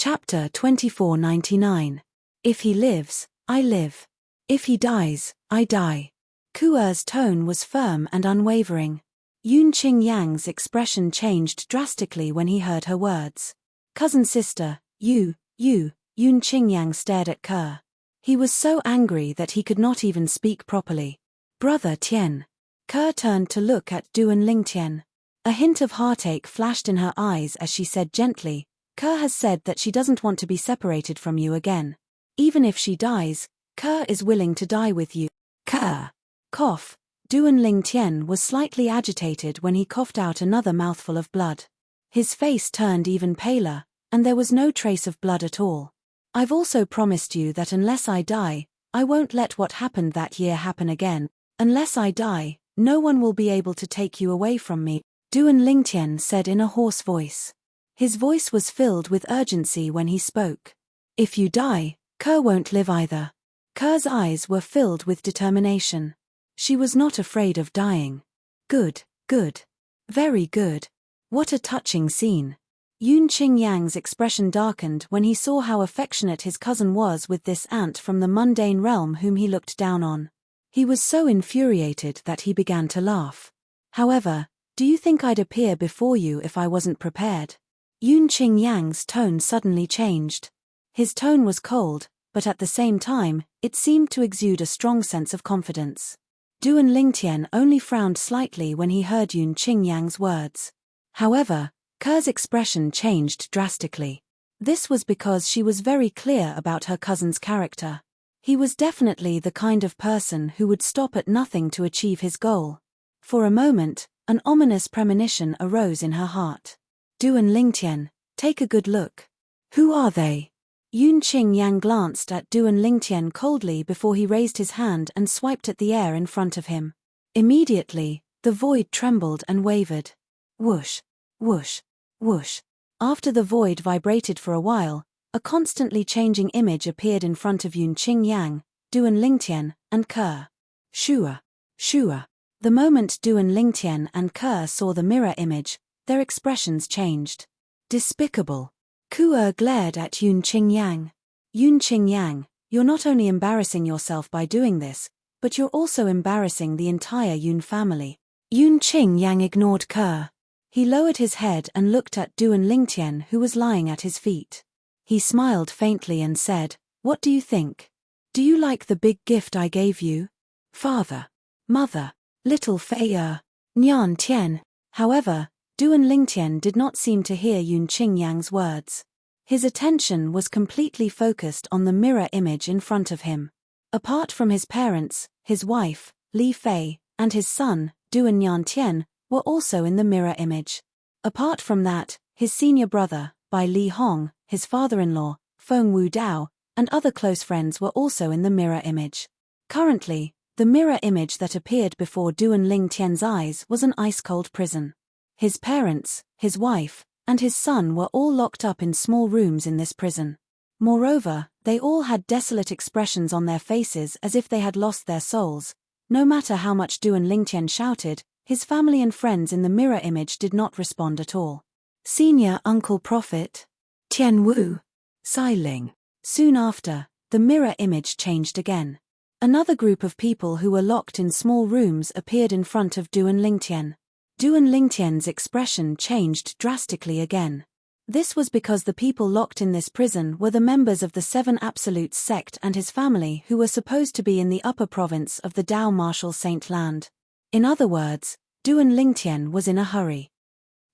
Chapter 2499. If he lives, I live. If he dies, I die. Kuer's tone was firm and unwavering. Yun Qingyang's expression changed drastically when he heard her words. Cousin sister, you, Yun Qingyang stared at Kuer. He was so angry that he could not even speak properly. Brother Tian. Kuer turned to look at Duan Lingtian. A hint of heartache flashed in her eyes as she said gently, Kuer has said that she doesn't want to be separated from you again. Even if she dies, Kuer is willing to die with you. Kuer. Cough. Duan Lingtian was slightly agitated when he coughed out another mouthful of blood. His face turned even paler, and there was no trace of blood at all. I've also promised you that unless I die, I won't let what happened that year happen again. Unless I die, no one will be able to take you away from me, Duan Lingtian said in a hoarse voice. His voice was filled with urgency when he spoke. If you die, Kuer won't live either. Kuer's eyes were filled with determination. She was not afraid of dying. Good, good. Very good. What a touching scene. Yun Qingyang's expression darkened when he saw how affectionate his cousin was with this ant from the mundane realm whom he looked down on. He was so infuriated that he began to laugh. However, do you think I'd appear before you if I wasn't prepared? Yun Qingyang's tone suddenly changed. His tone was cold, but at the same time, it seemed to exude a strong sense of confidence. Duan Lingtian only frowned slightly when he heard Yun Qingyang's words. However, Kuer's expression changed drastically. This was because she was very clear about her cousin's character. He was definitely the kind of person who would stop at nothing to achieve his goal. For a moment, an ominous premonition arose in her heart. Duan Lingtian, take a good look. Who are they? Yun Qingyang glanced at Duan Lingtian coldly before he raised his hand and swiped at the air in front of him. Immediately, the void trembled and wavered. Whoosh, whoosh, whoosh. After the void vibrated for a while, a constantly changing image appeared in front of Yun Qingyang, Duan Lingtian, and Kuer. Shua, shua. The moment Duan Lingtian and Kuer saw the mirror image, their expressions changed. Despicable. Kuer glared at Yun Qingyang. Yun Qingyang, you're not only embarrassing yourself by doing this, but you're also embarrassing the entire Yun family. Yun Qingyang ignored Kuer. He lowered his head and looked at Duan Lingtian who was lying at his feet. He smiled faintly and said, What do you think? Do you like the big gift I gave you? Father, mother, little Fei Nyan Tian. However, Duan Lingtian did not seem to hear Yun Qingyang's words. His attention was completely focused on the mirror image in front of him. Apart from his parents, his wife, Li Fei, and his son, Duan Yantian, were also in the mirror image. Apart from that, his senior brother, Bai Li Hong, his father-in-law, Feng Wu Dao, and other close friends were also in the mirror image. Currently, the mirror image that appeared before Duan Lingtian's eyes was an ice-cold prison. His parents, his wife, and his son were all locked up in small rooms in this prison. Moreover, they all had desolate expressions on their faces as if they had lost their souls. No matter how much Duan Lingtian shouted, his family and friends in the mirror image did not respond at all. Senior Uncle Prophet, Tian Wu, Sai Ling. Soon after, the mirror image changed again. Another group of people who were locked in small rooms appeared in front of Duan Lingtian. Duan Lingtian's expression changed drastically again. This was because the people locked in this prison were the members of the Seven Absolutes sect and his family who were supposed to be in the upper province of the Dao Martial Saint Land. In other words, Duan Lingtian was in a hurry.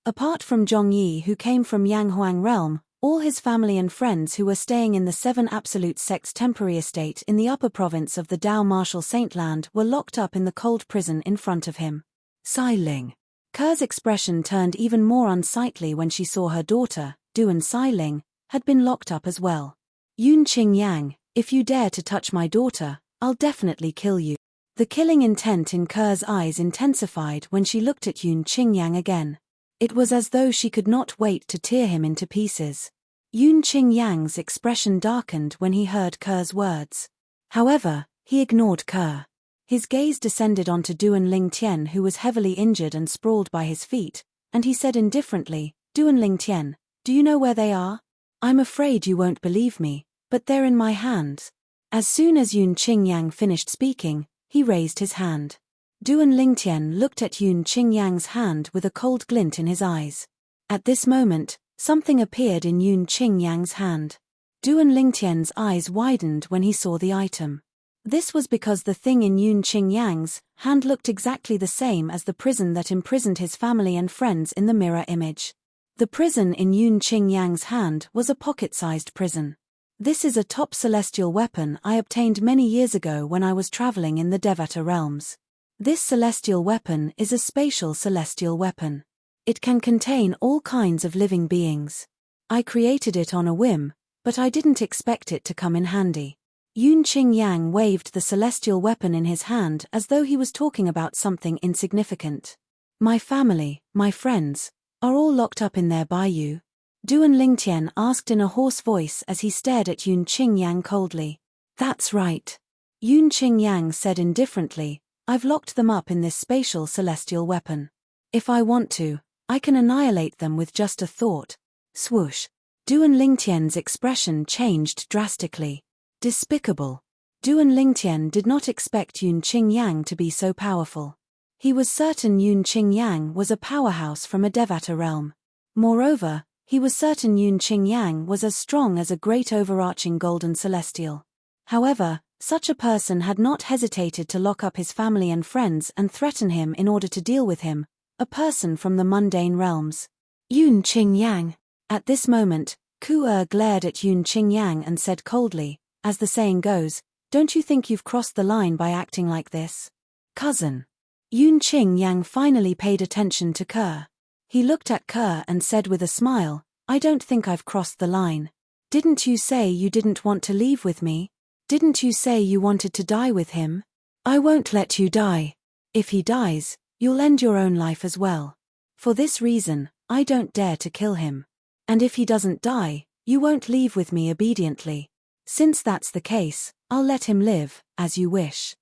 Apart from Zhongyi who came from Yanghuang realm, all his family and friends who were staying in the Seven Absolute sect's temporary estate in the upper province of the Dao Martial Saint Land were locked up in the cold prison in front of him. Sai Ling. Kuer's expression turned even more unsightly when she saw her daughter, Duan Sai Ling, had been locked up as well. Yun Qingyang, if you dare to touch my daughter, I'll definitely kill you. The killing intent in Kuer's eyes intensified when she looked at Yun Qingyang again. It was as though she could not wait to tear him into pieces. Yun Qingyang's expression darkened when he heard Kuer's words. However, he ignored Kuer. His gaze descended onto Duan Lingtian who was heavily injured and sprawled by his feet, and he said indifferently, Duan Lingtian, do you know where they are? I'm afraid you won't believe me, but they're in my hands. As soon as Yun Qingyang finished speaking, he raised his hand. Duan Lingtian looked at Yun Qingyang's hand with a cold glint in his eyes. At this moment, something appeared in Yun Qingyang's hand. Duan Lingtian's eyes widened when he saw the item. This was because the thing in Yun Qingyang's hand looked exactly the same as the prison that imprisoned his family and friends in the mirror image. The prison in Yun Qingyang's hand was a pocket-sized prison. This is a top celestial weapon I obtained many years ago when I was traveling in the Devata realms. This celestial weapon is a spatial celestial weapon. It can contain all kinds of living beings. I created it on a whim, but I didn't expect it to come in handy. Yun Qingyang waved the celestial weapon in his hand as though he was talking about something insignificant. My family, my friends, are all locked up in there by you? Duan Lingtian asked in a hoarse voice as he stared at Yun Qingyang coldly. That's right. Yun Qingyang said indifferently, I've locked them up in this spatial celestial weapon. If I want to, I can annihilate them with just a thought. Swoosh. Duan Lingtian's expression changed drastically. Despicable. Duan Lingtian did not expect Yun Qingyang to be so powerful. He was certain Yun Qingyang was a powerhouse from a Devata realm. Moreover, he was certain Yun Qingyang was as strong as a great overarching golden celestial. However, such a person had not hesitated to lock up his family and friends and threaten him in order to deal with him, a person from the mundane realms. Yun Qingyang. At this moment, Ku glared at Yun Qingyang and said coldly, as the saying goes, don't you think you've crossed the line by acting like this? Cousin. Yun Qingyang finally paid attention to Ke. He looked at Ke and said with a smile, I don't think I've crossed the line. Didn't you say you didn't want to leave with me? Didn't you say you wanted to die with him? I won't let you die. If he dies, you'll end your own life as well. For this reason, I don't dare to kill him. And if he doesn't die, you won't leave with me obediently. Since that's the case, I'll let him live, as you wish.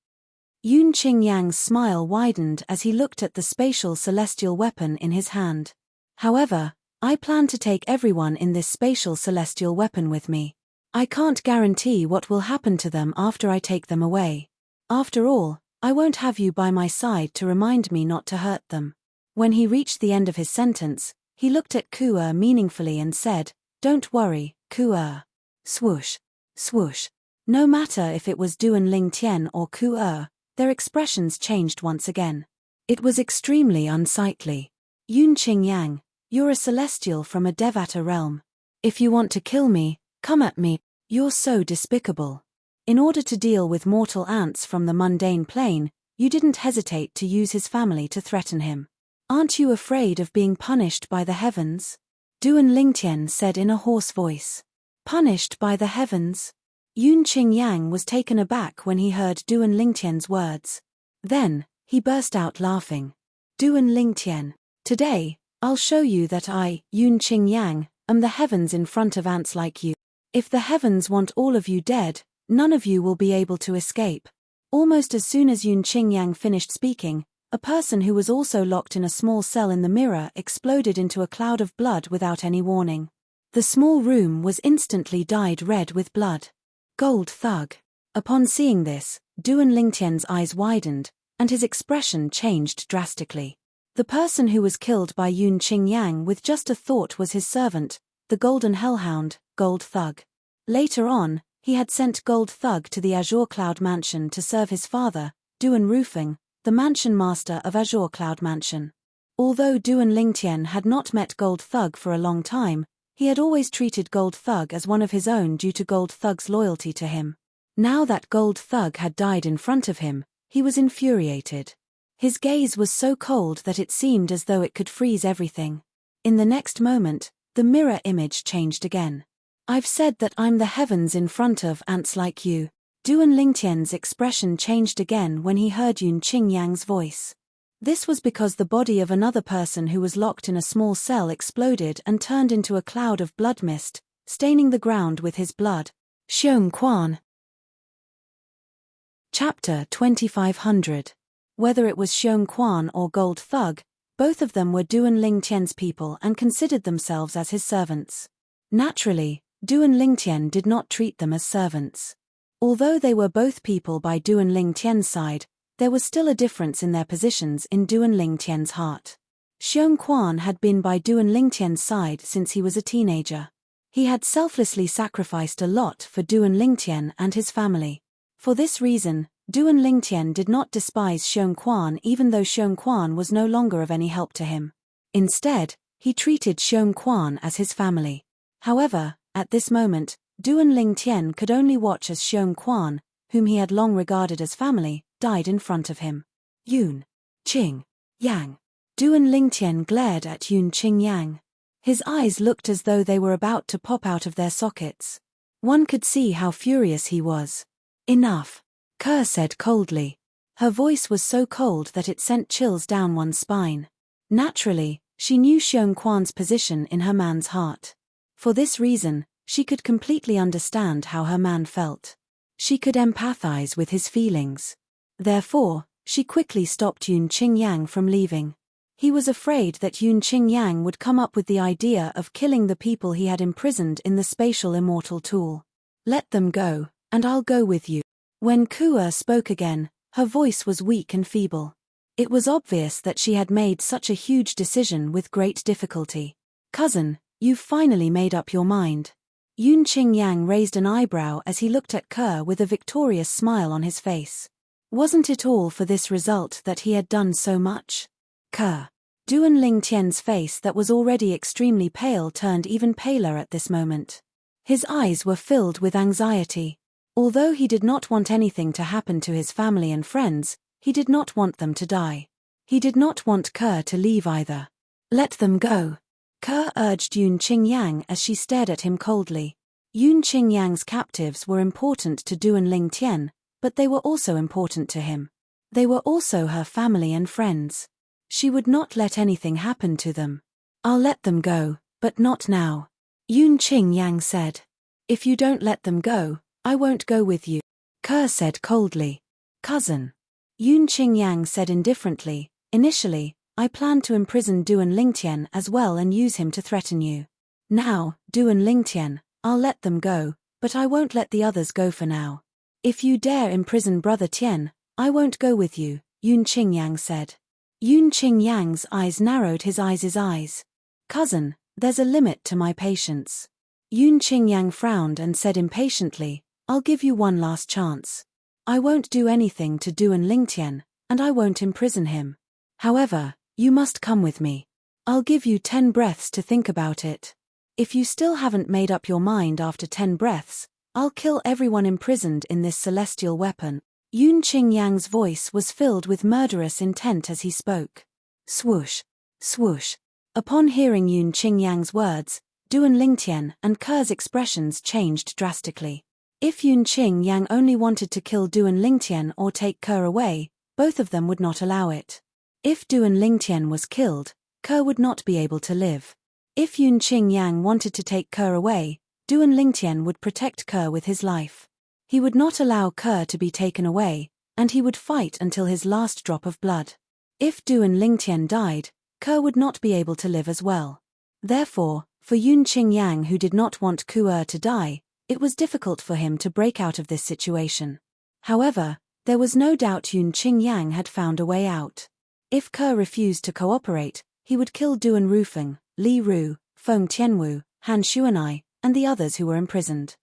Yun Qingyang's smile widened as he looked at the spatial celestial weapon in his hand. However, I plan to take everyone in this spatial celestial weapon with me. I can't guarantee what will happen to them after I take them away. After all, I won't have you by my side to remind me not to hurt them. When he reached the end of his sentence, he looked at Ku meaningfully and said, Don't worry, Ku. Swoosh. Swoosh. No matter if it was Duan Lingtian or Ku, their expressions changed once again. It was extremely unsightly. Yun Qingyang, you're a celestial from a Devata realm. If you want to kill me, come at me. You're so despicable. In order to deal with mortal ants from the mundane plane, you didn't hesitate to use his family to threaten him. Aren't you afraid of being punished by the heavens? Duan Lingtian said in a hoarse voice. Punished by the heavens? Yun Qingyang was taken aback when he heard Duan Lingtian's words. Then, he burst out laughing. Duan Lingtian, today, I'll show you that I, Yun Qingyang, am the heavens in front of ants like you. If the heavens want all of you dead, none of you will be able to escape. Almost as soon as Yun Qingyang finished speaking, a person who was also locked in a small cell in the mirror exploded into a cloud of blood without any warning. The small room was instantly dyed red with blood. Gold thug. Upon seeing this, Duan Lingtian's eyes widened, and his expression changed drastically. The person who was killed by Yun Qingyang with just a thought was his servant, the Golden Hellhound, Gold Thug. Later on, he had sent Gold Thug to the Azure Cloud Mansion to serve his father, Duan Roofing, the mansion master of Azure Cloud Mansion. Although Duan Lingtian had not met Gold Thug for a long time, he had always treated Gold Thug as one of his own due to Gold Thug's loyalty to him. Now that Gold Thug had died in front of him, he was infuriated. His gaze was so cold that it seemed as though it could freeze everything. In the next moment, the mirror image changed again. I've said that I'm the heavens in front of ants like you. Duan Lingtian's expression changed again when he heard Yun Qingyang's voice. This was because the body of another person who was locked in a small cell exploded and turned into a cloud of blood mist, staining the ground with his blood. Xiong Quan. Chapter 2500. Whether it was Xiong Quan or Gold Thug, both of them were Duan Lingtian's people and considered themselves as his servants. Naturally, Duan Lingtian did not treat them as servants. Although they were both people by Duan Lingtian's side, there was still a difference in their positions in Duan Lingtian's heart. Xiong Quan had been by Duan Lingtian's side since he was a teenager. He had selflessly sacrificed a lot for Duan Lingtian and his family. For this reason, Duan Lingtian did not despise Xiong Quan even though Xiong Quan was no longer of any help to him. Instead, he treated Xiong Quan as his family. However, at this moment, Duan Lingtian could only watch as Xiong Quan, whom he had long regarded as family, died in front of him. Yun Qing Yang. Duan Lingtian glared at Yun Qing Yang. His eyes looked as though they were about to pop out of their sockets. One could see how furious he was. Enough, Ke said coldly. Her voice was so cold that it sent chills down one's spine. Naturally, she knew Xiong Quan's position in her man's heart. For this reason, she could completely understand how her man felt. She could empathize with his feelings. Therefore, she quickly stopped Yun Qing Yang from leaving. He was afraid that Yun Qing Yang would come up with the idea of killing the people he had imprisoned in the spatial immortal tool. Let them go, and I'll go with you. When Ke spoke again, her voice was weak and feeble. It was obvious that she had made such a huge decision with great difficulty. Cousin, you've finally made up your mind. Yun Qing Yang raised an eyebrow as he looked at Ke with a victorious smile on his face. Wasn't it all for this result that he had done so much? Ke. Duan Lingtian's face that was already extremely pale turned even paler at this moment. His eyes were filled with anxiety. Although he did not want anything to happen to his family and friends, he did not want them to die. He did not want Ke to leave either. Let them go. Ke urged Yun Qing Yang as she stared at him coldly. Yun Qing Yang's captives were important to Duan Lingtian, but they were also important to him. They were also her family and friends. She would not let anything happen to them. I'll let them go, but not now. Yun Qing Yang said. If you don't let them go, I won't go with you. Ke said coldly. Cousin. Yun Qing Yang said indifferently, initially, I planned to imprison Duan Lingtian as well and use him to threaten you. Now, Duan Lingtian, I'll let them go, but I won't let the others go for now. If you dare imprison Brother Tian, I won't go with you, Yun Qing Yang said. Yun Qing Yang's eyes narrowed his eyes. Cousin, there's a limit to my patience. Yun Qing Yang frowned and said impatiently, I'll give you one last chance. I won't do anything to Duan Lingtian, and I won't imprison him. However, you must come with me. I'll give you 10 breaths to think about it. If you still haven't made up your mind after 10 breaths, I'll kill everyone imprisoned in this celestial weapon. Yun Qing Yang's voice was filled with murderous intent as he spoke. Swoosh, swoosh. Upon hearing Yun Qing Yang's words, Duan Lingtian and Ke's expressions changed drastically. If Yun Qing Yang only wanted to kill Duan Lingtian or take Ke away, both of them would not allow it. If Duan Lingtian was killed, Ke would not be able to live. If Yun Qing Yang wanted to take Ke away, Duan Lingtian would protect Ke with his life. He would not allow Ke to be taken away, and he would fight until his last drop of blood. If Duan Lingtian died, Ke would not be able to live as well. Therefore, for Yun Qing Yang who did not want Ke to die, it was difficult for him to break out of this situation. However, there was no doubt Yun Qing Yang had found a way out. If Ke refused to cooperate, he would kill Duan Rufeng, Li Ru, Feng Tianwu, Han Xuanai, and the others who were imprisoned.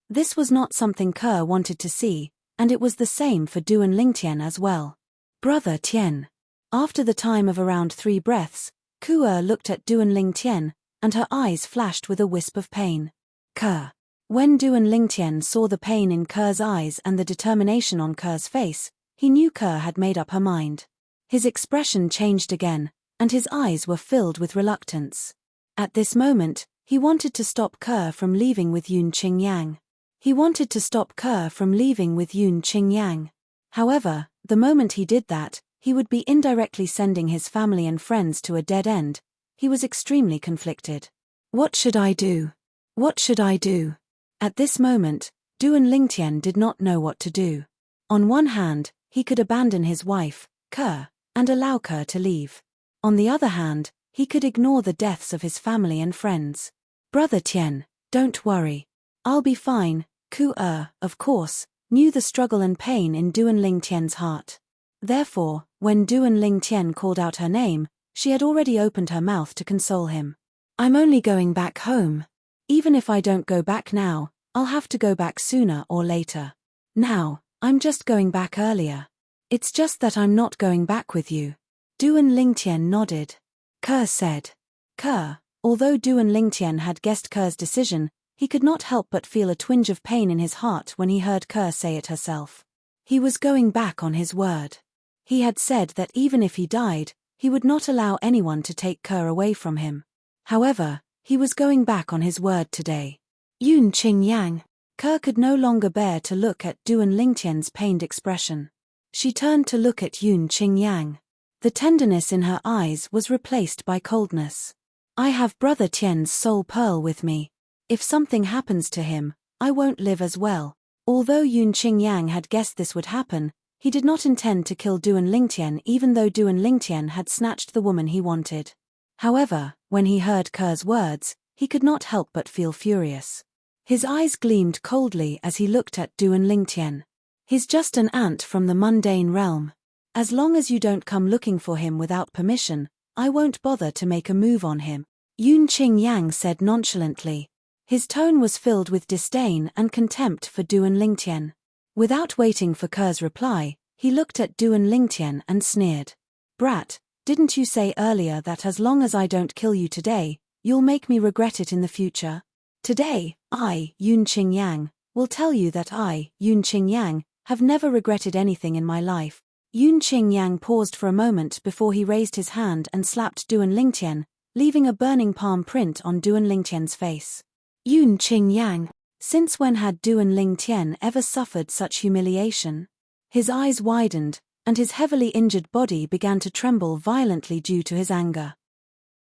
This was not something Ke wanted to see, and it was the same for Duan Lingtian as well. Brother Tian. After the time of around 3 breaths, Ke looked at Duan Lingtian, and her eyes flashed with a wisp of pain. Ke. When Duan Lingtian saw the pain in Ke's eyes and the determination on Ke's face, he knew Ke had made up her mind. His expression changed again, and his eyes were filled with reluctance. At this moment, he wanted to stop Ke from leaving with Yun Qing Yang. He wanted to stop Ke from leaving with Yun Qing Yang. However, the moment he did that, he would be indirectly sending his family and friends to a dead end. He was extremely conflicted. What should I do? What should I do? At this moment, Duan Lingtian did not know what to do. On one hand, he could abandon his wife, Ke, and allow Ke to leave. On the other hand, he could ignore the deaths of his family and friends. Brother Tian, Don't worry. I'll be fine. Ku-er, of course, knew the struggle and pain in Duan Lingtian's heart. Therefore, when Duan Lingtian called out her name, she had already opened her mouth to console him. I'm only going back home. Even if I don't go back now, I'll have to go back sooner or later. Now, I'm just going back earlier. It's just that I'm not going back with you. Duan Lingtian nodded. Ke said. Ke, although Duan Lingtian had guessed Ke's decision, he could not help but feel a twinge of pain in his heart when he heard Ke say it herself. He was going back on his word. He had said that even if he died, he would not allow anyone to take Ke away from him. However, he was going back on his word today. Yun Qing Yang. Ke could no longer bear to look at Duan Lingtian's pained expression. She turned to look at Yun Qing Yang. The tenderness in her eyes was replaced by coldness. I have Brother Tian's soul pearl with me. If something happens to him, I won't live as well. Although Yun Qing Yang had guessed this would happen, he did not intend to kill Duan Lingtian even though Duan Lingtian had snatched the woman he wanted. However, when he heard Ke's words, he could not help but feel furious. His eyes gleamed coldly as he looked at Duan Lingtian. He's just an ant from the mundane realm. As long as you don't come looking for him without permission, I won't bother to make a move on him, Yun Qing Yang said nonchalantly. His tone was filled with disdain and contempt for Duan Lingtian. Without waiting for Ke's reply, he looked at Duan Lingtian and sneered. Brat, didn't you say earlier that as long as I don't kill you today, you'll make me regret it in the future? Today, I, Yun Qing Yang, will tell you that I, Yun Qing Yang, have never regretted anything in my life. Yun Qing Yang paused for a moment before he raised his hand and slapped Duan Lingtian, leaving a burning palm print on Duan Lingtian's face. Yun Qing Yang. Since when had Duan Lingtian ever suffered such humiliation? His eyes widened, and his heavily injured body began to tremble violently due to his anger.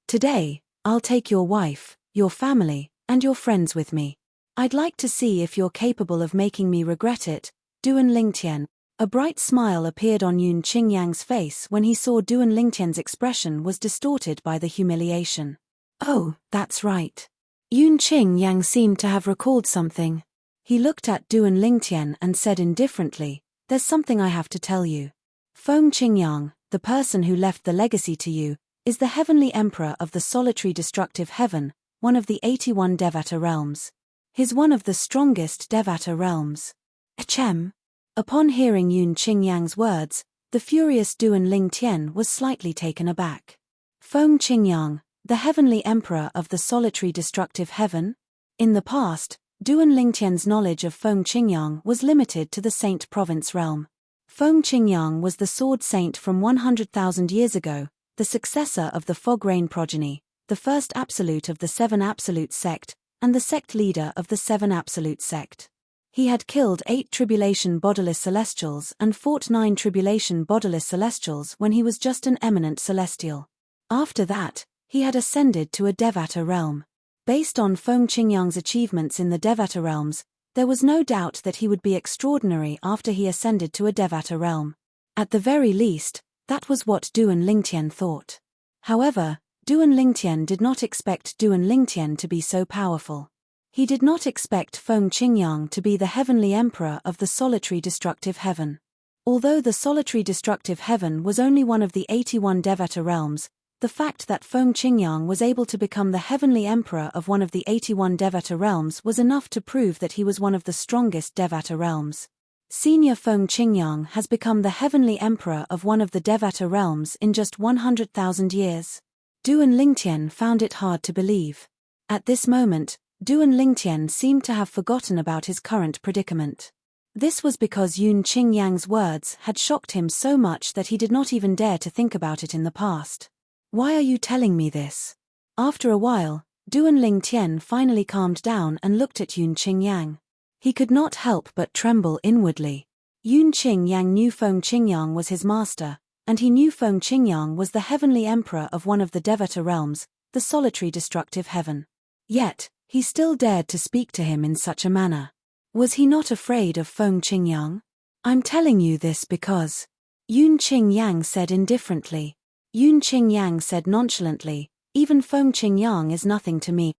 Today, I'll take your wife, your family, and your friends with me. I'd like to see if you're capable of making me regret it, Duan Lingtian. A bright smile appeared on Yun Qing Yang's face when he saw Duan Lingtian's expression was distorted by the humiliation. Oh, that's right. Yun Qing Yang seemed to have recalled something. He looked at Duan Lingtian and said indifferently, there's something I have to tell you. Feng Qingyang, the person who left the legacy to you, is the heavenly emperor of the solitary destructive heaven, one of the 81 Devata realms. He's one of the strongest Devata realms. Achem. Upon hearing Yun Qing Yang's words, the furious Duan Lingtian was slightly taken aback. Feng Qingyang, the heavenly emperor of the solitary destructive heaven? In the past, Duan Lingtian's knowledge of Feng Qingyang was limited to the Saint Province realm. Feng Qingyang was the sword saint from 100,000 years ago, the successor of the Fog Rain progeny, the first absolute of the Seven Absolute sect, and the sect leader of the Seven Absolute sect. He had killed 8 Tribulation Bodiless Celestials and fought 9 Tribulation Bodiless Celestials when he was just an eminent celestial. After that, he had ascended to a Devata realm. Based on Feng Qingyang's achievements in the Devata realms, there was no doubt that he would be extraordinary after he ascended to a Devata realm. At the very least, that was what Duan Lingtian thought. However, Duan Lingtian did not expect Duan Lingtian to be so powerful. He did not expect Feng Qingyang to be the heavenly emperor of the solitary destructive heaven. Although the solitary destructive heaven was only one of the 81 Devata realms, the fact that Feng Qingyang was able to become the heavenly emperor of one of the 81 Devata realms was enough to prove that he was one of the strongest Devata realms. Senior Feng Qingyang has become the heavenly emperor of one of the Devata realms in just 100,000 years. Duan Lingtian found it hard to believe. At this moment, Duan Lingtian seemed to have forgotten about his current predicament. This was because Yun Qing Yang's words had shocked him so much that he did not even dare to think about it in the past. Why are you telling me this? After a while, Duan Lingtian finally calmed down and looked at Yun Qing Yang. He could not help but tremble inwardly. Yun Qing Yang knew Feng Qingyang was his master, and he knew Feng Qingyang was the heavenly emperor of one of the Devata realms, the solitary destructive heaven. Yet, he still dared to speak to him in such a manner. Was he not afraid of Feng Qingyang? I'm telling you this because... Yun Qing Yang said indifferently. Yun Qing Yang said nonchalantly, even Feng Qingyang is nothing to me.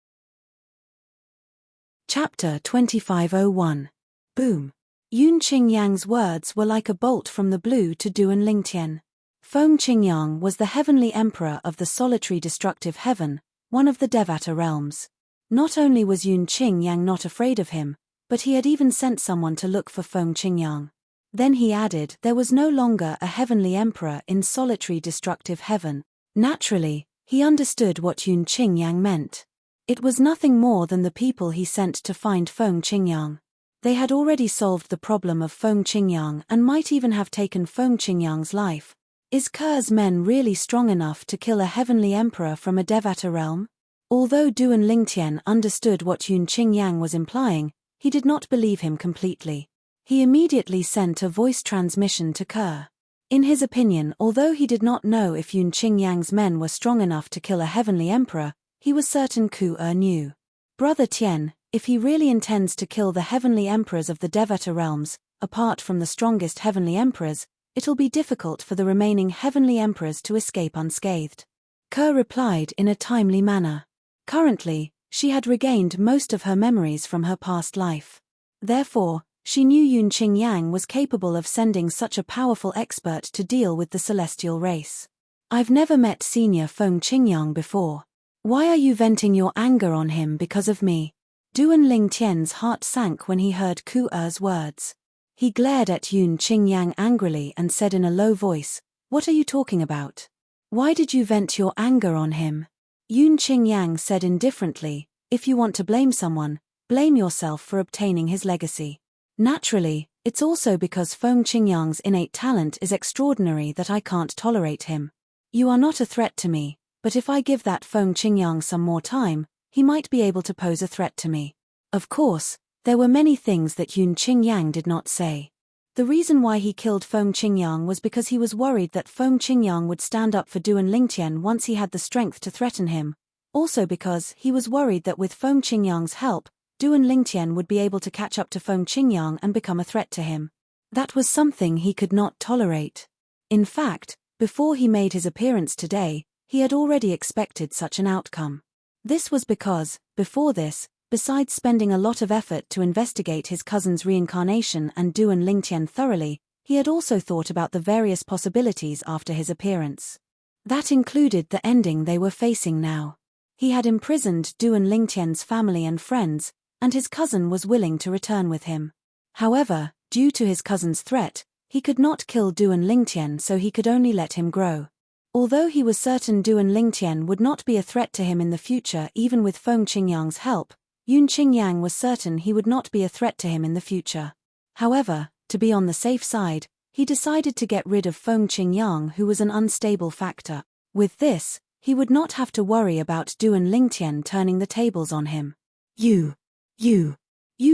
Chapter 2501. Boom. Yun Qingyang's words were like a bolt from the blue to Duan Lingtian. Feng Qingyang was the heavenly emperor of the solitary destructive heaven, one of the Devata realms. Not only was Yun Qingyang not afraid of him, but he had even sent someone to look for Feng Qingyang. Then he added there was no longer a heavenly emperor in solitary destructive heaven. Naturally, he understood what Yun Qingyang meant. It was nothing more than the people he sent to find Feng Qingyang. They had already solved the problem of Feng Qingyang and might even have taken Feng Qingyang's life. Is Ke's men really strong enough to kill a heavenly emperor from a Devata realm? Although Duan Lingtian understood what Yun Qingyang was implying, he did not believe him completely. He immediately sent a voice transmission to Ke. In his opinion, although he did not know if Yun Qingyang's men were strong enough to kill a heavenly emperor, he was certain Ke knew. Brother Tian, if he really intends to kill the heavenly emperors of the Devata realms, apart from the strongest heavenly emperors, it'll be difficult for the remaining heavenly emperors to escape unscathed. Ke replied in a timely manner. Currently, she had regained most of her memories from her past life. Therefore, she knew Yun Qingyang was capable of sending such a powerful expert to deal with the celestial race. I've never met Senior Feng Qingyang before. Why are you venting your anger on him because of me? Duan Lingtian's heart sank when he heard Ke's words. He glared at Yun Qingyang angrily and said in a low voice, "What are you talking about? Why did you vent your anger on him?" Yun Qingyang said indifferently, "If you want to blame someone, blame yourself for obtaining his legacy. Naturally, it's also because Feng Qingyang's innate talent is extraordinary that I can't tolerate him. You are not a threat to me, but if I give that Feng Qingyang some more time, he might be able to pose a threat to me." Of course, there were many things that Yun Qingyang did not say. The reason why he killed Feng Qingyang was because he was worried that Feng Qingyang would stand up for Duan Lingtian once he had the strength to threaten him, also because he was worried that with Feng Qingyang's help, Duan Lingtian would be able to catch up to Feng Qingyang and become a threat to him. That was something he could not tolerate. In fact, before he made his appearance today, he had already expected such an outcome. This was because, before this, besides spending a lot of effort to investigate his cousin's reincarnation and Duan Lingtian thoroughly, he had also thought about the various possibilities after his appearance. That included the ending they were facing now. He had imprisoned Duan Lingtian's family and friends, and his cousin was willing to return with him. However, due to his cousin's threat, he could not kill Duan Lingtian, so he could only let him grow. Although he was certain Duan Lingtian would not be a threat to him in the future even with Feng Qingyang's help, Yun Qingyang was certain he would not be a threat to him in the future. However, to be on the safe side, he decided to get rid of Feng Qingyang, who was an unstable factor. With this, he would not have to worry about Duan Lingtian turning the tables on him. You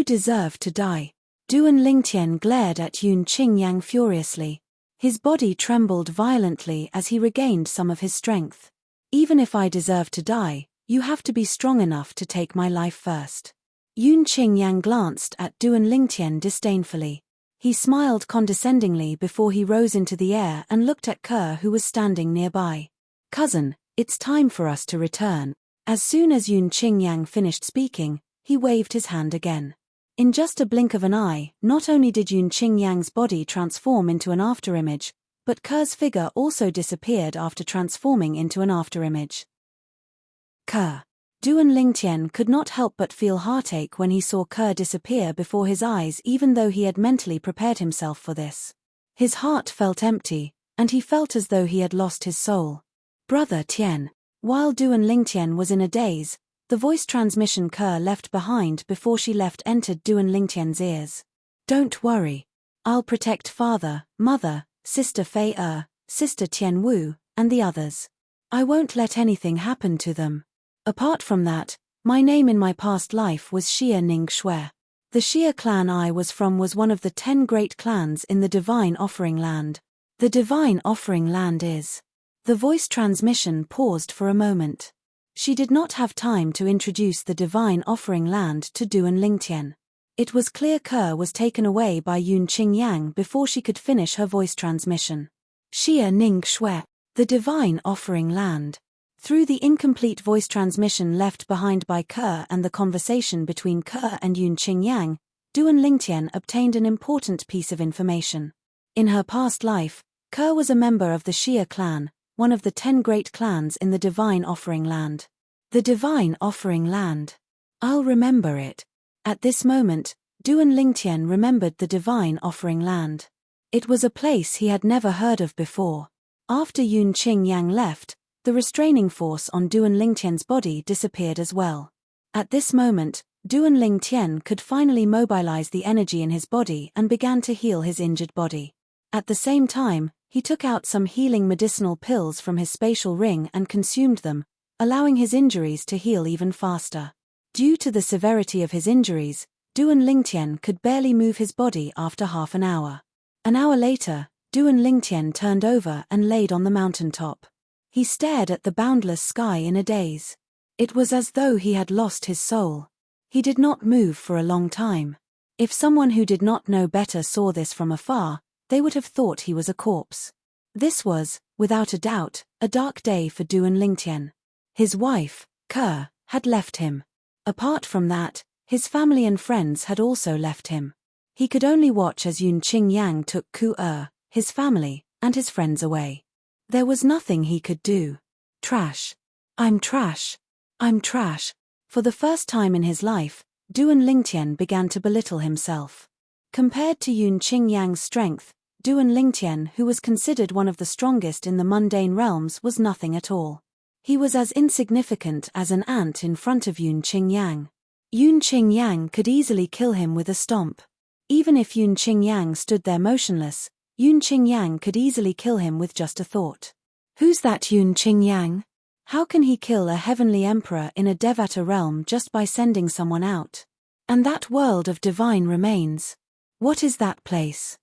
deserve to die." Duan Lingtian glared at Yun Qingyang furiously. His body trembled violently as he regained some of his strength. "Even if I deserve to die, you have to be strong enough to take my life first." Yun Qingyang glanced at Duan Lingtian disdainfully. He smiled condescendingly before he rose into the air and looked at Ke, who was standing nearby. "Cousin, it's time for us to return." As soon as Yun Qingyang finished speaking, he waved his hand again. In just a blink of an eye, not only did Yun Qingyang's body transform into an afterimage, but Ke's figure also disappeared after transforming into an afterimage. Ke. Duan Lingtian could not help but feel heartache when he saw Ke disappear before his eyes, even though he had mentally prepared himself for this. His heart felt empty, and he felt as though he had lost his soul. Brother Tian. While Duan Lingtian was in a daze, the voice transmission Ke left behind before she left entered Duan Lingtian's ears. "Don't worry. I'll protect father, mother, sister Fei sister Tian Wu, and the others. I won't let anything happen to them. Apart from that, my name in my past life was Xia Ning Shui. The Xia clan I was from was one of the 10 great clans in the Divine Offering Land. The Divine Offering Land is..." The voice transmission paused for a moment. She did not have time to introduce the Divine Offering Land to Duan Lingtian. It was clear Ke was taken away by Yun Qingyang before she could finish her voice transmission. "Xia Ning Shui, the Divine Offering Land. Through the incomplete voice transmission left behind by Ke and the conversation between Ke and Yunqing Yang, Duan Lingtian obtained an important piece of information. In her past life, Ke was a member of the Xia clan, one of the 10 great clans in the Divine Offering Land. The Divine Offering Land. I'll remember it. At this moment, Duan Lingtian remembered the Divine Offering Land. It was a place he had never heard of before. After Yunqing Yang left, the restraining force on Duan Lingtian's body disappeared as well. At this moment, Duan Lingtian could finally mobilize the energy in his body and began to heal his injured body. At the same time, he took out some healing medicinal pills from his spatial ring and consumed them, allowing his injuries to heal even faster. Due to the severity of his injuries, Duan Lingtian could barely move his body after half an hour. An hour later, Duan Lingtian turned over and laid on the mountaintop. He stared at the boundless sky in a daze. It was as though he had lost his soul. He did not move for a long time. If someone who did not know better saw this from afar, they would have thought he was a corpse. This was, without a doubt, a dark day for Duan Lingtian. His wife, Ke, had left him. Apart from that, his family and friends had also left him. He could only watch as Yunqing Yang took Ke, his family, and his friends away. There was nothing he could do. Trash. I'm trash. I'm trash. For the first time in his life, Duan Lingtian began to belittle himself. Compared to Yunqing Yang's strength, Duan Lingtian, who was considered one of the strongest in the mundane realms, was nothing at all. He was as insignificant as an ant in front of Yunqing Yang. Yunqing Yang could easily kill him with a stomp. Even if Yunqing Yang stood there motionless, Yunqing Yang could easily kill him with just a thought. Who's that Yunqing Yang? How can he kill a heavenly emperor in a Devata realm just by sending someone out? And that world of divine remains. What is that place?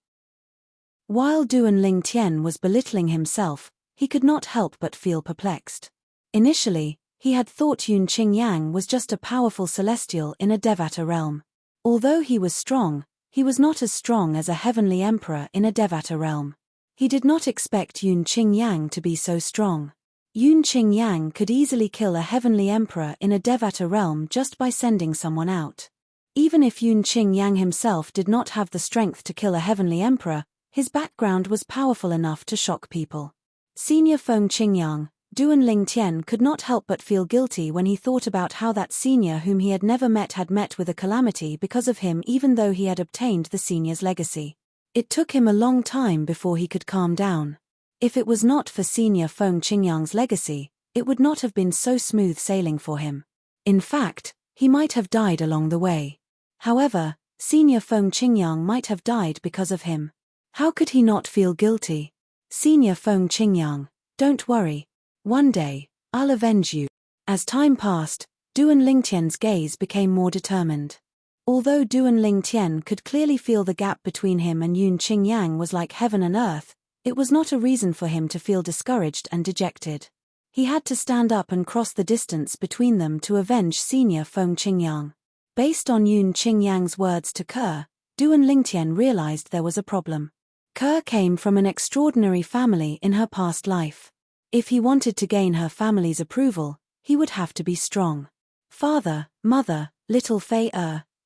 While Duan Lingtian was belittling himself, he could not help but feel perplexed. Initially, he had thought Yunqing Yang was just a powerful celestial in a Devata realm. Although he was strong, he was not as strong as a heavenly emperor in a Devata realm. He did not expect Yunqing Yang to be so strong. Yunqing Yang could easily kill a heavenly emperor in a Devata realm just by sending someone out. Even if Yunqing Yang himself did not have the strength to kill a heavenly emperor, his background was powerful enough to shock people. Senior Feng Qingyang, Duan Lingtian could not help but feel guilty when he thought about how that senior whom he had never met had met with a calamity because of him, even though he had obtained the senior's legacy. It took him a long time before he could calm down. If it was not for Senior Feng Qingyang's legacy, it would not have been so smooth sailing for him. In fact, he might have died along the way. However, Senior Feng Qingyang might have died because of him. How could he not feel guilty? Senior Feng Qingyang, don't worry. One day, I'll avenge you. As time passed, Duan Lingtian's gaze became more determined. Although Duan Lingtian could clearly feel the gap between him and Yunqing Yang was like heaven and earth, it was not a reason for him to feel discouraged and dejected. He had to stand up and cross the distance between them to avenge Senior Feng Qingyang. Based on Yunqing Yang's words to Ke, Duan Lingtian realized there was a problem. Ke came from an extraordinary family in her past life. If he wanted to gain her family's approval, he would have to be strong. Father, mother, little Fei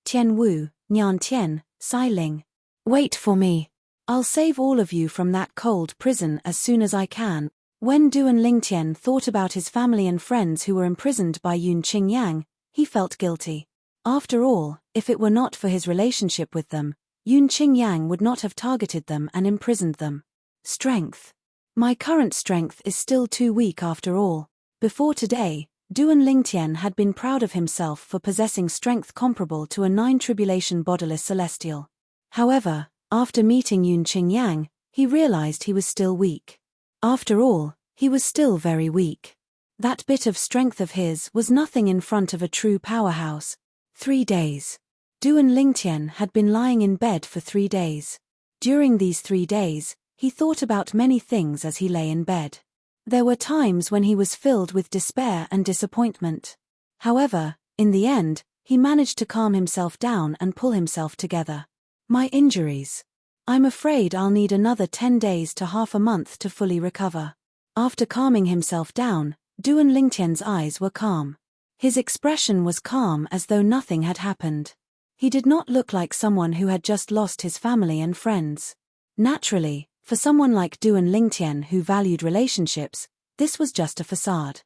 Tian Wu, Nian Tian, Sai Ling. Wait for me. I'll save all of you from that cold prison as soon as I can. When Duan Lingtian thought about his family and friends who were imprisoned by Yunqing Yang, he felt guilty. After all, if it were not for his relationship with them, Yunqing Yang would not have targeted them and imprisoned them. Strength. My current strength is still too weak after all. Before today, Duan Lingtian had been proud of himself for possessing strength comparable to a 9-tribulation bodiless celestial. However, after meeting Yunqing Yang, he realized he was still weak. After all, he was still very weak. That bit of strength of his was nothing in front of a true powerhouse. 3 days. Duan Lingtian had been lying in bed for 3 days. During these 3 days, he thought about many things as he lay in bed. There were times when he was filled with despair and disappointment. However, in the end, he managed to calm himself down and pull himself together. My injuries. I'm afraid I'll need another 10 days to half a month to fully recover. After calming himself down, Duan Lingtian's eyes were calm. His expression was calm as though nothing had happened. He did not look like someone who had just lost his family and friends. Naturally, for someone like Duan Lingtian who valued relationships, this was just a facade.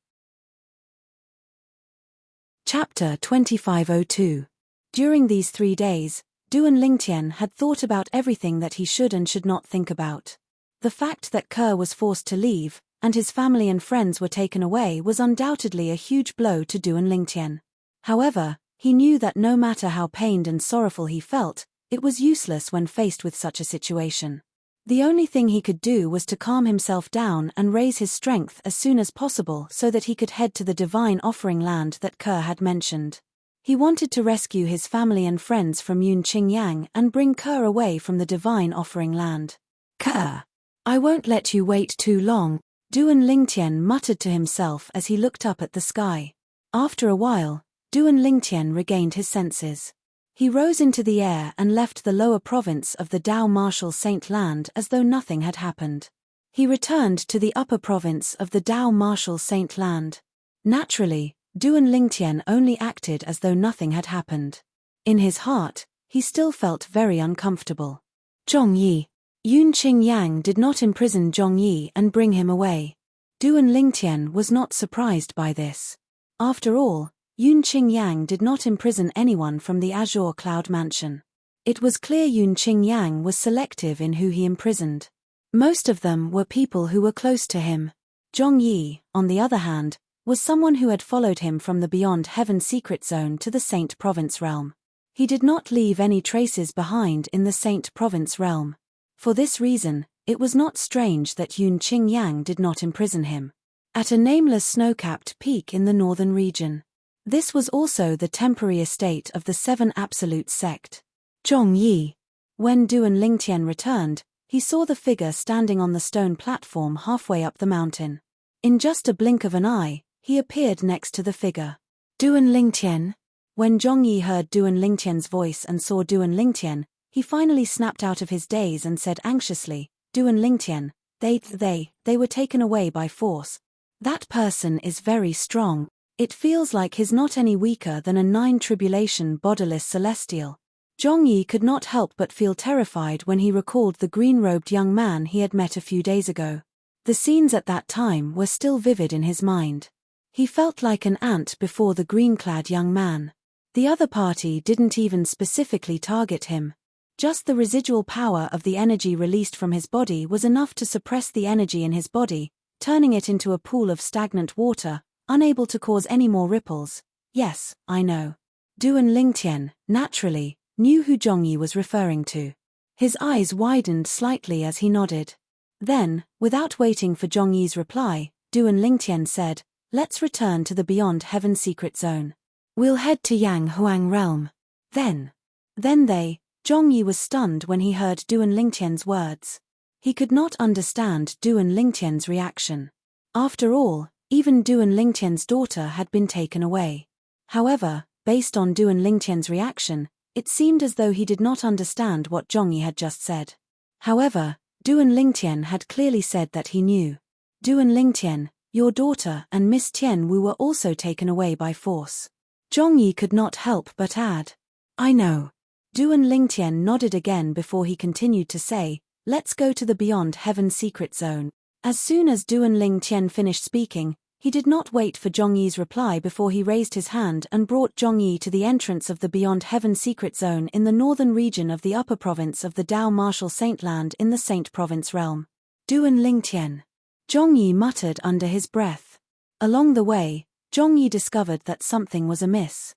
Chapter 2502. During these 3 days, Duan Lingtian had thought about everything that he should and should not think about. The fact that Ke was forced to leave, and his family and friends were taken away was undoubtedly a huge blow to Duan Lingtian. However, he knew that no matter how pained and sorrowful he felt, it was useless when faced with such a situation. The only thing he could do was to calm himself down and raise his strength as soon as possible so that he could head to the divine offering land that Ke had mentioned. He wanted to rescue his family and friends from Yunqing and bring Ke away from the divine offering land. Ke, I won't let you wait too long, Duan Lingtian muttered to himself as he looked up at the sky. After a while, Duan Lingtian regained his senses. He rose into the air and left the lower province of the Dao Martial Saint Land as though nothing had happened. He returned to the upper province of the Dao Martial Saint Land. Naturally, Duan Lingtian only acted as though nothing had happened. In his heart, he still felt very uncomfortable. Zhongyi. Yunqing did not imprison Zhongyi and bring him away. Duan Lingtian was not surprised by this. After all, Yunqing did not imprison anyone from the Azure Cloud Mansion. It was clear Yunqing was selective in who he imprisoned. Most of them were people who were close to him. Zhongyi, on the other hand, was someone who had followed him from the Beyond Heaven secret zone to the Saint Province realm. He did not leave any traces behind in the Saint Province realm. For this reason, it was not strange that Yunqing did not imprison him. At a nameless snow-capped peak in the northern region. This was also the temporary estate of the Seven Absolutes sect. Zhongyi. When Duan Lingtian returned, he saw the figure standing on the stone platform halfway up the mountain. In just a blink of an eye, he appeared next to the figure. Duan Lingtian. When Zhongyi heard Duan Lingtian's voice and saw Duan Lingtian, he finally snapped out of his daze and said anxiously, Duan Lingtian, they were taken away by force. That person is very strong. It feels like he's not any weaker than a 9 bodiless celestial. Zhongyi could not help but feel terrified when he recalled the green-robed young man he had met a few days ago. The scenes at that time were still vivid in his mind. He felt like an ant before the green-clad young man. The other party didn't even specifically target him. Just the residual power of the energy released from his body was enough to suppress the energy in his body, turning it into a pool of stagnant water, unable to cause any more ripples. Yes, I know. Duan Lingtian, naturally, knew who Zhongyi was referring to. His eyes widened slightly as he nodded. Then, without waiting for Zhongyi's reply, Duan Lingtian said, let's return to the Beyond Heaven secret zone. We'll head to Yang Huang realm. Then Zhongyi was stunned when he heard Duan Lingtian's words. He could not understand Duan Lingtian's reaction. After all, even Duan Lingtian's daughter had been taken away. However, based on Duan Lingtian's reaction, it seemed as though he did not understand what Zhongyi had just said. However, Duan Lingtian had clearly said that he knew. Duan Lingtian, your daughter and Miss Tianwu were also taken away by force. Zhongyi could not help but add, I know. Duan Lingtian nodded again before he continued to say, let's go to the Beyond Heaven secret zone. As soon as Duan Lingtian finished speaking, he did not wait for Zhongyi's reply before he raised his hand and brought Zhongyi to the entrance of the Beyond Heaven secret zone in the northern region of the upper province of the Dao Martial Saint Land in the Saint Province realm. Duan Lingtian. Zhongyi muttered under his breath. Along the way, Zhongyi discovered that something was amiss.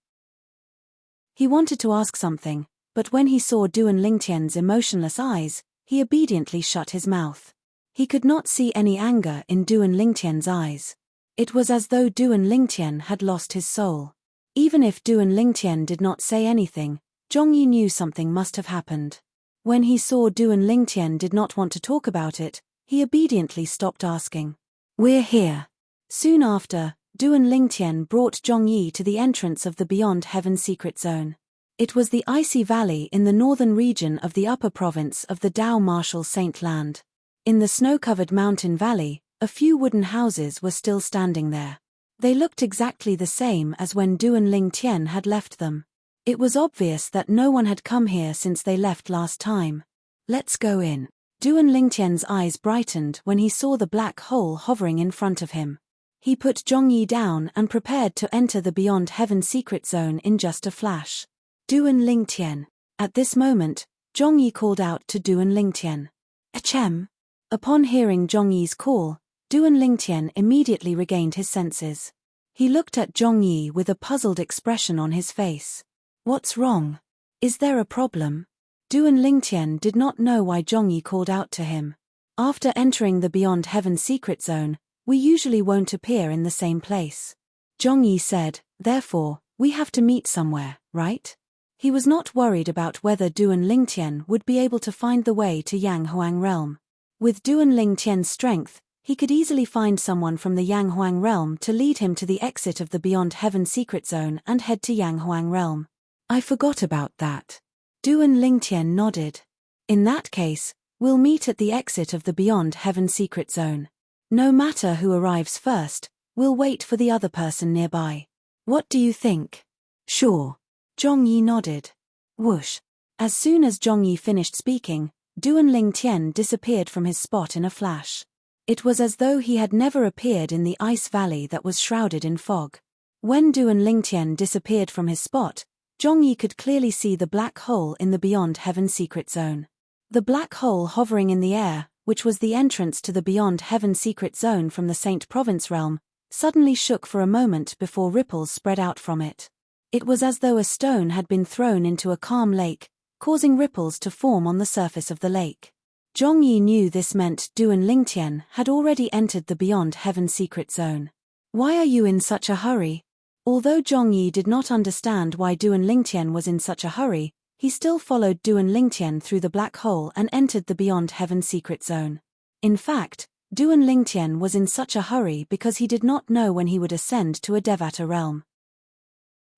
He wanted to ask something, but when he saw Duan Lingtian's emotionless eyes, he obediently shut his mouth. He could not see any anger in Duan Lingtian's eyes. It was as though Duan Lingtian had lost his soul. Even if Duan Lingtian did not say anything, Zhongyi knew something must have happened. When he saw Duan Lingtian did not want to talk about it, he obediently stopped asking. We're here. Soon after, Duan Lingtian brought Zhongyi to the entrance of the Beyond Heaven secret zone. It was the icy valley in the northern region of the upper province of the Dao Martial Saint Land. In the snow-covered mountain valley, a few wooden houses were still standing there. They looked exactly the same as when Du and Ling Tian had left them. It was obvious that no one had come here since they left last time. Let's go in. Du and Ling Tian's eyes brightened when he saw the black hole hovering in front of him. He put Zhongyi down and prepared to enter the Beyond Heaven secret zone in just a flash. Du and Ling Tian. At this moment, Zhongyi called out to Du and Ling Tian. Achem. Upon hearing Zhongyi's call, Du and Ling Tian immediately regained his senses. He looked at Zhongyi with a puzzled expression on his face. What's wrong? Is there a problem? Du and Ling Tian did not know why Zhongyi called out to him. After entering the Beyond Heaven secret zone, we usually won't appear in the same place. Zhongyi said, therefore, we have to meet somewhere, right? He was not worried about whether Du and Ling Tian would be able to find the way to Yang Huang realm. With Du and Ling Tian's strength, he could easily find someone from the Yang Huang realm to lead him to the exit of the Beyond Heaven secret zone and head to Yang Huang realm. I forgot about that. Du and Ling Tian nodded. In that case, we'll meet at the exit of the Beyond Heaven secret zone. No matter who arrives first, we'll wait for the other person nearby. What do you think? Sure. Zhongyi nodded. Whoosh. As soon as Zhongyi finished speaking, Du and Ling Tian disappeared from his spot in a flash. It was as though he had never appeared in the ice valley that was shrouded in fog. When Du and Ling Tian disappeared from his spot, Zhongyi could clearly see the black hole in the Beyond Heaven secret zone. The black hole hovering in the air, which was the entrance to the Beyond Heaven secret zone from the Saint Province realm, suddenly shook for a moment before ripples spread out from it. It was as though a stone had been thrown into a calm lake, causing ripples to form on the surface of the lake. Zhongyi knew this meant Du and Ling Tian had already entered the Beyond Heaven secret zone. Why are you in such a hurry? Although Zhongyi did not understand why Du and Ling Tian was in such a hurry, he still followed Du and Ling Tian through the black hole and entered the Beyond Heaven secret zone. In fact, Du and Ling Tian was in such a hurry because he did not know when he would ascend to a Devata realm.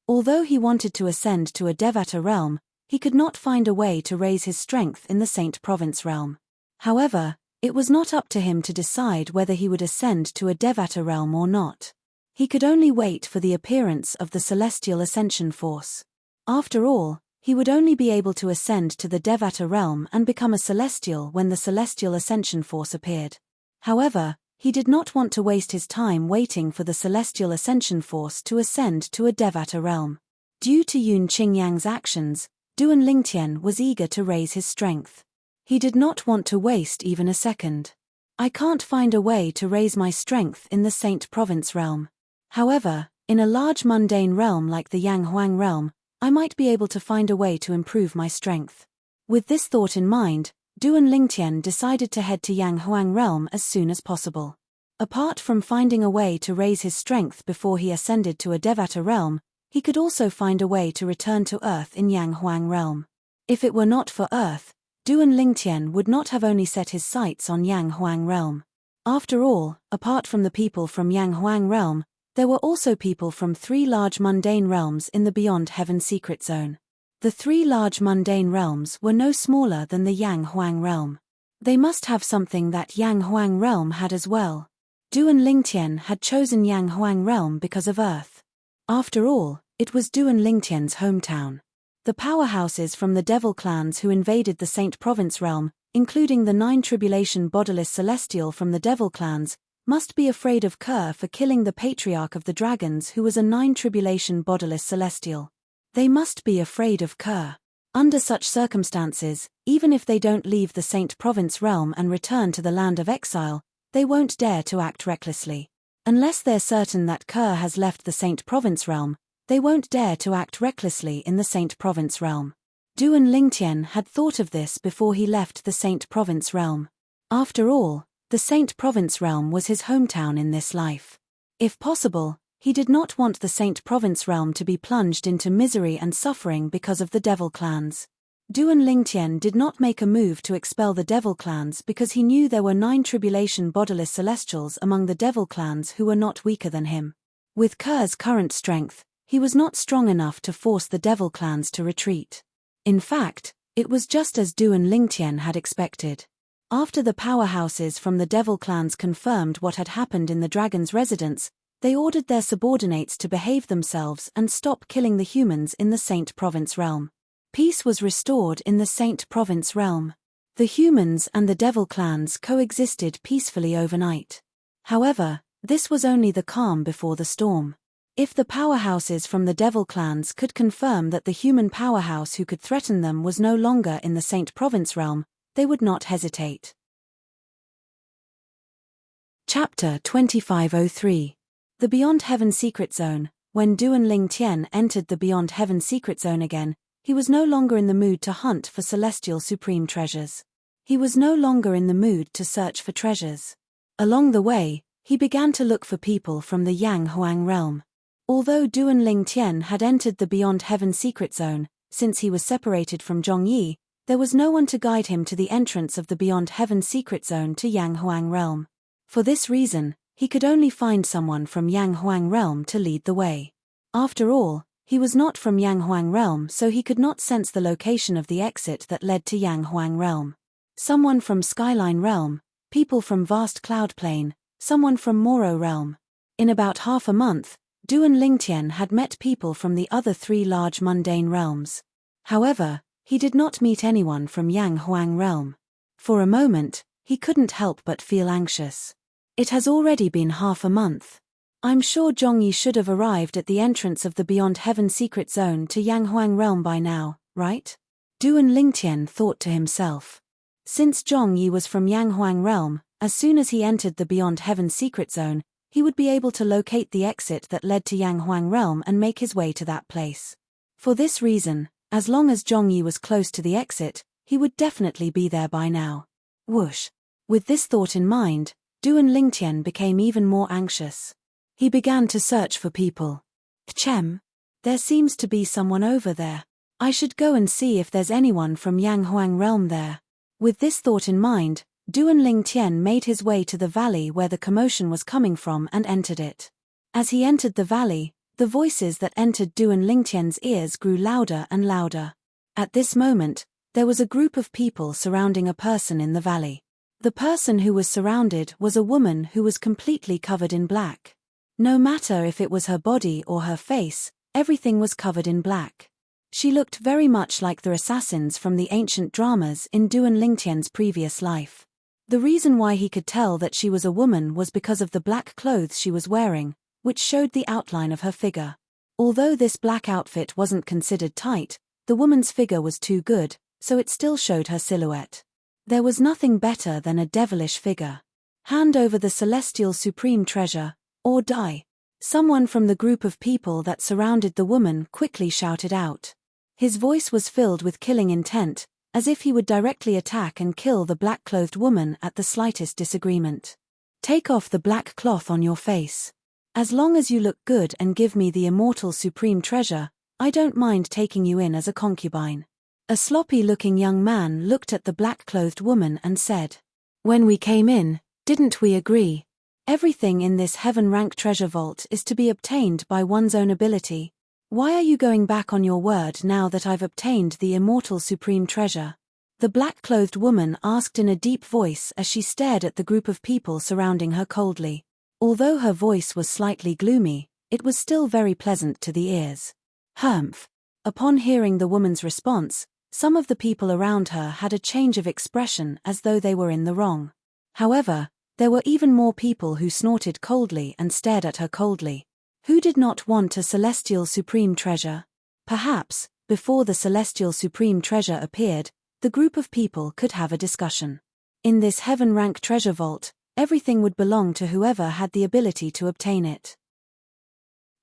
Although he wanted to ascend to a Devata realm, he could not find a way to raise his strength in the Saint Province realm. However, it was not up to him to decide whether he would ascend to a Devata realm or not. He could only wait for the appearance of the Celestial Ascension Force. After all, he would only be able to ascend to the Devata realm and become a Celestial when the Celestial Ascension Force appeared. However, he did not want to waste his time waiting for the Celestial Ascension Force to ascend to a Devata realm. Due to Yun Qingyang's actions, Du and Ling Tian was eager to raise his strength. He did not want to waste even a second. I can't find a way to raise my strength in the Saint Province realm. However, in a large mundane realm like the Yang Huang realm, I might be able to find a way to improve my strength. With this thought in mind, Du and Ling Tian decided to head to Yang Huang realm as soon as possible. Apart from finding a way to raise his strength before he ascended to a Devata realm, he could also find a way to return to Earth in Yang Huang realm. If it were not for Earth, Du and Ling Tian would not have only set his sights on Yang Huang realm. After all, apart from the people from Yang Huang realm, there were also people from 3 large mundane realms in the Beyond Heaven secret zone. The 3 large mundane realms were no smaller than the Yang Huang realm. They must have something that Yang Huang realm had as well. Du and Ling Tian had chosen Yang Huang realm because of Earth. After all, it was Du and Ling Tian's hometown. The powerhouses from the devil clans who invaded the Saint Province realm, including the 9 Tribulation Bodiless Celestial from the devil clans, must be afraid of Kerr for killing the patriarch of the dragons who was a 9 Tribulation Bodiless Celestial. They must be afraid of Kerr. Under such circumstances, even if they don't leave the Saint Province realm and return to the land of exile, they won't dare to act recklessly. Unless they're certain that Kerr has left the Saint Province realm, they won't dare to act recklessly in the Saint Province realm. Du and Ling Tian had thought of this before he left the Saint Province realm. After all, the Saint Province realm was his hometown in this life. If possible, he did not want the Saint Province realm to be plunged into misery and suffering because of the devil clans. Du and Ling Tian did not make a move to expel the devil clans because he knew there were 9 Tribulation Bodiless Celestials among the devil clans who were not weaker than him. With Kerr's current strength, he was not strong enough to force the devil clans to retreat. In fact, it was just as Du and Ling Tian had expected. After the powerhouses from the devil clans confirmed what had happened in the dragon's residence, They ordered their subordinates to behave themselves and stop killing the humans in the Saint Province realm. Peace was restored in the Saint Province realm. The humans and the devil clans coexisted peacefully overnight. However, this was only the calm before the storm. If the powerhouses from the devil clans could confirm that the human powerhouse who could threaten them was no longer in the Saint Province realm, they would not hesitate. Chapter 2503. The Beyond Heaven Secret Zone. When Duan Ling Tian entered the Beyond Heaven Secret Zone again, he was no longer in the mood to hunt for celestial supreme treasures. He was no longer in the mood to search for treasures. Along the way, he began to look for people from the Yang Huang realm. Although Duan Ling Tian had entered the Beyond Heaven Secret Zone, since he was separated from Zhongyi, there was no one to guide him to the entrance of the Beyond Heaven Secret Zone to Yang Huang realm. For this reason, he could only find someone from Yang Huang realm to lead the way. After all, he was not from Yang Huang realm, so he could not sense the location of the exit that led to Yang Huang realm. Someone from Skyline realm, people from Vast Cloud Plain, someone from Moro realm. In about half a month, Duan Lingtian had met people from the other three large mundane realms. However, he did not meet anyone from Yang Huang realm. For a moment, he couldn't help but feel anxious. It has already been half a month. I'm sure Zhongyi should have arrived at the entrance of the Beyond Heaven Secret Zone to Yang Huang realm by now, right? Duan Lingtian thought to himself. Since Zhongyi was from Yang Huang realm, as soon as he entered the Beyond Heaven Secret Zone, he would be able to locate the exit that led to Yang Huang realm and make his way to that place. For this reason, as long as Zhongyi was close to the exit, he would definitely be there by now. Whoosh! With this thought in mind, Duan Lingtian became even more anxious. He began to search for people. Chem, there seems to be someone over there. I should go and see if there's anyone from Yang Huang realm there. With this thought in mind, Duan Lingtian made his way to the valley where the commotion was coming from and entered it. As he entered the valley, the voices that entered Duan Lingtian's ears grew louder and louder. At this moment, there was a group of people surrounding a person in the valley. The person who was surrounded was a woman who was completely covered in black. No matter if it was her body or her face, everything was covered in black. She looked very much like the assassins from the ancient dramas in Duan Lingtian's previous life. The reason why he could tell that she was a woman was because of the black clothes she was wearing, which showed the outline of her figure. Although this black outfit wasn't considered tight, the woman's figure was too good, so it still showed her silhouette. There was nothing better than a devilish figure. Hand over the celestial supreme treasure, or die. Someone from the group of people that surrounded the woman quickly shouted out. His voice was filled with killing intent, as if he would directly attack and kill the black-clothed woman at the slightest disagreement. Take off the black cloth on your face. As long as you look good and give me the immortal supreme treasure, I don't mind taking you in as a concubine. A sloppy-looking young man looked at the black-clothed woman and said, "When we came in, didn't we agree? Everything in this heaven-rank treasure vault is to be obtained by one's own ability. Why are you going back on your word now that I've obtained the immortal supreme treasure?" The black-clothed woman asked in a deep voice as she stared at the group of people surrounding her coldly. Although her voice was slightly gloomy, it was still very pleasant to the ears. Humph! Upon hearing the woman's response, some of the people around her had a change of expression as though they were in the wrong. However, there were even more people who snorted coldly and stared at her coldly. Who did not want a celestial supreme treasure? Perhaps, before the celestial supreme treasure appeared, the group of people could have a discussion. In this heaven-rank treasure vault, everything would belong to whoever had the ability to obtain it.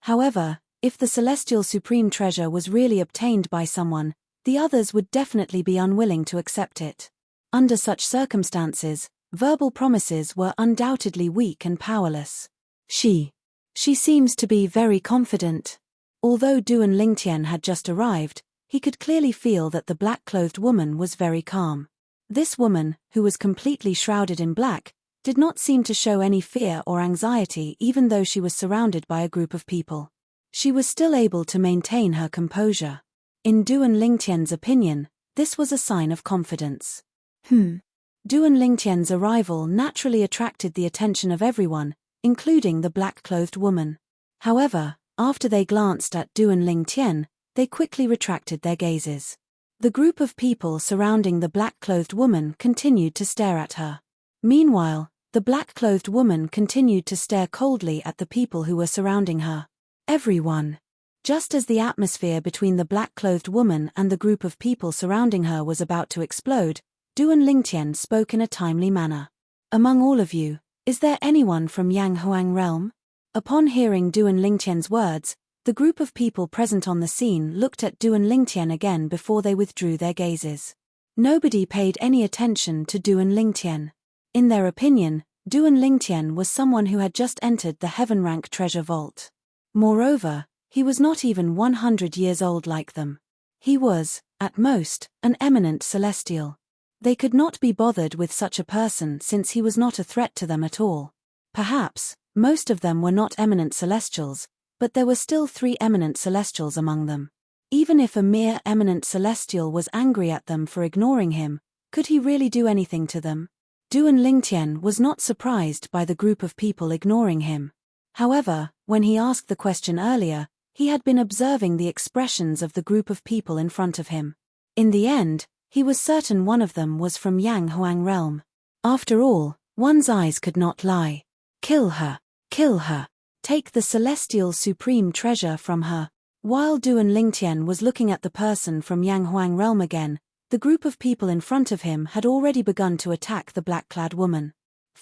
However, if the celestial supreme treasure was really obtained by someone, the others would definitely be unwilling to accept it. Under such circumstances, verbal promises were undoubtedly weak and powerless. She seems to be very confident. Although Duan Lingtian had just arrived, he could clearly feel that the black-clothed woman was very calm. This woman, who was completely shrouded in black, did not seem to show any fear or anxiety even though she was surrounded by a group of people. She was still able to maintain her composure. In Duan Lingtian's opinion, this was a sign of confidence. Duan Lingtian's arrival naturally attracted the attention of everyone, including the black-clothed woman. However, after they glanced at Duan Lingtian, they quickly retracted their gazes. The group of people surrounding the black-clothed woman continued to stare at her. Meanwhile, the black-clothed woman continued to stare coldly at the people who were surrounding her. Everyone. Just as the atmosphere between the black-clothed woman and the group of people surrounding her was about to explode, Duan Lingtian spoke in a timely manner. Among all of you, is there anyone from Yang Huang realm? Upon hearing Duan Lingtian's words, the group of people present on the scene looked at Duan Lingtian again before they withdrew their gazes. Nobody paid any attention to Duan Lingtian. In their opinion, Duan Lingtian was someone who had just entered the heaven rank treasure vault. Moreover, he was not even 100 years old like them. He was, at most, an eminent celestial. They could not be bothered with such a person since he was not a threat to them at all. Perhaps, most of them were not eminent celestials, but there were still 3 eminent celestials among them. Even if a mere eminent celestial was angry at them for ignoring him, could he really do anything to them? Duan Lingtian was not surprised by the group of people ignoring him. However, when he asked the question earlier, he had been observing the expressions of the group of people in front of him. In the end, he was certain one of them was from Yang Huang realm. After all, one's eyes could not lie. Kill her. Kill her. Take the celestial supreme treasure from her. While Duan Lingtian was looking at the person from Yang Huang realm again, the group of people in front of him had already begun to attack the black-clad woman.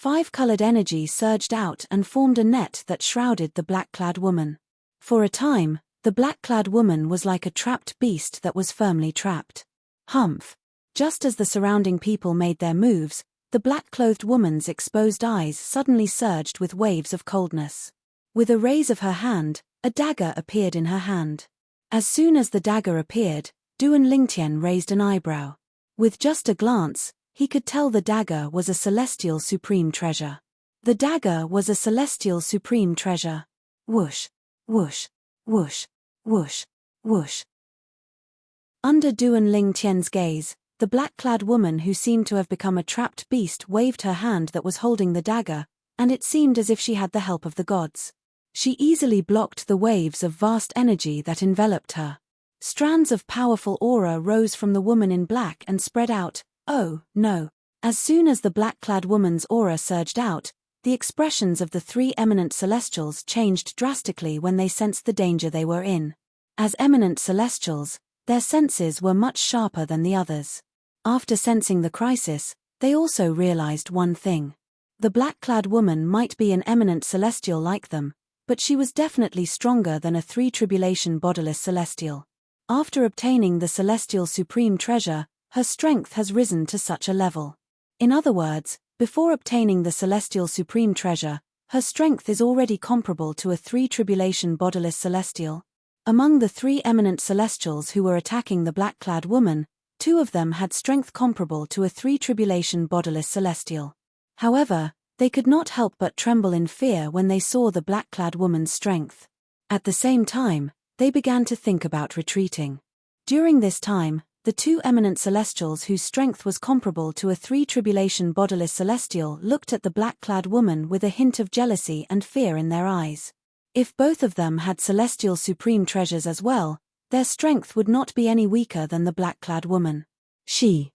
5-colored energy surged out and formed a net that shrouded the black-clad woman. For a time, the black-clad woman was like a trapped beast that was firmly trapped. Humph! Just as the surrounding people made their moves, the black-clothed woman's exposed eyes suddenly surged with waves of coldness. With a raise of her hand, a dagger appeared in her hand. As soon as the dagger appeared, Duan Lingtian raised an eyebrow. With just a glance, he could tell the dagger was a celestial supreme treasure. The dagger was a celestial supreme treasure. Whoosh, whoosh, whoosh, whoosh, whoosh. Under Duan Lingtian's gaze, the black-clad woman who seemed to have become a trapped beast waved her hand that was holding the dagger, and it seemed as if she had the help of the gods. She easily blocked the waves of vast energy that enveloped her. Strands of powerful aura rose from the woman in black and spread out. Oh, no. As soon as the black-clad woman's aura surged out, the expressions of the 3 eminent celestials changed drastically when they sensed the danger they were in. As eminent celestials, their senses were much sharper than the others. After sensing the crisis, they also realized one thing. The black-clad woman might be an eminent celestial like them, but she was definitely stronger than a 3-tribulation bodiless celestial. After obtaining the celestial supreme treasure, her strength has risen to such a level. In other words, before obtaining the celestial supreme treasure, her strength is already comparable to a 3-tribulation bodiless celestial. Among the 3 eminent celestials who were attacking the black-clad woman, 2 of them had strength comparable to a 3-tribulation bodiless celestial. However, they could not help but tremble in fear when they saw the black-clad woman's strength. At the same time, they began to think about retreating. During this time, the 2 eminent celestials whose strength was comparable to a 3-tribulation bodiless celestial looked at the black-clad woman with a hint of jealousy and fear in their eyes. If both of them had celestial supreme treasures as well, their strength would not be any weaker than the black-clad woman. She's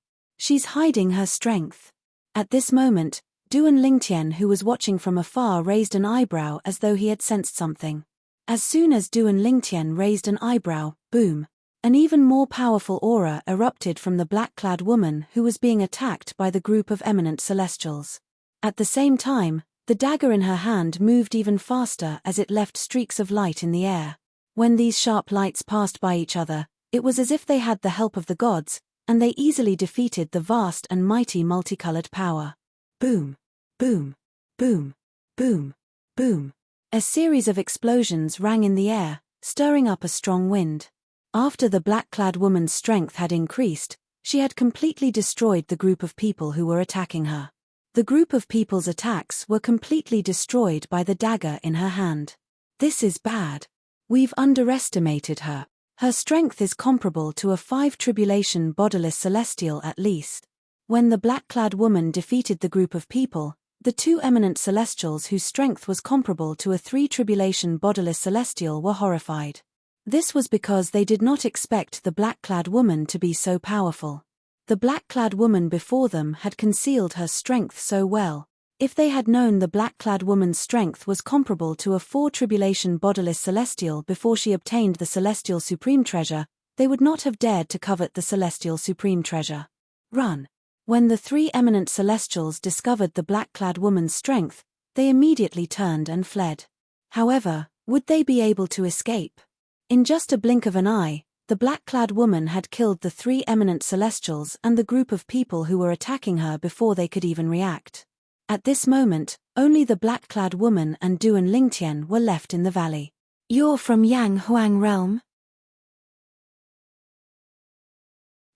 hiding her strength. At this moment, Duan Lingtian, who was watching from afar, raised an eyebrow as though he had sensed something. As soon as Duan Lingtian raised an eyebrow, boom! An even more powerful aura erupted from the black-clad woman who was being attacked by the group of eminent celestials. At the same time, the dagger in her hand moved even faster as it left streaks of light in the air. When these sharp lights passed by each other, it was as if they had the help of the gods, and they easily defeated the vast and mighty multicolored power. Boom! Boom! Boom! Boom! Boom! A series of explosions rang in the air, stirring up a strong wind. After the black-clad woman's strength had increased, she had completely destroyed the group of people who were attacking her. The group of people's attacks were completely destroyed by the dagger in her hand. This is bad. We've underestimated her. Her strength is comparable to a 5-tribulation bodiless celestial at least. When the black-clad woman defeated the group of people, The two eminent celestials whose strength was comparable to a three-tribulation bodiless celestial were horrified. This was because they did not expect the black-clad woman to be so powerful. The black-clad woman before them had concealed her strength so well. If they had known the black-clad woman's strength was comparable to a four-tribulation bodiless celestial before she obtained the celestial supreme treasure, they would not have dared to covet the celestial supreme treasure. Run! When the three eminent celestials discovered the black-clad woman's strength, they immediately turned and fled. However, would they be able to escape? In just a blink of an eye, the black-clad woman had killed the three eminent celestials and the group of people who were attacking her before they could even react. At this moment, only the black-clad woman and Duan Lingtian were left in the valley. You're from Yang Huang realm?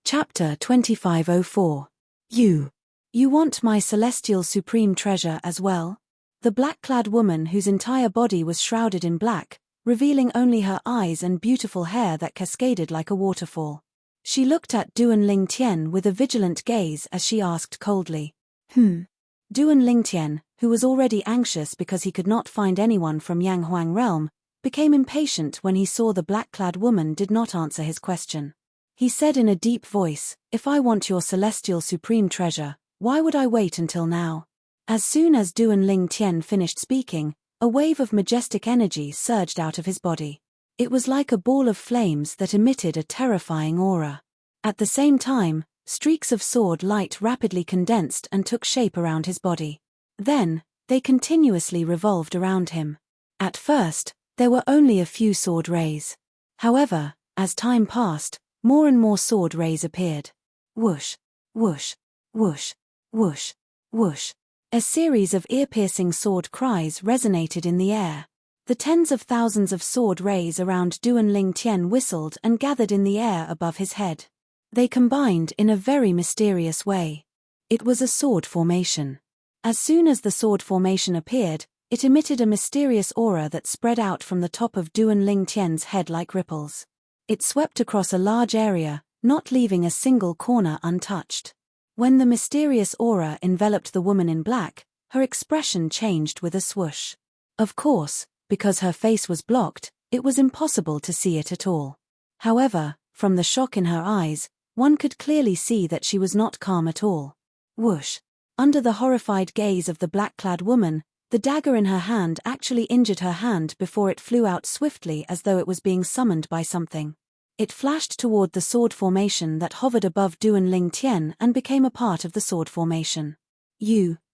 Chapter 2504. You want my celestial supreme treasure as well? The black-clad woman whose entire body was shrouded in black, revealing only her eyes and beautiful hair that cascaded like a waterfall. She looked at Duan Lingtian with a vigilant gaze as she asked coldly, Duan Lingtian, who was already anxious because he could not find anyone from Yang Huang realm, became impatient when he saw the black-clad woman did not answer his question. He said in a deep voice, if I want your celestial supreme treasure, why would I wait until now? As soon as Duan Lingtian finished speaking, a wave of majestic energy surged out of his body. It was like a ball of flames that emitted a terrifying aura. At the same time, streaks of sword light rapidly condensed and took shape around his body. Then, they continuously revolved around him. At first, there were only a few sword rays. However, as time passed, more and more sword rays appeared. Whoosh, whoosh, whoosh, whoosh, whoosh. A series of ear-piercing sword cries resonated in the air. The tens of thousands of sword rays around Duan Lingtian whistled and gathered in the air above his head. They combined in a very mysterious way. It was a sword formation. As soon as the sword formation appeared, it emitted a mysterious aura that spread out from the top of Duan Lingtian's head like ripples. It swept across a large area, not leaving a single corner untouched. When the mysterious aura enveloped the woman in black, her expression changed with a swoosh. Of course, because her face was blocked, it was impossible to see it at all. However, from the shock in her eyes, one could clearly see that she was not calm at all. Whoosh! Under the horrified gaze of the black-clad woman, the dagger in her hand actually injured her hand before it flew out swiftly as though it was being summoned by something. It flashed toward the sword formation that hovered above Duan Lingtian and became a part of the sword formation.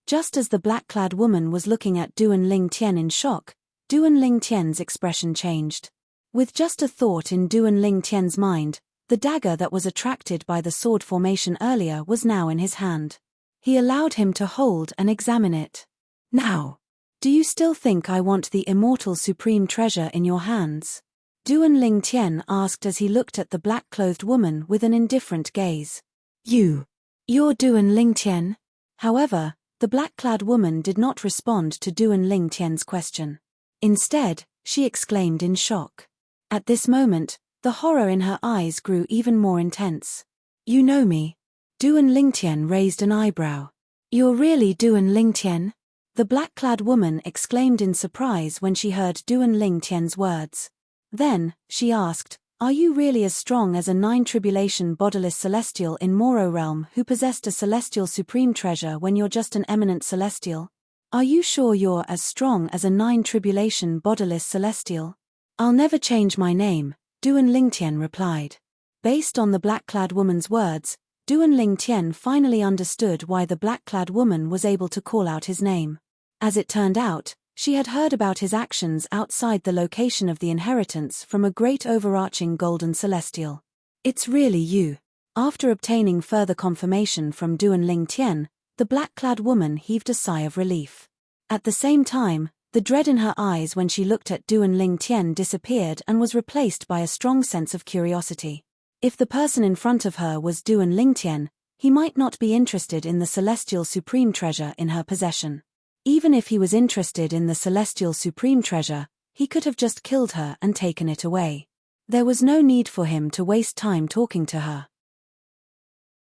Just as the black-clad woman was looking at Duan Lingtian in shock, Duan Lingtian's expression changed. With just a thought in Duan Lingtian's mind, the dagger that was attracted by the sword formation earlier was now in his hand. He allowed him to hold and examine it. Now, do you still think I want the immortal supreme treasure in your hands? Duan Lingtian asked as he looked at the black-clothed woman with an indifferent gaze. You're Duan Lingtian? However, the black-clad woman did not respond to Duan Lingtian's question. Instead, she exclaimed in shock. At this moment, the horror in her eyes grew even more intense. You know me? Duan Lingtian raised an eyebrow. You're really Duan Lingtian? The black-clad woman exclaimed in surprise when she heard Duan Lingtian's words. Then, she asked, are you really as strong as a nine-tribulation bodiless celestial in Moro realm who possessed a celestial supreme treasure when you're just an eminent celestial? Are you sure you're as strong as a nine-tribulation bodiless celestial? I'll never change my name, Duan Lingtian replied. Based on the black-clad woman's words, Duan Lingtian finally understood why the black-clad woman was able to call out his name. As it turned out, she had heard about his actions outside the location of the inheritance from a great overarching golden celestial. It's really you. After obtaining further confirmation from Duan Lingtian, the black-clad woman heaved a sigh of relief. At the same time, the dread in her eyes when she looked at Duan Lingtian disappeared and was replaced by a strong sense of curiosity. If the person in front of her was Duan Lingtian, he might not be interested in the celestial supreme treasure in her possession. Even if he was interested in the celestial supreme treasure, he could have just killed her and taken it away. There was no need for him to waste time talking to her.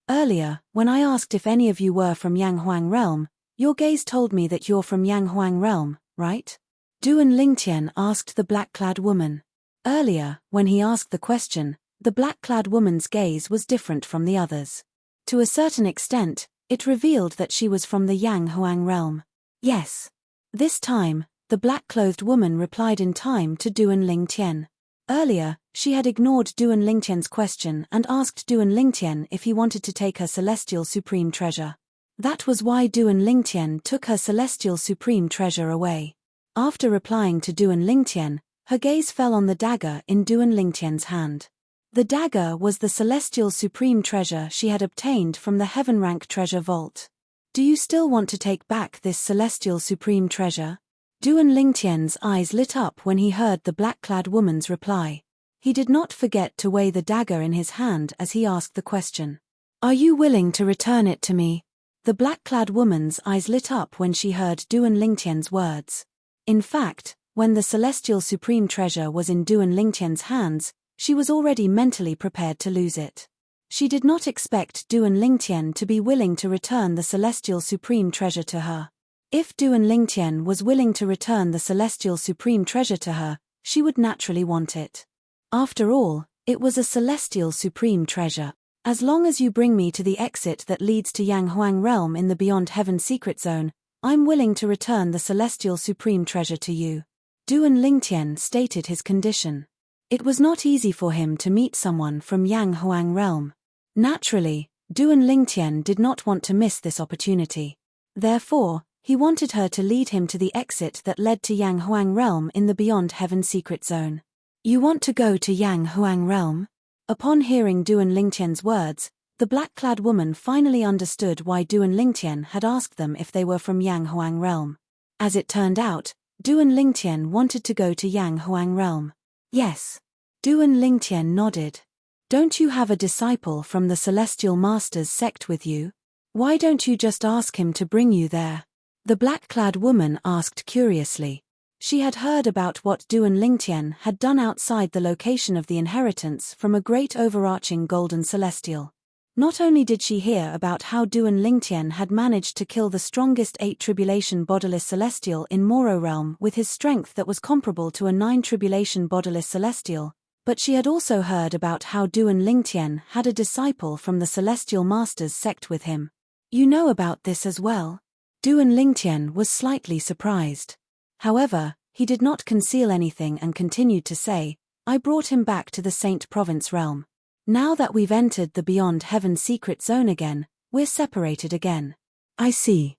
Earlier, when I asked if any of you were from Yang Huang realm, Your gaze told me that you're from Yang Huang realm, right? Duan Lingtian asked the black-clad woman. Earlier, when he asked the question, the black-clad woman's gaze was different from the others. To a certain extent, it revealed that she was from the Yang Huang realm. Yes. This time, the black-clothed woman replied in time to Duan Lingtian. Earlier, she had ignored Duan Lingtian's question and asked Duan Lingtian if he wanted to take her celestial supreme treasure. That was why Duan Lingtian took her celestial supreme treasure away. After replying to Duan Lingtian, her gaze fell on the dagger in Duan Lingtian's hand. The dagger was the celestial supreme treasure she had obtained from the heaven rank treasure vault. Do you still want to take back this celestial supreme treasure? Duan Lingtian's eyes lit up when he heard the black-clad woman's reply. He did not forget to weigh the dagger in his hand as he asked the question. Are you willing to return it to me? The black-clad woman's eyes lit up when she heard Duan Lingtian's words. In fact, when the celestial supreme treasure was in Duan Lingtian's hands, she was already mentally prepared to lose it. She did not expect Duan Lingtian to be willing to return the celestial supreme treasure to her. If Duan Lingtian was willing to return the celestial supreme treasure to her, she would naturally want it. After all, it was a celestial supreme treasure. As long as you bring me to the exit that leads to Yang Huang realm in the Beyond Heaven secret zone, I'm willing to return the celestial supreme treasure to you. Duan Lingtian stated his condition. It was not easy for him to meet someone from Yang Huang realm. Naturally, Duan Lingtian did not want to miss this opportunity. Therefore, he wanted her to lead him to the exit that led to Yang Huang realm in the Beyond Heaven secret zone. You want to go to Yang Huang realm? Upon hearing Duan Lingtian's words, the black-clad woman finally understood why Duan Lingtian had asked them if they were from Yang Huang realm. As it turned out, Duan Lingtian wanted to go to Yang Huang realm. Yes. Duan Lingtian nodded. Don't you have a disciple from the Celestial Masters sect with you? Why don't you just ask him to bring you there? The black-clad woman asked curiously. She had heard about what Duan Lingtian had done outside the location of the inheritance from a great overarching golden celestial. Not only did she hear about how Duan Lingtian had managed to kill the strongest 8 tribulation bodiless celestial in Moro realm with his strength that was comparable to a 9 tribulation bodiless celestial, but she had also heard about how Duan Lingtian had a disciple from the Celestial Masters sect with him. You know about this as well? Duan Lingtian was slightly surprised. However, he did not conceal anything and continued to say, I brought him back to the Saint Province realm. Now that we've entered the Beyond Heaven secret zone again, we're separated again. I see.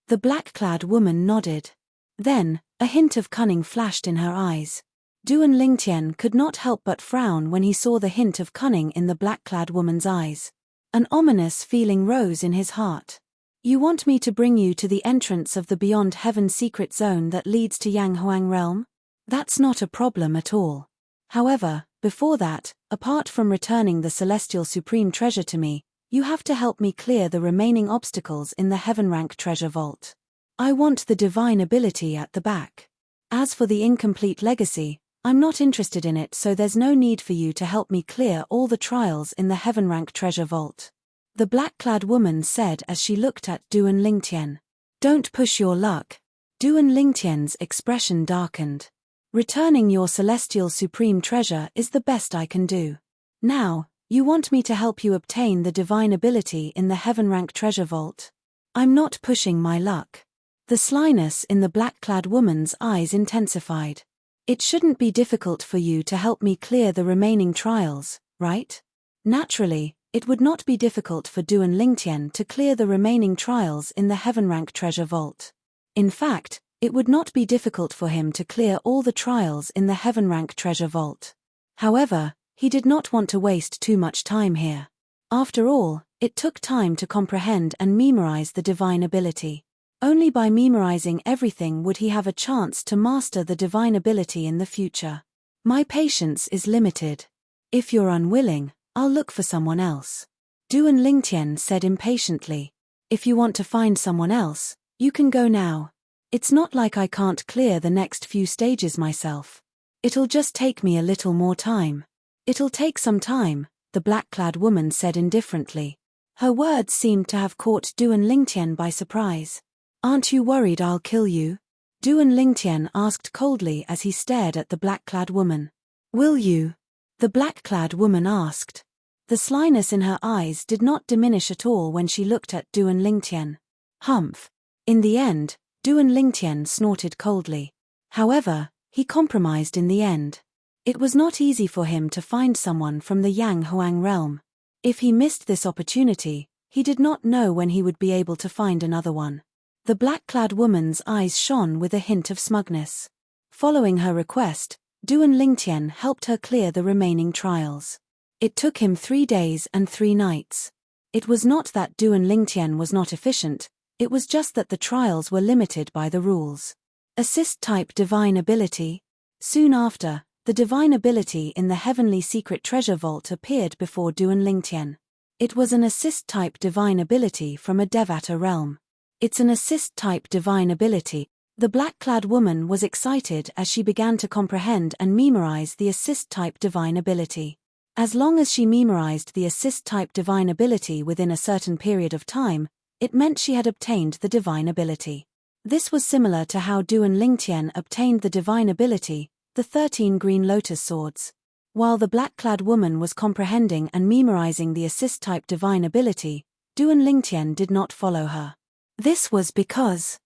The black-clad woman nodded. Then, a hint of cunning flashed in her eyes. Duan Lingtian could not help but frown when he saw the hint of cunning in the black-clad woman's eyes. An ominous feeling rose in his heart. You want me to bring you to the entrance of the Beyond Heaven secret zone that leads to Yang Huang realm? That's not a problem at all. However, before that, apart from returning the celestial supreme treasure to me, you have to help me clear the remaining obstacles in the heaven rank treasure vault. I want the divine ability at the back. As for the incomplete legacy, I'm not interested in it, so there's no need for you to help me clear all the trials in the heaven rank treasure vault. The black-clad woman said as she looked at Duan Lingtian. Don't push your luck. Duan Lingtian's expression darkened. Returning your celestial supreme treasure is the best I can do. Now, you want me to help you obtain the divine ability in the heaven rank treasure vault? I'm not pushing my luck. The slyness in the black-clad woman's eyes intensified. It shouldn't be difficult for you to help me clear the remaining trials, right? Naturally, it would not be difficult for Duan Lingtian to clear the remaining trials in the heaven rank treasure vault. In fact, it would not be difficult for him to clear all the trials in the heaven rank treasure vault. However, he did not want to waste too much time here. After all, it took time to comprehend and memorize the divine ability. Only by memorizing everything would he have a chance to master the divine ability in the future. My patience is limited. If you're unwilling, I'll look for someone else. Duan Lingtian said impatiently. If you want to find someone else, you can go now. It's not like I can't clear the next few stages myself. It'll just take me a little more time. It'll take some time, the black-clad woman said indifferently. Her words seemed to have caught Duan Lingtian by surprise. "Aren't you worried I'll kill you?" Duan Lingtian asked coldly as he stared at the black-clad woman. "Will you?" the black-clad woman asked. The slyness in her eyes did not diminish at all when she looked at Duan Lingtian. "Humph." In the end, Duan Lingtian snorted coldly. However, he compromised in the end. It was not easy for him to find someone from the Yang Huang realm. If he missed this opportunity, he did not know when he would be able to find another one. The black-clad woman's eyes shone with a hint of smugness. Following her request, Duan Lingtian helped her clear the remaining trials. It took him 3 days and 3 nights. It was not that Duan Lingtian was not efficient, it was just that the trials were limited by the rules. Assist-type divine ability. Soon after, the divine ability in the heavenly secret treasure vault appeared before Duan Lingtian. It was an assist-type divine ability from a Devata realm. It's an assist-type divine ability. The black-clad woman was excited as she began to comprehend and memorize the assist-type divine ability. As long as she memorized the assist-type divine ability within a certain period of time, it meant she had obtained the divine ability. This was similar to how Duan Lingtian obtained the divine ability, the 13 green lotus swords. While the black-clad woman was comprehending and memorizing the assist-type divine ability, Duan Lingtian did not follow her. This was because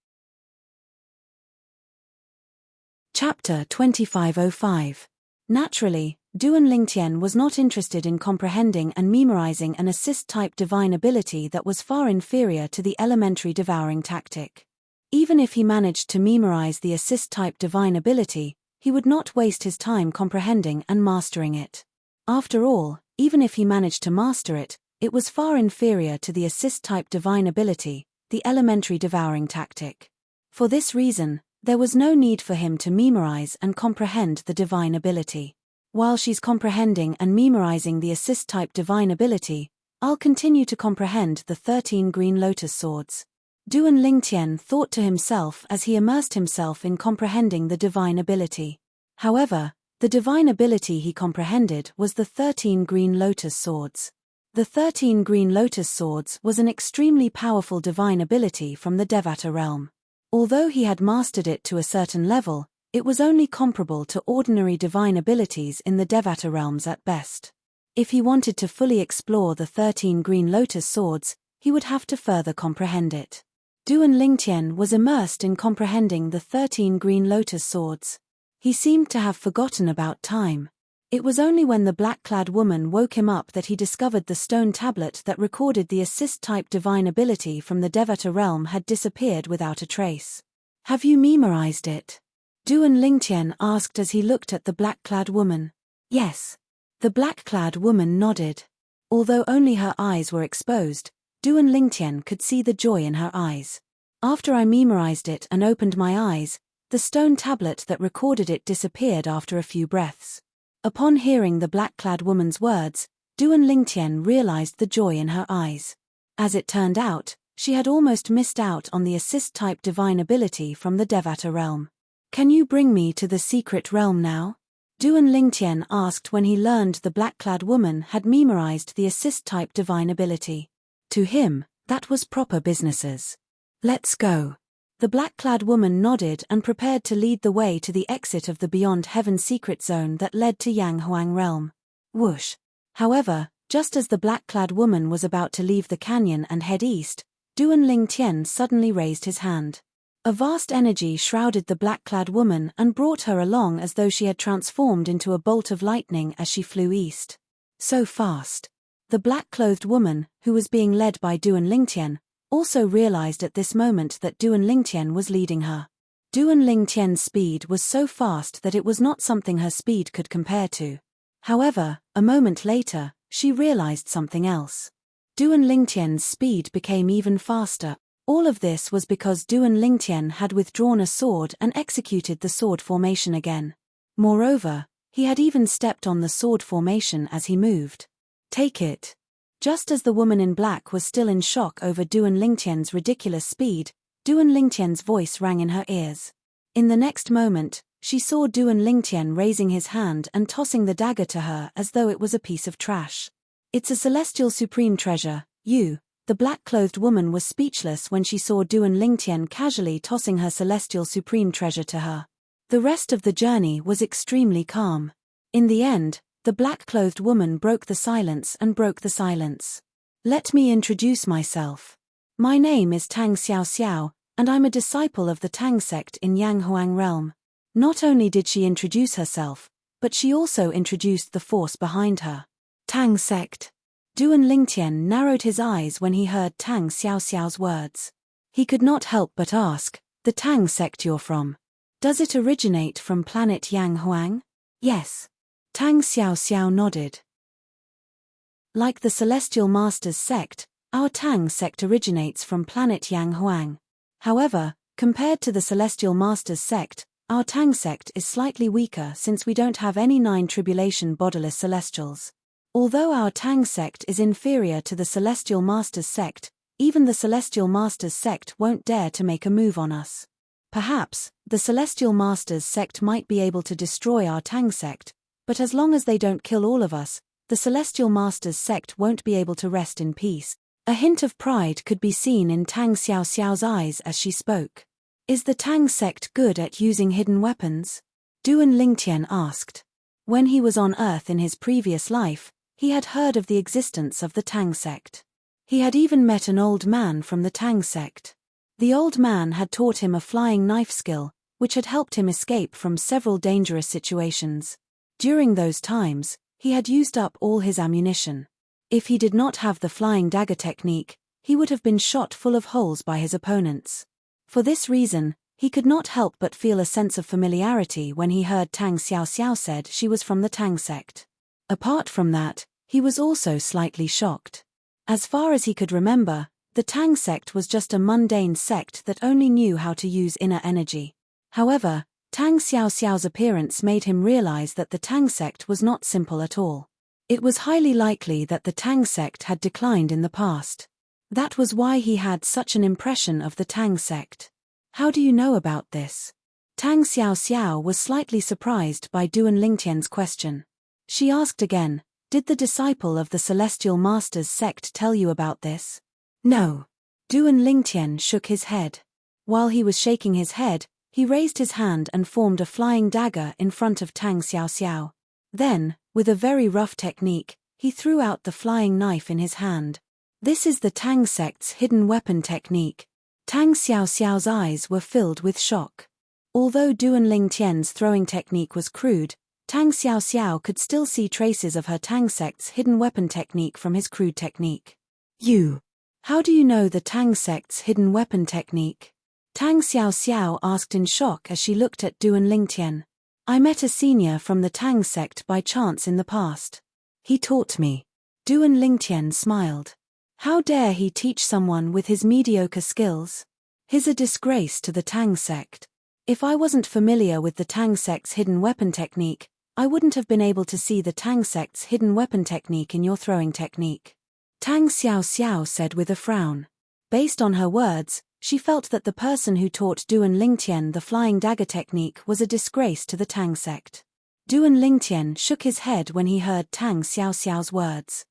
Chapter 2505. Naturally, Duan Lingtian was not interested in comprehending and memorizing an assist-type divine ability that was far inferior to the elementary devouring tactic. Even if he managed to memorize the assist-type divine ability, he would not waste his time comprehending and mastering it. After all, even if he managed to master it, it was far inferior to the assist-type divine ability, the elementary devouring tactic. For this reason, there was no need for him to memorize and comprehend the divine ability. While she's comprehending and memorizing the assist-type divine ability, I'll continue to comprehend the 13 green lotus swords. Duan Lingtian thought to himself as he immersed himself in comprehending the divine ability. However, the divine ability he comprehended was the 13 green lotus swords. The 13 green lotus swords was an extremely powerful divine ability from the Devata realm. Although he had mastered it to a certain level, it was only comparable to ordinary divine abilities in the Devata realms at best. If he wanted to fully explore the 13 green lotus swords, he would have to further comprehend it. Duan Lingtian was immersed in comprehending the 13 green lotus swords. He seemed to have forgotten about time. It was only when the black-clad woman woke him up that he discovered the stone tablet that recorded the assist-type divine ability from the Devata realm had disappeared without a trace. "Have you memorized it?" Duan Lingtian asked as he looked at the black-clad woman. "Yes." The black-clad woman nodded. Although only her eyes were exposed, Duan Lingtian could see the joy in her eyes. "After I memorized it and opened my eyes, the stone tablet that recorded it disappeared after a few breaths." Upon hearing the black-clad woman's words, Duan Lingtian realized the joy in her eyes. As it turned out, she had almost missed out on the assist-type divine ability from the Devata realm. "Can you bring me to the secret realm now?" Duan Lingtian asked when he learned the black-clad woman had memorized the assist-type divine ability. To him, that was proper businesses. "Let's go." The black-clad woman nodded and prepared to lead the way to the exit of the Beyond Heaven secret zone that led to Yang Huang realm. Whoosh. However, just as the black-clad woman was about to leave the canyon and head east, Duan Lingtian suddenly raised his hand. A vast energy shrouded the black-clad woman and brought her along as though she had transformed into a bolt of lightning as she flew east. So fast. The black-clothed woman, who was being led by Duan Lingtian, also realized at this moment that Duan Lingtian was leading her. Duan Lingtian's speed was so fast that it was not something her speed could compare to. However, a moment later, she realized something else. Duan Lingtian's speed became even faster. All of this was because Duan Lingtian had withdrawn a sword and executed the sword formation again. Moreover, he had even stepped on the sword formation as he moved. "Take it." Just as the woman in black was still in shock over Duan Lingtian's ridiculous speed, Duan Lingtian's voice rang in her ears. In the next moment, she saw Duan Lingtian raising his hand and tossing the dagger to her as though it was a piece of trash. "It's a celestial supreme treasure, The black-clothed woman was speechless when she saw Duan Lingtian casually tossing her celestial supreme treasure to her. The rest of the journey was extremely calm. In the end, the black-clothed woman broke the silence. Let me introduce myself. My name is Tang Xiao Xiao, and I'm a disciple of the Tang sect in Yanghuang realm. Not only did she introduce herself, but she also introduced the force behind her. Tang sect. Duan Lingtian narrowed his eyes when he heard Tang Xiao Xiao's words. He could not help but ask, the Tang sect you're from. Does it originate from planet Yanghuang? Yes. Tang Xiao Xiao nodded. Like the Celestial Masters sect, our Tang sect originates from planet Yanghuang. However, compared to the Celestial Masters sect, our Tang sect is slightly weaker since we don't have any 9 tribulation bodiless celestials. Although our Tang sect is inferior to the Celestial Masters sect, even the Celestial Masters sect won't dare to make a move on us. Perhaps, the Celestial Masters sect might be able to destroy our Tang sect, but as long as they don't kill all of us, the Celestial Masters sect won't be able to rest in peace. A hint of pride could be seen in Tang Xiao Xiao's eyes as she spoke. Is the Tang sect good at using hidden weapons? Duan Lingtian asked. When he was on Earth in his previous life, he had heard of the existence of the Tang sect. He had even met an old man from the Tang sect. The old man had taught him a flying knife skill, which had helped him escape from several dangerous situations. During those times, he had used up all his ammunition. If he did not have the flying dagger technique, he would have been shot full of holes by his opponents. For this reason, he could not help but feel a sense of familiarity when he heard Tang Xiao Xiao said she was from the Tang sect. Apart from that, he was also slightly shocked. As far as he could remember, the Tang sect was just a mundane sect that only knew how to use inner energy. However, Tang Xiao Xiao's appearance made him realize that the Tang sect was not simple at all. It was highly likely that the Tang sect had declined in the past. That was why he had such an impression of the Tang sect. How do you know about this? Tang Xiao Xiao was slightly surprised by Duan Lingtian's question. She asked again, did the disciple of the Celestial Masters sect tell you about this? No. Duan Lingtian shook his head. While he was shaking his head, he raised his hand and formed a flying dagger in front of Tang Xiao Xiao. Then, with a very rough technique, he threw out the flying knife in his hand. This is the Tang sect's hidden weapon technique. Tang Xiao Xiao's eyes were filled with shock. Although Duan Lingtian's throwing technique was crude, Tang Xiao Xiao could still see traces of her Tang sect's hidden weapon technique from his crude technique. How do you know the Tang sect's hidden weapon technique? Tang Xiao Xiao asked in shock as she looked at Duan Lingtian. I met a senior from the Tang sect by chance in the past. He taught me. Duan Lingtian smiled. How dare he teach someone with his mediocre skills? He's a disgrace to the Tang sect. If I wasn't familiar with the Tang sect's hidden weapon technique, I wouldn't have been able to see the Tang sect's hidden weapon technique in your throwing technique. Tang Xiao Xiao said with a frown. Based on her words, she felt that the person who taught Duan Lingtian the flying dagger technique was a disgrace to the Tang sect. Duan Lingtian shook his head when he heard Tang Xiao Xiao's words.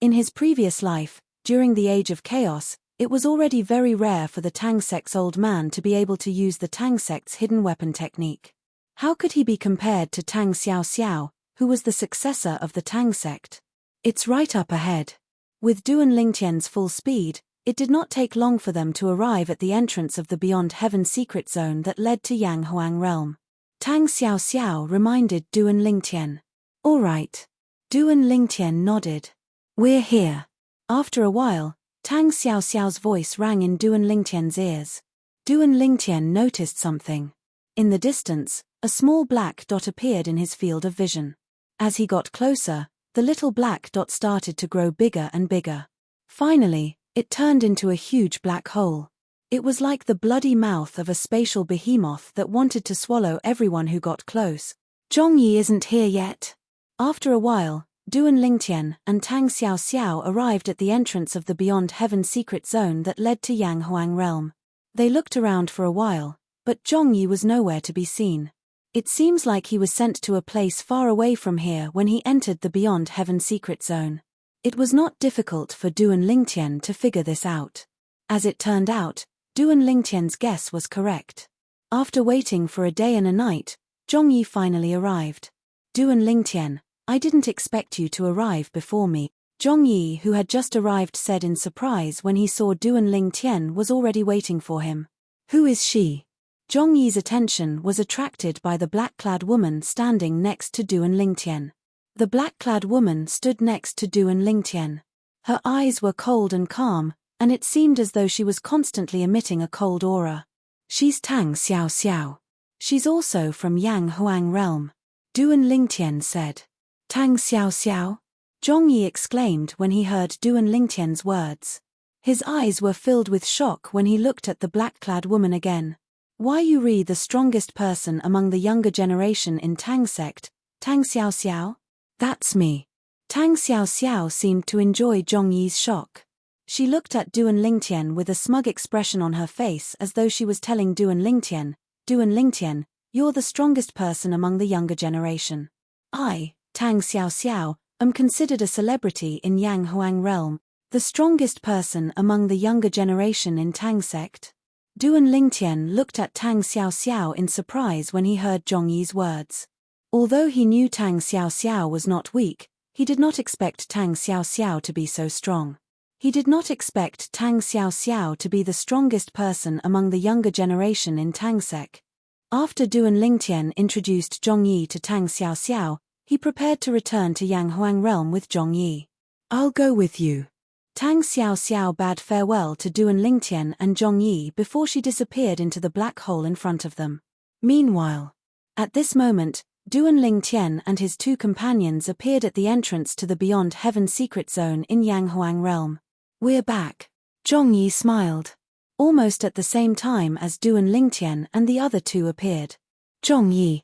In his previous life, during the Age of Chaos, it was already very rare for the Tang sect's old man to be able to use the Tang sect's hidden weapon technique. How could he be compared to Tang Xiao Xiao, who was the successor of the Tang sect? It's right up ahead. With Duan Lingtian's full speed, it did not take long for them to arrive at the entrance of the Beyond Heaven secret zone that led to Yanghuang realm. Tang Xiao Xiao reminded Duan Lingtian. All right. Duan Lingtian nodded. We're here. After a while, Tang Xiao Xiao's voice rang in Duan Lingtian's ears. Duan Lingtian noticed something. In the distance, a small black dot appeared in his field of vision. As he got closer, the little black dot started to grow bigger and bigger. Finally, it turned into a huge black hole. It was like the bloody mouth of a spatial behemoth that wanted to swallow everyone who got close. Zhongyi isn't here yet. After a while, Duan Lingtian and Tang Xiao Xiao arrived at the entrance of the Beyond Heaven secret zone that led to Yanghuang realm. They looked around for a while, but Zhongyi was nowhere to be seen. It seems like he was sent to a place far away from here when he entered the Beyond Heaven secret zone. It was not difficult for Duan Lingtian to figure this out. As it turned out, Duan Lingtian's guess was correct. After waiting for a day and a night, Zhongyi finally arrived. Duan Lingtian, I didn't expect you to arrive before me, Zhongyi, who had just arrived, said in surprise when he saw Duan Lingtian was already waiting for him. Who is she? Zhongyi's attention was attracted by the black-clad woman standing next to Duan Lingtian. The black-clad woman stood next to Duan Lingtian. Her eyes were cold and calm, and it seemed as though she was constantly emitting a cold aura. She's Tang Xiao Xiao. She's also from Yang Huang realm. Duan Lingtian said. Tang Xiao Xiao? Zhongyi exclaimed when he heard Duan Lingtian's words. His eyes were filled with shock when he looked at the black-clad woman again. Why you re the strongest person among the younger generation in Tang sect, Tang Xiao Xiao? That's me. Tang Xiao Xiao seemed to enjoy Zhongyi's shock. She looked at Duan Lingtian with a smug expression on her face as though she was telling Duan Lingtian, you're the strongest person among the younger generation. I, Tang Xiao Xiao, am considered a celebrity in Yang Huang realm, the strongest person among the younger generation in Tang sect. Duan Lingtian looked at Tang Xiao Xiao in surprise when he heard Zhongyi's words. Although he knew Tang Xiao Xiao was not weak, he did not expect Tang Xiao Xiao to be so strong. He did not expect Tang Xiao Xiao to be the strongest person among the younger generation in Tang sect. After Duan Lingtian introduced Zhongyi to Tang Xiao Xiao, he prepared to return to Yang Huang realm with Zhongyi. I'll go with you. Tang Xiao Xiao bade farewell to Duan Lingtian and Zhongyi before she disappeared into the black hole in front of them. Meanwhile, at this moment, Duan Lingtian and his two companions appeared at the entrance to the Beyond Heaven secret zone in Yang Huang realm. We're back. Zhongyi smiled. Almost at the same time as Duan Lingtian and the other two appeared. Zhongyi.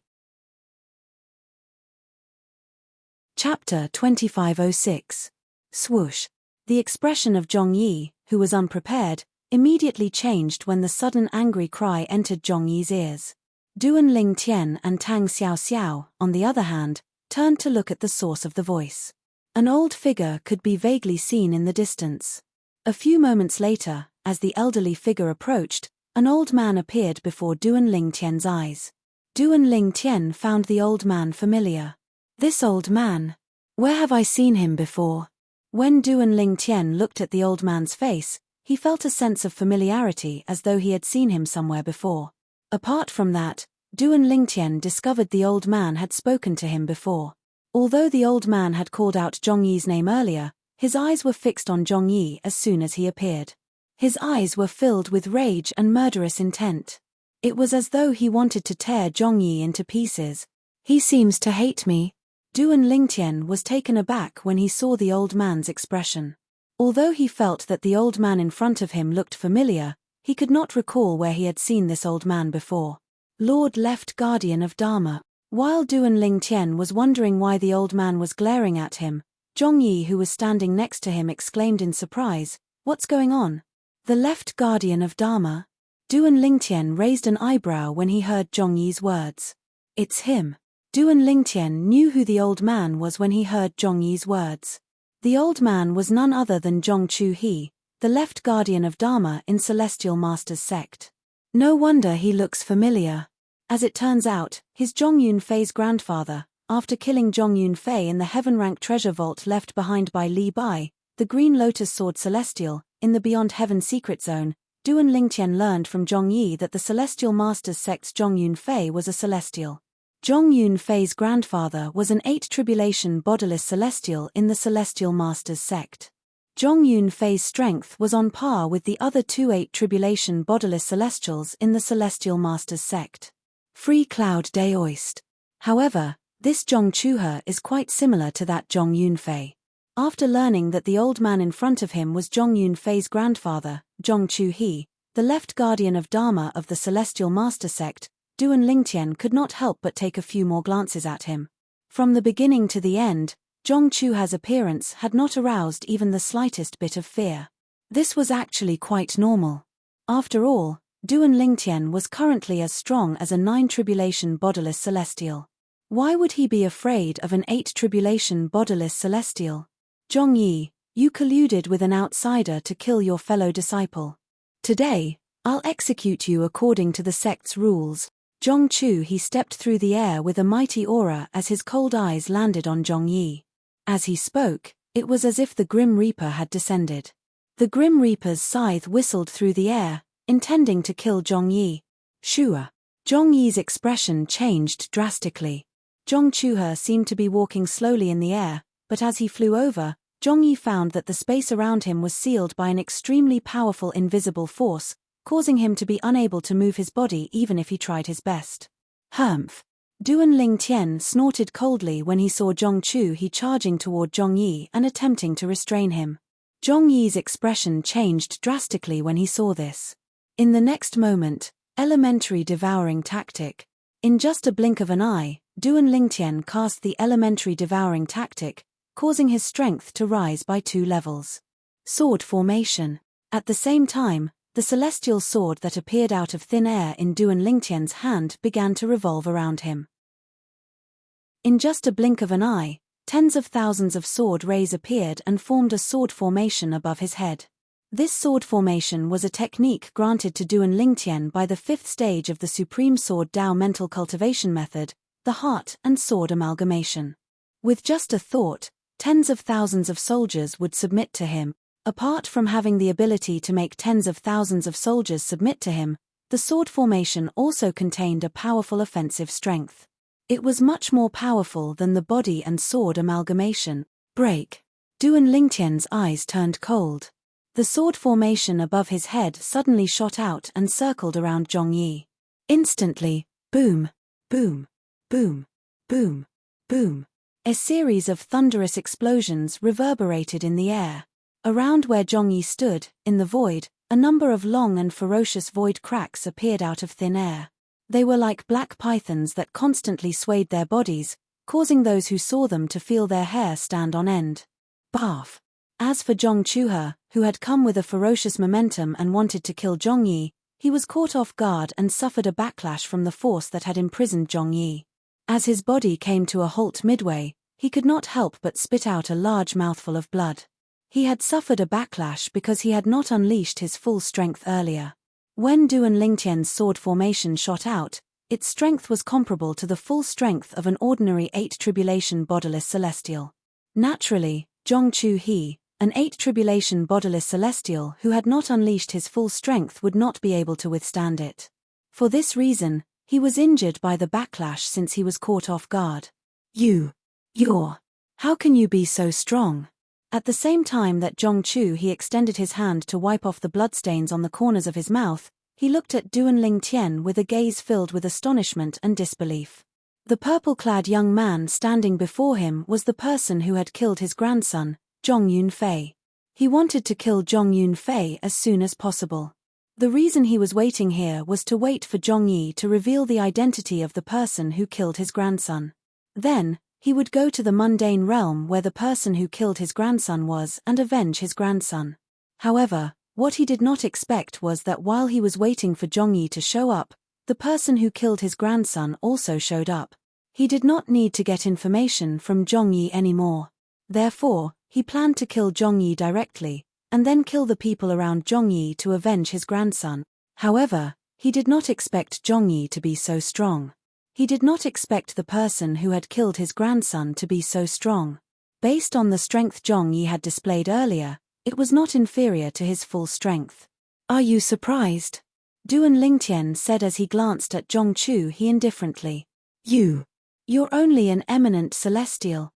Chapter 2506. Swoosh. The expression of Zhongyi, who was unprepared, immediately changed when the sudden angry cry entered Zhongyi's ears. Duan Lingtian and Tang Xiao Xiao, on the other hand, turned to look at the source of the voice. An old figure could be vaguely seen in the distance. A few moments later, as the elderly figure approached, an old man appeared before Duan Lingtian's eyes. Duan Lingtian found the old man familiar. This old man. Where have I seen him before? When Duan Lingtian looked at the old man's face, he felt a sense of familiarity as though he had seen him somewhere before. Apart from that, Duan Lingtian discovered the old man had spoken to him before. Although the old man had called out Zhongyi's name earlier, his eyes were fixed on Zhongyi as soon as he appeared. His eyes were filled with rage and murderous intent. It was as though he wanted to tear Zhongyi into pieces. He seems to hate me. Duan Lingtian was taken aback when he saw the old man's expression. Although he felt that the old man in front of him looked familiar, he could not recall where he had seen this old man before. Lord Left Guardian of Dharma. While Duan Lingtian was wondering why the old man was glaring at him, Zhongyi, who was standing next to him, exclaimed in surprise, "What's going on?" The Left Guardian of Dharma? Duan Lingtian raised an eyebrow when he heard Zhongyi's words. It's him. Duan Lingtian knew who the old man was when he heard Zhongyi's words. The old man was none other than Zhong Chu He, the Left Guardian of Dharma in Celestial Masters sect. No wonder he looks familiar. As it turns out, his Zhong Yunfei's grandfather, after killing Zhong Yunfei in the Heaven Rank treasure vault left behind by Li Bai, the Green Lotus Sword Celestial, in the Beyond Heaven secret zone, Duan Lingtian learned from Zhongyi that the Celestial Masters sect's Zhong Yunfei was a celestial. Zhong Yunfei's grandfather was an 8 Tribulation bodiless celestial in the Celestial Masters sect. Zhong Yunfei's strength was on par with the other 2 8 Tribulation bodiless celestials in the Celestial Masters sect. Free Cloud Day Oist. However, this Zhong Chuhe is quite similar to that Zhong Yunfei. After learning that the old man in front of him was Zhong Yunfei's grandfather, Zhong Chu He, the Left Guardian of Dharma of the Celestial Master sect, Duan Lingtian could not help but take a few more glances at him. From the beginning to the end, Zhong Chuhe's appearance had not aroused even the slightest bit of fear. This was actually quite normal. After all, Duan Lingtian was currently as strong as a 9 Tribulation bodiless celestial. Why would he be afraid of an 8 Tribulation bodiless celestial? Zhongyi, you colluded with an outsider to kill your fellow disciple. Today, I'll execute you according to the sect's rules. Zhongchu he stepped through the air with a mighty aura as his cold eyes landed on Zhongyi. As he spoke, it was as if the Grim Reaper had descended. The Grim Reaper's scythe whistled through the air, intending to kill Zhongyi. Shua. Zhongyi's expression changed drastically. Zhongchuhe seemed to be walking slowly in the air, but as he flew over, Zhongyi found that the space around him was sealed by an extremely powerful invisible force, causing him to be unable to move his body even if he tried his best. Humph. Duan Lingtian snorted coldly when he saw Zhongchu he charging toward Zhongyi and attempting to restrain him. Zhongyi's expression changed drastically when he saw this. In the next moment, elementary devouring tactic. In just a blink of an eye, Duan Lingtian cast the elementary devouring tactic, causing his strength to rise by 2 levels. Sword formation. At the same time, the celestial sword that appeared out of thin air in Duan Lingtian's hand began to revolve around him. In just a blink of an eye, tens of thousands of sword rays appeared and formed a sword formation above his head. This sword formation was a technique granted to Duan Lingtian by the 5th stage of the Supreme Sword Dao mental cultivation method, the heart and sword amalgamation. With just a thought, tens of thousands of soldiers would submit to him. Apart from having the ability to make tens of thousands of soldiers submit to him, the sword formation also contained a powerful offensive strength. It was much more powerful than the body and sword amalgamation. Break. Duan Lingtian's eyes turned cold. The sword formation above his head suddenly shot out and circled around Zhongyi. Instantly, boom, boom, boom, boom, boom. A series of thunderous explosions reverberated in the air. Around where Zhongyi stood, in the void, a number of long and ferocious void cracks appeared out of thin air. They were like black pythons that constantly swayed their bodies, causing those who saw them to feel their hair stand on end. Barf. As for Zhongchuhe, who had come with a ferocious momentum and wanted to kill Zhongyi, he was caught off guard and suffered a backlash from the force that had imprisoned Zhongyi. As his body came to a halt midway, he could not help but spit out a large mouthful of blood. He had suffered a backlash because he had not unleashed his full strength earlier. When Duan Lingtian's sword formation shot out, its strength was comparable to the full strength of an ordinary 8 tribulation bodiless celestial. Naturally, Zhongchu he, an 8 tribulation bodiless celestial who had not unleashed his full strength would not be able to withstand it. For this reason, he was injured by the backlash since he was caught off guard. How can you be so strong? At the same time that Zhongchu he extended his hand to wipe off the bloodstains on the corners of his mouth, he looked at Duan Lingtian with a gaze filled with astonishment and disbelief. The purple-clad young man standing before him was the person who had killed his grandson, Zhong Yunfei. He wanted to kill Zhong Yunfei as soon as possible. The reason he was waiting here was to wait for Zhongyi to reveal the identity of the person who killed his grandson. Then, he would go to the mundane realm where the person who killed his grandson was and avenge his grandson. However, what he did not expect was that while he was waiting for Zhongyi to show up, the person who killed his grandson also showed up. He did not need to get information from Zhongyi anymore. Therefore, he planned to kill Zhongyi directly, and then kill the people around Zhongyi to avenge his grandson. However, he did not expect Zhongyi to be so strong. He did not expect the person who had killed his grandson to be so strong. Based on the strength Zhongyi had displayed earlier, it was not inferior to his full strength. Are you surprised? Duan Lingtian said as he glanced at Zhongchu he indifferently. You're only an eminent celestial.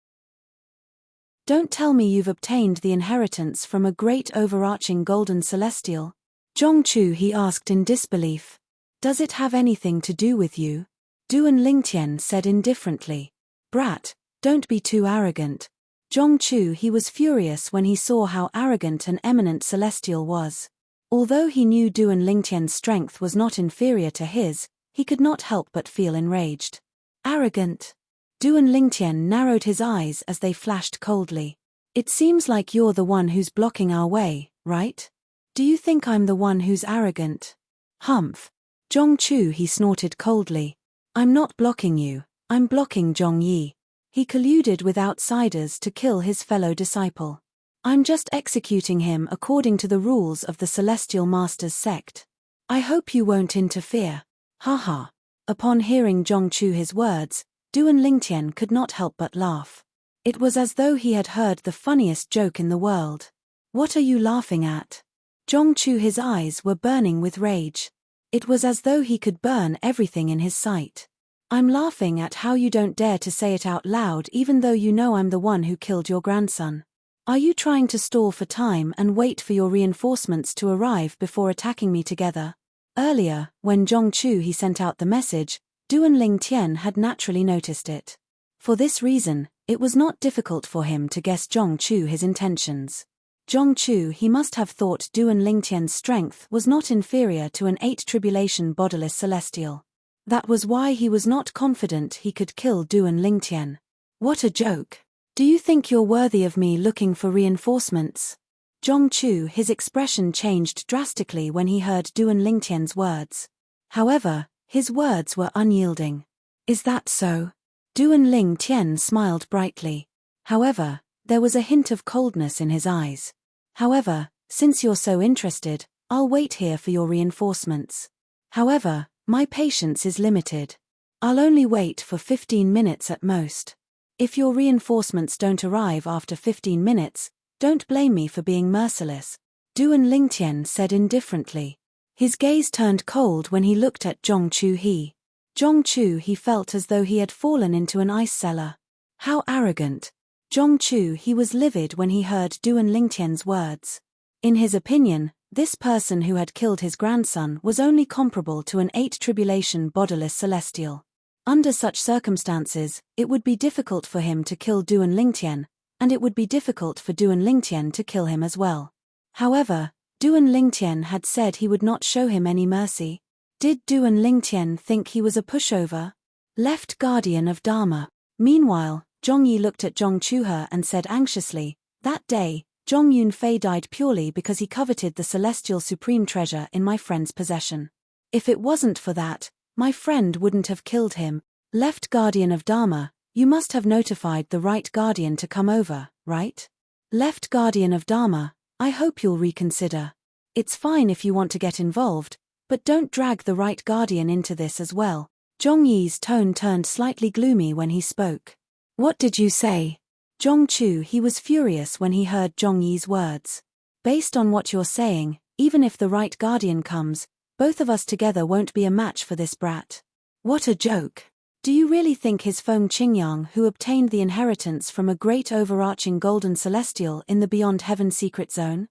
Don't tell me you've obtained the inheritance from a great overarching golden celestial. Zhongchu he asked in disbelief. Does it have anything to do with you? Duan Lingtian said indifferently. Brat, don't be too arrogant. Zhongchu he was furious when he saw how arrogant an eminent celestial was. Although he knew Duan Lingtian's strength was not inferior to his, he could not help but feel enraged. Arrogant? Duan Lingtian narrowed his eyes as they flashed coldly. It seems like you're the one who's blocking our way, right? Do you think I'm the one who's arrogant? Humph. Zhongchu he snorted coldly. I'm not blocking you, I'm blocking Zhongyi. He colluded with outsiders to kill his fellow disciple. I'm just executing him according to the rules of the Celestial Masters sect. I hope you won't interfere. Haha. Upon hearing Zhongchu his words, Duan Lingtian could not help but laugh. It was as though he had heard the funniest joke in the world. What are you laughing at? Zhongchu his eyes were burning with rage. It was as though he could burn everything in his sight. I'm laughing at how you don't dare to say it out loud even though you know I'm the one who killed your grandson. Are you trying to stall for time and wait for your reinforcements to arrive before attacking me together? Earlier, when Zhongchu he sent out the message, Duan Lingtian had naturally noticed it. For this reason, it was not difficult for him to guess Zhongchu his intentions. Zhongchu he must have thought Duan Lingtian's strength was not inferior to an 8 tribulation bodiless celestial. That was why he was not confident he could kill Duan Lingtian. What a joke! Do you think you're worthy of me looking for reinforcements? Zhongchu his expression changed drastically when he heard Duan Lingtian's words. However, his words were unyielding. Is that so? Duan Lingtian smiled brightly. However, there was a hint of coldness in his eyes. However, since you're so interested, I'll wait here for your reinforcements. However, my patience is limited. I'll only wait for 15 minutes at most. If your reinforcements don't arrive after 15 minutes, don't blame me for being merciless, Duan Lingtian said indifferently. His gaze turned cold when he looked at Zhongchu he. Zhongchu he felt as though he had fallen into an ice cellar. How arrogant. Zhongchu he was livid when he heard Duan Lingtian's words. In his opinion, this person who had killed his grandson was only comparable to an 8 tribulation bodiless celestial. Under such circumstances, it would be difficult for him to kill Duan Lingtian, and it would be difficult for Duan Lingtian to kill him as well. However, Duan Lingtian had said he would not show him any mercy. Did Duan Lingtian think he was a pushover? Left guardian of Dharma. Meanwhile, Zhongyi looked at Zhong Chuhe and said anxiously, that day, Zhong Yunfei died purely because he coveted the celestial supreme treasure in my friend's possession. If it wasn't for that, my friend wouldn't have killed him. Left guardian of Dharma, you must have notified the right guardian to come over, right? Left guardian of Dharma, I hope you'll reconsider. It's fine if you want to get involved, but don't drag the right guardian into this as well. Zhong Yi's tone turned slightly gloomy when he spoke. What did you say? Zhongchu he was furious when he heard Zhong Yi's words. Based on what you're saying, even if the right guardian comes, both of us together won't be a match for this brat. What a joke. Do you really think his Feng Qingyang who obtained the inheritance from a great overarching golden celestial in the Beyond Heaven secret zone?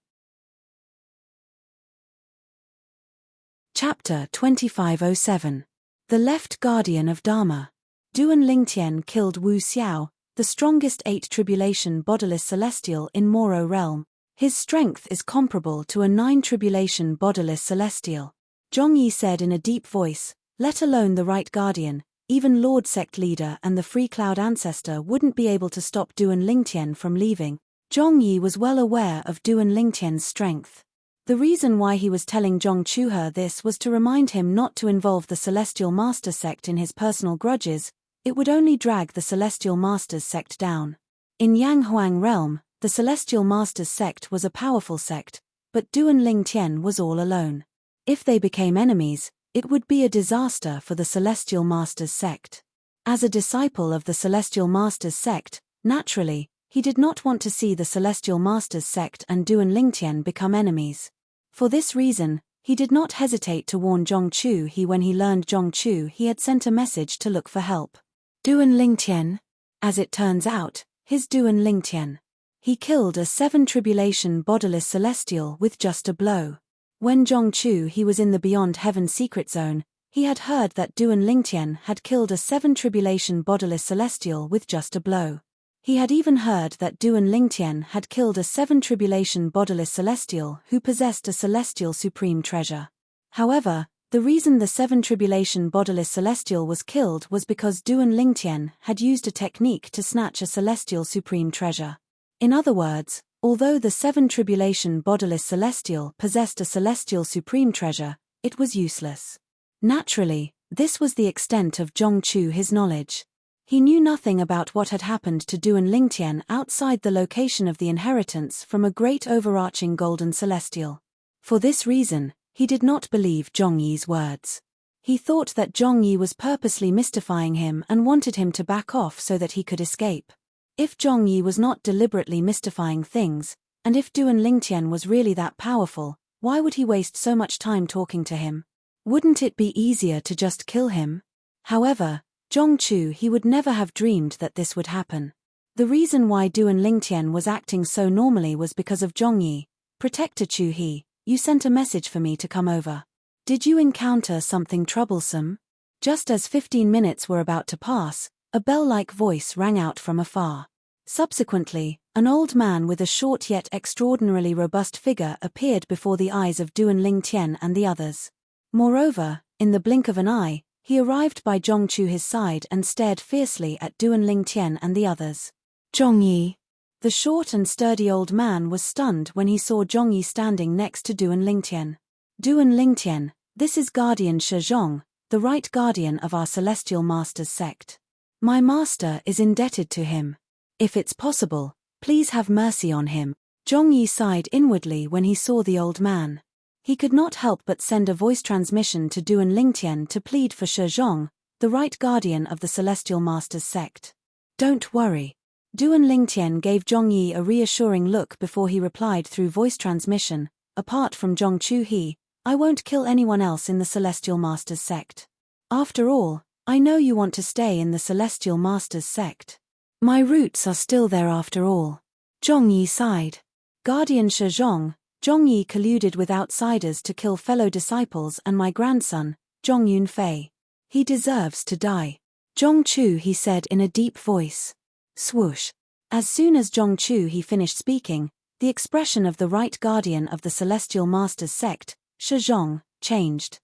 Chapter 2507. The Left Guardian of Dharma. Duan Lingtian killed Wu Xiao, the strongest 8 tribulation bodiless celestial in Moro realm. His strength is comparable to a 9 tribulation bodiless celestial. Zhong Yi said in a deep voice, let alone the right guardian, even Lord Sect Leader and the Free Cloud Ancestor wouldn't be able to stop Duan Lingtian from leaving. Zhong Yi was well aware of Duan Lingtian's strength. The reason why he was telling Zhong Chuhe this was to remind him not to involve the Celestial Master sect in his personal grudges. It would only drag the Celestial Masters sect down. In Yang Huang realm, the Celestial Masters sect was a powerful sect, but Duan Lingtian was all alone. If they became enemies, it would be a disaster for the Celestial Masters sect. As a disciple of the Celestial Masters sect, naturally, he did not want to see the Celestial Masters sect and Duan Lingtian become enemies. For this reason, he did not hesitate to warn Zhongchu he when he learned Zhongchu he had sent a message to look for help. Duan Lingtian? As it turns out, his Duan Lingtian. He killed a 7 tribulation bodiless celestial with just a blow. When Zhongchu he was in the Beyond Heaven secret zone, he had heard that Duan Lingtian had killed a 7 tribulation bodiless celestial with just a blow. He had even heard that Duan Lingtian had killed a 7 tribulation bodiless celestial who possessed a celestial supreme treasure. However, the reason the 7 tribulation bodiless celestial was killed was because Duan Lingtian had used a technique to snatch a celestial supreme treasure. In other words, although the 7 tribulation bodiless celestial possessed a celestial supreme treasure, it was useless. Naturally, this was the extent of Zhongchu his knowledge. He knew nothing about what had happened to Duan Lingtian outside the location of the inheritance from a great overarching golden celestial. For this reason, he did not believe Zhong Yi's words. He thought that Zhong Yi was purposely mystifying him and wanted him to back off so that he could escape. If Zhong Yi was not deliberately mystifying things, and if Duan Lingtian was really that powerful, why would he waste so much time talking to him? Wouldn't it be easier to just kill him? However, Zhong Chu he would never have dreamed that this would happen. The reason why Duan Lingtian was acting so normally was because of Zhong Yi. Protector Chu He, you sent a message for me to come over. Did you encounter something troublesome? Just as 15 minutes were about to pass, a bell-like voice rang out from afar. Subsequently, an old man with a short yet extraordinarily robust figure appeared before the eyes of Duan Lingtian and the others. Moreover, in the blink of an eye, he arrived by Zhong Chu his side and stared fiercely at Duan Lingtian and the others. Zhong Yi. The short and sturdy old man was stunned when he saw Zhong Yi standing next to Duan Lingtian. Duan Lingtian, this is Guardian Shizhong, the right guardian of our Celestial Master's sect. My master is indebted to him. If it's possible, please have mercy on him. Zhong Yi sighed inwardly when he saw the old man. He could not help but send a voice transmission to Duan Lingtian to plead for Shizhong, the right guardian of the Celestial Master's sect. Don't worry. Duan Lingtian gave Zhong Yi a reassuring look before he replied through voice transmission, apart from Zhong Chu He, I won't kill anyone else in the Celestial Master's sect. After all, I know you want to stay in the Celestial Master's sect. My roots are still there after all. Zhong Yi sighed. Guardian Shizhong, Zhong Yi colluded with outsiders to kill fellow disciples and my grandson, Zhong Yunfei. He deserves to die. Zhong Chu he said in a deep voice. Swoosh. As soon as Zhong Chu he finished speaking, the expression of the right guardian of the Celestial Master's sect, Shizhong, changed.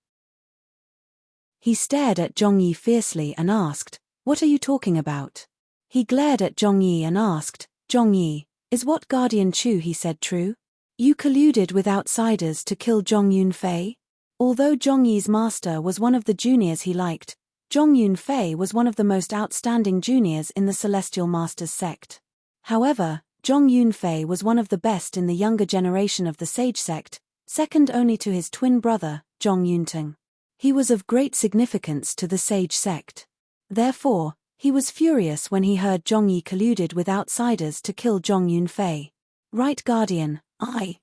He stared at Zhong Yi fiercely and asked, what are you talking about? He glared at Zhong Yi and asked, Zhong Yi, is what Guardian Chu he said true? You colluded with outsiders to kill Zhong Yunfei? Although Zhong Yi's master was one of the juniors he liked, Zhong Yunfei was one of the most outstanding juniors in the Celestial Master's sect. However, Zhong Yunfei was one of the best in the younger generation of the Sage sect, second only to his twin brother, Zhong Yunteng. He was of great significance to the Sage sect. Therefore, he was furious when he heard Zhong Yi colluded with outsiders to kill Zhong Yunfei. Right guardian,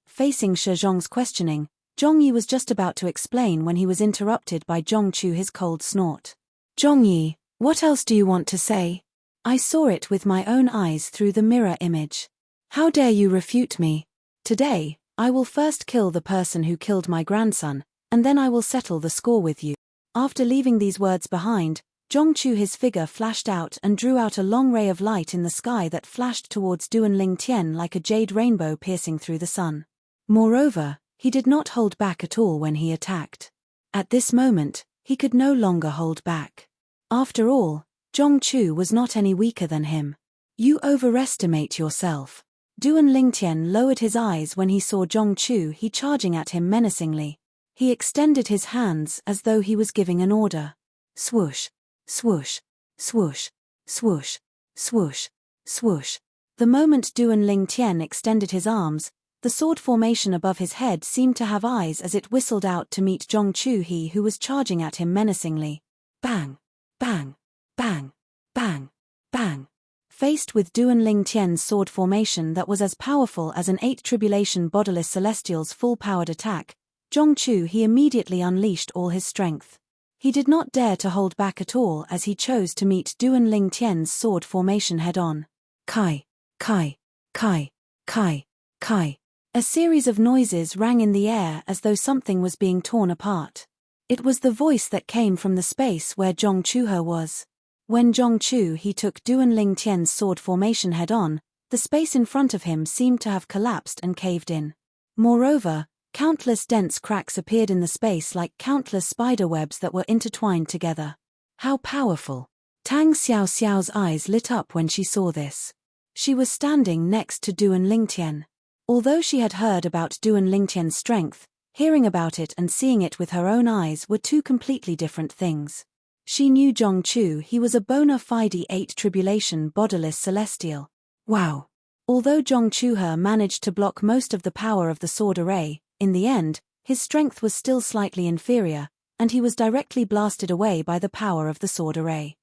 facing Shizhong's questioning, Zhong Yi was just about to explain when he was interrupted by Zhong Chu his cold snort. Zhong Yi, what else do you want to say? I saw it with my own eyes through the mirror image. How dare you refute me? Today, I will first kill the person who killed my grandson, and then I will settle the score with you. After leaving these words behind, Zhong Chu his figure flashed out and drew out a long ray of light in the sky that flashed towards Duan Lingtian like a jade rainbow piercing through the sun. Moreover, he did not hold back at all when he attacked. At this moment, he could no longer hold back. After all, Zhong Chu was not any weaker than him. You overestimate yourself. Duan Lingtian lowered his eyes when he saw Zhong Chu he charging at him menacingly. He extended his hands as though he was giving an order. Swoosh. Swoosh, swoosh, swoosh, swoosh, swoosh. The moment Duan Lingtian extended his arms, the sword formation above his head seemed to have eyes as it whistled out to meet Zhong Chu he who was charging at him menacingly. Bang, bang, bang, bang, bang. Faced with Duan Lingtian's sword formation that was as powerful as an 8 Tribulation Bodiless Celestial's full-powered attack, Zhong Chu he immediately unleashed all his strength. He did not dare to hold back at all as he chose to meet Duan Lingtian's sword formation head-on. Kai, kai, kai, kai, kai. A series of noises rang in the air as though something was being torn apart. It was the voice that came from the space where Zhong Chuhe was. When Zhong Chu he took Duan Lingtian's sword formation head-on, the space in front of him seemed to have collapsed and caved in. Moreover, countless dense cracks appeared in the space like countless spider webs that were intertwined together. How powerful! Tang Xiao Xiao's eyes lit up when she saw this. She was standing next to Duan Lingtian. Although she had heard about Duan Lingtian's strength, hearing about it and seeing it with her own eyes were two completely different things. She knew Zhongchu, he was a bona fide 8 tribulation bodiless celestial. Wow! Although Zhongchu managed to block most of the power of the sword array, in the end, his strength was still slightly inferior, and he was directly blasted away by the power of the sword array.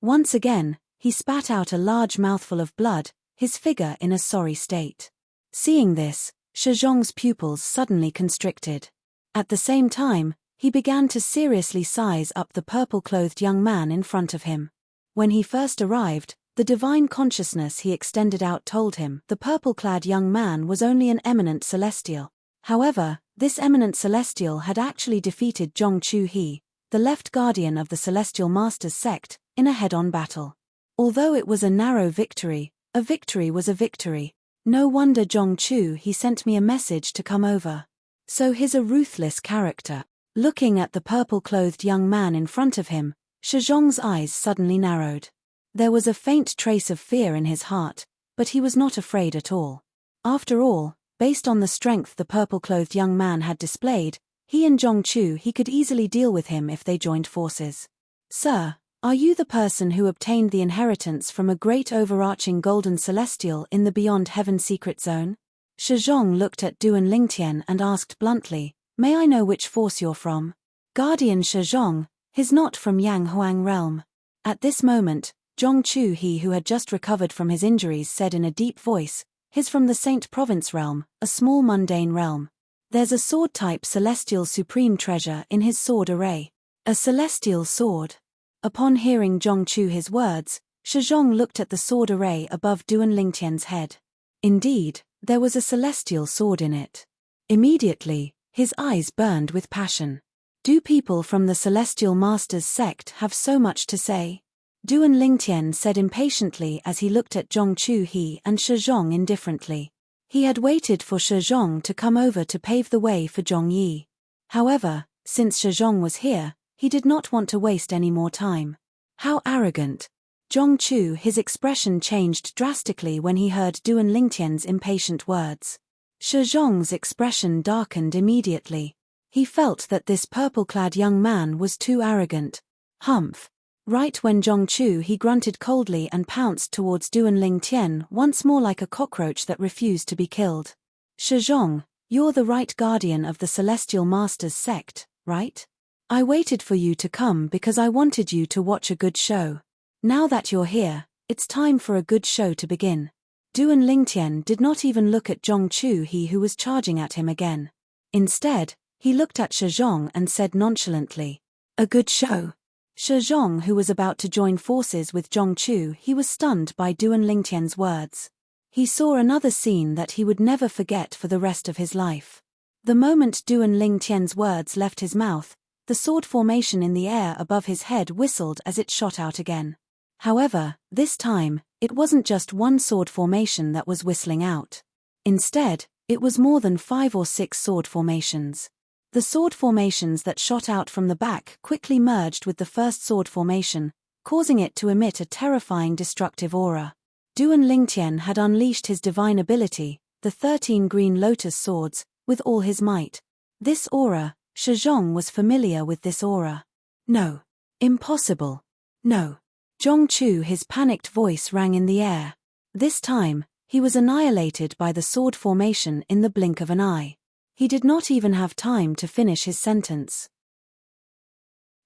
Once again, he spat out a large mouthful of blood, his figure in a sorry state. Seeing this, Shizhong's pupils suddenly constricted. At the same time, he began to seriously size up the purple-clothed young man in front of him. When he first arrived, the divine consciousness he extended out told him the purple-clad young man was only an eminent celestial. However, this eminent celestial had actually defeated Zhongchu He, the left guardian of the Celestial Masters sect, in a head-on battle. Although it was a narrow victory, a victory was a victory. No wonder Zhongchu He sent me a message to come over. So he's a ruthless character. Looking at the purple-clothed young man in front of him, Shizhong's eyes suddenly narrowed. There was a faint trace of fear in his heart, but he was not afraid at all. After all, based on the strength the purple-clothed young man had displayed, he and Zhongchu He could easily deal with him if they joined forces. Sir, are you the person who obtained the inheritance from a great overarching golden celestial in the Beyond Heaven secret zone? Shizhong looked at Duan Lingtian and asked bluntly, may I know which force you're from? Guardian Shizhong, he's not from Yang Huang realm. At this moment, Zhongchu He, who had just recovered from his injuries, said in a deep voice, he's from the Saint Province realm, a small mundane realm. There's a sword-type celestial supreme treasure in his sword array. A celestial sword. Upon hearing Zhongchu He's words, Shizhong looked at the sword array above Duan Lingtian's head. Indeed, there was a celestial sword in it. Immediately, his eyes burned with passion. Do people from the Celestial Masters sect have so much to say? Duan Lingtian said impatiently as he looked at Zhongchu He and Shizhong indifferently. He had waited for Shizhong to come over to pave the way for Zhong Yi. However, since Shizhong was here, he did not want to waste any more time. How arrogant! Zhongchu His expression changed drastically when he heard Duan Lingtian's impatient words. Shizhong's expression darkened immediately. He felt that this purple-clad young man was too arrogant. Humph! Right when Zhongchu He grunted coldly and pounced towards Duan Lingtian once more like a cockroach that refused to be killed. Shizhong, you're the right guardian of the Celestial Masters sect, right? I waited for you to come because I wanted you to watch a good show. Now that you're here, it's time for a good show to begin. Duan Lingtian did not even look at Zhongchu He, who was charging at him again. Instead, he looked at Shizhong and said nonchalantly, a good show. Shizhong, who was about to join forces with Zhongchu He, was stunned by Duan Lingtian's words. He saw another scene that he would never forget for the rest of his life. The moment Duan Lingtian's words left his mouth, the sword formation in the air above his head whistled as it shot out again. However, this time, it wasn't just one sword formation that was whistling out. Instead, it was more than 5 or 6 sword formations. The sword formations that shot out from the back quickly merged with the first sword formation, causing it to emit a terrifying destructive aura. Duan Lingtian had unleashed his divine ability, the 13 green lotus swords, with all his might. This aura, Shizhong was familiar with this aura. No. Impossible. No. Zhongchu His panicked voice rang in the air. This time, he was annihilated by the sword formation in the blink of an eye. He did not even have time to finish his sentence.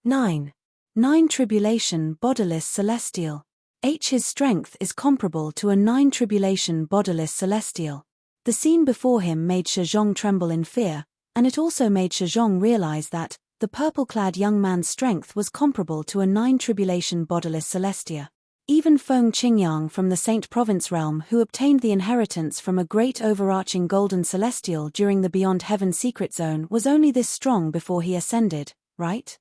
9 tribulation bodiless celestial. His strength is comparable to a 9 tribulation bodiless celestial. The scene before him made Shizhong tremble in fear, and it also made Shizhong realize that the purple-clad young man's strength was comparable to a 9 tribulation bodiless celestia. Even Feng Qingyang from the Saint Province realm, who obtained the inheritance from a great overarching golden celestial during the Beyond Heaven secret zone, was only this strong before he ascended, right?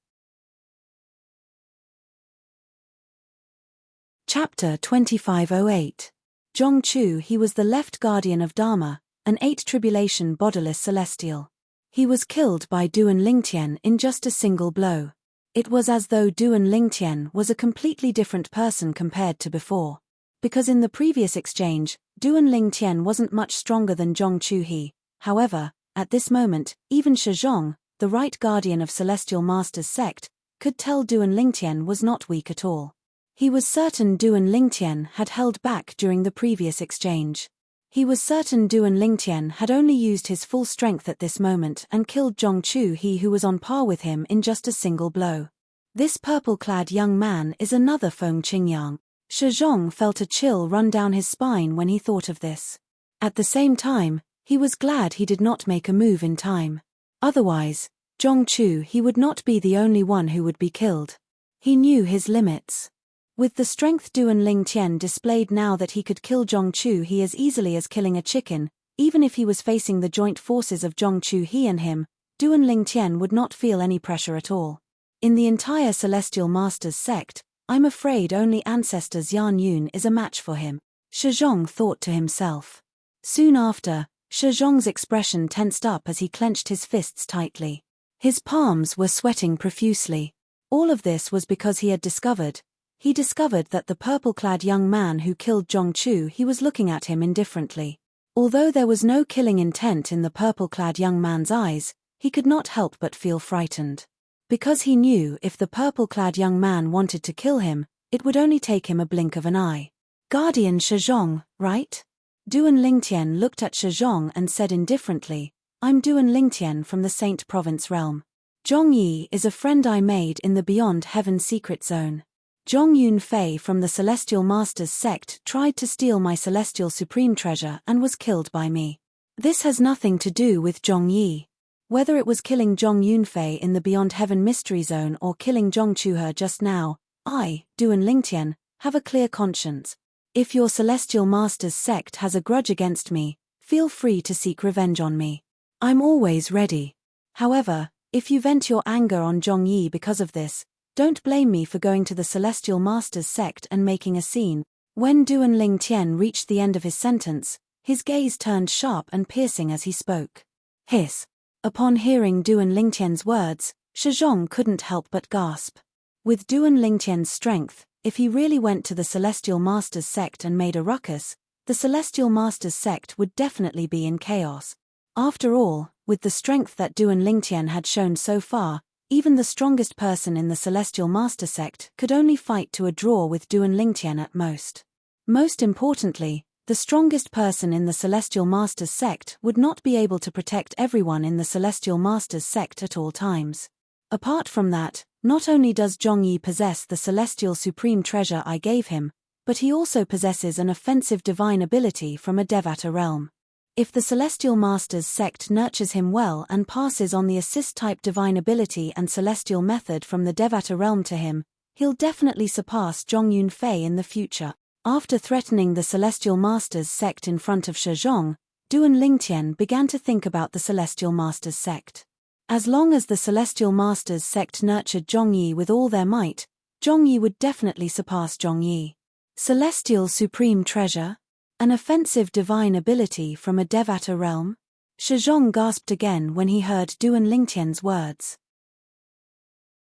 Chapter 2508. Zhongchu He was the left guardian of Dharma, an 8 tribulation bodiless celestial. He was killed by Duan Lingtian in just a single blow. It was as though Duan Lingtian was a completely different person compared to before. Because in the previous exchange, Duan Lingtian wasn't much stronger than Zhongchu He. However, at this moment, even Shizhong, the right guardian of Celestial Masters sect, could tell Duan Lingtian was not weak at all. He was certain Duan Lingtian had held back during the previous exchange. He was certain Duan Lingtian had only used his full strength at this moment and killed Zhong Chu, he who was on par with him, in just a single blow. This purple-clad young man is another Feng Qingyang. Shi Zhong felt a chill run down his spine when he thought of this. At the same time, he was glad he did not make a move in time. Otherwise, Zhong Chu he would not be the only one who would be killed. He knew his limits. With the strength Duan Lingtian displayed now that he could kill Zhong Chu he as easily as killing a chicken, even if he was facing the joint forces of Zhong Chu he and him, Duan Lingtian would not feel any pressure at all. In the entire Celestial Masters sect, I'm afraid only Ancestor Xian Yun is a match for him, Shi Zhong thought to himself. Soon after, Shi Zhong's expression tensed up as he clenched his fists tightly. His palms were sweating profusely. All of this was because he discovered that the purple-clad young man who killed Zhong Chu he was looking at him indifferently. Although there was no killing intent in the purple-clad young man's eyes, he could not help but feel frightened. Because he knew if the purple-clad young man wanted to kill him, it would only take him a blink of an eye. Guardian Shi Zhong, right? Duan Lingtian looked at Shi Zhong and said indifferently, I'm Duan Lingtian from the Saint Province realm. Zhong Yi is a friend I made in the Beyond Heaven secret zone. Zhong Yunfei from the Celestial Masters sect tried to steal my Celestial Supreme treasure and was killed by me. This has nothing to do with Zhong Yi. Whether it was killing Zhong Yunfei in the Beyond Heaven mystery zone or killing Zhong Chuhe just now, I, Duan Lingtian, have a clear conscience. If your Celestial Masters sect has a grudge against me, feel free to seek revenge on me. I'm always ready. However, if you vent your anger on Zhong Yi because of this, don't blame me for going to the Celestial Masters sect and making a scene. When Duan Lingtian reached the end of his sentence, his gaze turned sharp and piercing as he spoke. Hiss. Upon hearing Duan Lingtian's words, Shi Zhong couldn't help but gasp. With Duan Lingtian's strength, if he really went to the Celestial Masters sect and made a ruckus, the Celestial Masters sect would definitely be in chaos. After all, with the strength that Duan Lingtian had shown so far, even the strongest person in the Celestial Master sect could only fight to a draw with Duan Lingtian at most. Most importantly, the strongest person in the Celestial Masters sect would not be able to protect everyone in the Celestial Masters sect at all times. Apart from that, not only does Zhong Yi possess the Celestial Supreme treasure I gave him, but he also possesses an offensive divine ability from a Devata realm. If the Celestial Masters sect nurtures him well and passes on the assist-type divine ability and celestial method from the Devata realm to him, he'll definitely surpass Zhong Yunfei in the future. After threatening the Celestial Masters sect in front of Shi Zhong, Duan Lingtian began to think about the Celestial Masters sect. As long as the Celestial Masters sect nurtured Zhong Yi with all their might, Zhong Yi would definitely surpass Zhong Yi. Celestial Supreme Treasure? An offensive divine ability from a Devata realm? Shi Zhong gasped again when he heard Duan Lingtian's words.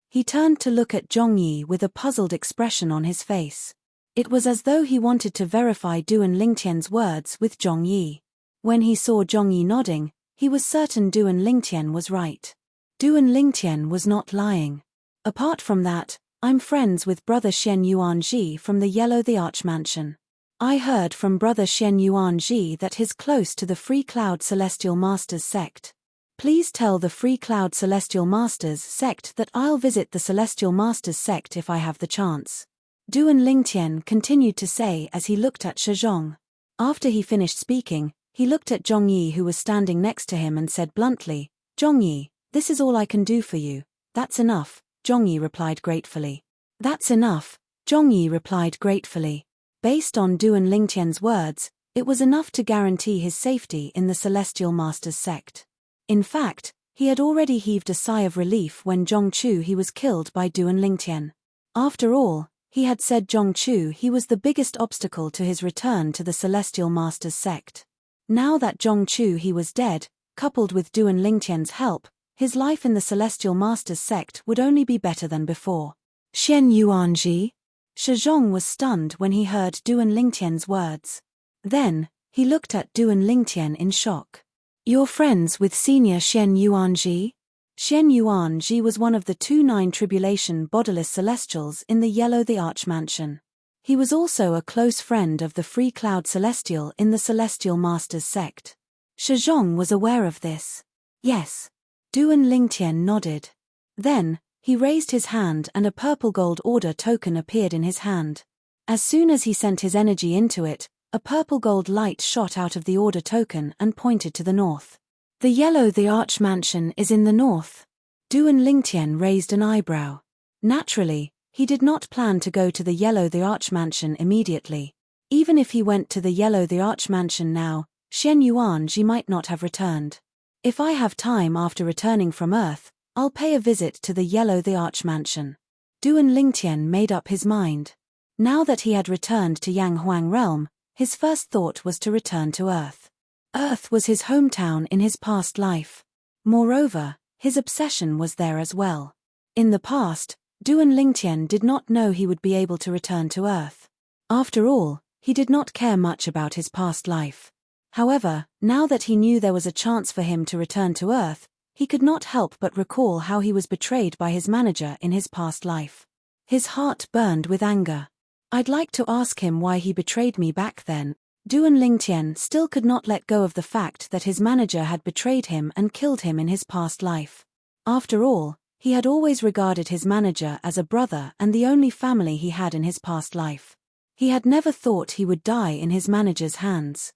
He turned to look at Zhong Yi with a puzzled expression on his face. It was as though he wanted to verify Duan Lingtian's words with Zhong Yi. When he saw Zhong Yi nodding, he was certain Duan Lingtian was right. Duan Lingtian was not lying. Apart from that, I'm friends with Brother Shen Yuanji from the Yellow the Arch Mansion. I heard from Brother Shen Yuanji that he's close to the Free Cloud Celestial Masters sect. Please tell the Free Cloud Celestial Masters sect that I'll visit the Celestial Masters sect if I have the chance. Duan Lingtian continued to say as he looked at Shi Zhong. After he finished speaking, he looked at Zhong Yi who was standing next to him and said bluntly, Zhong Yi, this is all I can do for you. That's enough, Zhong Yi replied gratefully. That's enough, Zhong Yi replied gratefully. Based on Duan Lingtian's words, it was enough to guarantee his safety in the Celestial Masters sect. In fact, he had already heaved a sigh of relief when Zhong Chu he was killed by Duan Lingtian. After all, he had said Zhong Chu he was the biggest obstacle to his return to the Celestial Masters sect. Now that Zhong Chu he was dead, coupled with Duan Lingtian's help, his life in the Celestial Masters sect would only be better than before. Shen Yuanji? Shi Zhong was stunned when he heard Duan Lingtian's words. Then, he looked at Duan Lingtian in shock. You're friends with Senior Shen Yuanji? Xian Yuanji was one of the 2-9 tribulation bodiless celestials in the Yellow the Archmansion. He was also a close friend of the Free Cloud Celestial in the Celestial Masters sect. Shizhong was aware of this. Yes. Duan Lingtian nodded. Then, he raised his hand and a purple gold order token appeared in his hand. As soon as he sent his energy into it, a purple gold light shot out of the order token and pointed to the north. The Yellow the Archmansion is in the north. Duan Lingtian raised an eyebrow. Naturally, he did not plan to go to the Yellow the Archmansion immediately. Even if he went to the Yellow the Archmansion now, Xian Yuanji might not have returned. If I have time after returning from Earth, I'll pay a visit to the Yellow the Archmansion. Duan Lingtian made up his mind. Now that he had returned to Yang Huang realm, his first thought was to return to Earth. Earth was his hometown in his past life. Moreover, his obsession was there as well. In the past, Duan Lingtian did not know he would be able to return to Earth. After all, he did not care much about his past life. However, now that he knew there was a chance for him to return to Earth, he could not help but recall how he was betrayed by his manager in his past life. His heart burned with anger. I'd like to ask him why he betrayed me back then. Duan Lingtian still could not let go of the fact that his manager had betrayed him and killed him in his past life. After all, he had always regarded his manager as a brother and the only family he had in his past life. He had never thought he would die in his manager's hands.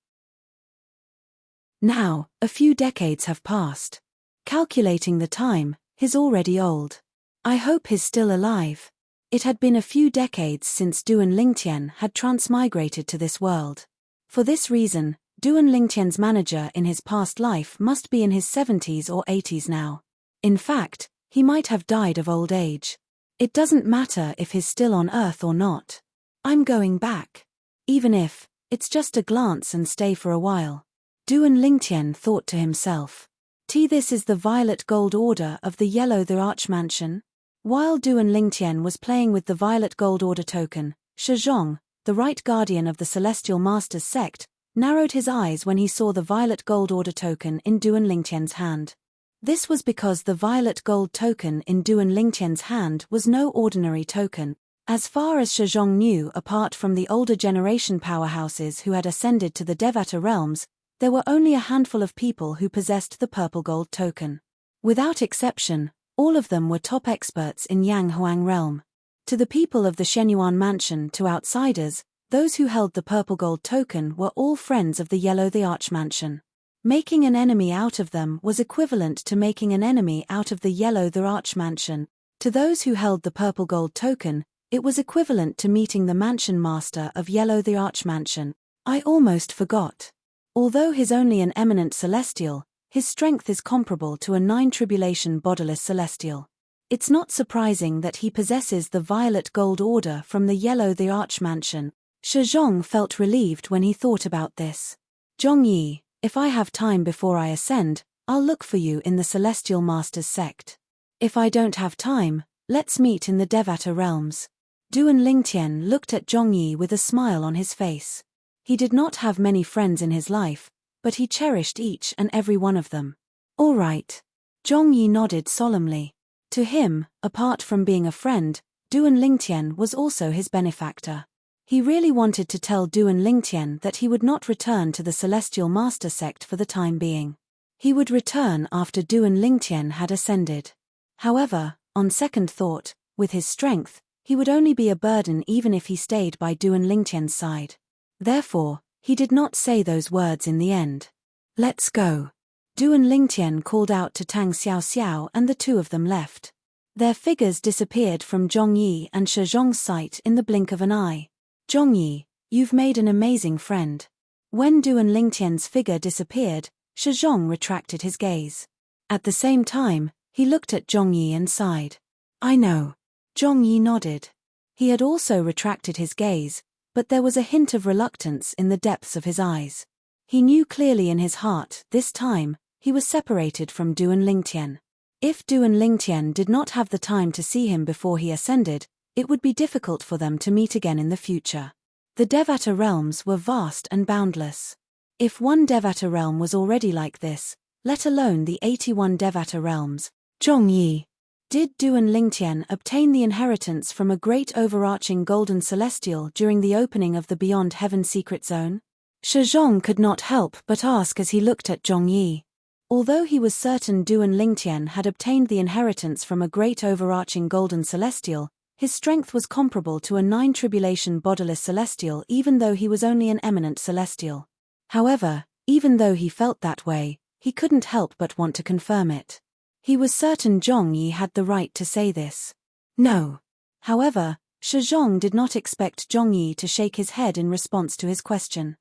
Now, a few decades have passed. Calculating the time, he's already old. I hope he's still alive. It had been a few decades since Duan Lingtian had transmigrated to this world. For this reason, Duan Lingtian's manager in his past life must be in his 70s or 80s now. In fact, he might have died of old age. It doesn't matter if he's still on Earth or not. I'm going back. Even if it's just a glance and stay for a while. Duan Lingtian thought to himself. This is the violet gold order of the Yellow the Archmansion. While Duan Lingtian was playing with the violet gold order token, Shizhong, the right guardian of the Celestial Masters sect, narrowed his eyes when he saw the violet gold order token in Duan Lingtian's hand. This was because the violet gold token in Duan Lingtian's hand was no ordinary token. As far as Shizhong knew, apart from the older generation powerhouses who had ascended to the Devata realms, there were only a handful of people who possessed the purple gold token. Without exception, all of them were top experts in Yang Huang realm. To the people of the Shenyuan mansion, to outsiders, those who held the purple gold token were all friends of the Yellow the Archmansion. Making an enemy out of them was equivalent to making an enemy out of the Yellow the Archmansion. To those who held the purple gold token, it was equivalent to meeting the mansion master of Yellow the Archmansion. I almost forgot. Although he's only an eminent celestial, his strength is comparable to a 9 tribulation bodiless celestial. It's not surprising that he possesses the violet gold order from the Yellow the Archmansion. Shizhong felt relieved when he thought about this. Zhongyi, if I have time before I ascend, I'll look for you in the Celestial Masters sect. If I don't have time, let's meet in the Devata realms. Duan Lingtian looked at Zhongyi with a smile on his face. He did not have many friends in his life, but he cherished each and every one of them. All right. Zhongyi nodded solemnly. To him, apart from being a friend, Duan Lingtian was also his benefactor. He really wanted to tell Duan Lingtian that he would not return to the Celestial Master sect for the time being. He would return after Duan Lingtian had ascended. However, on second thought, with his strength, he would only be a burden even if he stayed by Duan Lingtian's side. Therefore, he did not say those words in the end. Let's go. Duan Lingtian called out to Tang Xiao and the two of them left. Their figures disappeared from Zhongyi and Shizhong's sight in the blink of an eye. Zhongyi, you've made an amazing friend. When Duan Lingtian's figure disappeared, Shizhong retracted his gaze. At the same time, he looked at Zhongyi and sighed. I know. Zhongyi nodded. He had also retracted his gaze, but there was a hint of reluctance in the depths of his eyes. He knew clearly in his heart, this time, he was separated from Duan Lingtian. If Duan Lingtian did not have the time to see him before he ascended, it would be difficult for them to meet again in the future. The Devata realms were vast and boundless. If one Devata realm was already like this, let alone the 81 Devata realms, Zhongyi. Did Duan Lingtian obtain the inheritance from a great overarching golden celestial during the opening of the Beyond Heaven secret zone? Shizhong could not help but ask as he looked at Zhongyi. Although he was certain Duan Lingtian had obtained the inheritance from a great overarching golden celestial, his strength was comparable to a 9 bodiless celestial even though he was only an eminent celestial. However, even though he felt that way, he couldn't help but want to confirm it. He was certain Zhongyi had the right to say this. No. However, Shizhong did not expect Zhongyi to shake his head in response to his question.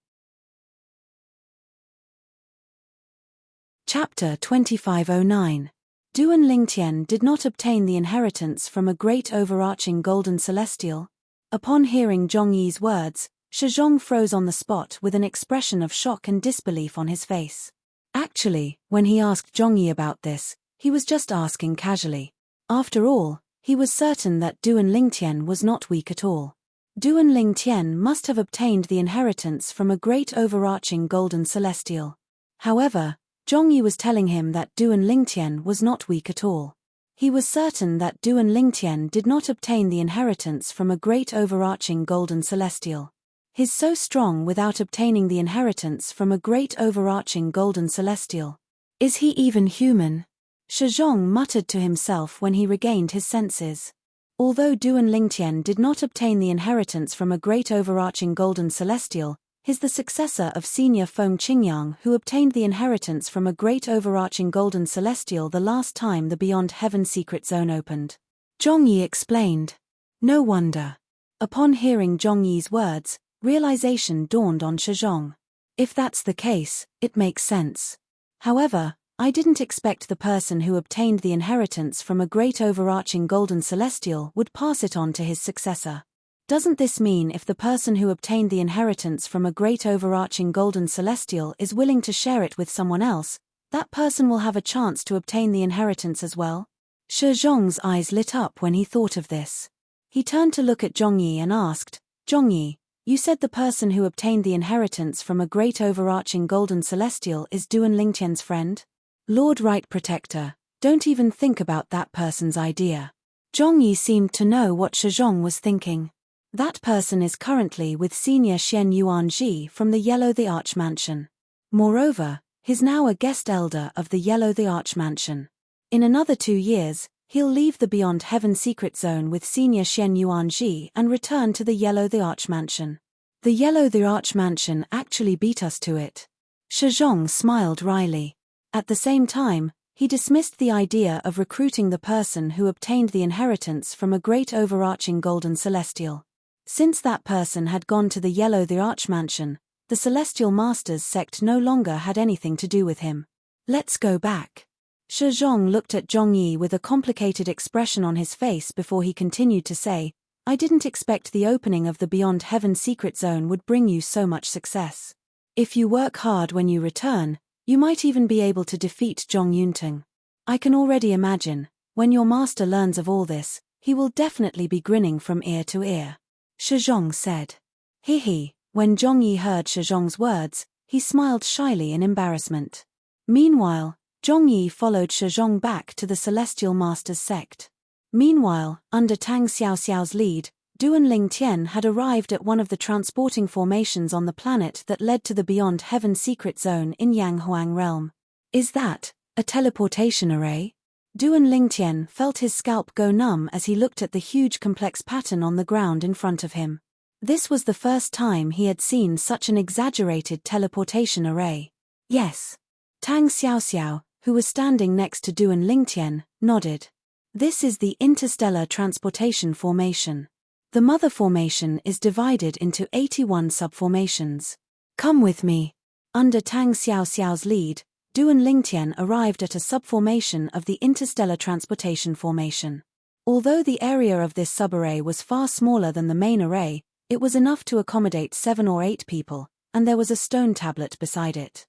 Chapter 2509. Duan Lingtian did not obtain the inheritance from a great overarching golden celestial. Upon hearing Zhongyi's words, Shizhong froze on the spot with an expression of shock and disbelief on his face. Actually, when he asked Zhongyi about this, he was just asking casually. After all, he was certain that Duan Lingtian was not weak at all. Duan Lingtian must have obtained the inheritance from a great overarching golden celestial. However, Zhongyi was telling him that Duan Lingtian was not weak at all. He was certain that Duan Lingtian did not obtain the inheritance from a great overarching golden celestial. He's so strong without obtaining the inheritance from a great overarching golden celestial. Is he even human? Shizhong muttered to himself when he regained his senses. Although Duan Lingtian did not obtain the inheritance from a great overarching golden celestial, he's the successor of senior Feng Qingyang who obtained the inheritance from a great overarching golden celestial the last time the Beyond Heaven secret zone opened. Zhongyi explained. No wonder. Upon hearing Zhongyi's words, realization dawned on Shizhong. If that's the case, it makes sense. However, I didn't expect the person who obtained the inheritance from a great overarching golden celestial would pass it on to his successor. Doesn't this mean if the person who obtained the inheritance from a great overarching golden celestial is willing to share it with someone else, that person will have a chance to obtain the inheritance as well? Shizhong's eyes lit up when he thought of this. He turned to look at Zhongyi and asked, Zhongyi, you said the person who obtained the inheritance from a great overarching golden celestial is Duan Lingtian's friend? Lord Right Protector, don't even think about that person's idea. Zhongyi seemed to know what Shizhong was thinking. That person is currently with senior Xian Yuanji from the Yellow the Arch Mansion. Moreover, he's now a guest elder of the Yellow the Arch Mansion. In another 2 years, he'll leave the Beyond Heaven secret zone with senior Xian Yuanji and return to the Yellow the Arch Mansion. The Yellow the Arch Mansion actually beat us to it. Shizhong smiled wryly. At the same time, he dismissed the idea of recruiting the person who obtained the inheritance from a great overarching golden celestial. Since that person had gone to the Yellow the Arch Mansion, the Celestial Masters sect no longer had anything to do with him. Let's go back. Shizhong looked at Zhongyi with a complicated expression on his face before he continued to say, I didn't expect the opening of the Beyond Heaven secret zone would bring you so much success. If you work hard when you return, you might even be able to defeat Zhong Yunteng. I can already imagine, when your master learns of all this, he will definitely be grinning from ear to ear. Shizhong said. He. When Zhongyi heard Shizhong's words, he smiled shyly in embarrassment. Meanwhile, Zhongyi followed Shizhong back to the Celestial Masters sect. Meanwhile, under Tang Xiaoxiao's lead, Duan Lingtian had arrived at one of the transporting formations on the planet that led to the Beyond Heaven secret zone in Yanghuang realm. Is that a teleportation array? Duan Lingtian felt his scalp go numb as he looked at the huge complex pattern on the ground in front of him. This was the first time he had seen such an exaggerated teleportation array. Yes. Tang Xiaoxiao, who was standing next to Duan Lingtian, nodded. This is the interstellar transportation formation. The mother formation is divided into 81 subformations. Come with me. Under Tang Xiaoxiao's lead, Duan Lingtian arrived at a subformation of the interstellar transportation formation. Although the area of this subarray was far smaller than the main array, it was enough to accommodate 7 or 8 people, and there was a stone tablet beside it.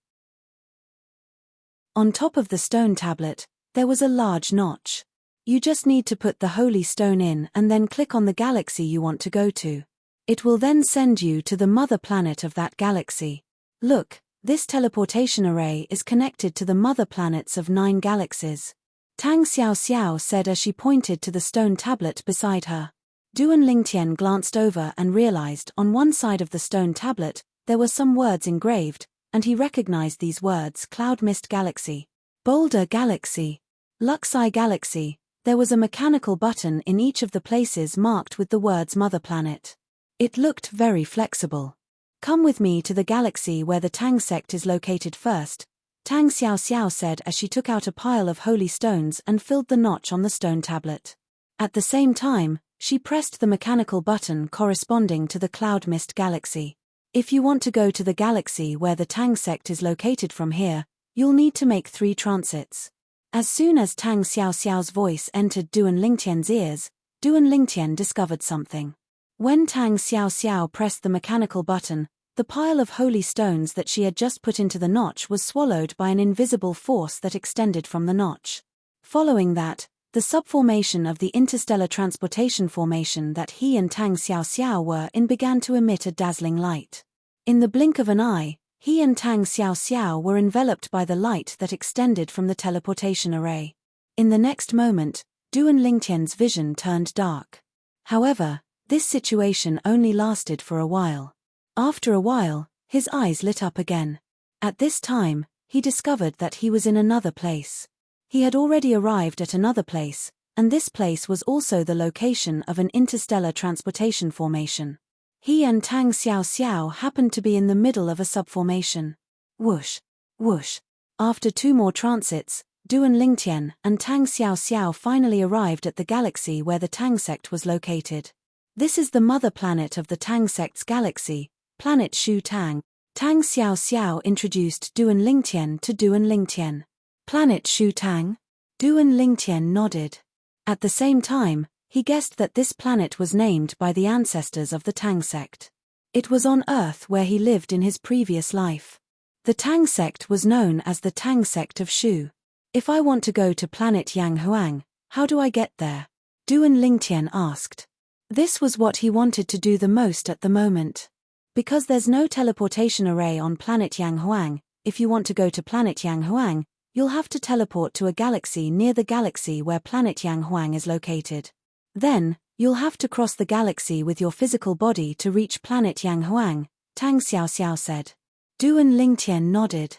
On top of the stone tablet, there was a large notch. You just need to put the holy stone in and then click on the galaxy you want to go to. It will then send you to the mother planet of that galaxy. Look, this teleportation array is connected to the mother planets of 9 galaxies. Tang Xiao Xiao said as she pointed to the stone tablet beside her. Duan Lingtian glanced over and realized on one side of the stone tablet, there were some words engraved, and he recognized these words: Cloud Mist Galaxy, Boulder Galaxy, Luxi Galaxy. There was a mechanical button in each of the places marked with the words Mother Planet. It looked very flexible. Come with me to the galaxy where the Tang sect is located first, Tang Xiao Xiao said as she took out a pile of holy stones and filled the notch on the stone tablet. At the same time, she pressed the mechanical button corresponding to the Cloud Mist Galaxy. If you want to go to the galaxy where the Tang sect is located from here, you'll need to make 3 transits. As soon as Tang Xiao Xiao's voice entered Duan Lingtian's ears, Duan Lingtian discovered something. When Tang Xiao Xiao pressed the mechanical button, the pile of holy stones that she had just put into the notch was swallowed by an invisible force that extended from the notch. Following that, the subformation of the interstellar transportation formation that he and Tang Xiao Xiao were in began to emit a dazzling light. In the blink of an eye, he and Tang Xiao Xiao were enveloped by the light that extended from the teleportation array. In the next moment, Duan Lingtian's vision turned dark. However, this situation only lasted for a while. After a while, his eyes lit up again. At this time, he discovered that he was in another place. He had already arrived at another place, and this place was also the location of an interstellar transportation formation. He and Tang Xiao Xiao happened to be in the middle of a subformation. Whoosh, whoosh. After 2 more transits, Duan Lingtian and Tang Xiao Xiao finally arrived at the galaxy where the Tang sect was located. This is the mother planet of the Tang sect's galaxy, Planet Shu Tang. Tang Xiao Xiao introduced Duan Lingtian to Duan Lingtian. Planet Shu Tang? Duan Lingtian nodded. At the same time, he guessed that this planet was named by the ancestors of the Tang sect. It was on Earth where he lived in his previous life. The Tang sect was known as the Tang sect of Shu. If I want to go to planet Yang Huang, how do I get there? Duan Lingtian asked. This was what he wanted to do the most at the moment. Because there's no teleportation array on planet Yang Huang, if you want to go to planet Yang Huang, you'll have to teleport to a galaxy near the galaxy where planet Yang Huang is located. Then, you'll have to cross the galaxy with your physical body to reach planet Yang Huang, Tang Xiao Xiao said. Duan Lingtian nodded.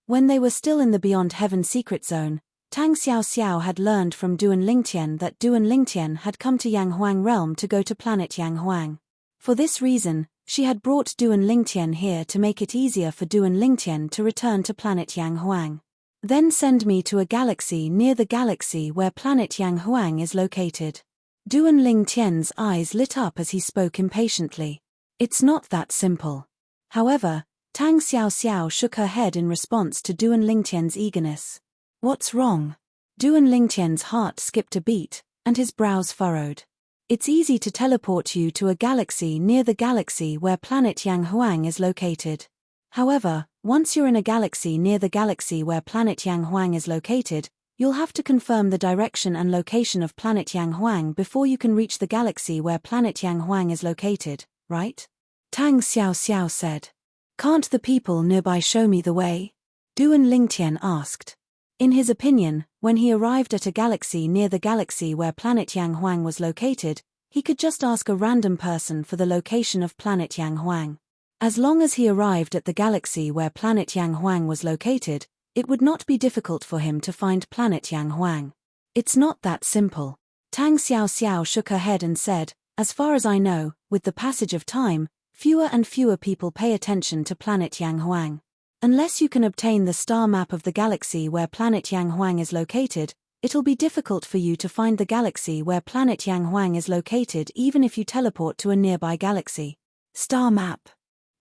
When they were still in the Beyond Heaven secret zone, Tang Xiao Xiao had learned from Duan Lingtian that Duan Lingtian had come to Yang Huang realm to go to planet Yang Huang. For this reason, she had brought Duan Lingtian here to make it easier for Duan Lingtian to return to planet Yang Huang. Then send me to a galaxy near the galaxy where planet Yang Huang is located. Duan Lingtian's eyes lit up as he spoke impatiently. It's not that simple. However, Tang Xiao Xiao shook her head in response to Duan Lingtian's eagerness. What's wrong? Duan Lingtian's heart skipped a beat, and his brows furrowed. It's easy to teleport you to a galaxy near the galaxy where planet Yang Huang is located. However, once you're in a galaxy near the galaxy where planet Yang Huang is located, you'll have to confirm the direction and location of planet Yang Huang before you can reach the galaxy where planet Yang Huang is located, right? Tang Xiao Xiao said. Can't the people nearby show me the way? Duan Lingtian asked. In his opinion, when he arrived at a galaxy near the galaxy where planet Yang Huang was located, he could just ask a random person for the location of planet Yang Huang. As long as he arrived at the galaxy where planet Yang Huang was located, it would not be difficult for him to find planet Yang Huang. It's not that simple. Tang Xiao Xiao shook her head and said, as far as I know, with the passage of time, fewer and fewer people pay attention to planet Yang Huang. Unless you can obtain the star map of the galaxy where planet Yang Huang is located, it'll be difficult for you to find the galaxy where planet Yang Huang is located even if you teleport to a nearby galaxy. Star map.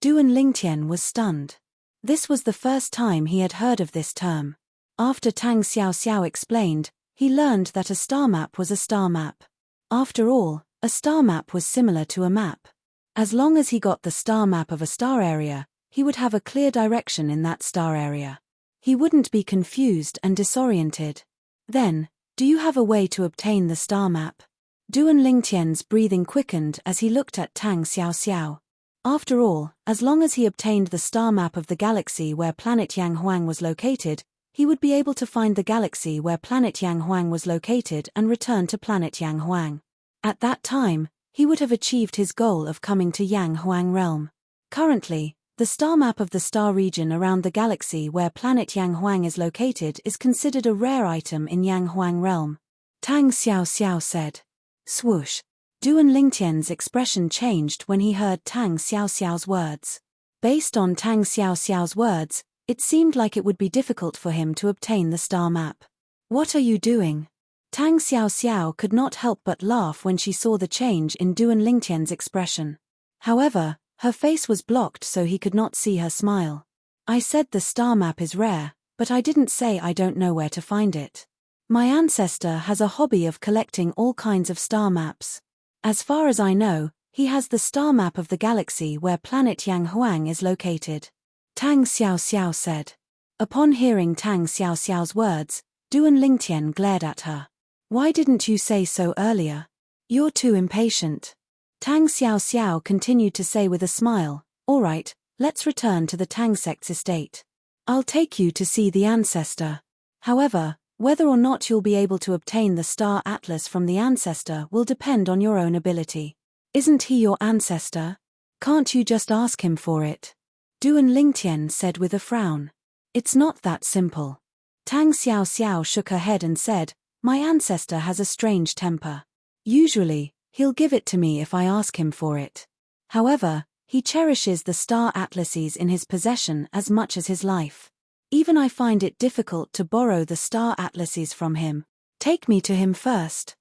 Duan Lingtian was stunned. This was the first time he had heard of this term. After Tang Xiao Xiao explained, he learned that a star map was a star map. After all, a star map was similar to a map. As long as he got the star map of a star area, he would have a clear direction in that star area. He wouldn't be confused and disoriented. Then, do you have a way to obtain the star map? Duan Lingtian's breathing quickened as he looked at Tang Xiao Xiao. After all, as long as he obtained the star map of the galaxy where planet Yang Huang was located, he would be able to find the galaxy where planet Yang Huang was located and return to planet Yang Huang. At that time, he would have achieved his goal of coming to Yang Huang realm. Currently, the star map of the star region around the galaxy where planet Yang Huang is located is considered a rare item in Yang Huang realm. Tang Xiao Xiao said. Swoosh. Duan Lingtian's expression changed when he heard Tang Xiao Xiao's words. Based on Tang Xiao Xiao's words, it seemed like it would be difficult for him to obtain the star map. What are you doing? Tang Xiao Xiao could not help but laugh when she saw the change in Duan Lingtian's expression. However, her face was blocked so he could not see her smile. I said the star map is rare, but I didn't say I don't know where to find it. My ancestor has a hobby of collecting all kinds of star maps. As far as I know, he has the star map of the galaxy where planet Yang Huang is located. Tang Xiao Xiao said. Upon hearing Tang Xiao Xiao's words, Duan Lingtian glared at her. Why didn't you say so earlier? You're too impatient. Tang Xiao Xiao continued to say with a smile, all right, let's return to the Tang sect's estate. I'll take you to see the ancestor. However, whether or not you'll be able to obtain the star atlas from the ancestor will depend on your own ability. Isn't he your ancestor? Can't you just ask him for it? Duan Lingtian said with a frown. It's not that simple. Tang Xiao Xiao shook her head and said, my ancestor has a strange temper. Usually, he'll give it to me if I ask him for it. However, he cherishes the star atlases in his possession as much as his life. Even I find it difficult to borrow the star atlases from him. Take me to him first.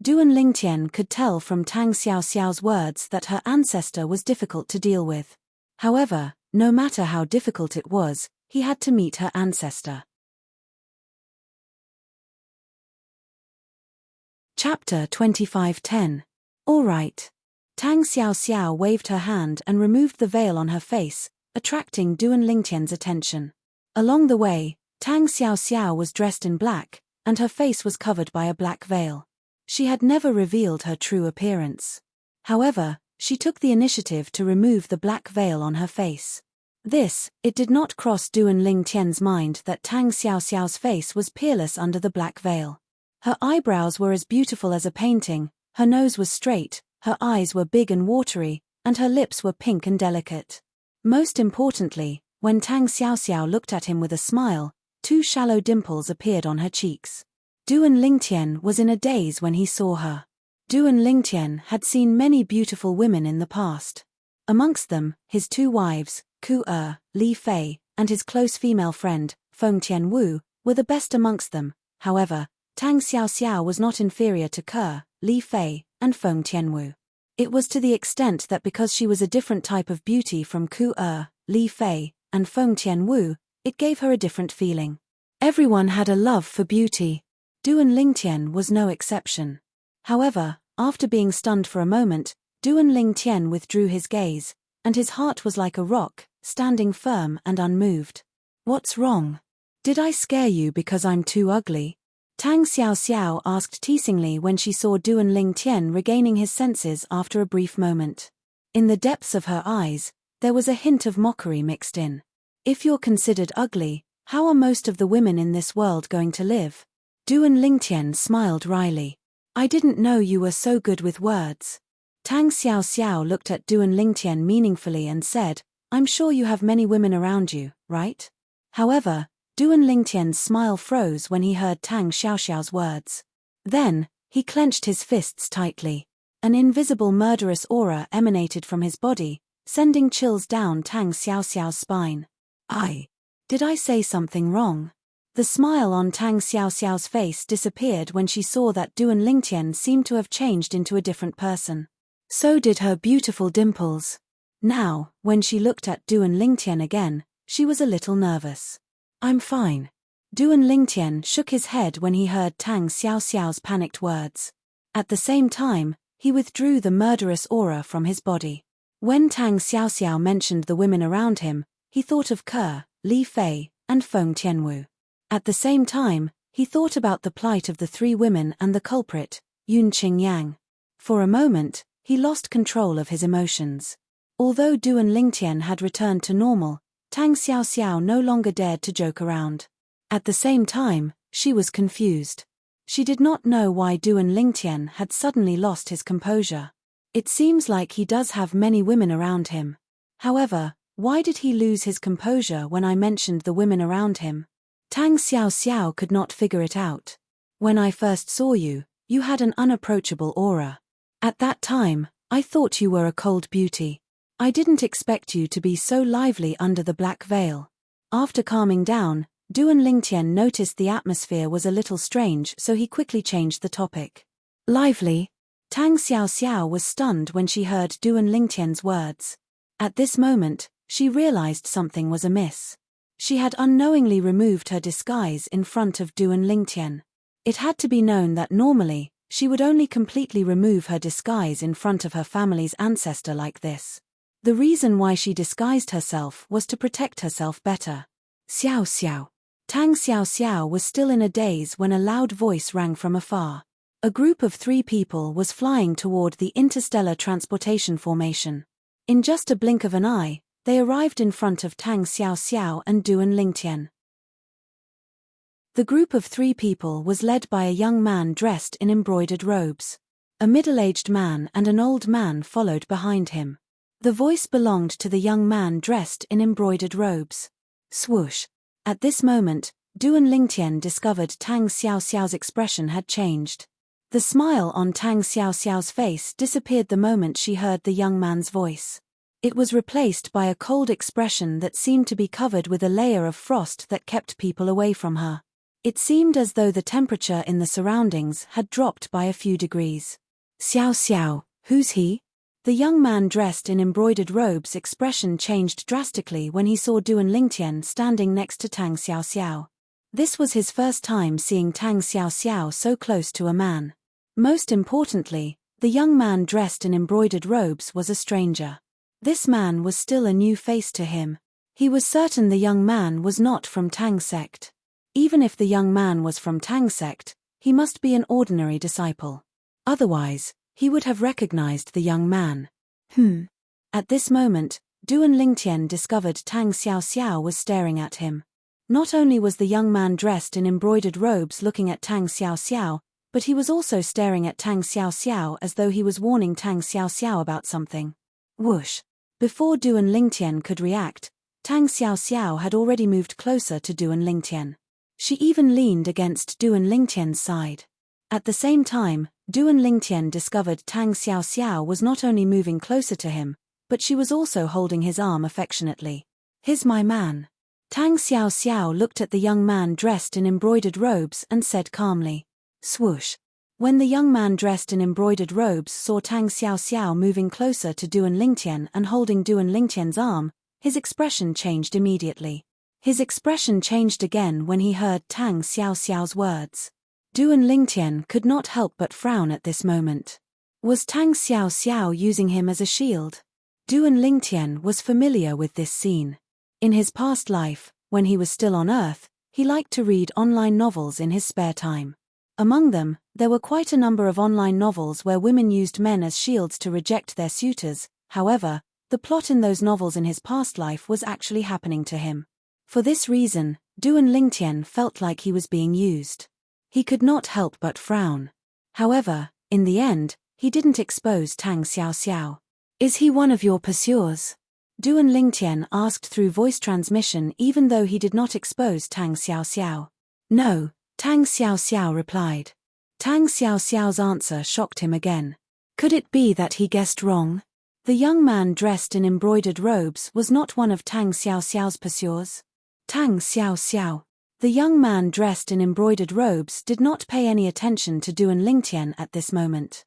Duan Lingtian could tell from Tang Xiao Xiao's words that her ancestor was difficult to deal with. However, no matter how difficult it was, he had to meet her ancestor. Chapter 25:10. All right. Tang Xiao Xiao waved her hand and removed the veil on her face, attracting Duan Lingtian's attention. Along the way, Tang Xiao Xiao was dressed in black, and her face was covered by a black veil. She had never revealed her true appearance. However, she took the initiative to remove the black veil on her face. It did not cross Duan Lingtian's mind that Tang Xiao Xiao's face was peerless under the black veil. Her eyebrows were as beautiful as a painting, her nose was straight, her eyes were big and watery, and her lips were pink and delicate. Most importantly, when Tang Xiao Xiao looked at him with a smile, 2 shallow dimples appeared on her cheeks. Duan Lingtian was in a daze when he saw her. Duan Lingtian had seen many beautiful women in the past. Amongst them, his 2 wives, Ku Li Fei, and his close female friend, Feng Tianwu, were the best amongst them. However, Tang Xiao Xiao was not inferior to Ke, Li Fei, and Feng Tianwu. It was to the extent that because she was a different type of beauty from Ku Li Fei, and Feng Tianwu, it gave her a different feeling. Everyone had a love for beauty. Duan Lingtian was no exception. However, after being stunned for a moment, Duan Lingtian withdrew his gaze, and his heart was like a rock, standing firm and unmoved. What's wrong? Did I scare you because I'm too ugly? Tang Xiao Xiao asked teasingly when she saw Duan Lingtian regaining his senses after a brief moment. In the depths of her eyes, there was a hint of mockery mixed in. If you're considered ugly, how are most of the women in this world going to live? Duan Lingtian smiled wryly. I didn't know you were so good with words. Tang Xiao Xiao looked at Duan Lingtian meaningfully and said, I'm sure you have many women around you, right? However, Duan Lingtian's smile froze when he heard Tang Xiao Xiao's words. Then, he clenched his fists tightly. An invisible murderous aura emanated from his body, sending chills down Tang Xiao Xiao's spine. Did I say something wrong? The smile on Tang Xiao Xiao's face disappeared when she saw that Duan Lingtian seemed to have changed into a different person. So did her beautiful dimples. Now, when she looked at Duan Lingtian again, she was a little nervous. I'm fine. Duan Lingtian shook his head when he heard Tang Xiao Xiao's panicked words. At the same time, he withdrew the murderous aura from his body. When Tang Xiao Xiao mentioned the women around him, he thought of Ke, Li Fei, and Feng Tianwu. At the same time, he thought about the plight of the 3 women and the culprit, Yunqing Yang. For a moment, he lost control of his emotions. Although Duan Lingtian had returned to normal, Tang Xiaoxiao no longer dared to joke around. At the same time, she was confused. She did not know why Duan Lingtian had suddenly lost his composure. It seems like he does have many women around him. However, why did he lose his composure when I mentioned the women around him? Tang Xiaoxiao could not figure it out. When I first saw you, you had an unapproachable aura. At that time, I thought you were a cold beauty. I didn't expect you to be so lively under the black veil. After calming down, Duan Lingtian noticed the atmosphere was a little strange, so he quickly changed the topic. Lively? Tang Xiaoxiao was stunned when she heard Duan Lingtian's words. At this moment, she realized something was amiss. She had unknowingly removed her disguise in front of Duan Lingtian. It had to be known that normally, she would only completely remove her disguise in front of her family's ancestor like this. The reason why she disguised herself was to protect herself better. Xiao Xiao. Tang Xiaoxiao was still in a daze when a loud voice rang from afar. A group of 3 people was flying toward the interstellar transportation formation. In just a blink of an eye, they arrived in front of Tang Xiaoxiao and Duan Lingtian. The group of 3 people was led by a young man dressed in embroidered robes. A middle-aged man and an old man followed behind him. The voice belonged to the young man dressed in embroidered robes. Swoosh. At this moment, Duan Lingtian discovered Tang Xiaoxiao's expression had changed. The smile on Tang Xiaoxiao's face disappeared the moment she heard the young man's voice. It was replaced by a cold expression that seemed to be covered with a layer of frost that kept people away from her. It seemed as though the temperature in the surroundings had dropped by a few degrees. Xiao Xiao, who's he? The young man dressed in embroidered robes' expression changed drastically when he saw Duan Lingtian standing next to Tang Xiaoxiao. This was his first time seeing Tang Xiaoxiao so close to a man. Most importantly, the young man dressed in embroidered robes was a stranger. This man was still a new face to him. He was certain the young man was not from Tang sect. Even if the young man was from Tang sect, he must be an ordinary disciple. Otherwise, he would have recognized the young man. At this moment, Duan Lingtian discovered Tang Xiaoxiao was staring at him. Not only was the young man dressed in embroidered robes looking at Tang Xiaoxiao, but he was also staring at Tang Xiaoxiao as though he was warning Tang Xiaoxiao about something. Whoosh! Before Duan Lingtian could react, Tang Xiaoxiao had already moved closer to Duan Lingtian. She even leaned against Duan Lingtian's side. At the same time, Duan Lingtian discovered Tang Xiaoxiao was not only moving closer to him, but she was also holding his arm affectionately. "He's my man." Tang Xiaoxiao looked at the young man dressed in embroidered robes and said calmly. Swoosh. When the young man dressed in embroidered robes saw Tang Xiaoxiao moving closer to Duan Lingtian and holding Duan Lingtian's arm, his expression changed immediately. His expression changed again when he heard Tang Xiaoxiao's words. Duan Lingtian could not help but frown at this moment. Was Tang Xiaoxiao using him as a shield? Duan Lingtian was familiar with this scene. In his past life, when he was still on Earth, he liked to read online novels in his spare time. Among them, there were quite a number of online novels where women used men as shields to reject their suitors. However, the plot in those novels in his past life was actually happening to him. For this reason, Duan Lingtian felt like he was being used. He could not help but frown. However, in the end, he didn't expose Tang Xiaoxiao. "Is he one of your pursuers?" Duan Lingtian asked through voice transmission even though he did not expose Tang Xiaoxiao. "No," Tang Xiaoxiao replied. Tang Xiaoxiao's answer shocked him again. Could it be that he guessed wrong? The young man dressed in embroidered robes was not one of Tang Xiaoxiao's pursuers. Tang Xiaoxiao. The young man dressed in embroidered robes did not pay any attention to Duan Lingtian at this moment.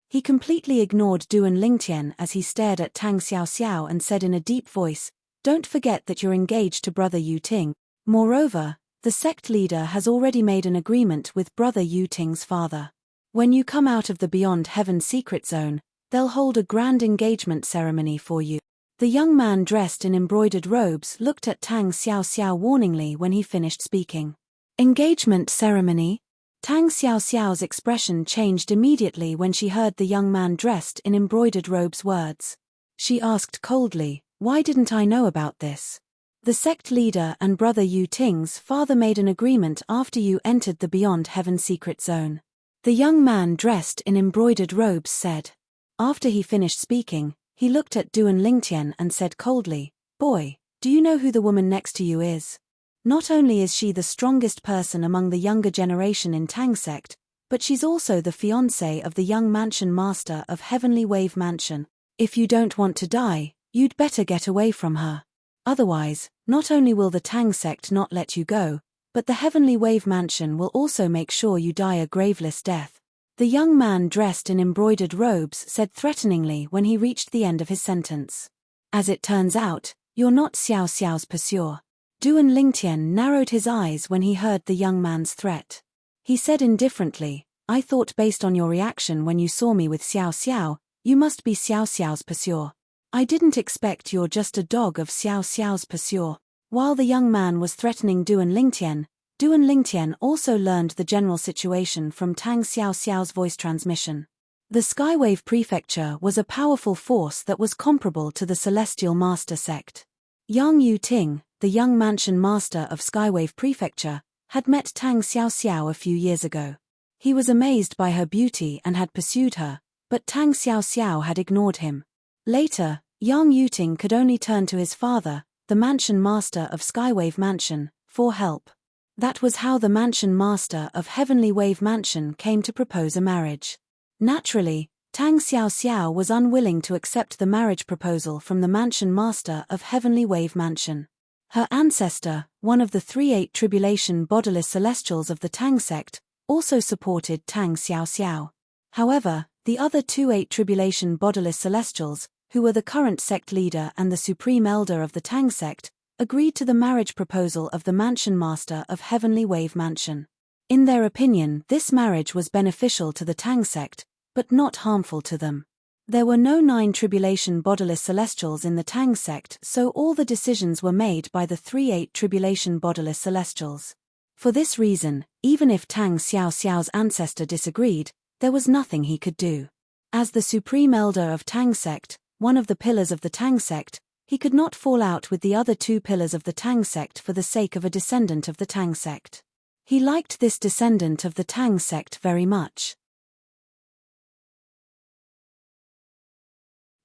He completely ignored Duan Lingtian as he stared at Tang Xiaoxiao and said in a deep voice, "Don't forget that you're engaged to Brother Yu Ting. Moreover, the sect leader has already made an agreement with Brother Yu Ting's father. When you come out of the Beyond Heaven secret zone, they'll hold a grand engagement ceremony for you." The young man dressed in embroidered robes looked at Tang Xiaoxiao warningly when he finished speaking. Engagement ceremony? Tang Xiaoxiao's expression changed immediately when she heard the young man dressed in embroidered robes' words. She asked coldly, Why didn't I know about this? The sect leader and brother Yu Ting's father made an agreement after you entered the Beyond Heaven secret zone. The young man dressed in embroidered robes said. After he finished speaking, he looked at Duan Lingtian and said coldly, "Boy, do you know who the woman next to you is? Not only is she the strongest person among the younger generation in Tang sect, but she's also the fiancée of the young mansion master of Heavenly Wave Mansion. If you don't want to die, you'd better get away from her. Otherwise, not only will the Tang sect not let you go, but the Heavenly Wave Mansion will also make sure you die a graveless death." The young man dressed in embroidered robes said threateningly when he reached the end of his sentence. "As it turns out, you're not Xiao Xiao's pursuer." Duan Lingtian narrowed his eyes when he heard the young man's threat. He said indifferently, "I thought based on your reaction when you saw me with Xiao Xiao, you must be Xiao Xiao's pursuer. I didn't expect you're just a dog of Xiao Xiao's pursuer." While the young man was threatening Duan Lingtian also learned the general situation from Tang Xiao Xiao's voice transmission. The Skywave Prefecture was a powerful force that was comparable to the Celestial Master sect. Yang Yu Ting, the young mansion master of Skywave Prefecture, had met Tang Xiao Xiao a few years ago. He was amazed by her beauty and had pursued her, but Tang Xiao Xiao had ignored him. Later, Yang Yu Ting could only turn to his father, the mansion master of Skywave Mansion, for help. That was how the mansion master of Heavenly Wave Mansion came to propose a marriage. Naturally, Tang Xiao Xiao was unwilling to accept the marriage proposal from the mansion master of Heavenly Wave Mansion. Her ancestor, one of the 3-8 Tribulation Bodiless Celestials of the Tang sect, also supported Tang Xiao Xiao. However, the other 2-8 Tribulation Bodiless Celestials, who were the current sect leader and the supreme elder of the Tang sect, agreed to the marriage proposal of the mansion master of Heavenly Wave Mansion. In their opinion, this marriage was beneficial to the Tang sect, but not harmful to them. There were no 9 Tribulation Bodiless Celestials in the Tang sect, so all the decisions were made by the 3-8 Tribulation Bodiless Celestials. For this reason, even if Tang Xiao Xiao's ancestor disagreed, there was nothing he could do. As the supreme elder of Tang sect, one of the pillars of the Tang sect, he could not fall out with the other 2 pillars of the Tang sect for the sake of a descendant of the Tang sect. He liked this descendant of the Tang sect very much.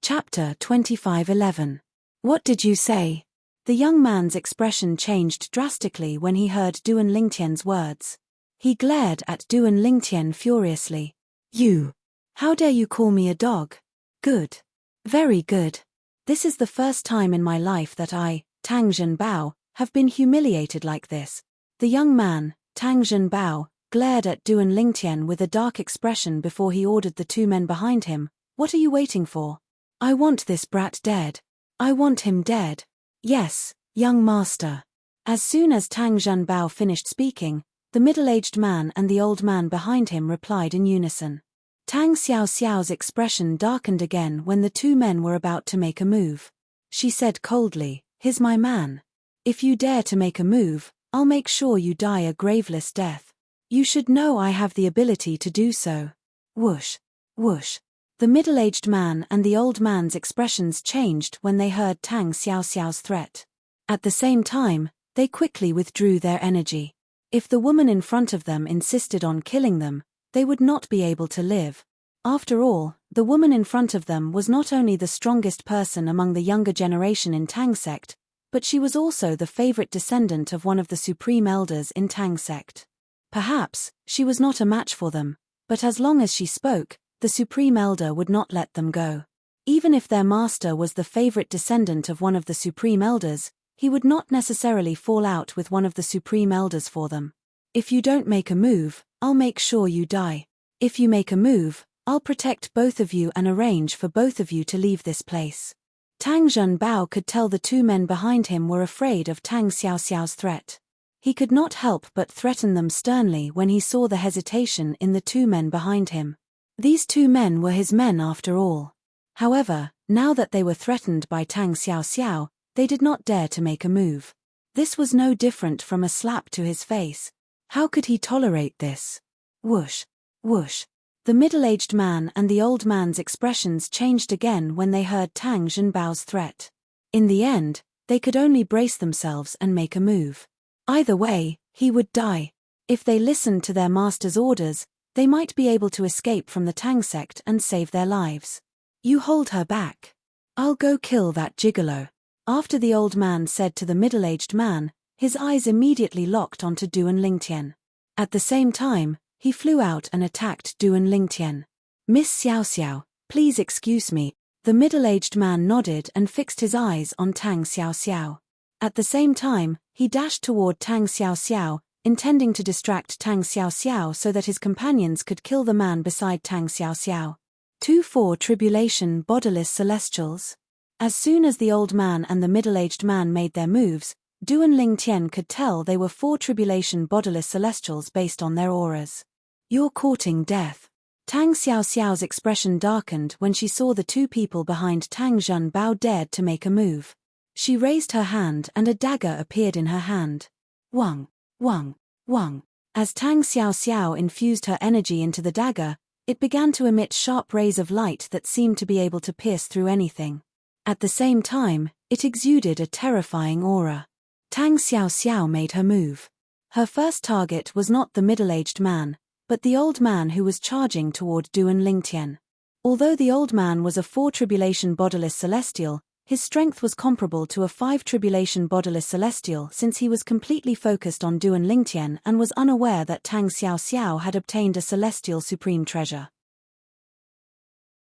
Chapter 25:11. What did you say? The young man's expression changed drastically when he heard Duan Lingtian's words. He glared at Duan Lingtian furiously. "You! How dare you call me a dog? Good. Very good. This is the first time in my life that I, Tang Zhenbao, have been humiliated like this." The young man, Tang Zhenbao, glared at Duan Lingtian with a dark expression before he ordered the 2 men behind him, "What are you waiting for? I want this brat dead. I want him dead." "Yes, young master." As soon as Tang Zhenbao finished speaking, the middle-aged man and the old man behind him replied in unison. Tang Xiao Xiao's expression darkened again when the 2 men were about to make a move. She said coldly, "Here's my man. If you dare to make a move, I'll make sure you die a graveless death. You should know I have the ability to do so." Whoosh, whoosh. The middle-aged man and the old man's expressions changed when they heard Tang Xiao Xiao's threat. At the same time, they quickly withdrew their energy. If the woman in front of them insisted on killing them, they would not be able to live. After all, the woman in front of them was not only the strongest person among the younger generation in Tang sect, but she was also the favorite descendant of one of the supreme elders in Tang sect. Perhaps, she was not a match for them, but as long as she spoke, the supreme elder would not let them go. Even if their master was the favorite descendant of one of the supreme elders, he would not necessarily fall out with one of the supreme elders for them. "If you don't make a move, I'll make sure you die. If you make a move, I'll protect both of you and arrange for both of you to leave this place." Tang Zhenbao could tell the 2 men behind him were afraid of Tang Xiao Xiao's threat. He could not help but threaten them sternly when he saw the hesitation in the 2 men behind him. These 2 men were his men after all. However, now that they were threatened by Tang Xiao Xiao, they did not dare to make a move. This was no different from a slap to his face. How could he tolerate this? Whoosh, whoosh. The middle-aged man and the old man's expressions changed again when they heard Tang Zhenbao's threat. In the end, they could only brace themselves and make a move. Either way, he would die. If they listened to their master's orders, they might be able to escape from the Tang sect and save their lives. You hold her back. I'll go kill that gigolo. After the old man said to the middle-aged man, his eyes immediately locked onto Duan Lingtian. At the same time, he flew out and attacked Duan Lingtian. Miss Xiao Xiao, please excuse me. The middle-aged man nodded and fixed his eyes on Tang Xiao Xiao. At the same time, he dashed toward Tang Xiao Xiao, intending to distract Tang Xiao Xiao so that his companions could kill the man beside Tang Xiao Xiao. 2-4 Tribulation Bodiless Celestials. As soon as the old man and the middle-aged man made their moves, Duan Lingtian could tell they were 4 Tribulation Bodiless Celestials based on their auras. You're courting death. Tang Xiao Xiao's expression darkened when she saw the 2 people behind Tang Zhenbao dared to make a move. She raised her hand and a dagger appeared in her hand. Wang, Wang, Wang. As Tang Xiao Xiao infused her energy into the dagger, it began to emit sharp rays of light that seemed to be able to pierce through anything. At the same time, it exuded a terrifying aura. Tang Xiao Xiao made her move. Her first target was not the middle-aged man, but the old man who was charging toward Duan Lingtian. Although the old man was a 4 Tribulation Bodiless Celestial, his strength was comparable to a 5 Tribulation Bodiless Celestial since he was completely focused on Duan Lingtian and was unaware that Tang Xiao Xiao had obtained a Celestial Supreme Treasure.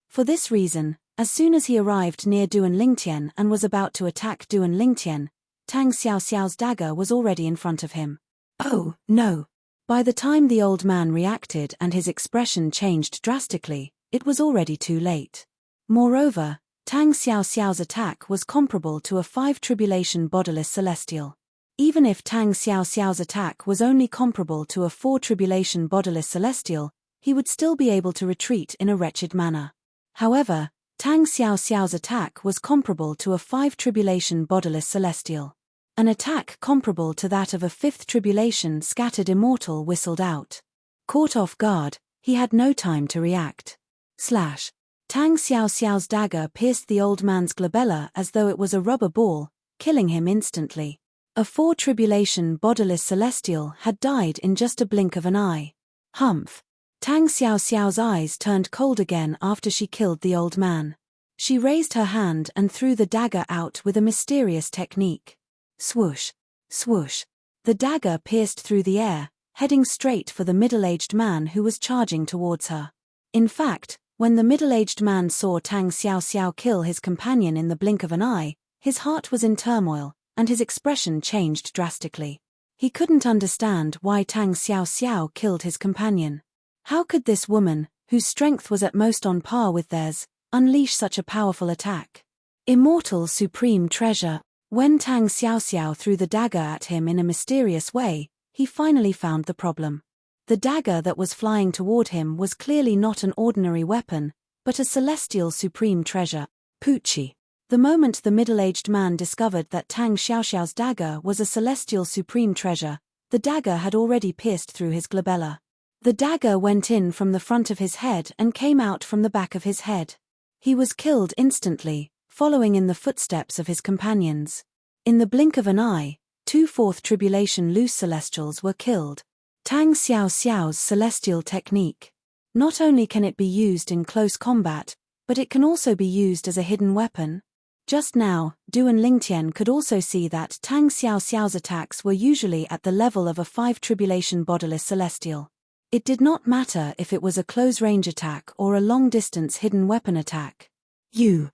For this reason, as soon as he arrived near Duan Lingtian and was about to attack Duan Lingtian, Tang Xiao Xiao's dagger was already in front of him. Oh, no! By the time the old man reacted and his expression changed drastically, it was already too late. Moreover, Tang Xiao Xiao's attack was comparable to a 5 Tribulation Bodiless Celestial. Even if Tang Xiao Xiao's attack was only comparable to a 4 Tribulation Bodiless Celestial, he would still be able to retreat in a wretched manner. However, Tang Xiao Xiao's attack was comparable to a 5 Tribulation Bodiless Celestial. An attack comparable to that of a 5th Tribulation Scattered Immortal whistled out. Caught off guard, he had no time to react. Slash. Tang Xiao Xiao's dagger pierced the old man's glabella as though it was a rubber ball, killing him instantly. A 4 Tribulation Bodiless Celestial had died in just a blink of an eye. Humph. Tang Xiao Xiao's eyes turned cold again after she killed the old man. She raised her hand and threw the dagger out with a mysterious technique. Swoosh, swoosh. The dagger pierced through the air, heading straight for the middle-aged man who was charging towards her. In fact, when the middle-aged man saw Tang Xiao Xiao kill his companion in the blink of an eye, his heart was in turmoil, and his expression changed drastically. He couldn't understand why Tang Xiao Xiao killed his companion. How could this woman, whose strength was at most on par with theirs, unleash such a powerful attack? Immortal Supreme Treasure. When Tang Xiao Xiao threw the dagger at him in a mysterious way, he finally found the problem. The dagger that was flying toward him was clearly not an ordinary weapon, but a celestial supreme treasure. Poochie. The moment the middle-aged man discovered that Tang Xiao Xiao's dagger was a celestial supreme treasure, the dagger had already pierced through his glabella. The dagger went in from the front of his head and came out from the back of his head. He was killed instantly, following in the footsteps of his companions. In the blink of an eye, 2 4th Tribulation Loose Celestials were killed. Tang Xiao Xiao's celestial technique. Not only can it be used in close combat, but it can also be used as a hidden weapon. Just now, Duan Lingtian could also see that Tang Xiao Xiao's attacks were usually at the level of a 5 Tribulation Bodiless Celestial. It did not matter if it was a close-range attack or a long-distance hidden weapon attack. You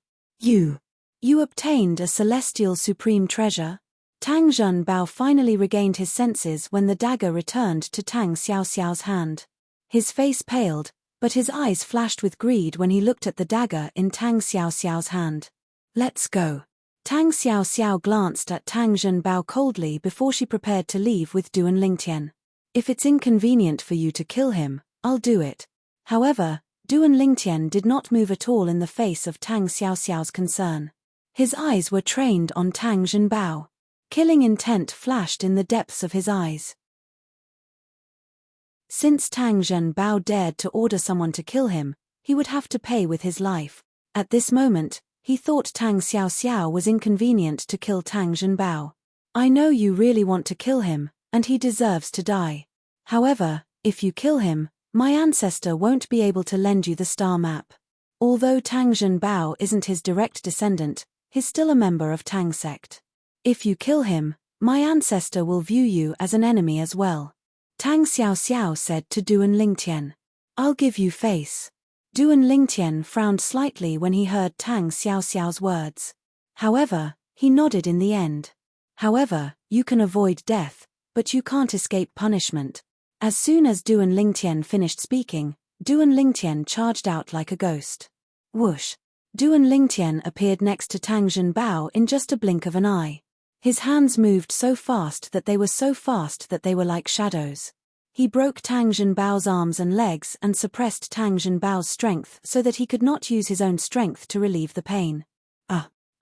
obtained a celestial supreme treasure? Tang Zhenbao finally regained his senses when the dagger returned to Tang Xiao Xiao's hand. His face paled, but his eyes flashed with greed when he looked at the dagger in Tang Xiao Xiao's hand. Let's go. Tang Xiao Xiao glanced at Tang Zhenbao coldly before she prepared to leave with Duan Lingtian. If it's inconvenient for you to kill him, I'll do it. However, Duan Lingtian did not move at all in the face of Tang Xiao Xiao's concern. His eyes were trained on Tang Zhenbao. Killing intent flashed in the depths of his eyes. Since Tang Zhenbao dared to order someone to kill him, he would have to pay with his life. At this moment, He thought Tang Xiaoxiao was inconvenient to kill Tang Zhenbao. I know you really want to kill him, and he deserves to die. However, if you kill him, my ancestor won't be able to lend you the star map. Although Tang Zhenbao isn't his direct descendant, he's still a member of Tang sect. If you kill him, my ancestor will view you as an enemy as well. Tang Xiaoxiao said to Duan Lingtian. I'll give you face. Duan Lingtian frowned slightly when he heard Tang Xiaoxiao's words. However, he nodded in the end. However, you can avoid death, but you can't escape punishment. As soon as Duan Lingtian finished speaking, Duan Lingtian charged out like a ghost. Whoosh! Duan Lingtian appeared next to Tang Zhenbao in just a blink of an eye. His hands moved so fast that they were like shadows. He broke Tang Zhenbao's arms and legs and suppressed Tang Zhenbao's strength so that he could not use his own strength to relieve the pain.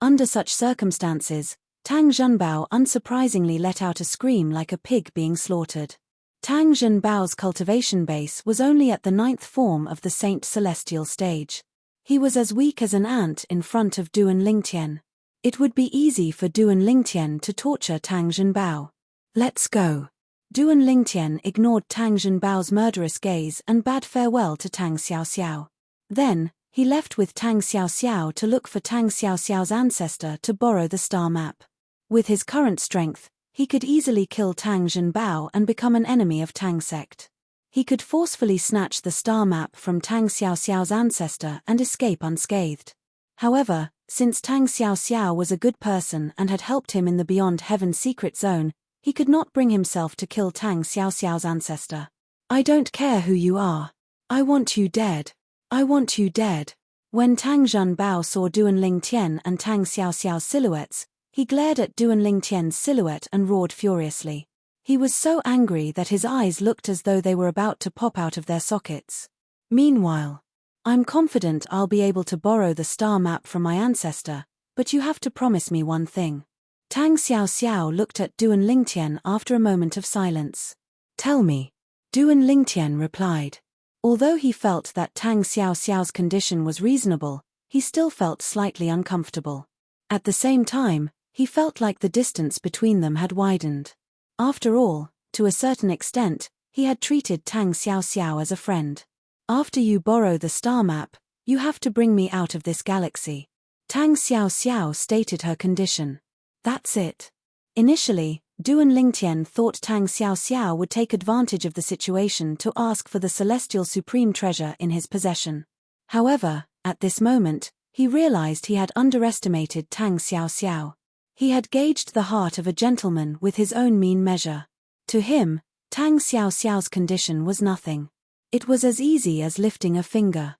Under such circumstances, Tang Zhenbao unsurprisingly let out a scream like a pig being slaughtered. Tang Zhenbao's cultivation base was only at the 9th form of the Saint Celestial stage. He was as weak as an ant in front of Duan Lingtian. It would be easy for Duan Lingtian to torture Tang Zhenbao. Let's go. Duan Lingtian ignored Tang Zhenbao's murderous gaze and bade farewell to Tang Xiaoxiao. Then, he left with Tang Xiaoxiao to look for Tang Xiaoxiao's ancestor to borrow the star map. With his current strength, he could easily kill Tang Zhenbao and become an enemy of Tang sect. He could forcefully snatch the star map from Tang Xiaoxiao's ancestor and escape unscathed. However, since Tang Xiaoxiao was a good person and had helped him in the Beyond Heaven secret zone, he could not bring himself to kill Tang Xiaoxiao's ancestor. I don't care who you are. I want you dead. I want you dead. When Tang Zhenbao saw Duan Lingtian and Tang Xiaoxiao's silhouettes, he glared at Duan Lingtian's silhouette and roared furiously. He was so angry that his eyes looked as though they were about to pop out of their sockets. Meanwhile, I'm confident I'll be able to borrow the star map from my ancestor, but you have to promise me one thing. Tang Xiaoxiao looked at Duan Lingtian after a moment of silence. Tell me. Duan Lingtian replied. Although he felt that Tang Xiaoxiao's condition was reasonable, he still felt slightly uncomfortable. At the same time, he felt like the distance between them had widened. After all, to a certain extent, he had treated Tang Xiaoxiao as a friend. After you borrow the star map, you have to bring me out of this galaxy. Tang Xiaoxiao stated her condition. That's it. Initially, Duan Lingtian thought Tang Xiaoxiao would take advantage of the situation to ask for the Celestial Supreme Treasure in his possession. However, at this moment, he realized he had underestimated Tang Xiaoxiao. He had gauged the heart of a gentleman with his own mean measure. To him, Tang Xiaoxiao's condition was nothing. It was as easy as lifting a finger.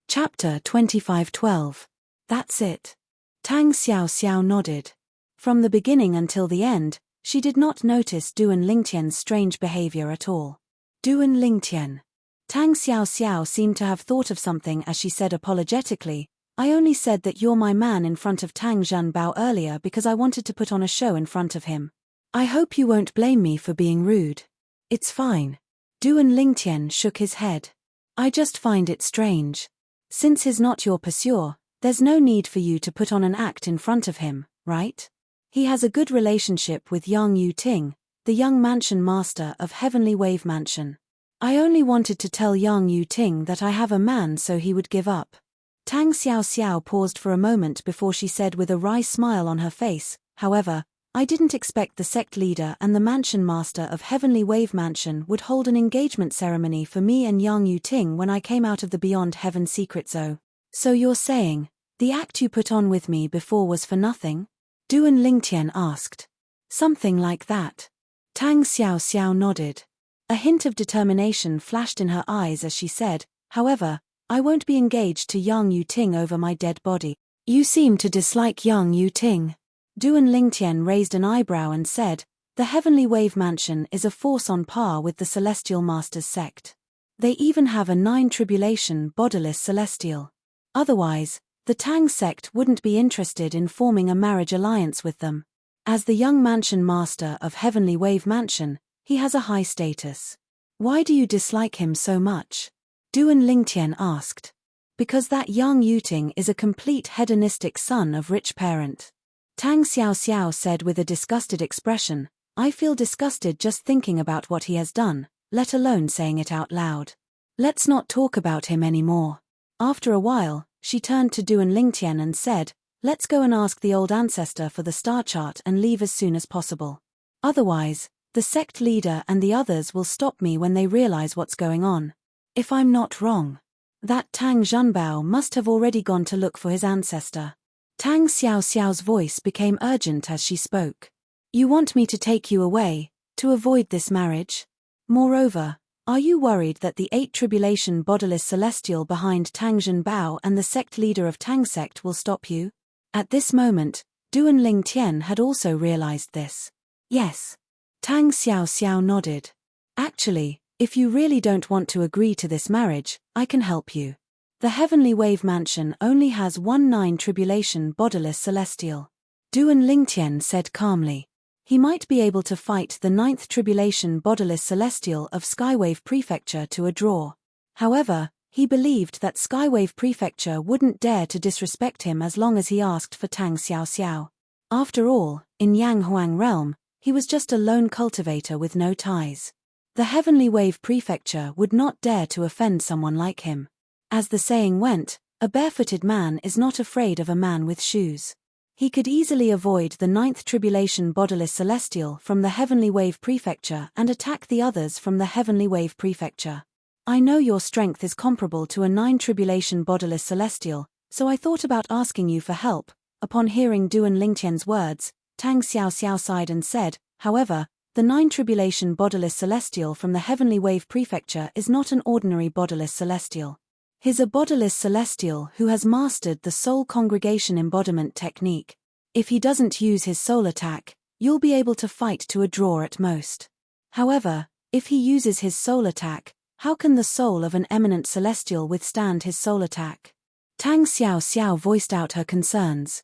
Chapter 25:12. That's it. Tang Xiaoxiao nodded. From the beginning until the end, she did not notice Duan Lingtian's strange behavior at all. Duan Lingtian. Tang Xiaoxiao seemed to have thought of something as she said apologetically, I only said that you're my man in front of Tang Zhenbao earlier because I wanted to put on a show in front of him. I hope you won't blame me for being rude. It's fine. Duan Lingtian shook his head. I just find it strange. Since he's not your pursuer, there's no need for you to put on an act in front of him, right? He has a good relationship with Yang Yuting, the young mansion master of Heavenly Wave Mansion. I only wanted to tell Yang Yuting that I have a man so he would give up. Tang Xiaoxiao paused for a moment before she said with a wry smile on her face, however, I didn't expect the sect leader and the mansion master of Heavenly Wave Mansion would hold an engagement ceremony for me and Yang Yuting when I came out of the Beyond Heaven secret zone. So you're saying, the act you put on with me before was for nothing? Duan Lingtian asked. Something like that. Tang Xiaoxiao nodded. A hint of determination flashed in her eyes as she said, however, I won't be engaged to Yang Yuting over my dead body. You seem to dislike Yang Yuting. Duan Lingtian raised an eyebrow and said, the Heavenly Wave Mansion is a force on par with the Celestial Masters sect. They even have a 9 tribulation bodiless celestial. Otherwise, the Tang sect wouldn't be interested in forming a marriage alliance with them. As the young mansion master of Heavenly Wave Mansion, he has a high status. Why do you dislike him so much? Duan Lingtian asked. Because that young Yuting is a complete hedonistic son of rich parent. Tang Xiao Xiao said with a disgusted expression, I feel disgusted just thinking about what he has done, let alone saying it out loud. Let's not talk about him anymore. After a while, she turned to Duan Lingtian and said, let's go and ask the old ancestor for the star chart and leave as soon as possible. Otherwise, the sect leader and the others will stop me when they realize what's going on. If I'm not wrong, that Tang Zhenbao must have already gone to look for his ancestor. Tang Xiao Xiao's voice became urgent as she spoke. You want me to take you away, to avoid this marriage? Moreover, are you worried that the 8 tribulation bodiless celestial behind Tang Zhenbao and the sect leader of Tang sect will stop you? At this moment, Duan Lingtian had also realized this. Yes. Tang Xiao Xiao nodded. Actually, if you really don't want to agree to this marriage, I can help you. The Heavenly Wave Mansion only has 9 tribulation bodiless celestial. Duan Lingtian said calmly. He might be able to fight the 9th tribulation bodiless celestial of Skywave Prefecture to a draw. However, he believed that Skywave Prefecture wouldn't dare to disrespect him as long as he asked for Tang Xiao Xiao. After all, in Yang Huang realm, he was just a lone cultivator with no ties. The Heavenly Wave Prefecture would not dare to offend someone like him. As the saying went, a barefooted man is not afraid of a man with shoes. He could easily avoid the 9th tribulation bodiless celestial from the Heavenly Wave Prefecture and attack the others from the Heavenly Wave Prefecture. I know your strength is comparable to a 9 tribulation bodiless celestial, so I thought about asking you for help. Upon hearing Duan Lingtian's words, Tang Xiao Xiao sighed and said, however, the 9 tribulation bodiless celestial from the Heavenly Wave Prefecture is not an ordinary bodiless celestial. He's a bodiless celestial who has mastered the soul congregation embodiment technique. If he doesn't use his soul attack, you'll be able to fight to a draw at most. However, if he uses his soul attack, how can the soul of an eminent celestial withstand his soul attack? Tang Xiao Xiao voiced out her concerns.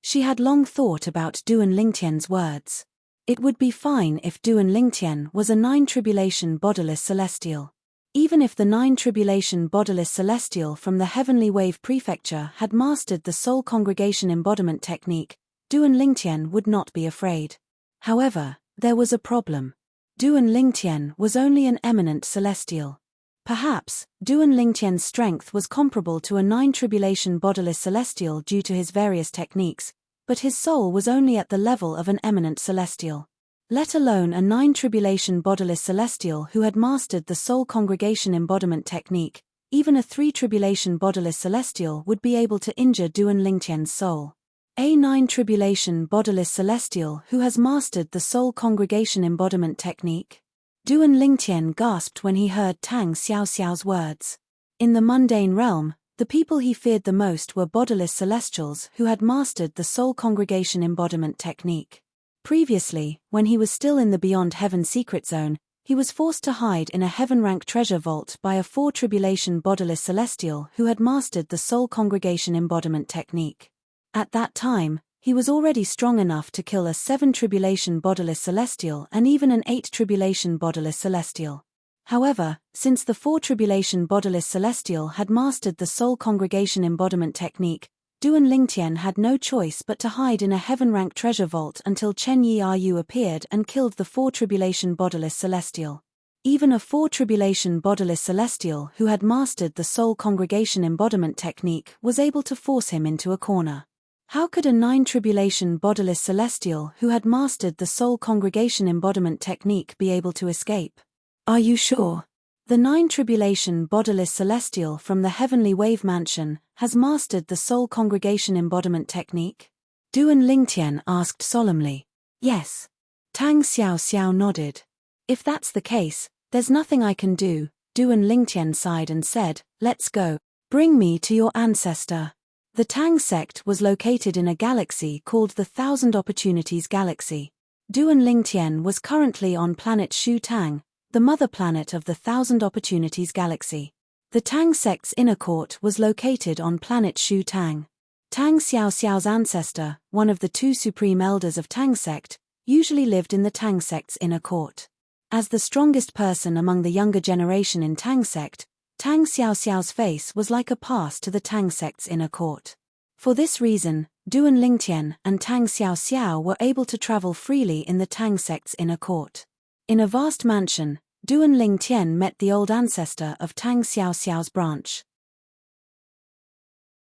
She had long thought about Duan Lingtian's words. It would be fine if Duan Lingtian was a 9 tribulation bodiless celestial. Even if the 9 tribulation bodiless celestial from the Heavenly Wave Prefecture had mastered the soul congregation embodiment technique, Duan Lingtian would not be afraid. However, there was a problem. Duan Lingtian was only an eminent celestial. Perhaps, Duan Lingtian's strength was comparable to a 9 tribulation bodiless celestial due to his various techniques, but his soul was only at the level of an eminent celestial. Let alone a 9 tribulation bodiless celestial who had mastered the soul congregation embodiment technique, even a 3 tribulation bodiless celestial would be able to injure Duan Lingtian's soul. A 9 tribulation bodiless celestial who has mastered the soul congregation embodiment technique? Duan Lingtian gasped when he heard Tang Xiao Xiao's words. In the mundane realm, the people he feared the most were bodiless celestials who had mastered the soul congregation embodiment technique. Previously, when he was still in the Beyond Heaven secret zone, he was forced to hide in a heaven-rank treasure vault by a 4 tribulation bodiless celestial who had mastered the soul congregation embodiment technique. At that time, he was already strong enough to kill a 7 tribulation bodiless celestial and even an 8 tribulation bodiless celestial. However, since the 4 tribulation bodiless celestial had mastered the soul congregation embodiment technique, Duan Lingtian had no choice but to hide in a heaven-rank treasure vault until Chen Yi Ryu appeared and killed the 4 tribulation bodiless celestial. Even a 4 tribulation bodiless celestial who had mastered the soul congregation embodiment technique was able to force him into a corner. How could a 9 tribulation bodiless celestial who had mastered the soul congregation embodiment technique be able to escape? Are you sure? The 9 tribulation bodiless celestial from the Heavenly Wave Mansion has mastered the soul congregation embodiment technique? Duan Lingtian asked solemnly. Yes. Tang Xiao Xiao nodded. If that's the case, there's nothing I can do. Duan Lingtian sighed and said, let's go. Bring me to your ancestor. The Tang sect was located in a galaxy called the Thousand Opportunities Galaxy. Duan Lingtian was currently on planet Shu Tang, the mother planet of the Thousand Opportunities Galaxy. The Tang sect's inner court was located on planet Shu Tang. Tang Xiao Xiao's ancestor, one of the 2 supreme elders of Tang sect, usually lived in the Tang sect's inner court. As the strongest person among the younger generation in Tang sect, Tang Xiaoxiao's face was like a pass to the Tang sect's inner court. For this reason, Duan Lingtian and Tang Xiaoxiao were able to travel freely in the Tang sect's inner court. In a vast mansion, Duan Lingtian met the old ancestor of Tang Xiaoxiao's branch.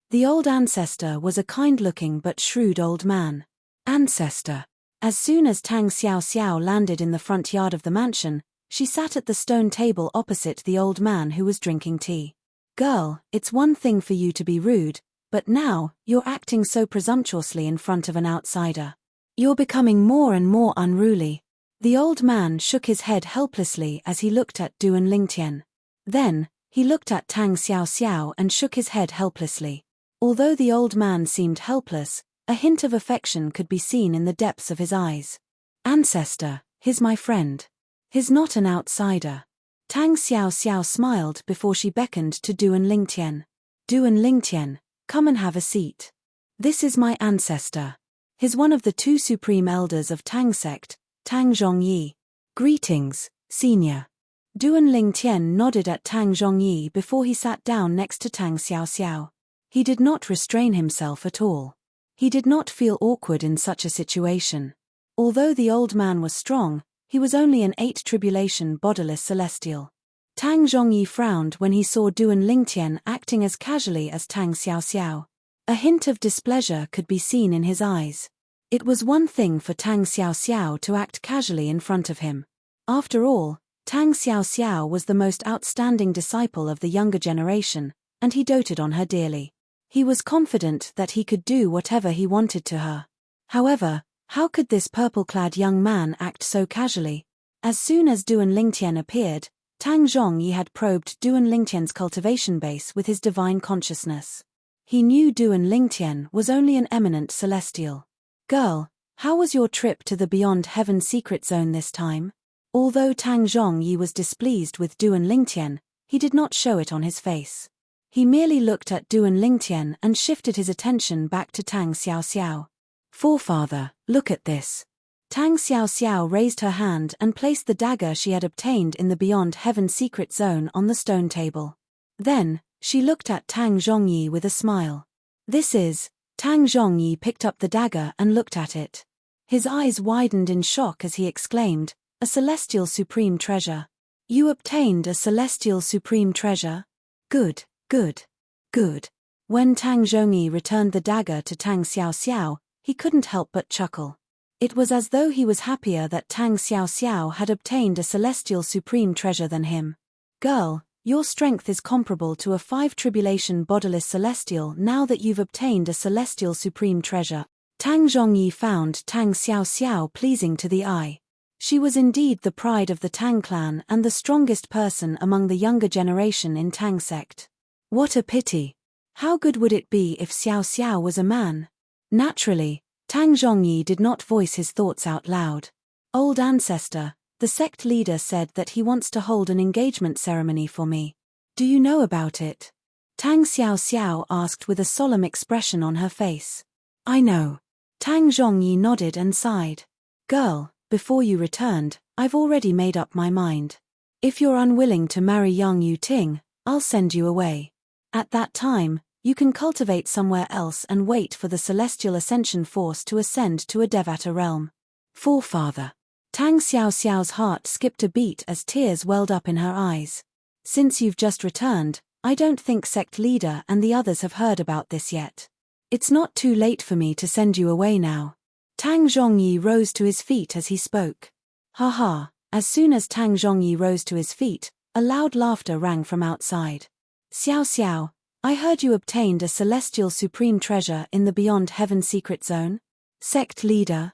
The old ancestor was a kind-looking but shrewd old man. Ancestor. As soon as Tang Xiaoxiao landed in the front yard of the mansion, she sat at the stone table opposite the old man who was drinking tea. Girl, it's one thing for you to be rude, but now, you're acting so presumptuously in front of an outsider. You're becoming more and more unruly. The old man shook his head helplessly as he looked at Duan Lingtian. Then, he looked at Tang Xiaoxiao and shook his head helplessly. Although the old man seemed helpless, a hint of affection could be seen in the depths of his eyes. Ancestor, he's my friend. He's not an outsider. Tang Xiaoxiao smiled before she beckoned to Duan Lingtian. Duan Lingtian, come and have a seat. This is my ancestor. He's one of the two supreme elders of Tang sect, Tang Zhongyi. Greetings, senior. Duan Lingtian nodded at Tang Zhongyi before he sat down next to Tang Xiaoxiao. He did not restrain himself at all. He did not feel awkward in such a situation. Although the old man was strong, he was only an 8 tribulation bodiless celestial. Tang Zhongyi frowned when he saw Duan Lingtian acting as casually as Tang Xiaoxiao. A hint of displeasure could be seen in his eyes. It was one thing for Tang Xiaoxiao to act casually in front of him. After all, Tang Xiaoxiao was the most outstanding disciple of the younger generation, and he doted on her dearly. He was confident that he could do whatever he wanted to her. However, how could this purple-clad young man act so casually? As soon as Duan Lingtian appeared, Tang Zhongyi had probed Duan Lingtian's cultivation base with his divine consciousness. He knew Duan Lingtian was only an eminent celestial. Girl, how was your trip to the Beyond Heaven secret zone this time? Although Tang Zhongyi was displeased with Duan Lingtian, he did not show it on his face. He merely looked at Duan Lingtian and shifted his attention back to Tang Xiaoxiao. Forefather, look at this. Tang Xiaoxiao raised her hand and placed the dagger she had obtained in the Beyond Heaven secret zone on the stone table. Then, she looked at Tang Zhongyi with a smile. This is. Tang Zhongyi picked up the dagger and looked at it. His eyes widened in shock as he exclaimed, a celestial supreme treasure. You obtained a celestial supreme treasure? Good. Good. Good. When Tang Zhongyi returned the dagger to Tang Xiaoxiao, he couldn't help but chuckle. It was as though he was happier that Tang Xiaoxiao had obtained a celestial supreme treasure than him. Girl, your strength is comparable to a 5 tribulation bodiless celestial now that you've obtained a celestial supreme treasure. Tang Zhongyi found Tang Xiaoxiao pleasing to the eye. She was indeed the pride of the Tang clan and the strongest person among the younger generation in Tang sect. What a pity. How good would it be if Xiaoxiao was a man? Naturally, Tang Zhongyi did not voice his thoughts out loud. Old ancestor, the sect leader said that he wants to hold an engagement ceremony for me. Do you know about it? Tang Xiaoxiao asked with a solemn expression on her face. I know. Tang Zhongyi nodded and sighed. Girl, before you returned, I've already made up my mind. If you're unwilling to marry young Yu Ting, I'll send you away. At that time, you can cultivate somewhere else and wait for the celestial ascension force to ascend to a Devata realm. Forefather. Tang Xiaoxiao's heart skipped a beat as tears welled up in her eyes. Since you've just returned, I don't think sect leader and the others have heard about this yet. It's not too late for me to send you away now. Tang Zhongyi rose to his feet as he spoke. Ha ha, as soon as Tang Zhongyi rose to his feet, a loud laughter rang from outside. Xiao Xiao, I heard you obtained a celestial supreme treasure in the Beyond Heaven secret zone? Sect leader.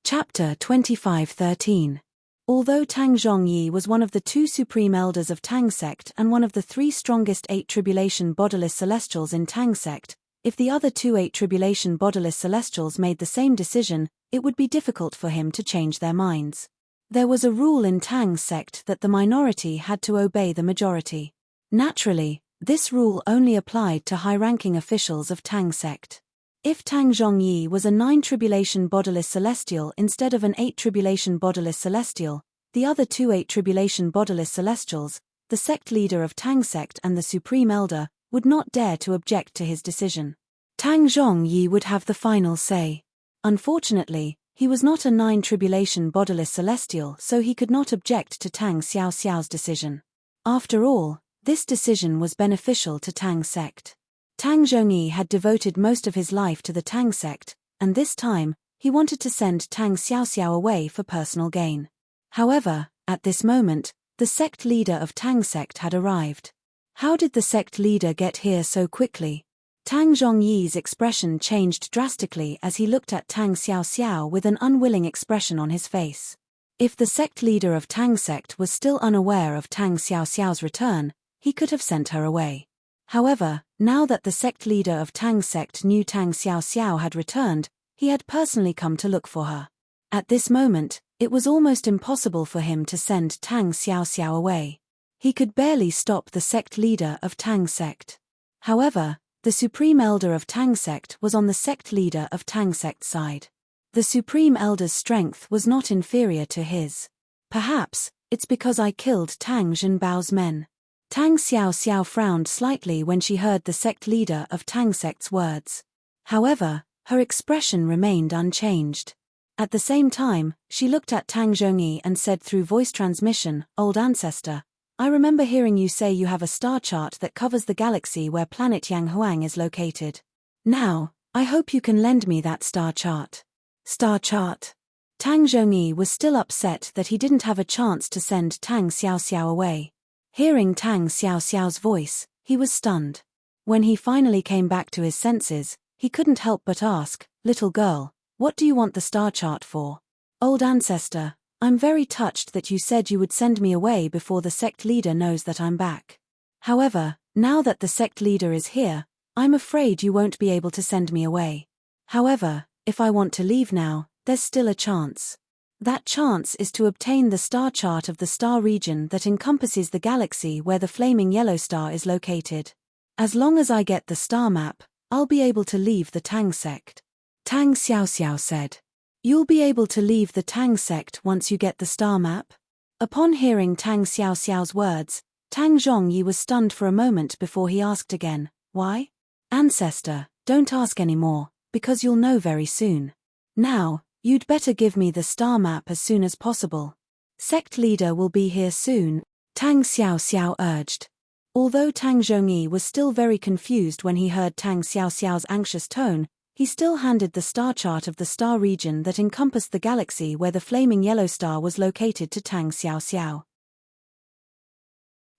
Chapter 25:13. Although Tang Zhongyi was one of the 2 supreme elders of Tang sect and one of the 3 strongest 8 tribulation bodiless celestials in Tang sect, if the other 2 8 tribulation bodiless celestials made the same decision, it would be difficult for him to change their minds. There was a rule in Tang sect that the minority had to obey the majority. Naturally, this rule only applied to high-ranking officials of Tang sect. If Tang Zhongyi was a 9 tribulation bodiless celestial instead of an 8 tribulation bodiless celestial, the other 2 8 tribulation bodiless celestials, the sect leader of Tang sect and the supreme elder, would not dare to object to his decision. Tang Zhongyi would have the final say. Unfortunately, he was not a 9 tribulation bodiless celestial, so he could not object to Tang Xiaoxiao's decision. After all, this decision was beneficial to Tang sect. Tang Zhongyi had devoted most of his life to the Tang sect, and this time, he wanted to send Tang Xiaoxiao away for personal gain. However, at this moment, the sect leader of Tang sect had arrived. How did the sect leader get here so quickly? Tang Zhongyi's expression changed drastically as he looked at Tang Xiaoxiao with an unwilling expression on his face. If the sect leader of Tang sect was still unaware of Tang Xiaoxiao's return, he could have sent her away. However, now that the sect leader of Tang sect knew Tang Xiaoxiao had returned, he had personally come to look for her. At this moment, it was almost impossible for him to send Tang Xiaoxiao away. He could barely stop the sect leader of Tang sect. However, the supreme elder of Tang sect was on the sect leader of Tang sect's side. The supreme elder's strength was not inferior to his. Perhaps, it's because I killed Tang Zhenbao's men. Tang Xiaoxiao frowned slightly when she heard the sect leader of Tang sect's words. However, her expression remained unchanged. At the same time, she looked at Tang Zhongyi and said through voice transmission, "Old ancestor, I remember hearing you say you have a star chart that covers the galaxy where planet Yanghuang is located. Now, I hope you can lend me that star chart." Star chart? Tang Zhongyi was still upset that he didn't have a chance to send Tang Xiaoxiao away. Hearing Tang Xiaoxiao's voice, he was stunned. When he finally came back to his senses, he couldn't help but ask, "Little girl, what do you want the star chart for?" "Old ancestor, I'm very touched that you said you would send me away before the sect leader knows that I'm back. However, now that the sect leader is here, I'm afraid you won't be able to send me away. However, if I want to leave now, there's still a chance. That chance is to obtain the star chart of the star region that encompasses the galaxy where the flaming yellow star is located. As long as I get the star map, I'll be able to leave the Tang sect." Tang Xiaoxiao said. "You'll be able to leave the Tang sect once you get the star map?" Upon hearing Tang Xiaoxiao's words, Tang Zhongyi was stunned for a moment before he asked again, "Why?" "Ancestor, don't ask anymore, because you'll know very soon. Now, you'd better give me the star map as soon as possible. Sect leader will be here soon," Tang Xiaoxiao urged. Although Tang Zhongyi was still very confused when he heard Tang Xiaoxiao's anxious tone, he still handed the star chart of the star region that encompassed the galaxy where the flaming yellow star was located to Tang Xiaoxiao.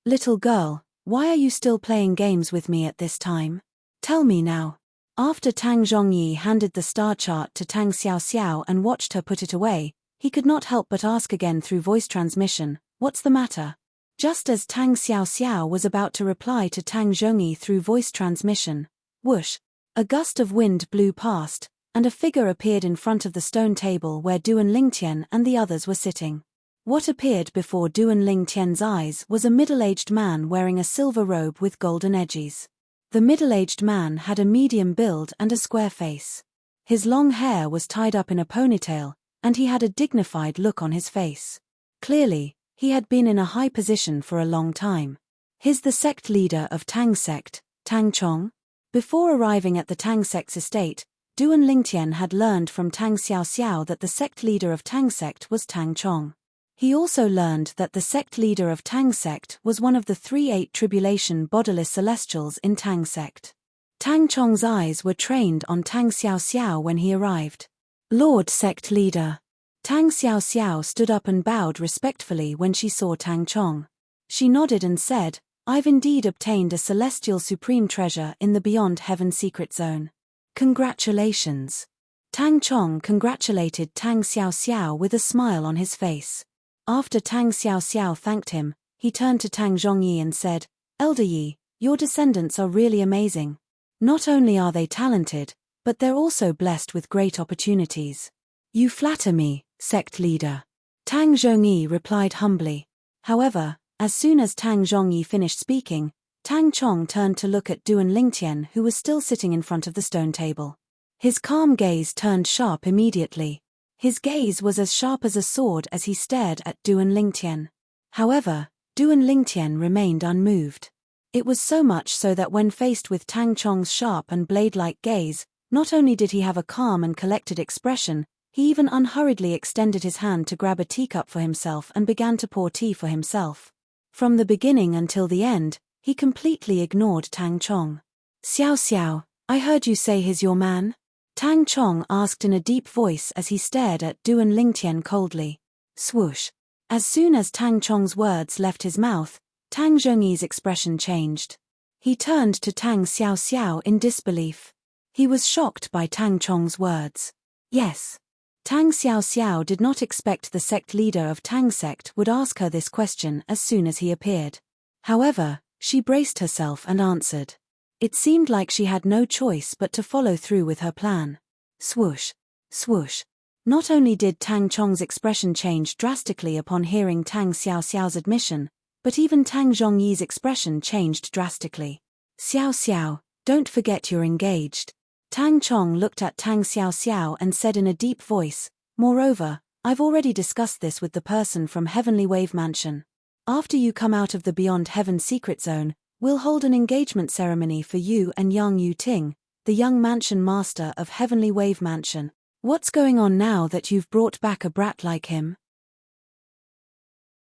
"Little girl, why are you still playing games with me at this time? Tell me now." After Tang Zhongyi handed the star chart to Tang Xiaoxiao and watched her put it away, he could not help but ask again through voice transmission, "What's the matter?" Just as Tang Xiaoxiao was about to reply to Tang Zhongyi through voice transmission, whoosh, a gust of wind blew past, and a figure appeared in front of the stone table where Duan Lingtian and the others were sitting. What appeared before Duan Lingtian's eyes was a middle-aged man wearing a silver robe with golden edges. The middle-aged man had a medium build and a square face. His long hair was tied up in a ponytail, and he had a dignified look on his face. Clearly, he had been in a high position for a long time. He's the sect leader of Tang sect, Tang Chong? Before arriving at the Tang sect's estate, Duan Lingtian had learned from Tang Xiaoxiao that the sect leader of Tang sect was Tang Chong. He also learned that the sect leader of Tang sect was one of the 3 tribulation bodiless celestials in Tang sect. Tang Chong's eyes were trained on Tang Xiaoxiao when he arrived. "Lord sect leader." Tang Xiaoxiao stood up and bowed respectfully when she saw Tang Chong. She nodded and said, "I've indeed obtained a celestial supreme treasure in the Beyond Heaven secret zone. Congratulations." Tang Chong congratulated Tang Xiaoxiao with a smile on his face. After Tang Xiaoxiao thanked him, he turned to Tang Zhongyi and said, "Elder Yi, your descendants are really amazing. Not only are they talented, but they're also blessed with great opportunities." "You flatter me, sect leader." Tang Zhongyi replied humbly. However, as soon as Tang Zhongyi finished speaking, Tang Chong turned to look at Duan Lingtian, who was still sitting in front of the stone table. His calm gaze turned sharp immediately. His gaze was as sharp as a sword as he stared at Duan Lingtian. However, Duan Lingtian remained unmoved. It was so much so that when faced with Tang Chong's sharp and blade-like gaze, not only did he have a calm and collected expression, he even unhurriedly extended his hand to grab a teacup for himself and began to pour tea for himself. From the beginning until the end, he completely ignored Tang Chong. "Xiao Xiao, I heard you say he's your man?" Tang Chong asked in a deep voice as he stared at Duan Lingtian coldly. Swoosh. As soon as Tang Chong's words left his mouth, Tang Zhongyi's expression changed. He turned to Tang Xiao Xiao in disbelief. He was shocked by Tang Chong's words. Yes. Tang Xiao Xiao did not expect the sect leader of Tang sect would ask her this question as soon as he appeared. However, she braced herself and answered. It seemed like she had no choice but to follow through with her plan. Swoosh. Swoosh. Not only did Tang Chong's expression change drastically upon hearing Tang Xiao Xiao's admission, but even Tang Zhongyi's expression changed drastically. "Xiao Xiao, don't forget you're engaged." Tang Chong looked at Tang Xiao Xiao and said in a deep voice, "Moreover, I've already discussed this with the person from Heavenly Wave Mansion. After you come out of the Beyond Heaven secret zone, we'll hold an engagement ceremony for you and Yang Yu Ting, the young mansion master of Heavenly Wave Mansion. What's going on now that you've brought back a brat like him?"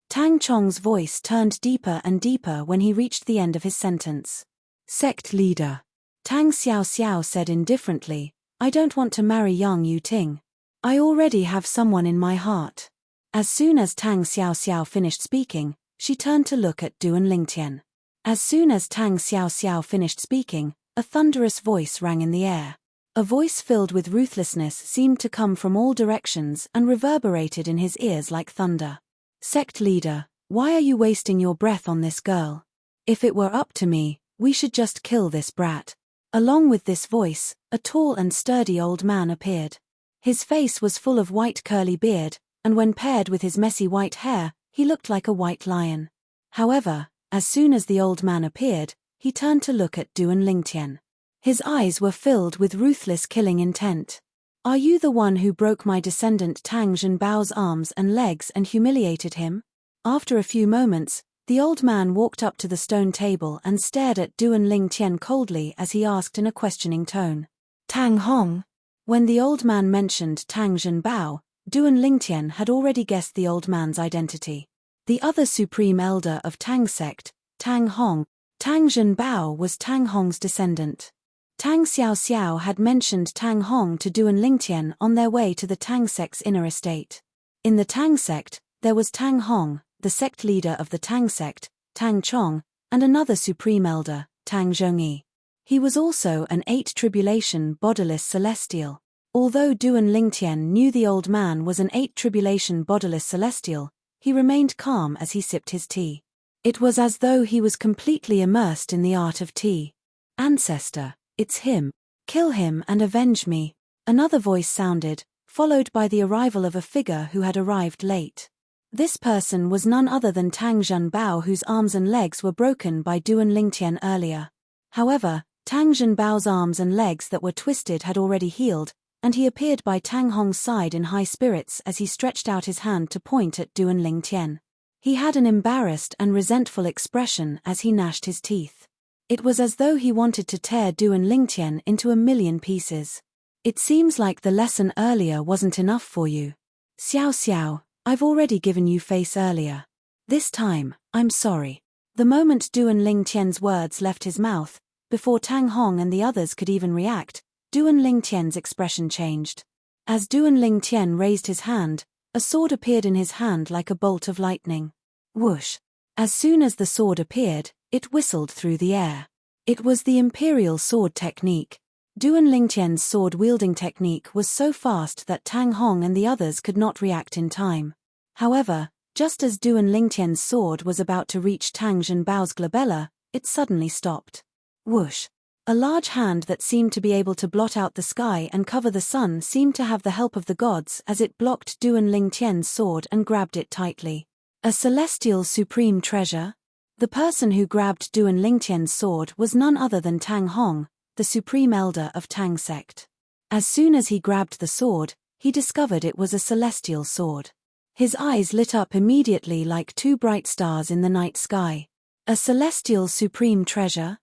Tang Chong's voice turned deeper and deeper when he reached the end of his sentence. "Sect leader." Tang Xiao Xiao said indifferently, "I don't want to marry Yang Yu Ting. I already have someone in my heart." As soon as Tang Xiao Xiao finished speaking, she turned to look at Duan Lingtian. As soon as Tang Xiao Xiao finished speaking, a thunderous voice rang in the air. A voice filled with ruthlessness seemed to come from all directions and reverberated in his ears like thunder. "Sect leader, why are you wasting your breath on this girl? If it were up to me, we should just kill this brat." Along with this voice, a tall and sturdy old man appeared. His face was full of white curly beard, and when paired with his messy white hair, he looked like a white lion. However, as soon as the old man appeared, he turned to look at Duan Lingtian. His eyes were filled with ruthless killing intent. "Are you the one who broke my descendant Tang Zhenbao's arms and legs and humiliated him?" After a few moments, the old man walked up to the stone table and stared at Duan Lingtian coldly as he asked in a questioning tone. "Tang Hong?" When the old man mentioned Tang Zhenbao, Duan Lingtian had already guessed the old man's identity. The other supreme elder of Tang sect, Tang Hong, Tang Zhenbao was Tang Hong's descendant. Tang Xiao Xiao had mentioned Tang Hong to Duan Lingtian on their way to the Tang sect's inner estate. In the Tang sect, there was Tang Hong, the sect leader of the Tang sect, Tang Chong, and another supreme elder, Tang Zhongyi. He was also an 8 tribulation bodiless celestial. Although Duan Lingtian knew the old man was an 8 tribulation bodiless celestial, he remained calm as he sipped his tea. It was as though he was completely immersed in the art of tea. "Ancestor, it's him. Kill him and avenge me." Another voice sounded, followed by the arrival of a figure who had arrived late. This person was none other than Tang Zhenbao, whose arms and legs were broken by Duan Lingtian earlier. However, Tang Zhenbao's arms and legs that were twisted had already healed, and he appeared by Tang Hong's side in high spirits as he stretched out his hand to point at Duan Lingtian. He had an embarrassed and resentful expression as he gnashed his teeth. It was as though he wanted to tear Duan Lingtian into a million pieces. "It seems like the lesson earlier wasn't enough for you. Xiao Xiao, I've already given you face earlier. This time, I'm sorry." The moment Duan Lingtian's words left his mouth, before Tang Hong and the others could even react, Duan Lingtian's expression changed. As Duan Lingtian raised his hand, a sword appeared in his hand like a bolt of lightning. Whoosh! As soon as the sword appeared, it whistled through the air. It was the imperial sword technique. Duan Lingtian's sword-wielding technique was so fast that Tang Hong and the others could not react in time. However, just as Duan Lingtian's sword was about to reach Tang Zhenbao's glabella, it suddenly stopped. Whoosh! A large hand that seemed to be able to blot out the sky and cover the sun seemed to have the help of the gods as it blocked Duan Lingtian's sword and grabbed it tightly. A celestial supreme treasure? The person who grabbed Duan Lingtian's sword was none other than Tang Hong, the supreme elder of Tang sect. As soon as he grabbed the sword, he discovered it was a celestial sword. His eyes lit up immediately like two bright stars in the night sky. A celestial supreme treasure?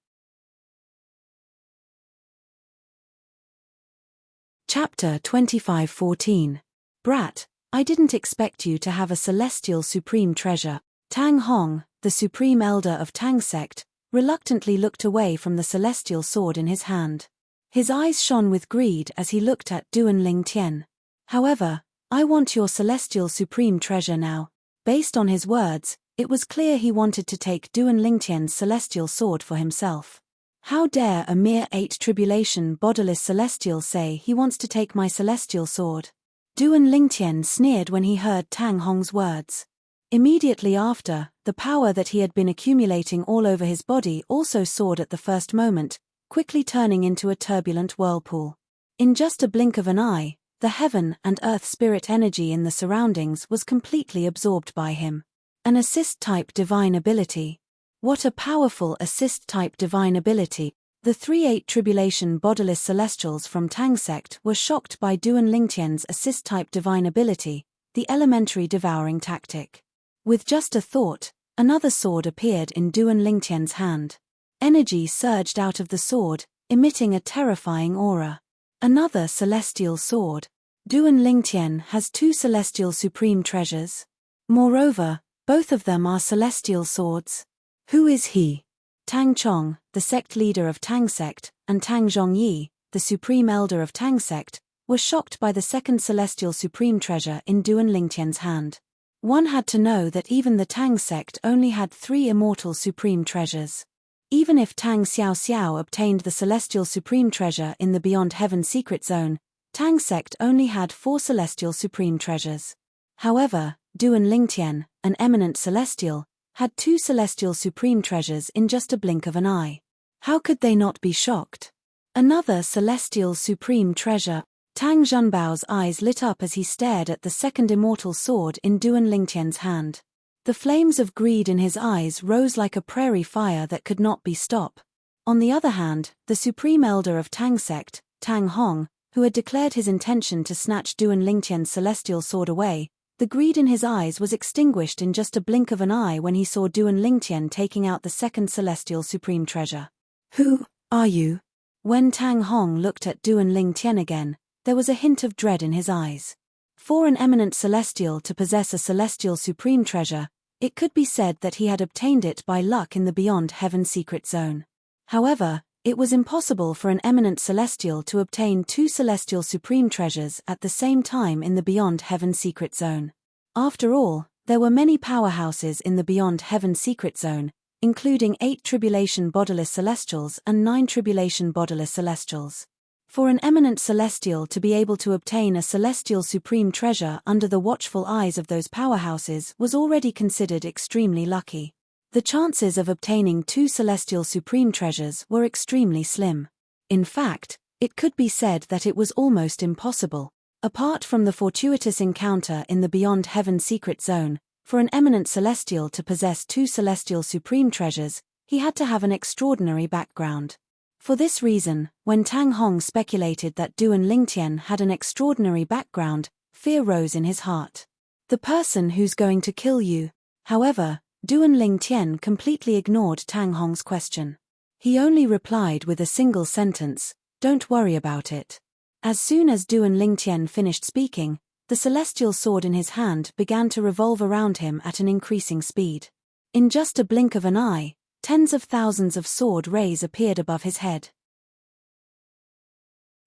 Chapter 25:14. Brat, I didn't expect you to have a celestial supreme treasure. Tang Hong, the supreme elder of Tang sect, reluctantly looked away from the celestial sword in his hand. His eyes shone with greed as he looked at Duan Ling Tian. However, I want your celestial supreme treasure now. Based on his words, it was clear he wanted to take Duan Ling Tian's celestial sword for himself. How dare a mere 8 tribulation bodiless celestial say he wants to take my celestial sword? Duan Ling Tian sneered when he heard Tang Hong's words. Immediately after, the power that he had been accumulating all over his body also soared at the first moment, quickly turning into a turbulent whirlpool. In just a blink of an eye, the heaven and earth spirit energy in the surroundings was completely absorbed by him. An assist-type divine ability. What a powerful assist-type divine ability. The 3-8 tribulation bodiless celestials from Tang sect were shocked by Duan Ling Tian's assist-type divine ability, the elementary devouring tactic. With just a thought, another sword appeared in Duan Ling Tian's hand. Energy surged out of the sword, emitting a terrifying aura. Another celestial sword. Duan Ling Tian has 2 celestial supreme treasures. Moreover, both of them are celestial swords. Who is he? Tang Chong, the sect leader of Tang sect, and Tang Zhongyi, the supreme elder of Tang sect, were shocked by the second celestial supreme treasure in Duan Ling Tian's hand. One had to know that even the Tang sect only had 3 immortal supreme treasures. Even if Tang Xiao Xiao obtained the celestial supreme treasure in the Beyond Heaven secret zone, Tang sect only had 4 celestial supreme treasures. However, Duan Ling Tian, an eminent celestial, had 2 celestial supreme treasures in just a blink of an eye. How could they not be shocked? Another celestial supreme treasure. Tang Zhenbao's eyes lit up as he stared at the second immortal sword in Duan Ling Tian's hand. The flames of greed in his eyes rose like a prairie fire that could not be stopped. On the other hand, the supreme elder of Tang sect, Tang Hong, who had declared his intention to snatch Duan Ling Tian's celestial sword away, the greed in his eyes was extinguished in just a blink of an eye when he saw Duan Ling Tian taking out the second celestial supreme treasure. Who are you? When Tang Hong looked at Duan Ling Tian again, there was a hint of dread in his eyes. For an eminent celestial to possess a celestial supreme treasure, it could be said that he had obtained it by luck in the Beyond Heaven secret zone. However, it was impossible for an eminent celestial to obtain 2 celestial supreme treasures at the same time in the Beyond Heaven secret zone. After all, there were many powerhouses in the Beyond Heaven secret zone, including 8 tribulation bodiless celestials and 9 tribulation bodiless celestials. For an eminent celestial to be able to obtain a celestial supreme treasure under the watchful eyes of those powerhouses was already considered extremely lucky. The chances of obtaining 2 celestial supreme treasures were extremely slim. In fact, it could be said that it was almost impossible. Apart from the fortuitous encounter in the Beyond Heaven secret zone, for an eminent celestial to possess 2 celestial supreme treasures, he had to have an extraordinary background. For this reason, when Tang Hong speculated that Duan Ling Tian had an extraordinary background, fear rose in his heart. The person who's going to kill you. However, Duan Ling Tian completely ignored Tang Hong's question. He only replied with a single sentence, "Don't worry about it." As soon as Duan Ling Tian finished speaking, the celestial sword in his hand began to revolve around him at an increasing speed. In just a blink of an eye, tens of thousands of sword rays appeared above his head.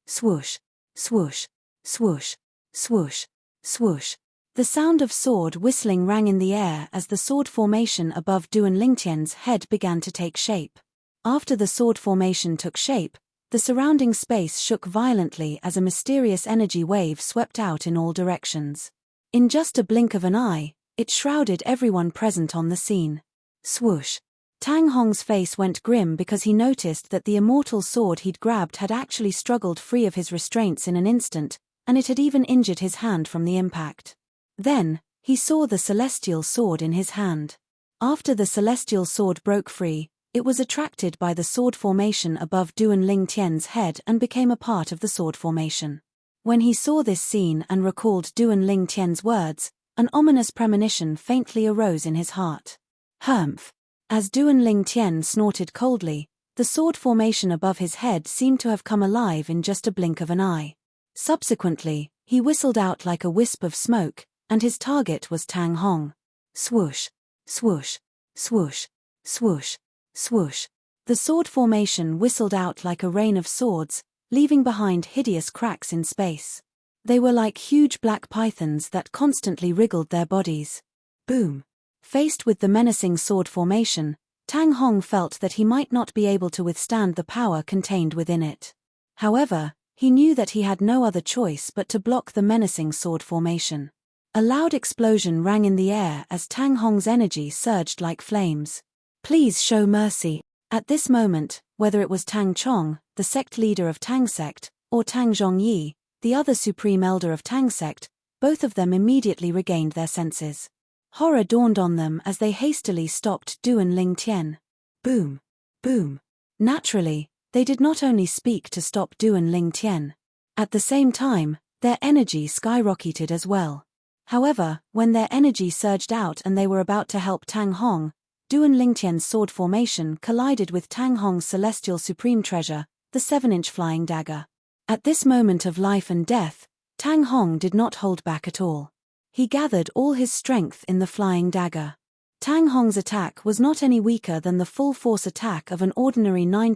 Swoosh, swoosh, swoosh, swoosh, swoosh. The sound of sword whistling rang in the air as the sword formation above Duan Ling Tian's head began to take shape. After the sword formation took shape, the surrounding space shook violently as a mysterious energy wave swept out in all directions. In just a blink of an eye, it shrouded everyone present on the scene. Swoosh. Tang Hong's face went grim because he noticed that the immortal sword he'd grabbed had actually struggled free of his restraints in an instant, and it had even injured his hand from the impact. Then, he saw the celestial sword in his hand. After the celestial sword broke free, It was attracted by the sword formation above Duan Lingtian's head and became a part of the sword formation. When he saw this scene and recalled Duan Lingtian's words, an ominous premonition faintly arose in his heart. Humph! As Duan Lingtian snorted coldly, the sword formation above his head seemed to have come alive in just a blink of an eye. Subsequently, he whistled out like a wisp of smoke, and his target was Tang Hong. Swoosh! Swoosh! Swoosh! Swoosh! Swoosh! The sword formation whistled out like a rain of swords, leaving behind hideous cracks in space. They were like huge black pythons that constantly wriggled their bodies. Boom! Faced with the menacing sword formation, Tang Hong felt that he might not be able to withstand the power contained within it. However, he knew that he had no other choice but to block the menacing sword formation. A loud explosion rang in the air as Tang Hong's energy surged like flames. Please show mercy. At this moment, whether it was Tang Chong, the sect leader of Tang sect, or Tang Zhongyi, the other supreme elder of Tang sect, both of them immediately regained their senses. Horror dawned on them as they hastily stopped Duan Lingtian. Boom! Boom! Naturally, they did not only speak to stop Duan Lingtian. At the same time, their energy skyrocketed as well. However, when their energy surged out and they were about to help Tang Hong, Duan Lingtian's sword formation collided with Tang Hong's celestial supreme treasure, the 7-inch flying dagger. At this moment of life and death, Tang Hong did not hold back at all. He gathered all his strength in the flying dagger. Tang Hong's attack was not any weaker than the full-force attack of an ordinary 9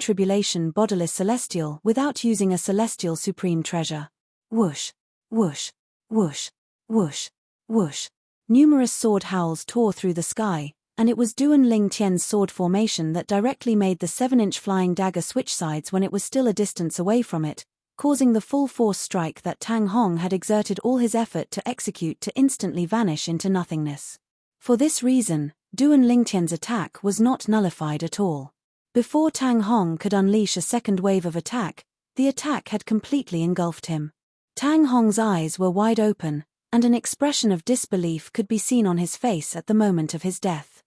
bodiless celestial without using a celestial supreme treasure. Whoosh! Whoosh! Whoosh! Whoosh! Whoosh! Numerous sword howls tore through the sky, and it was Duan Lingtian's sword formation that directly made the 7-inch flying dagger switch sides when it was still a distance away from it, causing the full-force strike that Tang Hong had exerted all his effort to execute to instantly vanish into nothingness. For this reason, Duan Lingtian's attack was not nullified at all. Before Tang Hong could unleash a second wave of attack, the attack had completely engulfed him. Tang Hong's eyes were wide open, and an expression of disbelief could be seen on his face at the moment of his death.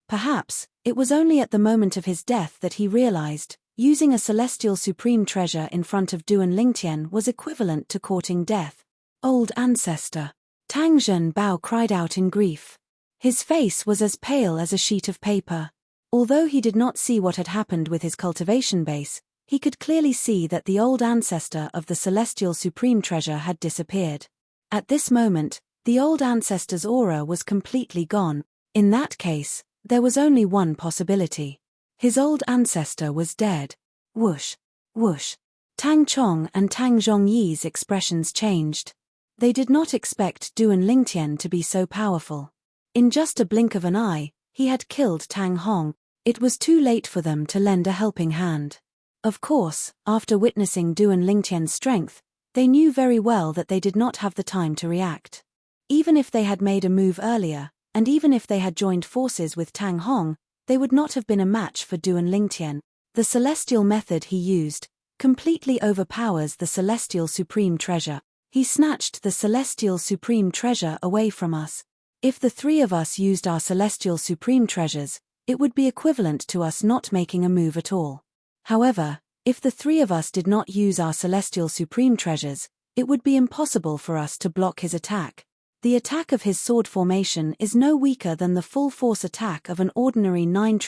Perhaps, it was only at the moment of his death that he realized, using a celestial supreme treasure in front of Duan Lingtian was equivalent to courting death. Old ancestor! Tang Zhenbao cried out in grief. His face was as pale as a sheet of paper. Although he did not see what had happened with his cultivation base, he could clearly see that the old ancestor of the celestial supreme treasure had disappeared. At this moment, the old ancestor's aura was completely gone. In that case, there was only one possibility. His old ancestor was dead. Whoosh! Whoosh! Tang Chong and Tang Zhongyi's expressions changed. They did not expect Duan Lingtian to be so powerful. In just a blink of an eye, he had killed Tang Hong. It was too late for them to lend a helping hand. Of course, after witnessing Duan Lingtian's strength, they knew very well that they did not have the time to react. Even if they had made a move earlier, and even if they had joined forces with Tang Hong, they would not have been a match for Duan Lingtian. The celestial method he used completely overpowers the celestial supreme treasure. He snatched the celestial supreme treasure away from us. If the three of us used our celestial supreme treasures, it would be equivalent to us not making a move at all. However, if the three of us did not use our celestial supreme treasures, it would be impossible for us to block his attack. The attack of his sword formation is no weaker than the full-force attack of an ordinary 9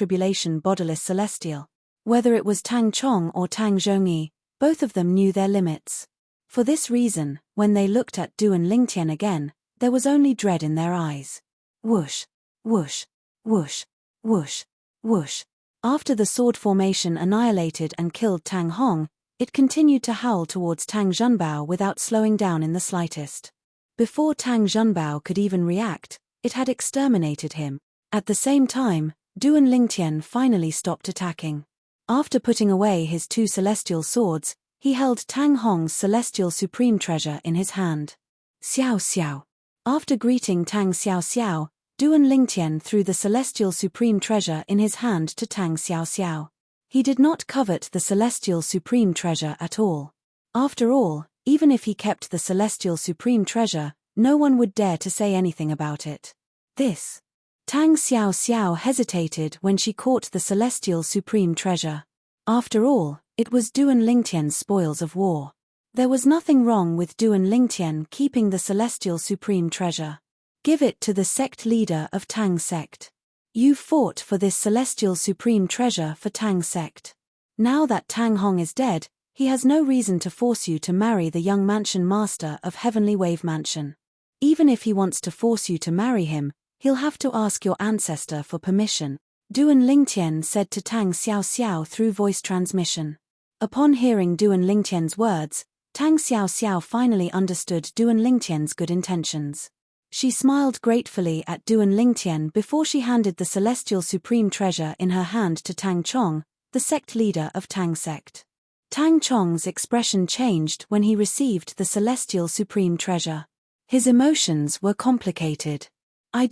bodiless celestial. Whether it was Tang Chong or Tang Zhongyi, both of them knew their limits. For this reason, when they looked at Duan Lingtian again, there was only dread in their eyes. Whoosh! Whoosh! Whoosh! Whoosh! Whoosh! After the sword formation annihilated and killed Tang Hong, it continued to howl towards Tang Zhenbao without slowing down in the slightest. Before Tang Zhenbao could even react, it had exterminated him. At the same time, Duan Lingtian finally stopped attacking. After putting away his 2 celestial swords, he held Tang Hong's celestial supreme treasure in his hand. Xiao Xiao. After greeting Tang Xiao Xiao, Duan Lingtian threw the celestial supreme treasure in his hand to Tang Xiao Xiao. He did not covet the celestial supreme treasure at all. After all, even if he kept the celestial supreme treasure, no one would dare to say anything about it. This Tang Xiao Xiao hesitated when she caught the celestial supreme treasure. After all, it was Duan Lingtian's spoils of war. There was nothing wrong with Duan Lingtian keeping the celestial supreme treasure. Give it to the sect leader of Tang sect. You fought for this celestial supreme treasure for Tang sect. Now that Tang Hong is dead, he has no reason to force you to marry the young mansion master of Heavenly Wave Mansion. Even if he wants to force you to marry him, he'll have to ask your ancestor for permission, Duan Lingtian said to Tang Xiao Xiao through voice transmission. Upon hearing Duan Lingtian's words, Tang Xiao Xiao finally understood Duan Lingtian's good intentions. She smiled gratefully at Duan Lingtian before she handed the celestial supreme treasure in her hand to Tang Chong, the sect leader of Tang sect. Tang Chong's expression changed when he received the celestial supreme treasure. His emotions were complicated. I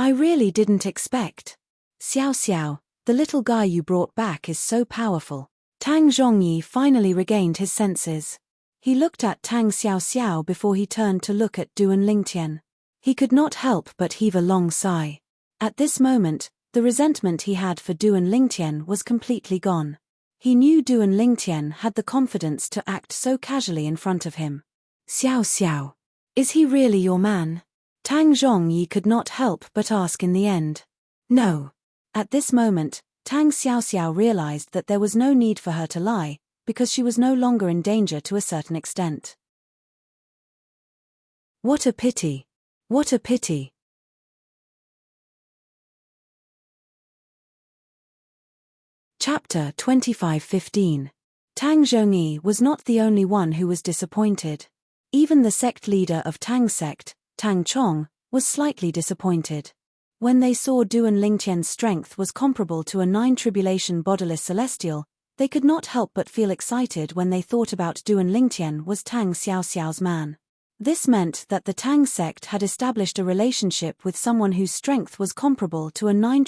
really didn't expect. Xiao Xiao, the little guy you brought back is so powerful. Tang Zhongyi finally regained his senses. He looked at Tang Xiao Xiao before he turned to look at Duan Lingtian. He could not help but heave a long sigh. At this moment, the resentment he had for Duan Lingtian was completely gone. He knew Duan Lingtian had the confidence to act so casually in front of him. Xiao Xiao, is he really your man? Tang Zhongyi could not help but ask in the end. No. At this moment, Tang Xiao Xiao realized that there was no need for her to lie, because she was no longer in danger to a certain extent. What a pity. What a pity. Chapter 25:15. Tang Zhongyi was not the only one who was disappointed. Even the sect leader of Tang sect, Tang Chong, was slightly disappointed. When they saw Duan Lingtian's strength was comparable to a 9 bodiless celestial, they could not help but feel excited when they thought about Duan Lingtian was Tang Xiao Xiao's man. This meant that the Tang sect had established a relationship with someone whose strength was comparable to a 9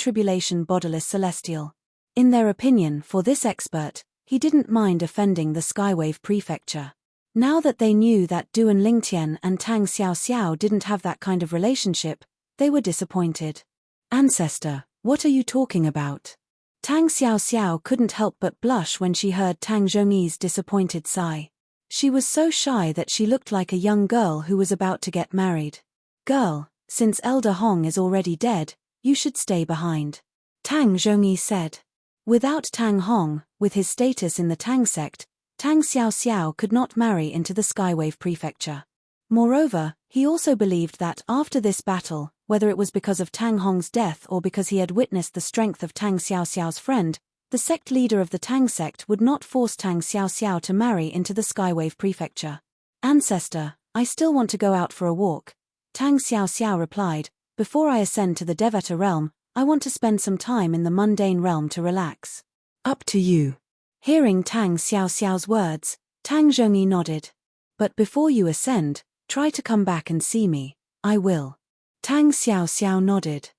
bodiless celestial. In their opinion, for this expert, he didn't mind offending the Skywave Prefecture. Now that they knew that Duan Lingtian and Tang Xiao Xiao didn't have that kind of relationship, they were disappointed. Ancestor, what are you talking about? Tang Xiao Xiao couldn't help but blush when she heard Tang Zhongyi's disappointed sigh. She was so shy that she looked like a young girl who was about to get married. Girl, since Elder Hong is already dead, you should stay behind. Tang Zhongyi said. Without Tang Hong, with his status in the Tang sect, Tang Xiao Xiao could not marry into the Skywave Prefecture. Moreover, he also believed that after this battle, whether it was because of Tang Hong's death or because he had witnessed the strength of Tang Xiao Xiao's friend, the sect leader of the Tang sect would not force Tang Xiao Xiao to marry into the Skywave Prefecture. Ancestor, I still want to go out for a walk, Tang Xiao Xiao replied. Before I ascend to the Devata realm, I want to spend some time in the mundane realm to relax. Up to you. Hearing Tang Xiao Xiao's words, Tang Zhongyi nodded. But before you ascend, try to come back and see me. I will. Tang Xiao Xiao nodded.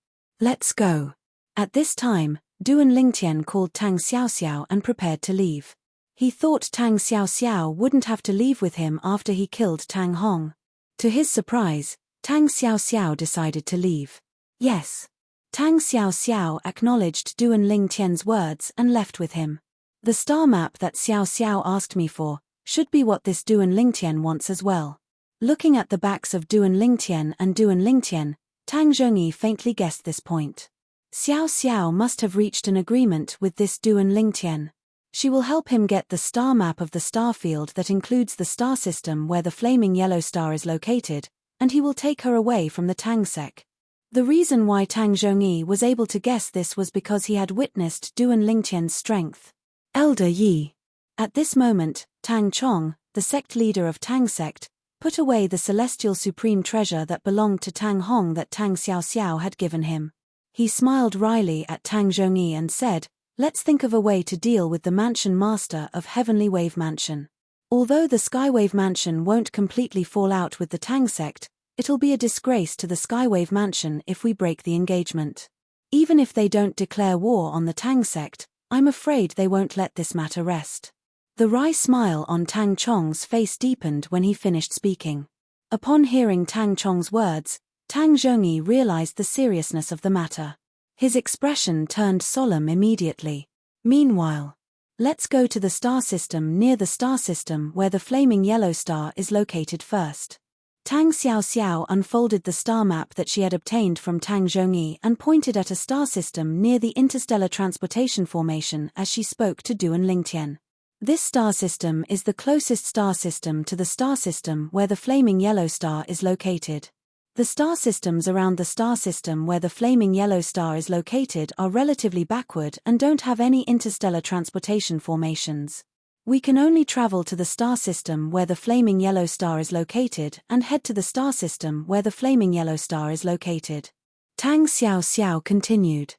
Let's go. At this time, Duan Lingtian called Tang Xiao Xiao and prepared to leave. He thought Tang Xiao Xiao wouldn't have to leave with him after he killed Tang Hong. To his surprise, Tang Xiao Xiao decided to leave. Yes. Tang Xiao Xiao acknowledged Duan Lingtian's words and left with him. The star map that Xiao Xiao asked me for should be what this Duan Lingtian wants as well. Looking at the backs of Duan Lingtian and Duan Lingtian, Tang Zhongyi faintly guessed this point. Xiao Xiao must have reached an agreement with this Duan Lingtian. She will help him get the star map of the star field that includes the star system where the flaming yellow star is located, and he will take her away from the Tang sect. The reason why Tang Zhongyi was able to guess this was because he had witnessed Duan Lingtian's strength. Elder Yi. At this moment, Tang Chong, the sect leader of Tang sect, put away the celestial supreme treasure that belonged to Tang Hong that Tang Xiao Xiao had given him. He smiled wryly at Tang Zhongyi and said, let's think of a way to deal with the mansion master of Heavenly Wave Mansion. Although the Skywave Mansion won't completely fall out with the Tang sect, it'll be a disgrace to the Skywave Mansion if we break the engagement. Even if they don't declare war on the Tang sect, I'm afraid they won't let this matter rest. The wry smile on Tang Chong's face deepened when he finished speaking. Upon hearing Tang Chong's words, Tang Zhongyi realized the seriousness of the matter. His expression turned solemn immediately. Meanwhile, let's go to the star system near the star system where the flaming yellow star is located first. Tang Xiaoxiao unfolded the star map that she had obtained from Tang Zhongyi and pointed at a star system near the interstellar transportation formation as she spoke to Duan Lingtian. This star system is the closest star system to the star system where the flaming yellow star is located. The star systems around the star system where the flaming yellow star is located are relatively backward and don't have any interstellar transportation formations. We can only travel to the star system where the flaming yellow star is located and head to the star system where the flaming yellow star is located. Tang Xiaoxiao continued.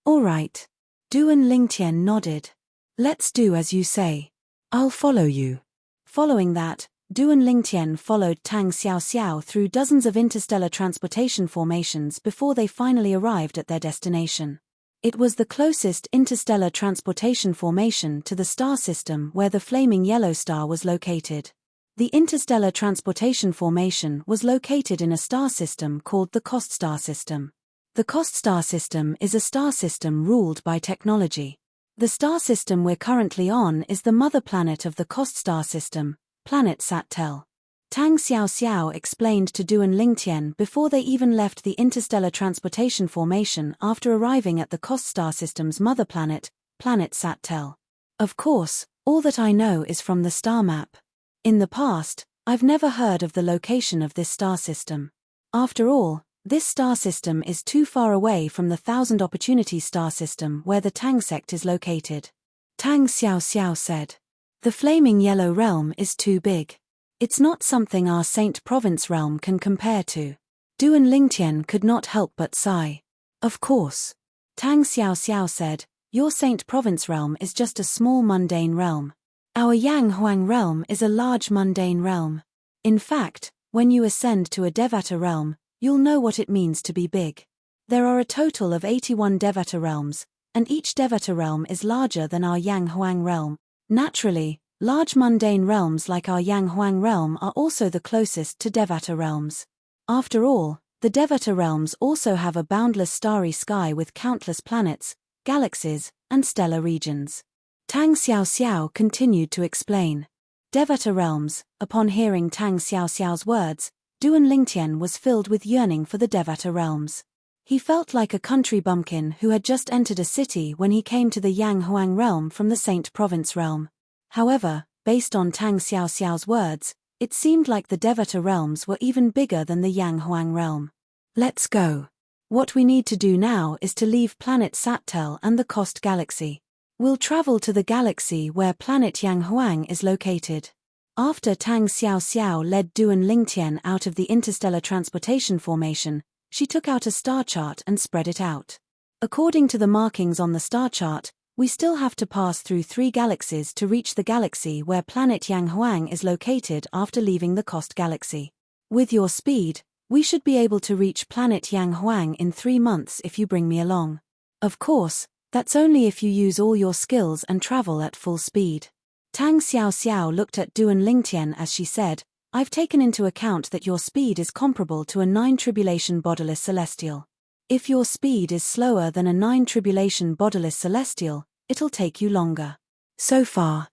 All right. Duan Lingtian nodded. Let's do as you say. I'll follow you. Following that, Duan Lingtian followed Tang Xiaoxiao through dozens of interstellar transportation formations before they finally arrived at their destination. It was the closest interstellar transportation formation to the star system where the flaming yellow star was located. The interstellar transportation formation was located in a star system called the Cost Star System. The Cost Star System is a star system ruled by technology. The star system we're currently on is the mother planet of the Cost Star System, planet Sattel. Tang Xiaoxiao explained to Duan Lingtian before they even left the interstellar transportation formation after arriving at the Cost Star System's mother planet, planet Sattel. Of course, all that I know is from the star map. In the past, I've never heard of the location of this star system. After all, this star system is too far away from the Thousand Opportunities star system where the Tang sect is located. Tang Xiaoxiao said. The flaming yellow realm is too big. It's not something our Saint Province realm can compare to. Duan Lingtian could not help but sigh. Of course. Tang Xiaoxiao said, your Saint Province realm is just a small mundane realm. Our Yang Huang realm is a large mundane realm. In fact, when you ascend to a Devata realm, you'll know what it means to be big. There are a total of 81 Devata realms, and each Devata realm is larger than our Yang Huang realm. Naturally, large mundane realms like our Yang Huang realm are also the closest to Devata realms. After all, the Devata realms also have a boundless starry sky with countless planets, galaxies, and stellar regions. Tang Xiaoxiao continued to explain. Devata realms, upon hearing Tang Xiaoxiao's words, Duan Lingtian was filled with yearning for the Devata realms. He felt like a country bumpkin who had just entered a city when he came to the Yang Huang realm from the Saint Province realm. However, based on Tang Xiaoxiao's words, it seemed like the Devata realms were even bigger than the Yang Huang realm. Let's go. What we need to do now is to leave planet Sattel and the Cost Galaxy. We'll travel to the galaxy where planet Yang Huang is located. After Tang Xiaoxiao led Duan Lingtian out of the interstellar transportation formation, she took out a star chart and spread it out. According to the markings on the star chart, we still have to pass through 3 galaxies to reach the galaxy where planet Yang Huang is located after leaving the Cost Galaxy. With your speed, we should be able to reach planet Yang Huang in 3 months if you bring me along. Of course, that's only if you use all your skills and travel at full speed. Tang Xiaoxiao looked at Duan Lingtian as she said, I've taken into account that your speed is comparable to a 9 tribulation bodiless celestial. If your speed is slower than a 9 tribulation bodiless celestial, it'll take you longer. So far.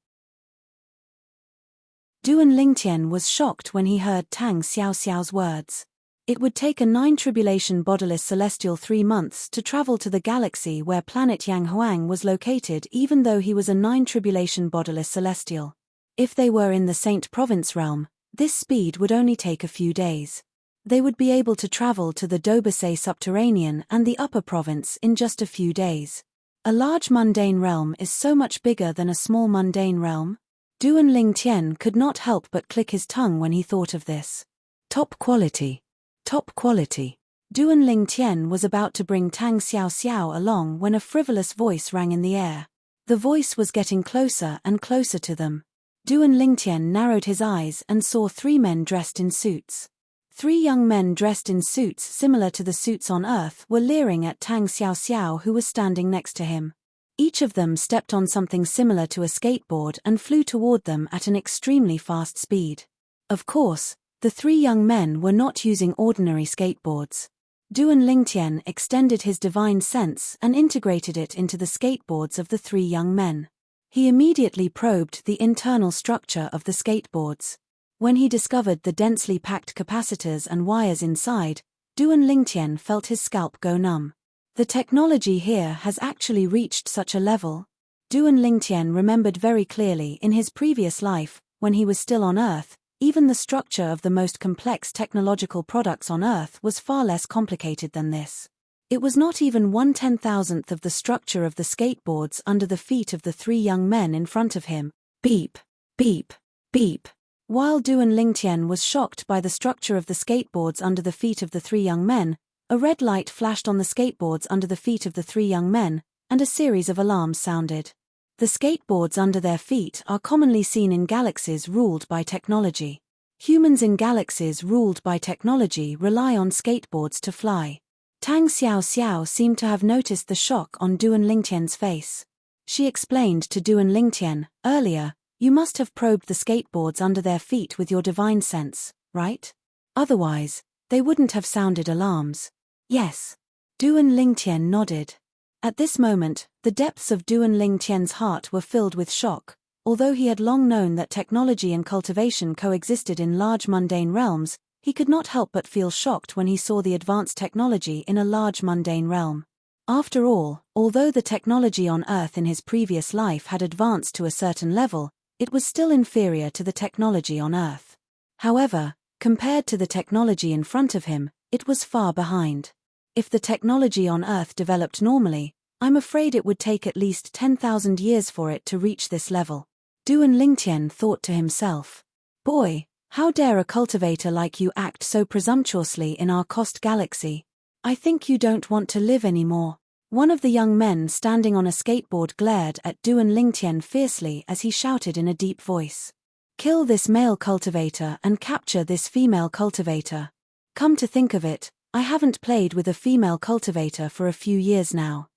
Duan Lingtian was shocked when he heard Tang Xiaoxiao's words. It would take a 9 tribulation bodiless celestial 3 months to travel to the galaxy where planet Yang Huang was located even though he was a 9 tribulation bodiless celestial. If they were in the Saint Province realm, this speed would only take a few days. They would be able to travel to the Dobasay subterranean and the upper province in just a few days. A large mundane realm is so much bigger than a small mundane realm. Duan Lingtian could not help but click his tongue when he thought of this. Top quality. Top quality. Duan Lingtian was about to bring Tang Xiaoxiao along when a frivolous voice rang in the air. The voice was getting closer and closer to them. Duan Lingtian narrowed his eyes and saw 3 men dressed in suits. 3 young men dressed in suits similar to the suits on Earth were leering at Tang Xiaoxiao who was standing next to him. Each of them stepped on something similar to a skateboard and flew toward them at an extremely fast speed. Of course, The three young men were not using ordinary skateboards. Duan Lingtian extended his divine sense and integrated it into the skateboards of the three young men. He immediately probed the internal structure of the skateboards. When he discovered the densely packed capacitors and wires inside, Duan Lingtian felt his scalp go numb. The technology here has actually reached such a level. Duan Lingtian remembered very clearly in his previous life, when he was still on Earth, even the structure of the most complex technological products on Earth was far less complicated than this. It was not even 1/10,000th of the structure of the skateboards under the feet of the three young men in front of him. Beep, beep, beep. While Duan Lingtian was shocked by the structure of the skateboards under the feet of the three young men, a red light flashed on the skateboards under the feet of the three young men, and a series of alarms sounded. The skateboards under their feet are commonly seen in galaxies ruled by technology. Humans in galaxies ruled by technology rely on skateboards to fly. Tang Xiao Xiao seemed to have noticed the shock on Duan Lingtian's face. She explained to Duan Lingtian, earlier, you must have probed the skateboards under their feet with your divine sense, right? Otherwise, they wouldn't have sounded alarms. Yes. Duan Lingtian nodded. At this moment, the depths of Duan Lingtian's heart were filled with shock. Although he had long known that technology and cultivation coexisted in large mundane realms, he could not help but feel shocked when he saw the advanced technology in a large mundane realm. After all, although the technology on Earth in his previous life had advanced to a certain level, it was still inferior to the technology on Earth. However, compared to the technology in front of him, it was far behind. If the technology on Earth developed normally, I'm afraid it would take at least 10,000 years for it to reach this level. Duan Lingtian thought to himself. Boy, how dare a cultivator like you act so presumptuously in our cost galaxy? I think you don't want to live anymore. One of the young men standing on a skateboard glared at Duan Lingtian fiercely as he shouted in a deep voice. Kill this male cultivator and capture this female cultivator. Come to think of it, I haven't played with a female cultivator for a few years now.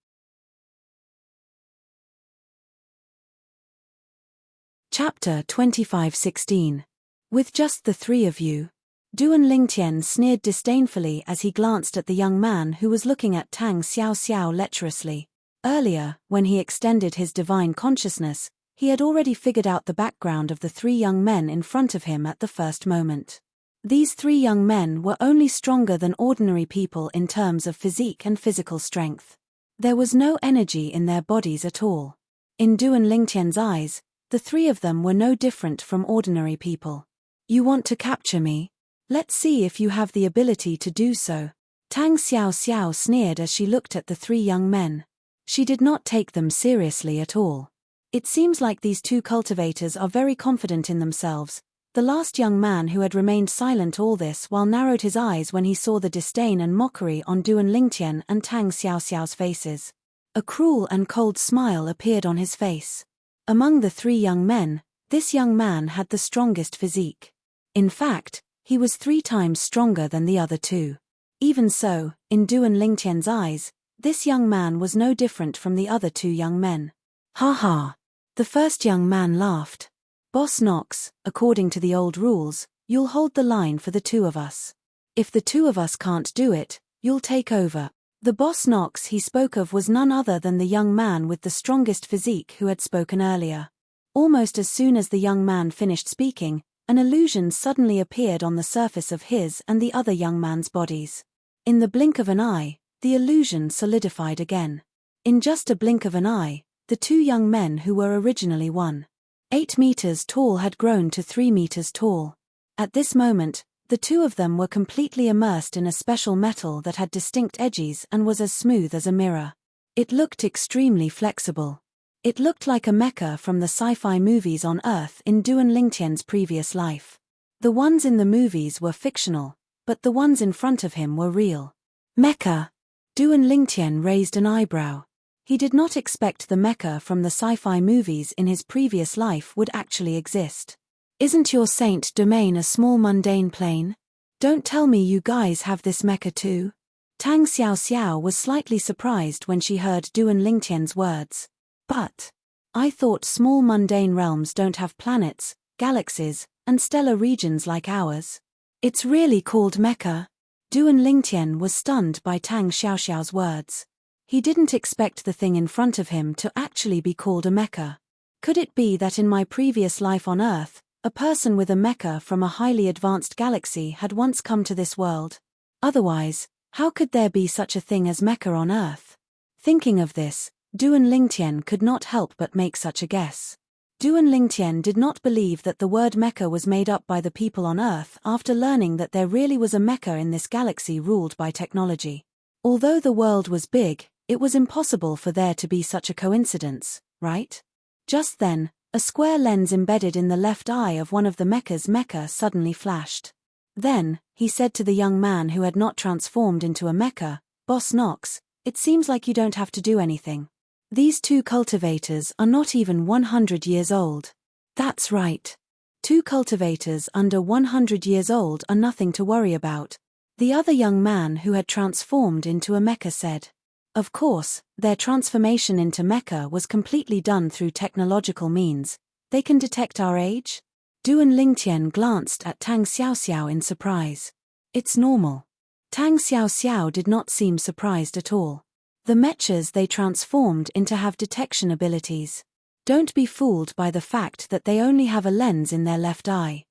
Chapter 25:16. With just the three of you. Duan Lingtian sneered disdainfully as he glanced at the young man who was looking at Tang Xiao Xiao lecherously. Earlier, when he extended his divine consciousness, he had already figured out the background of the three young men in front of him at the first moment. These three young men were only stronger than ordinary people in terms of physique and physical strength. There was no energy in their bodies at all. In Duan Lingtian's eyes, the three of them were no different from ordinary people. You want to capture me? Let's see if you have the ability to do so. Tang Xiao Xiao sneered as she looked at the three young men. She did not take them seriously at all. It seems like these two cultivators are very confident in themselves. The last young man who had remained silent all this while narrowed his eyes when he saw the disdain and mockery on Duan Lingtian and Tang Xiao Xiao's faces. A cruel and cold smile appeared on his face. Among the three young men, this young man had the strongest physique. In fact, he was 3 times stronger than the other two. Even so, in Duan Lingtian's eyes, this young man was no different from the other two young men. Ha ha! The first young man laughed. Boss Knox, according to the old rules, you'll hold the line for the two of us. If the two of us can't do it, you'll take over. The boss Knox he spoke of was none other than the young man with the strongest physique who had spoken earlier. Almost as soon as the young man finished speaking, an illusion suddenly appeared on the surface of his and the other young man's bodies. In the blink of an eye, the illusion solidified again. In just a blink of an eye, the two young men who were originally 1.8 meters tall had grown to 3 meters tall. At this moment, the two of them were completely immersed in a special metal that had distinct edges and was as smooth as a mirror. It looked extremely flexible. It looked like a mecha from the sci-fi movies on Earth in Duan Lingtian's previous life. The ones in the movies were fictional, but the ones in front of him were real. Mecha! Duan Lingtian raised an eyebrow. He did not expect the mecha from the sci-fi movies in his previous life would actually exist. Isn't your saint domain a small mundane plane? Don't tell me you guys have this mecha too? Tang Xiao Xiao was slightly surprised when she heard Duan Lingtian's words. But I thought small mundane realms don't have planets, galaxies, and stellar regions like ours. It's really called Mecha? Duan Lingtian was stunned by Tang Xiaoxiao's words. He didn't expect the thing in front of him to actually be called a mecha. Could it be that in my previous life on Earth, a person with a mecha from a highly advanced galaxy had once come to this world? Otherwise, how could there be such a thing as mecha on Earth? Thinking of this, Duan Lingtian could not help but make such a guess. Duan Lingtian did not believe that the word mecha was made up by the people on Earth after learning that there really was a mecha in this galaxy ruled by technology. Although the world was big, it was impossible for there to be such a coincidence, right? Just then, a square lens embedded in the left eye of one of the mecha's mecha suddenly flashed. Then, he said to the young man who had not transformed into a mecha, "Boss Knox, it seems like you don't have to do anything. These two cultivators are not even 100 years old." That's right. 2 cultivators under 100 years old are nothing to worry about, the other young man who had transformed into a mecha said. Of course, their transformation into mecha was completely done through technological means. They can detect our age? Duan Lingtian glanced at Tang Xiaoxiao in surprise. It's normal. Tang Xiaoxiao did not seem surprised at all. The mechas they transformed into have detection abilities. Don't be fooled by the fact that they only have a lens in their left eye.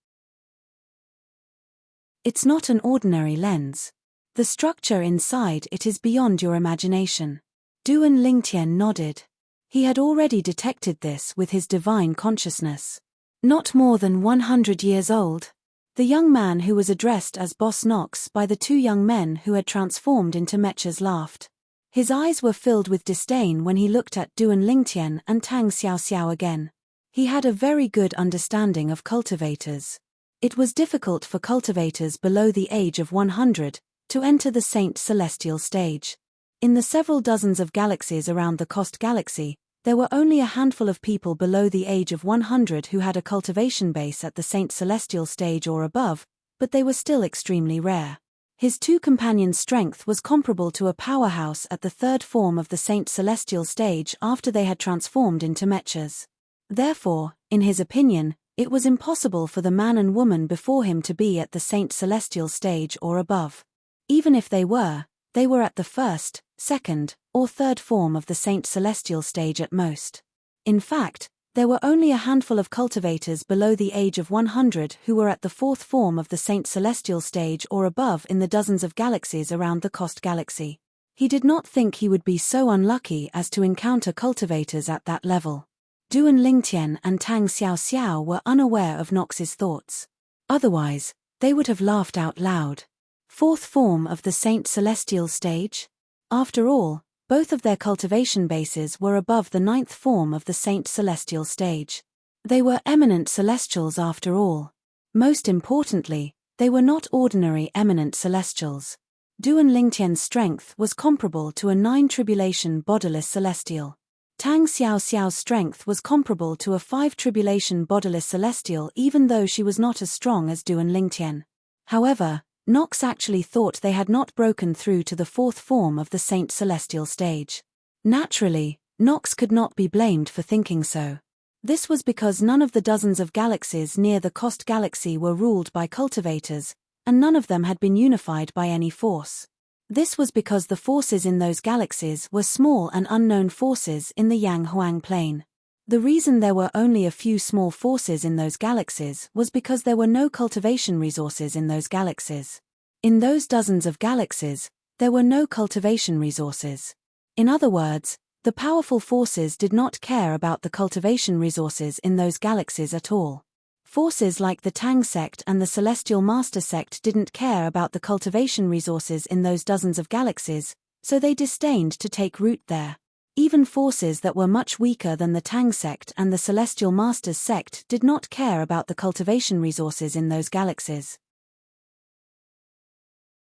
It's not an ordinary lens. The structure inside it is beyond your imagination. Duan Lingtian nodded. He had already detected this with his divine consciousness. Not more than 100 years old. The young man who was addressed as Boss Knox by the 2 young men who had transformed into mechas laughed. His eyes were filled with disdain when he looked at Duan Lingtian and Tang Xiaoxiao again. He had a very good understanding of cultivators. It was difficult for cultivators below the age of 100 to enter the Saint Celestial stage. In the several dozens of galaxies around the Cost Galaxy, there were only a handful of people below the age of 100 who had a cultivation base at the Saint Celestial stage or above, but they were still extremely rare. His 2 companions' strength was comparable to a powerhouse at the 3rd form of the Saint Celestial stage after they had transformed into mechas. Therefore, in his opinion, it was impossible for the man and woman before him to be at the Saint Celestial stage or above. Even if they were at the 1st, 2nd, or 3rd form of the Saint Celestial stage at most. In fact, there were only a handful of cultivators below the age of 100 who were at the 4th form of the Saint Celestial stage or above in the dozens of galaxies around the Cost Galaxy. He did not think he would be so unlucky as to encounter cultivators at that level. Duan Lingtian and Tang Xiaoxiao were unaware of Nox's thoughts. Otherwise, they would have laughed out loud. 4th form of the Saint Celestial stage? After all, both of their cultivation bases were above the 9th form of the Saint Celestial stage. They were eminent celestials after all. Most importantly, they were not ordinary eminent celestials. Duan Lingtian's strength was comparable to a 9-tribulation bodiless celestial. Tang Xiaoxiao's strength was comparable to a 5-tribulation bodiless celestial even though she was not as strong as Duan Lingtian. However, Nox actually thought they had not broken through to the 4th form of the Saint Celestial stage. Naturally, Nox could not be blamed for thinking so. This was because none of the dozens of galaxies near the Cost Galaxy were ruled by cultivators, and none of them had been unified by any force. This was because the forces in those galaxies were small and unknown forces in the Yang Huang plane. The reason there were only a few small forces in those galaxies was because there were no cultivation resources in those galaxies. In those dozens of galaxies, there were no cultivation resources. In other words, the powerful forces did not care about the cultivation resources in those galaxies at all. Forces like the Tang sect and the Celestial Master sect didn't care about the cultivation resources in those dozens of galaxies, so they disdained to take root there. Even forces that were much weaker than the Tang sect and the Celestial Masters sect did not care about the cultivation resources in those galaxies.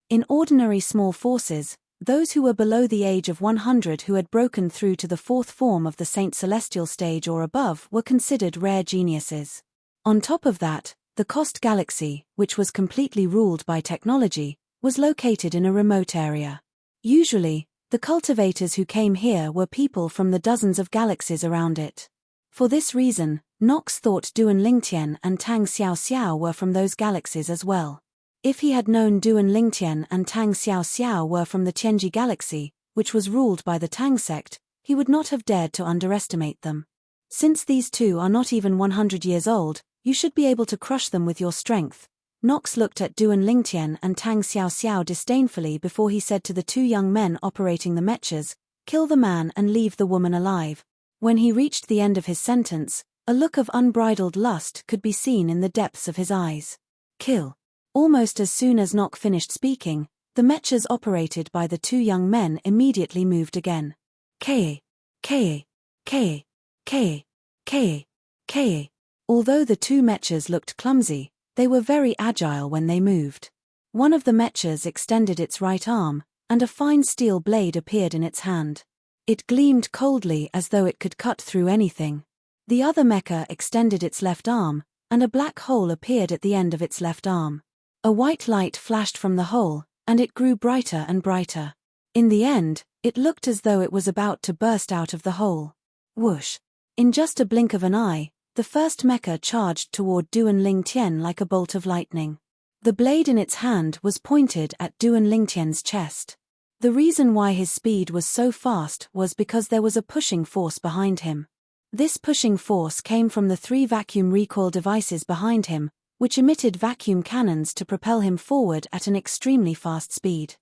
In ordinary small forces, those who were below the age of 100 who had broken through to the 4th form of the Saint Celestial stage or above were considered rare geniuses. On top of that, the Cost Galaxy, which was completely ruled by technology, was located in a remote area. Usually, the cultivators who came here were people from the dozens of galaxies around it. For this reason, Nox thought Duan Lingtian and Tang Xiaoxiao were from those galaxies as well. If he had known Duan Lingtian and Tang Xiao Xiao were from the Tianji galaxy, which was ruled by the Tang sect, he would not have dared to underestimate them. Since these two are not even 100 years old, you should be able to crush them with your strength. Nox looked at Duan Lingtian and Tang Xiao Xiao disdainfully before he said to the two young men operating the mechas, "Kill the man and leave the woman alive." When he reached the end of his sentence, a look of unbridled lust could be seen in the depths of his eyes. Kill. Almost as soon as Nox finished speaking, the mechas operated by the two young men immediately moved again. K. K. K. K. K. K. Although the two mechas looked clumsy, they were very agile when they moved. One of the mechas extended its right arm, and a fine steel blade appeared in its hand. It gleamed coldly as though it could cut through anything. The other mecha extended its left arm, and a black hole appeared at the end of its left arm. A white light flashed from the hole, and it grew brighter and brighter. In the end, it looked as though it was about to burst out of the hole. Whoosh! In just a blink of an eye, the first mecha charged toward Duan Lingtian like a bolt of lightning. The blade in its hand was pointed at Duan Lingtian's chest. The reason why his speed was so fast was because there was a pushing force behind him. This pushing force came from the 3 vacuum recoil devices behind him, which emitted vacuum cannons to propel him forward at an extremely fast speed.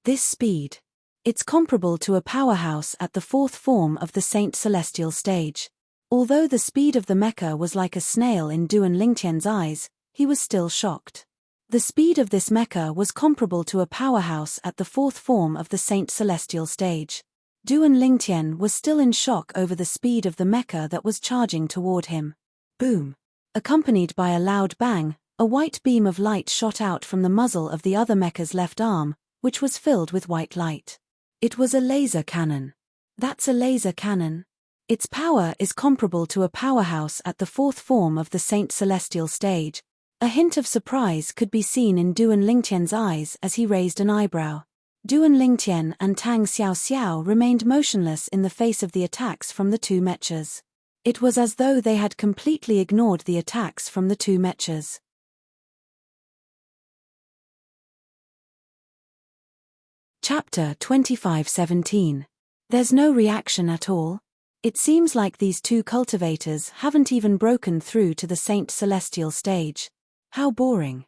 This speed. It's comparable to a powerhouse at the 4th form of the Saint Celestial stage. Although the speed of the mecha was like a snail in Duan Lingtian's eyes, he was still shocked. The speed of this mecha was comparable to a powerhouse at the 4th form of the Saint Celestial stage. Duan Lingtian was still in shock over the speed of the mecha that was charging toward him. Boom! Accompanied by a loud bang, a white beam of light shot out from the muzzle of the other mecha's left arm, which was filled with white light. It was a laser cannon. That's a laser cannon. Its power is comparable to a powerhouse at the 4th form of the Saint Celestial stage. A hint of surprise could be seen in Duan Lingtian's eyes as he raised an eyebrow. Duan Lingtian and Tang Xiao Xiao remained motionless in the face of the attacks from the two mechas. It was as though they had completely ignored the attacks from the two mechas. Chapter 25:17. There's no reaction at all. It seems like these two cultivators haven't even broken through to the Saint Celestial stage. How boring.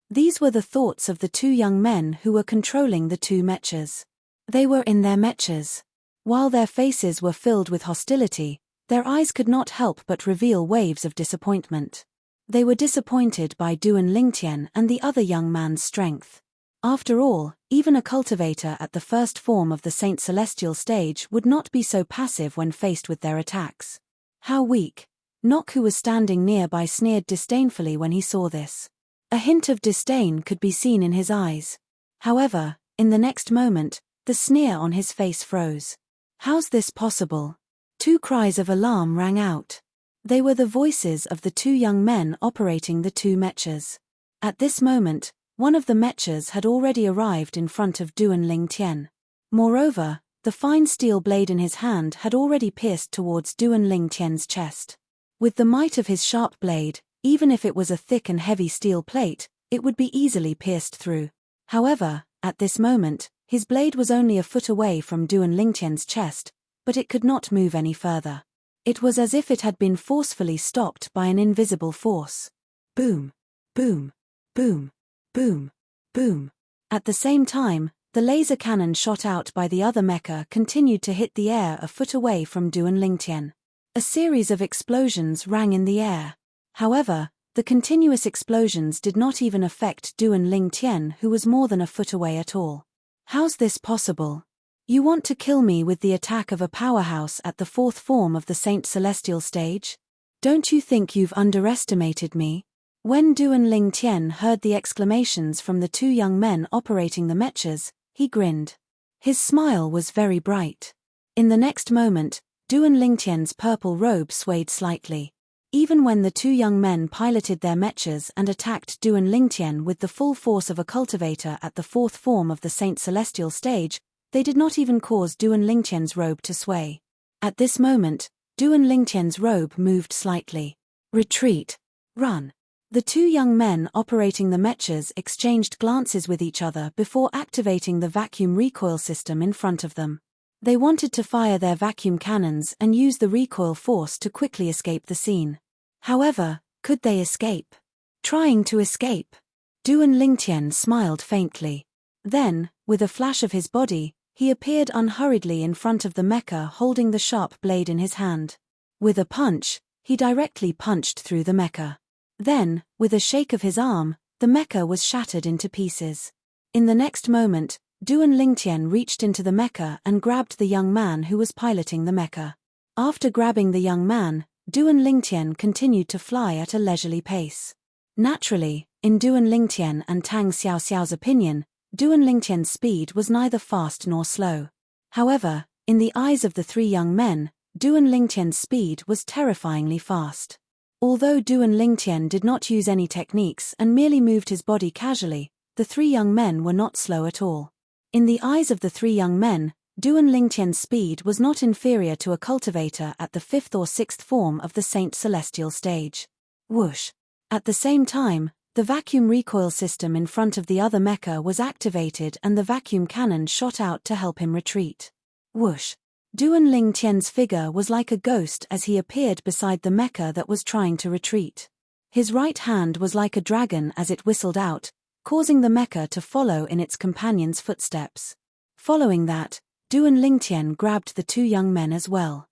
These were the thoughts of the two young men who were controlling the two mechas. They were in their mechas. While their faces were filled with hostility, their eyes could not help but reveal waves of disappointment. They were disappointed by Duan Lingtian and the other young man's strength. After all, even a cultivator at the 1st form of the Saint Celestial stage would not be so passive when faced with their attacks. How weak. Nock, who was standing nearby, sneered disdainfully when he saw this. A hint of disdain could be seen in his eyes. However, in the next moment, the sneer on his face froze. How's this possible? Two cries of alarm rang out. They were the voices of the two young men operating the two mechas. At this moment, one of the mechas had already arrived in front of Duan Lingtian. Moreover, the fine steel blade in his hand had already pierced towards Duan Lingtian's chest. With the might of his sharp blade, even if it was a thick and heavy steel plate, it would be easily pierced through. However, at this moment, his blade was only a foot away from Duan Lingtian's chest, but it could not move any further. It was as if it had been forcefully stopped by an invisible force. Boom! Boom! Boom! Boom! Boom! At the same time, the laser cannon shot out by the other mecha continued to hit the air a foot away from Duan Lingtian. A series of explosions rang in the air. However, the continuous explosions did not even affect Duan Lingtian, who was more than a foot away at all. How's this possible? You want to kill me with the attack of a powerhouse at the 4th form of the Saint Celestial stage? Don't you think you've underestimated me? When Duan Lingtian heard the exclamations from the two young men operating the mechas, he grinned. His smile was very bright. In the next moment, Duan Lingtian's purple robe swayed slightly. Even when the two young men piloted their mechas and attacked Duan Lingtian with the full force of a cultivator at the 4th form of the Saint Celestial stage, they did not even cause Duan Lingtian's robe to sway. At this moment, Duan Lingtian's robe moved slightly. Retreat! Run! The two young men operating the mechas exchanged glances with each other before activating the vacuum recoil system in front of them. They wanted to fire their vacuum cannons and use the recoil force to quickly escape the scene. However, could they escape? Trying to escape. Duan Lingtian smiled faintly. Then, with a flash of his body, he appeared unhurriedly in front of the mecha holding the sharp blade in his hand. With a punch, he directly punched through the mecha. Then, with a shake of his arm, the mecha was shattered into pieces. In the next moment, Duan Lingtian reached into the mecha and grabbed the young man who was piloting the mecha. After grabbing the young man, Duan Lingtian continued to fly at a leisurely pace. Naturally, in Duan Lingtian and Tang Xiaoxiao's opinion, Duan Lingtian's speed was neither fast nor slow. However, in the eyes of the three young men, Duan Lingtian's speed was terrifyingly fast. Although Duan Lingtian did not use any techniques and merely moved his body casually, the three young men were not slow at all. In the eyes of the three young men, Duan Lingtian's speed was not inferior to a cultivator at the 5th or 6th form of the Saint Celestial stage. Whoosh! At the same time, the vacuum recoil system in front of the other mecha was activated and the vacuum cannon shot out to help him retreat. Whoosh! Duan Lingtian's figure was like a ghost as he appeared beside the mecha that was trying to retreat. His right hand was like a dragon as it whistled out, causing the mecha to follow in its companion's footsteps. Following that, Duan Lingtian grabbed the two young men as well.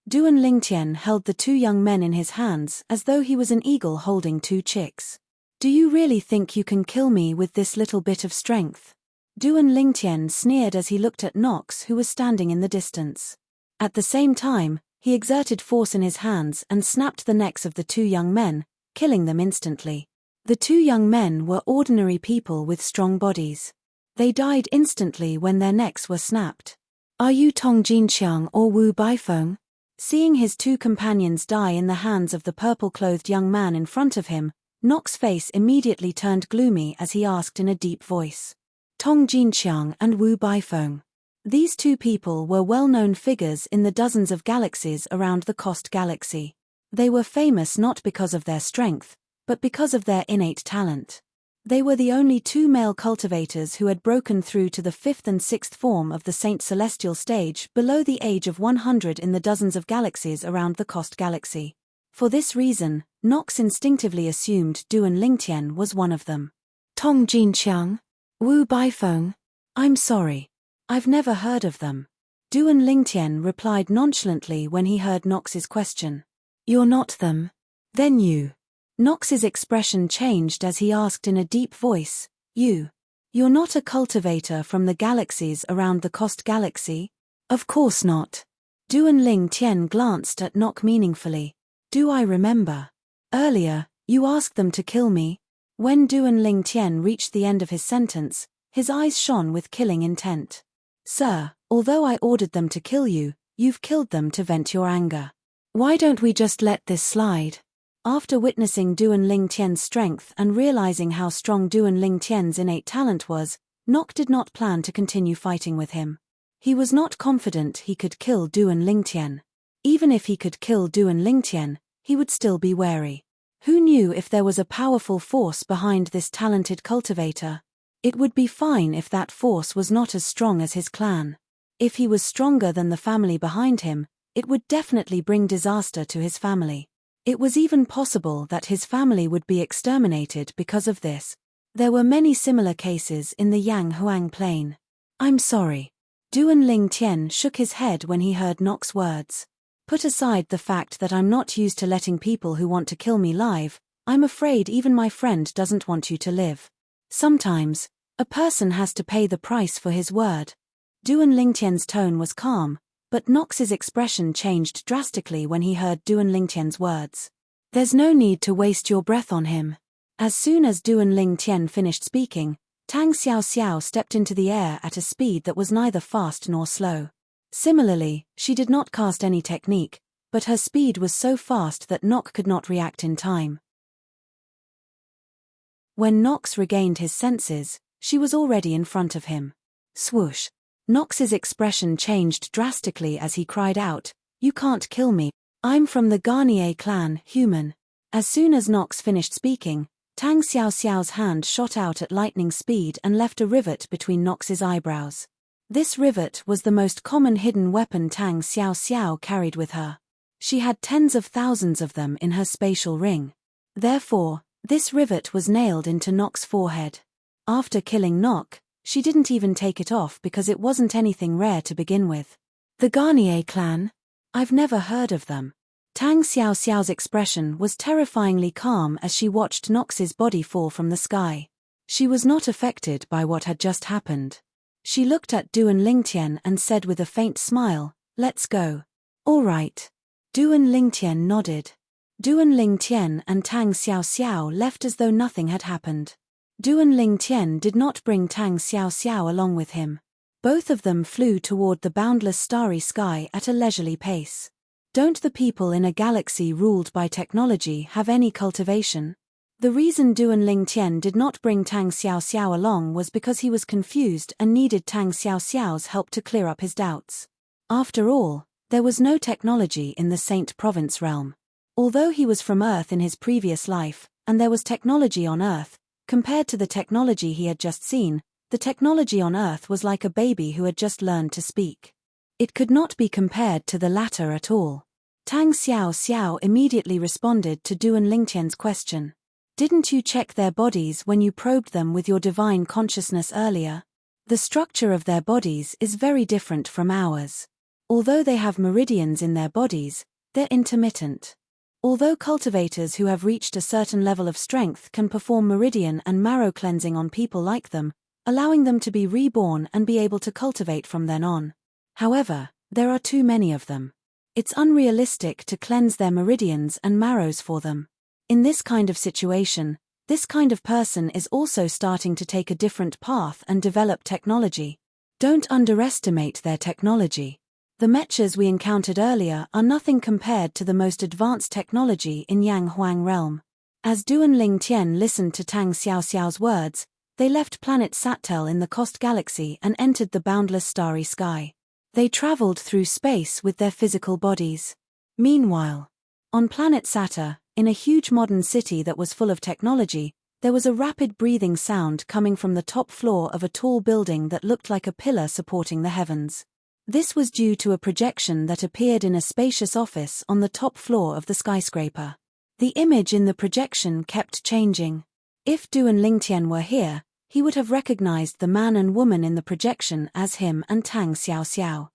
Duan Lingtian held the two young men in his hands as though he was an eagle holding two chicks. "Do you really think you can kill me with this little bit of strength?" Duan Lingtian sneered as he looked at Nox, who was standing in the distance. At the same time, he exerted force in his hands and snapped the necks of the two young men, killing them instantly. The two young men were ordinary people with strong bodies. They died instantly when their necks were snapped. "Are you Tong Jinqiang or Wu Baifeng?" Seeing his two companions die in the hands of the purple-clothed young man in front of him, Nox's face immediately turned gloomy as he asked in a deep voice. Tong Jinqiang and Wu Baifeng. These two people were well-known figures in the dozens of galaxies around the Cost Galaxy. They were famous not because of their strength, but because of their innate talent. They were the only two male cultivators who had broken through to the 5th and 6th form of the Saint Celestial stage below the age of 100 in the dozens of galaxies around the Cost Galaxy. For this reason, Nox instinctively assumed Duan Lingtian was one of them. "Tong Jinqiang? Wu Baifeng? I'm sorry. I've never heard of them." Duan Lingtian replied nonchalantly when he heard Nox's question. "You're not them? Then you..." Nox's expression changed as he asked in a deep voice, You're not a cultivator from the galaxies around the Cost Galaxy?" "Of course not." Duan Lingtian glanced at Nox meaningfully. "Do I remember? Earlier, you asked them to kill me?" When Duan Lingtian reached the end of his sentence, his eyes shone with killing intent. "Sir, although I ordered them to kill you, you've killed them to vent your anger. Why don't we just let this slide?" After witnessing Duan Lingtian's strength and realizing how strong Duan Lingtian's innate talent was, Nox did not plan to continue fighting with him. He was not confident he could kill Duan Lingtian. Even if he could kill Duan Lingtian, he would still be wary. Who knew if there was a powerful force behind this talented cultivator? It would be fine if that force was not as strong as his clan. If he was stronger than the family behind him, it would definitely bring disaster to his family. It was even possible that his family would be exterminated because of this. There were many similar cases in the Yanghuang Plain. "I'm sorry." Duan Lingtian shook his head when he heard Nox's words. "Put aside the fact that I'm not used to letting people who want to kill me live, I'm afraid even my friend doesn't want you to live. Sometimes, a person has to pay the price for his word." Duan Lingtian's tone was calm, but Nox's expression changed drastically when he heard Duan Lingtian's words. "There's no need to waste your breath on him." As soon as Duan Lingtian finished speaking, Tang Xiaoxiao stepped into the air at a speed that was neither fast nor slow. Similarly, she did not cast any technique, but her speed was so fast that Nox could not react in time. When Nox regained his senses, she was already in front of him. Swoosh! Nox's expression changed drastically as he cried out, "You can't kill me. I'm from the Garnier clan, human. As soon as Nox finished speaking, Tang Xiaoxiao's hand shot out at lightning speed and left a rivet between Nox's eyebrows. This rivet was the most common hidden weapon Tang Xiaoxiao carried with her. She had tens of thousands of them in her spatial ring. Therefore, this rivet was nailed into Nox's forehead. After killing Nox, she didn't even take it off because it wasn't anything rare to begin with. The Garnier clan? I've never heard of them. Tang Xiaoxiao's expression was terrifyingly calm as she watched Nox's body fall from the sky. She was not affected by what had just happened. She looked at Duan Lingtian and said with a faint smile, "Let's go." "All right." Duan Lingtian nodded. Duan Lingtian and Tang Xiaoxiao left as though nothing had happened. Duan Lingtian did not bring Tang Xiaoxiao along with him. Both of them flew toward the boundless starry sky at a leisurely pace. Don't the people in a galaxy ruled by technology have any cultivation? The reason Duan Lingtian did not bring Tang Xiaoxiao along was because he was confused and needed Tang Xiaoxiao's help to clear up his doubts. After all, there was no technology in the Saint Province realm. Although he was from Earth in his previous life, and there was technology on Earth, compared to the technology he had just seen, the technology on Earth was like a baby who had just learned to speak. It could not be compared to the latter at all. Tang Xiaoxiao immediately responded to Duan Lingtian's question. "Didn't you check their bodies when you probed them with your divine consciousness earlier? The structure of their bodies is very different from ours. Although they have meridians in their bodies, they're intermittent. Although cultivators who have reached a certain level of strength can perform meridian and marrow cleansing on people like them, allowing them to be reborn and be able to cultivate from then on. However, there are too many of them. It's unrealistic to cleanse their meridians and marrows for them. In this kind of situation, this kind of person is also starting to take a different path and develop technology. Don't underestimate their technology. The mechas we encountered earlier are nothing compared to the most advanced technology in Yang Huang realm." As Duan Lingtian listened to Tang Xiaoxiao's words, they left planet Sattel in the Kost galaxy and entered the boundless starry sky. They traveled through space with their physical bodies. Meanwhile, on planet Saturn, in a huge modern city that was full of technology, there was a rapid breathing sound coming from the top floor of a tall building that looked like a pillar supporting the heavens. This was due to a projection that appeared in a spacious office on the top floor of the skyscraper. The image in the projection kept changing. If Duan Lingtian were here, he would have recognized the man and woman in the projection as him and Tang Xiaoxiao.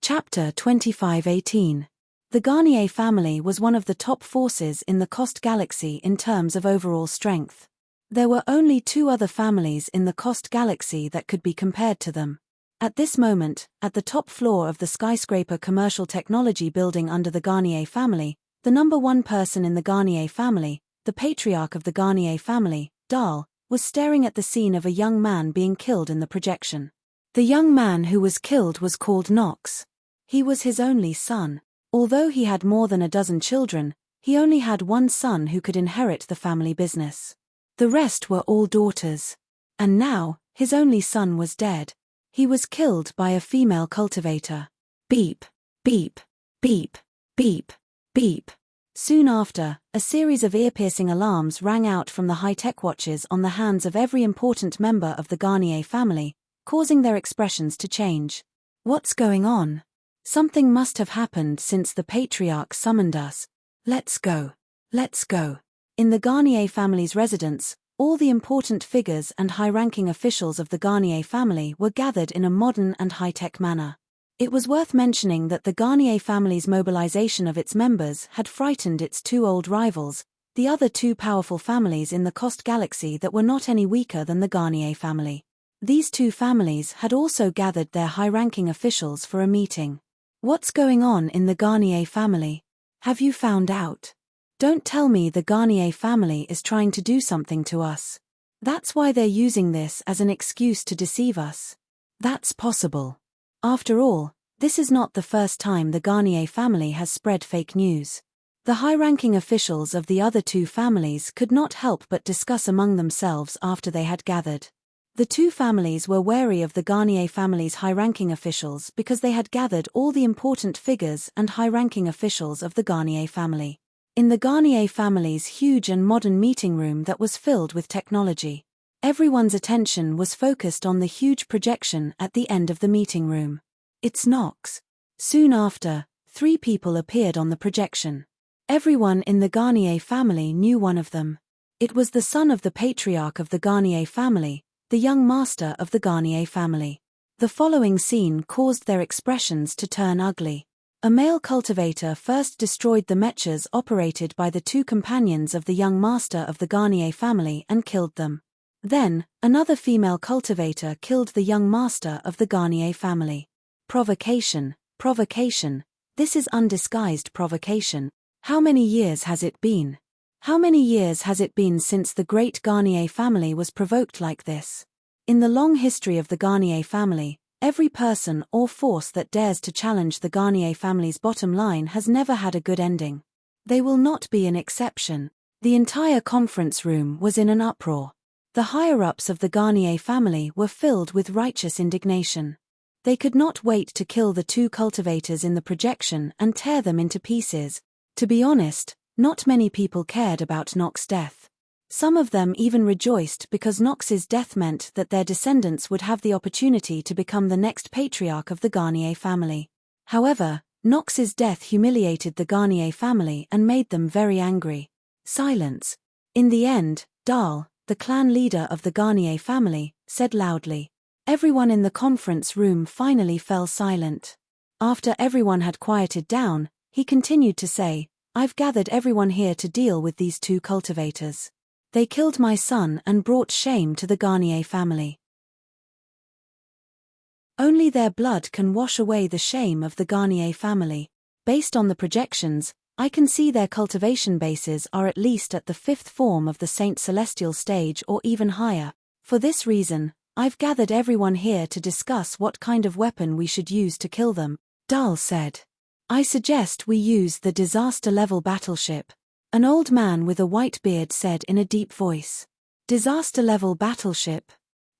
Chapter 2518. The Garnier family was one of the top forces in the Kost galaxy in terms of overall strength. There were only two other families in the Kost galaxy that could be compared to them. At this moment, at the top floor of the skyscraper commercial technology building under the Garnier family, the number one person in the Garnier family, the patriarch of the Garnier family, Dahl, was staring at the scene of a young man being killed in the projection. The young man who was killed was called Nox. He was his only son. Although he had more than a dozen children, he only had one son who could inherit the family business. The rest were all daughters. And now, his only son was dead. He was killed by a female cultivator. Beep, beep, beep, beep, beep. Soon after, a series of ear-piercing alarms rang out from the high-tech watches on the hands of every important member of the Garnier family, causing their expressions to change. What's going on? Something must have happened since the patriarch summoned us. Let's go. Let's go. In the Garnier family's residence, all the important figures and high-ranking officials of the Garnier family were gathered in a modern and high-tech manner. It was worth mentioning that the Garnier family's mobilization of its members had frightened its two old rivals, the other two powerful families in the Kost galaxy that were not any weaker than the Garnier family. These two families had also gathered their high-ranking officials for a meeting. What's going on in the Garnier family? Have you found out? Don't tell me the Garnier family is trying to do something to us. That's why they're using this as an excuse to deceive us. That's possible. After all, this is not the first time the Garnier family has spread fake news. The high-ranking officials of the other two families could not help but discuss among themselves after they had gathered. The two families were wary of the Garnier family's high-ranking officials because they had gathered all the important figures and high-ranking officials of the Garnier family in the Garnier family's huge and modern meeting room that was filled with technology. Everyone's attention was focused on the huge projection at the end of the meeting room. It's Knox. Soon after, 3 people appeared on the projection. Everyone in the Garnier family knew one of them. It was the son of the patriarch of the Garnier family, the young master of the Garnier family. The following scene caused their expressions to turn ugly. A male cultivator first destroyed the mechas operated by the 2 companions of the young master of the Garnier family and killed them. Then, another female cultivator killed the young master of the Garnier family. Provocation, provocation. This is undisguised provocation. How many years has it been? How many years has it been since the great Garnier family was provoked like this? In the long history of the Garnier family, every person or force that dares to challenge the Garnier family's bottom line has never had a good ending. They will not be an exception. The entire conference room was in an uproar. The higher-ups of the Garnier family were filled with righteous indignation. They could not wait to kill the 2 cultivators in the projection and tear them into pieces. To be honest, not many people cared about Knox's death. Some of them even rejoiced because Knox's death meant that their descendants would have the opportunity to become the next patriarch of the Garnier family. However, Knox's death humiliated the Garnier family and made them very angry. Silence. In the end, Dahl, the clan leader of the Garnier family, said loudly. Everyone in the conference room finally fell silent. After everyone had quieted down, he continued to say, "I've gathered everyone here to deal with these 2 cultivators. They killed my son and brought shame to the Garnier family. Only their blood can wash away the shame of the Garnier family. Based on the projections, I can see their cultivation bases are at least at the 5th form of the Saint Celestial stage or even higher. For this reason, I've gathered everyone here to discuss what kind of weapon we should use to kill them," Dahl said. "I suggest we use the disaster-level battleship," an old man with a white beard said in a deep voice. Disaster-level battleship.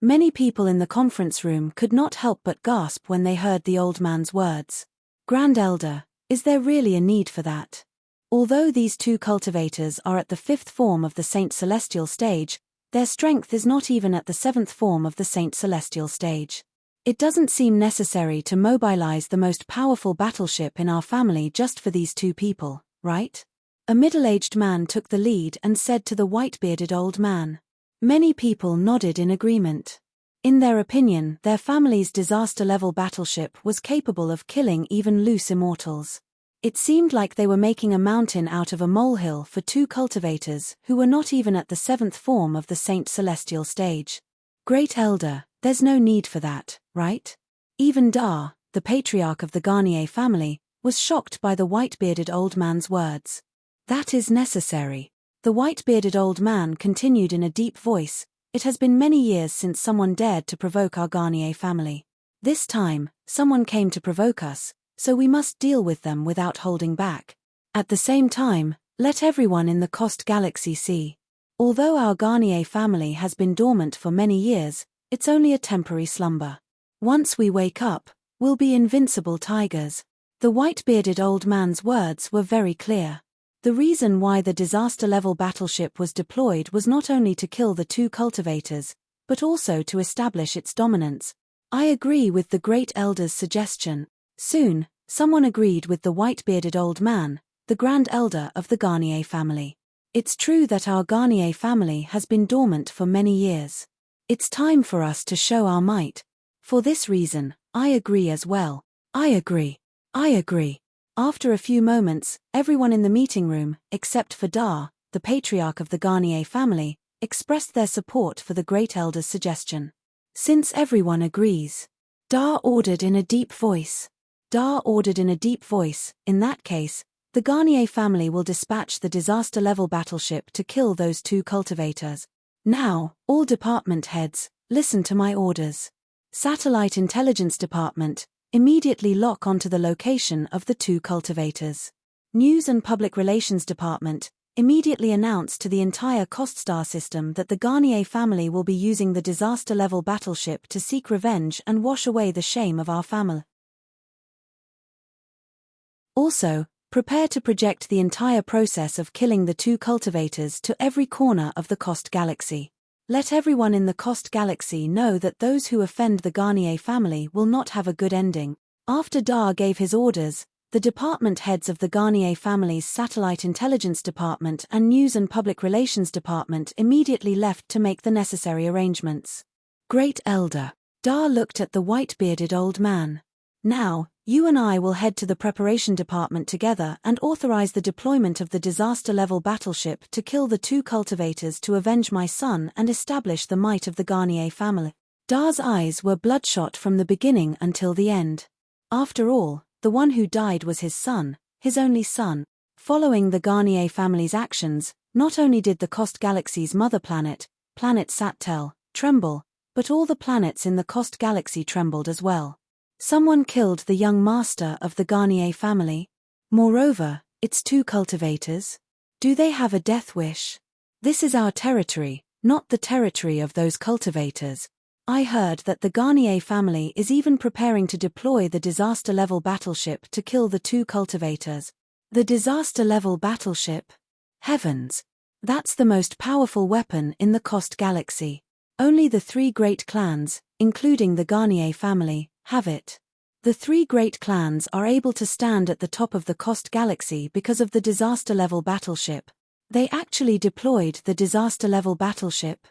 Many people in the conference room could not help but gasp when they heard the old man's words. Grand Elder, is there really a need for that? Although these 2 cultivators are at the 5th form of the Saint Celestial stage, their strength is not even at the 7th form of the Saint Celestial stage. It doesn't seem necessary to mobilize the most powerful battleship in our family just for these 2 people, right? A middle-aged man took the lead and said to the white-bearded old man. Many people nodded in agreement. In their opinion, their family's disaster-level battleship was capable of killing even loose immortals. It seemed like they were making a mountain out of a molehill for 2 cultivators who were not even at the 7th form of the Saint Celestial stage. Great Elder, there's no need for that, right? Even Da, the patriarch of the Garnier family, was shocked by the white-bearded old man's words. That is necessary. The white-bearded old man continued in a deep voice. It has been many years since someone dared to provoke our Garnier family. This time, someone came to provoke us, so we must deal with them without holding back. At the same time, let everyone in the Coast Galaxy see. Although our Garnier family has been dormant for many years, it's only a temporary slumber. Once we wake up, we'll be invincible tigers. The white-bearded old man's words were very clear. The reason why the disaster-level battleship was deployed was not only to kill the 2 cultivators, but also to establish its dominance. I agree with the Great Elder's suggestion. Soon, someone agreed with the white-bearded old man, the Grand Elder of the Garnier family. It's true that our Garnier family has been dormant for many years. It's time for us to show our might. For this reason, I agree as well. I agree. I agree. After a few moments, everyone in the meeting room, except for Da, the patriarch of the Garnier family, expressed their support for the Great Elder's suggestion. Since everyone agrees, Da ordered in a deep voice. Da ordered in a deep voice, in that case, the Garnier family will dispatch the disaster-level battleship to kill those 2 cultivators. Now, all department heads, listen to my orders. Satellite Intelligence Department, immediately lock onto the location of the 2 cultivators. News and Public Relations Department, immediately announced to the entire Cost Star system that the Garnier family will be using the disaster-level battleship to seek revenge and wash away the shame of our family. Also, prepare to project the entire process of killing the two cultivators to every corner of the Cost Galaxy. Let everyone in the Cost Galaxy know that those who offend the Garnier family will not have a good ending. After Dar gave his orders, the department heads of the Garnier family's Satellite Intelligence Department and News and Public Relations Department immediately left to make the necessary arrangements. Great Elder. Dar looked at the white-bearded old man. Now, you and I will head to the preparation department together and authorize the deployment of the disaster-level battleship to kill the two cultivators to avenge my son and establish the might of the Garnier family. Dar's eyes were bloodshot from the beginning until the end. After all, the one who died was his son, his only son. Following the Garnier family's actions, not only did the Cost Galaxy's mother planet, planet Sattel, tremble, but all the planets in the Cost Galaxy trembled as well. Someone killed the young master of the Garnier family. Moreover, its two cultivators. Do they have a death wish? This is our territory, not the territory of those cultivators. I heard that the Garnier family is even preparing to deploy the disaster-level battleship to kill the two cultivators. The disaster-level battleship? Heavens! That's the most powerful weapon in the Cost Galaxy. Only the three great clans, including the Garnier family, have it. The three great clans are able to stand at the top of the Cost Galaxy because of the disaster-level battleship. They actually deployed the disaster-level battleship.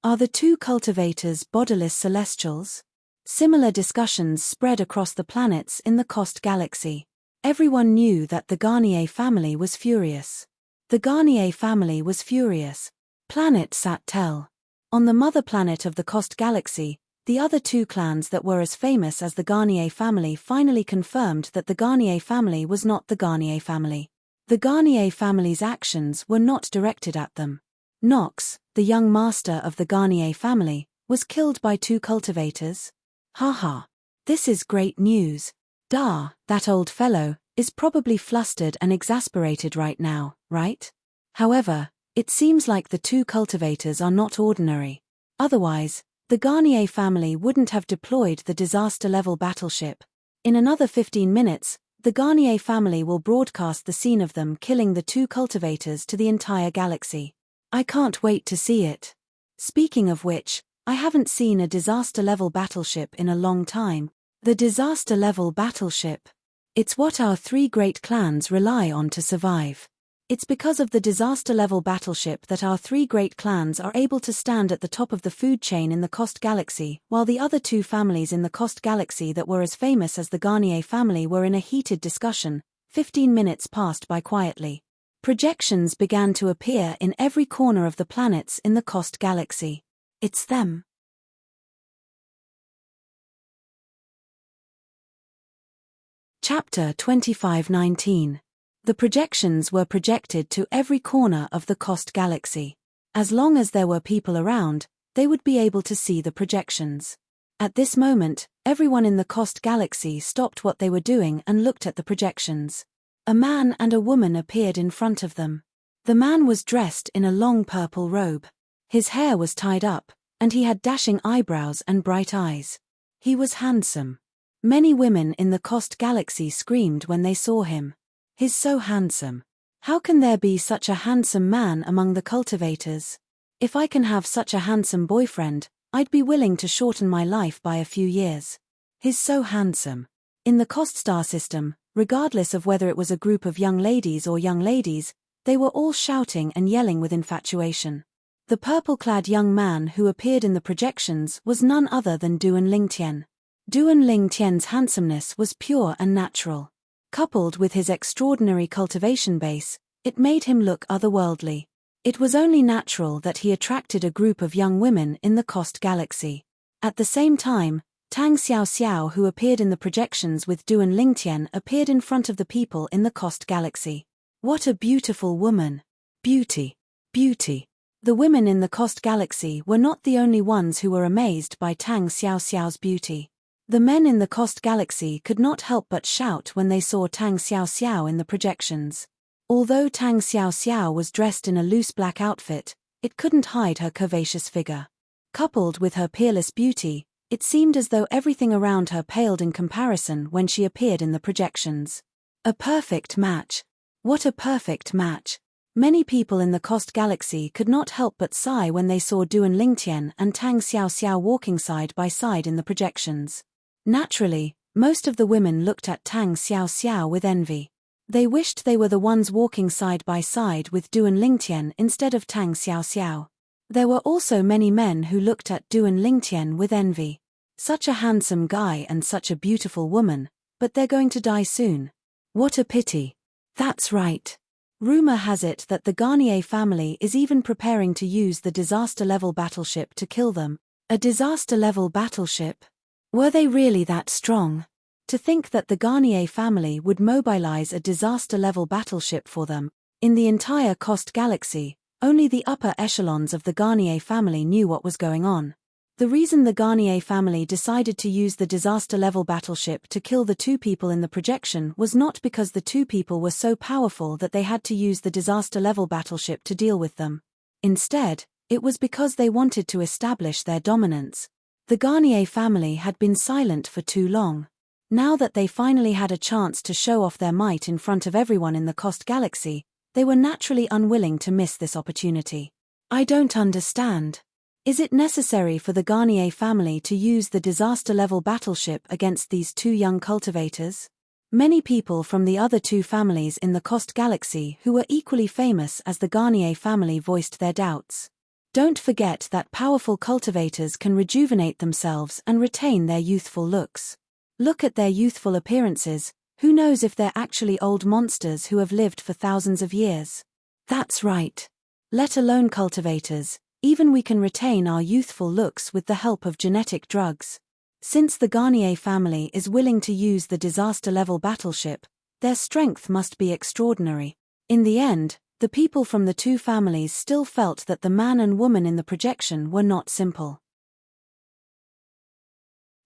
Are the two cultivators bodiless celestials? Similar discussions spread across the planets in the Cost Galaxy. Everyone knew that the Garnier family was furious. The Garnier family was furious. Planet Sattel. On the mother planet of the Cost Galaxy, the other two clans that were as famous as the Garnier family finally confirmed that the Garnier family was not the Garnier family. The Garnier family's actions were not directed at them. Nox, the young master of the Garnier family, was killed by two cultivators. Haha. This is great news. Dar, that old fellow, is probably flustered and exasperated right now, right? However, it seems like the two cultivators are not ordinary. Otherwise, the Garnier family wouldn't have deployed the disaster-level battleship. In another 15 minutes, the Garnier family will broadcast the scene of them killing the two cultivators to the entire galaxy. I can't wait to see it. Speaking of which, I haven't seen a disaster-level battleship in a long time. The disaster-level battleship. It's what our three great clans rely on to survive. It's because of the disaster-level battleship that our three great clans are able to stand at the top of the food chain in the Cost Galaxy, while the other two families in the Cost Galaxy that were as famous as the Garnier family were in a heated discussion. 15 minutes passed by quietly. Projections began to appear in every corner of the planets in the Cost Galaxy. It's them. Chapter 2519. The projections were projected to every corner of the Cost Galaxy. As long as there were people around, they would be able to see the projections. At this moment, everyone in the Cost Galaxy stopped what they were doing and looked at the projections. A man and a woman appeared in front of them. The man was dressed in a long purple robe. His hair was tied up, and he had dashing eyebrows and bright eyes. He was handsome. Many women in the Cost Galaxy screamed when they saw him. He's so handsome. How can there be such a handsome man among the cultivators? If I can have such a handsome boyfriend, I'd be willing to shorten my life by a few years. He's so handsome. In the Cost Star system, regardless of whether it was a group of young ladies or young ladies, they were all shouting and yelling with infatuation. The purple-clad young man who appeared in the projections was none other than Duan Lingtian. Duan Lingtian's handsomeness was pure and natural. Coupled with his extraordinary cultivation base, it made him look otherworldly. It was only natural that he attracted a group of young women in the Cost Galaxy. At the same time, Tang Xiao Xiao, who appeared in the projections with Duan Lingtian, appeared in front of the people in the Cost Galaxy. What a beautiful woman! Beauty! Beauty! The women in the Cost Galaxy were not the only ones who were amazed by Tang Xiao Xiao's beauty. The men in the Cost Galaxy could not help but shout when they saw Tang Xiao Xiao in the projections. Although Tang Xiao Xiao was dressed in a loose black outfit, it couldn't hide her curvaceous figure. Coupled with her peerless beauty, it seemed as though everything around her paled in comparison when she appeared in the projections. A perfect match. What a perfect match. Many people in the Coast Galaxy could not help but sigh when they saw Duan Lingtian and Tang Xiao Xiao walking side by side in the projections. Naturally, most of the women looked at Tang Xiao Xiao with envy. They wished they were the ones walking side by side with Duan Lingtian instead of Tang Xiao Xiao. There were also many men who looked at Duan Lingtian with envy. Such a handsome guy and such a beautiful woman, but they're going to die soon. What a pity. That's right. Rumor has it that the Garnier family is even preparing to use the disaster-level battleship to kill them. A disaster-level battleship? Were they really that strong? To think that the Garnier family would mobilize a disaster-level battleship for them. In the entire Coast Galaxy, only the upper echelons of the Garnier family knew what was going on. The reason the Garnier family decided to use the disaster-level battleship to kill the two people in the projection was not because the two people were so powerful that they had to use the disaster-level battleship to deal with them. Instead, it was because they wanted to establish their dominance. The Garnier family had been silent for too long. Now that they finally had a chance to show off their might in front of everyone in the Coast Galaxy, they were naturally unwilling to miss this opportunity. I don't understand. Is it necessary for the Garnier family to use the disaster-level battleship against these two young cultivators? Many people from the other two families in the Coast Galaxy who were equally famous as the Garnier family voiced their doubts. Don't forget that powerful cultivators can rejuvenate themselves and retain their youthful looks. Look at their youthful appearances, who knows if they're actually old monsters who have lived for thousands of years. That's right. Let alone cultivators. Even we can retain our youthful looks with the help of genetic drugs. Since the Garnier family is willing to use the disaster-level battleship, their strength must be extraordinary. In the end, the people from the two families still felt that the man and woman in the projection were not simple.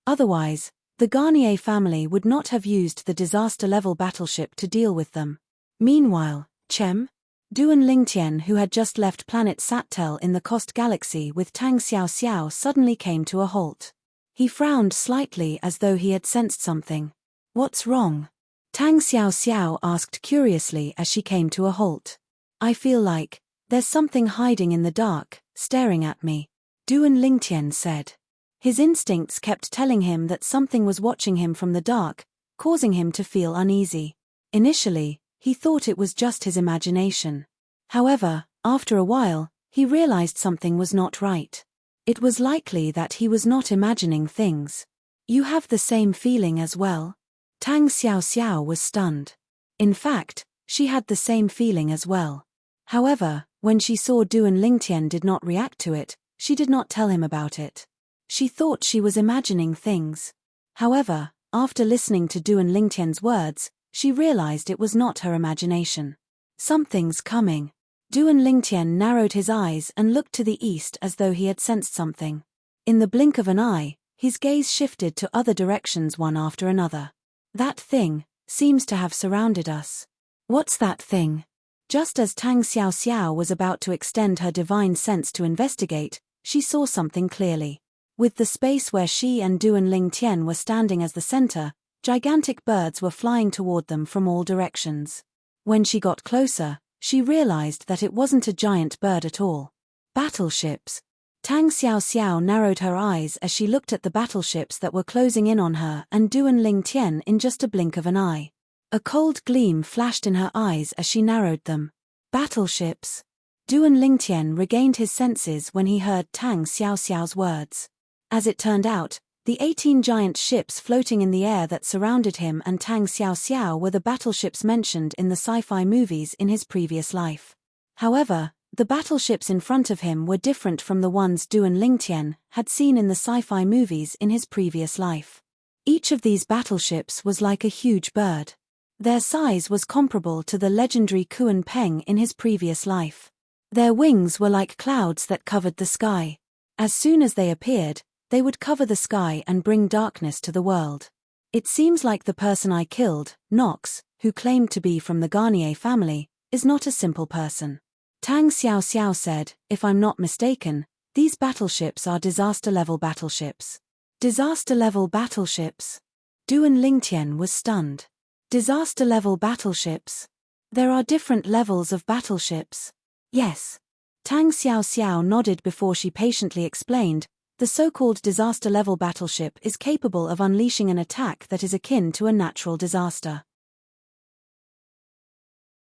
Otherwise, the Garnier family would not have used the disaster-level battleship to deal with them. Meanwhile, Chem? Duan Lingtian, who had just left planet Sattel in the Coast Galaxy with Tang Xiao Xiao, suddenly came to a halt. He frowned slightly as though he had sensed something. What's wrong? Tang Xiao Xiao asked curiously as she came to a halt. I feel like there's something hiding in the dark, staring at me, Duan Lingtian said. His instincts kept telling him that something was watching him from the dark, causing him to feel uneasy. Initially, he thought it was just his imagination. However, after a while, he realized something was not right. It was likely that he was not imagining things. You have the same feeling as well? Tang Xiao Xiao was stunned. In fact, she had the same feeling as well. However, when she saw Duan Lingtian did not react to it, she did not tell him about it. She thought she was imagining things. However, after listening to Duan Lingtian's words, she realized it was not her imagination. Something's coming. Duan Lingtian narrowed his eyes and looked to the east as though he had sensed something. In the blink of an eye, his gaze shifted to other directions one after another. That thing seems to have surrounded us. What's that thing? Just as Tang Xiao Xiao was about to extend her divine sense to investigate, she saw something clearly. With the space where she and Duan Lingtian were standing as the center, gigantic birds were flying toward them from all directions. When she got closer, she realized that it wasn't a giant bird at all. Battleships. Tang Xiao Xiao narrowed her eyes as she looked at the battleships that were closing in on her and Duan Lingtian in just a blink of an eye. A cold gleam flashed in her eyes as she narrowed them. Battleships. Duan Lingtian regained his senses when he heard Tang Xiao Xiao's words. As it turned out, the 18 giant ships floating in the air that surrounded him and Tang Xiao Xiao were the battleships mentioned in the sci-fi movies in his previous life. However, the battleships in front of him were different from the ones Duan Lingtian had seen in the sci-fi movies in his previous life. Each of these battleships was like a huge bird. Their size was comparable to the legendary Kuan Peng in his previous life. Their wings were like clouds that covered the sky. As soon as they appeared, they would cover the sky and bring darkness to the world. It seems like the person I killed, Nox, who claimed to be from the Garnier family, is not a simple person. Tang Xiao said, "If I'm not mistaken, these battleships are disaster-level battleships." Disaster-level battleships? Duan Lingtian was stunned. Disaster-level battleships? There are different levels of battleships. Yes. Tang Xiao nodded before she patiently explained, the so-called disaster-level battleship is capable of unleashing an attack that is akin to a natural disaster.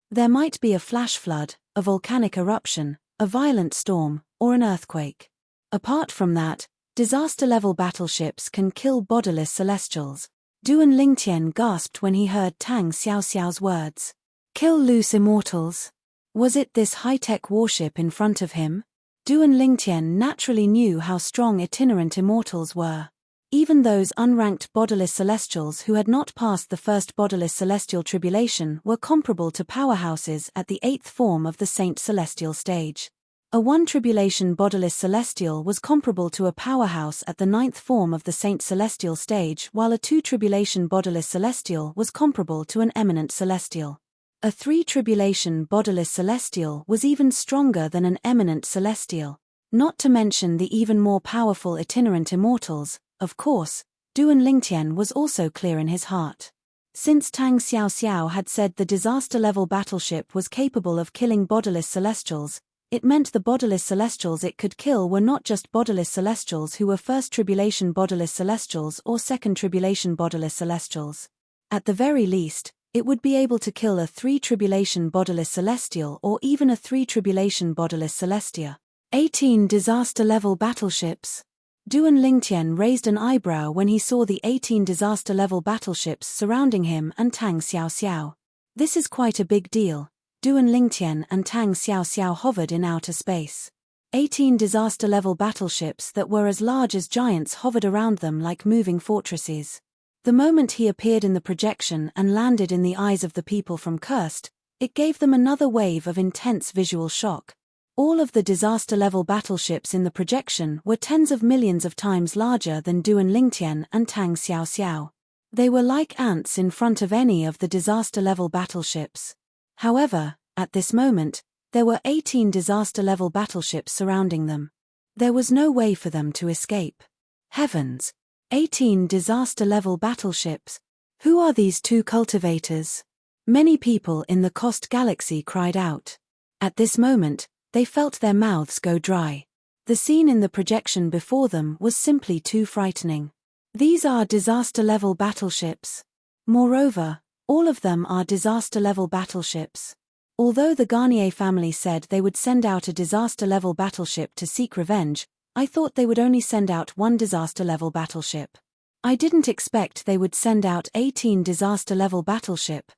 There might be a flash flood, a volcanic eruption, a violent storm, or an earthquake. Apart from that, disaster-level battleships can kill bodiless celestials. Duan Lingtian gasped when he heard Tang Xiao's words. Kill loose immortals? Was it this high-tech warship in front of him? Duan Lingtian naturally knew how strong itinerant immortals were. Even those unranked bodiless celestials who had not passed the first bodiless celestial tribulation were comparable to powerhouses at the 8th form of the Saint Celestial stage. A 1 tribulation bodiless celestial was comparable to a powerhouse at the 9th form of the Saint Celestial stage, while a 2 tribulation bodiless celestial was comparable to an eminent celestial. A 3 tribulation bodiless celestial was even stronger than an eminent celestial. Not to mention the even more powerful itinerant immortals, of course. Duan Lingtian was also clear in his heart. Since Tang Xiao had said the disaster-level battleship was capable of killing bodiless celestials, it meant the bodiless celestials it could kill were not just bodiless celestials who were first tribulation bodiless celestials or second tribulation bodiless celestials. At the very least, it would be able to kill a 3 tribulation bodiless celestial or even a 3 tribulation bodiless celestia. 18 disaster-level battleships. Duan Lingtian raised an eyebrow when he saw the 18 disaster-level battleships surrounding him and Tang Xiao. This is quite a big deal. Duan Lingtian and Tang Xiao hovered in outer space. 18 disaster-level battleships that were as large as giants hovered around them like moving fortresses. The moment he appeared in the projection and landed in the eyes of the people from Cursed, it gave them another wave of intense visual shock. All of the disaster-level battleships in the projection were tens of millions of times larger than Duan Lingtian and Tang Xiao. They were like ants in front of any of the disaster-level battleships. However, at this moment, there were 18 disaster-level battleships surrounding them. There was no way for them to escape. Heavens! 18 disaster-level battleships. Who are these 2 cultivators? Many people in the Cost Galaxy cried out. At this moment, they felt their mouths go dry. The scene in the projection before them was simply too frightening. These are disaster-level battleships. Moreover, all of them are disaster-level battleships. Although the Garnier family said they would send out a disaster-level battleship to seek revenge, I thought they would only send out 1 disaster-level battleship. I didn't expect they would send out 18 disaster-level battleship.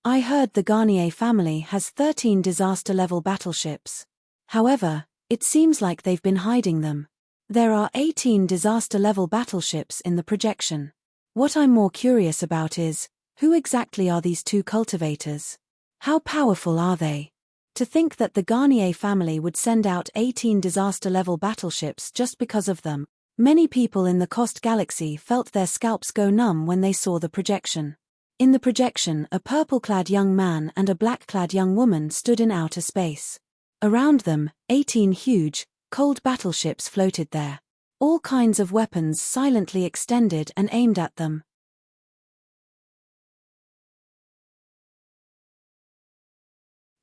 I heard the Garnier family has 13 disaster-level battleships. However, it seems like they've been hiding them. There are 18 disaster-level battleships in the projection. What I'm more curious about is, who exactly are these 2 cultivators? How powerful are they? To think that the Garnier family would send out 18 disaster-level battleships just because of them. Many people in the Cost Galaxy felt their scalps go numb when they saw the projection. In the projection, a purple-clad young man and a black-clad young woman stood in outer space. Around them, 18 huge, cold battleships floated there. All kinds of weapons silently extended and aimed at them.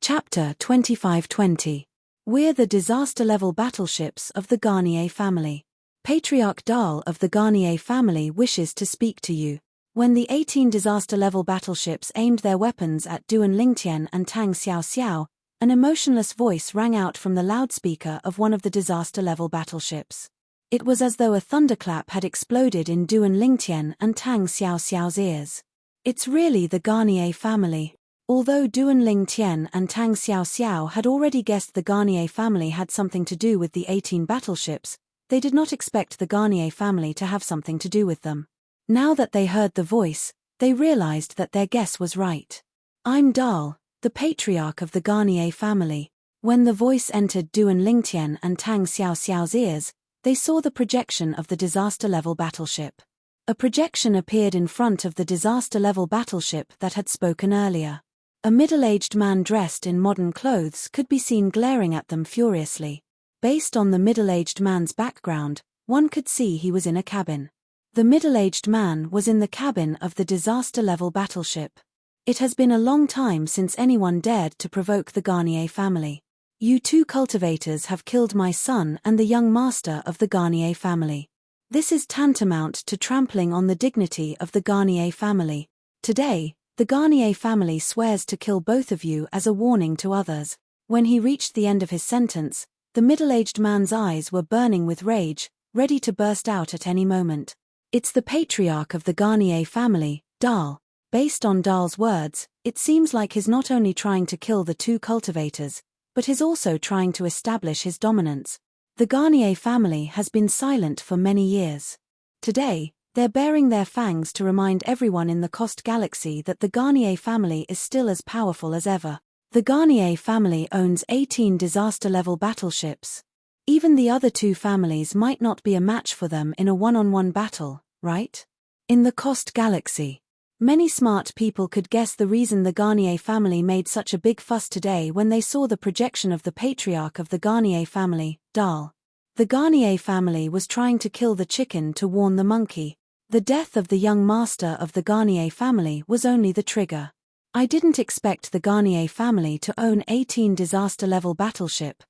Chapter 2520. We're the disaster-level battleships of the Garnier family. Patriarch Dal of the Garnier family wishes to speak to you. When the 18 disaster-level battleships aimed their weapons at Duan Lingtian and Tang Xiao, an emotionless voice rang out from the loudspeaker of one of the disaster-level battleships. It was as though a thunderclap had exploded in Duan Lingtian and Tang Xiao's ears. It's really the Garnier family. Although Duan Lingtian and Tang Xiao had already guessed the Garnier family had something to do with the 18 battleships, they did not expect the Garnier family to have something to do with them. Now that they heard the voice, they realized that their guess was right. I'm Dal, the patriarch of the Garnier family. When the voice entered Duan Lingtian and Tang Xiao's ears, they saw the projection of the disaster-level battleship. A projection appeared in front of the disaster-level battleship that had spoken earlier. A middle-aged man dressed in modern clothes could be seen glaring at them furiously. Based on the middle-aged man's background, one could see he was in a cabin. The middle-aged man was in the cabin of the disaster-level battleship. It has been a long time since anyone dared to provoke the Garnier family. You two cultivators have killed my son and the young master of the Garnier family. This is tantamount to trampling on the dignity of the Garnier family. Today, the Garnier family swears to kill both of you as a warning to others. When he reached the end of his sentence, the middle-aged man's eyes were burning with rage, ready to burst out at any moment. It's the patriarch of the Garnier family, Dahl. Based on Dahl's words, it seems like he's not only trying to kill the two cultivators, but he's also trying to establish his dominance. The Garnier family has been silent for many years. Today, they're baring their fangs to remind everyone in the Coast Galaxy that the Garnier family is still as powerful as ever. The Garnier family owns 18 disaster-level battleships. Even the other two families might not be a match for them in a one-on-one battle, right? In the Coast Galaxy, many smart people could guess the reason the Garnier family made such a big fuss today when they saw the projection of the patriarch of the Garnier family, Dahl. The Garnier family was trying to kill the chicken to warn the monkey. The death of the young master of the Garnier family was only the trigger. I didn't expect the Garnier family to own 18 disaster-level battleship.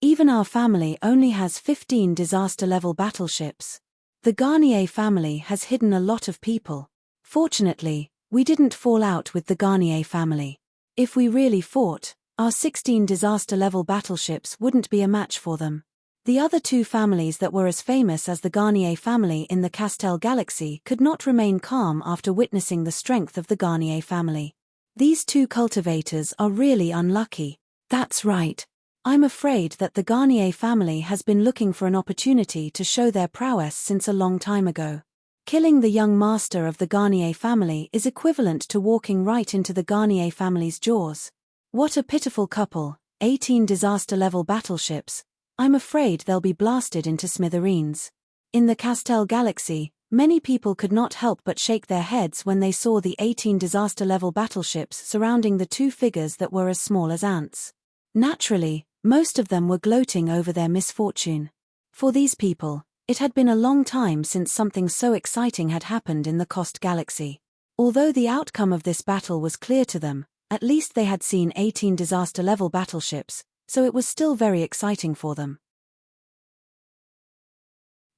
Even our family only has 15 disaster-level battleships. The Garnier family has hidden a lot of people. Fortunately, we didn't fall out with the Garnier family. If we really fought, our 16 disaster-level battleships wouldn't be a match for them. The other two families that were as famous as the Garnier family in the Castel Galaxy could not remain calm after witnessing the strength of the Garnier family. These two cultivators are really unlucky. That's right. I'm afraid that the Garnier family has been looking for an opportunity to show their prowess since a long time ago. Killing the young master of the Garnier family is equivalent to walking right into the Garnier family's jaws. What a pitiful couple, 18 disaster-level battleships. I'm afraid they'll be blasted into smithereens. In the Castel Galaxy, many people could not help but shake their heads when they saw the 18 disaster-level battleships surrounding the two figures that were as small as ants. Naturally, most of them were gloating over their misfortune. For these people, it had been a long time since something so exciting had happened in the Coast Galaxy. Although the outcome of this battle was clear to them, at least they had seen 18 disaster-level battleships, so it was still very exciting for them.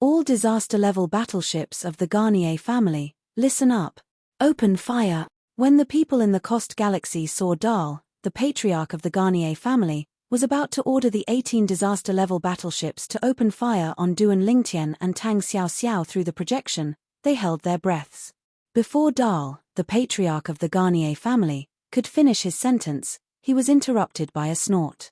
All disaster-level battleships of the Garnier family, listen up. Open fire. When the people in the Coast Galaxy saw Dahl, the patriarch of the Garnier family, was about to order the 18 disaster-level battleships to open fire on Duan Lingtian and Tang Xiao Xiao through the projection, they held their breaths. Before Dahl, the patriarch of the Garnier family, could finish his sentence, he was interrupted by a snort.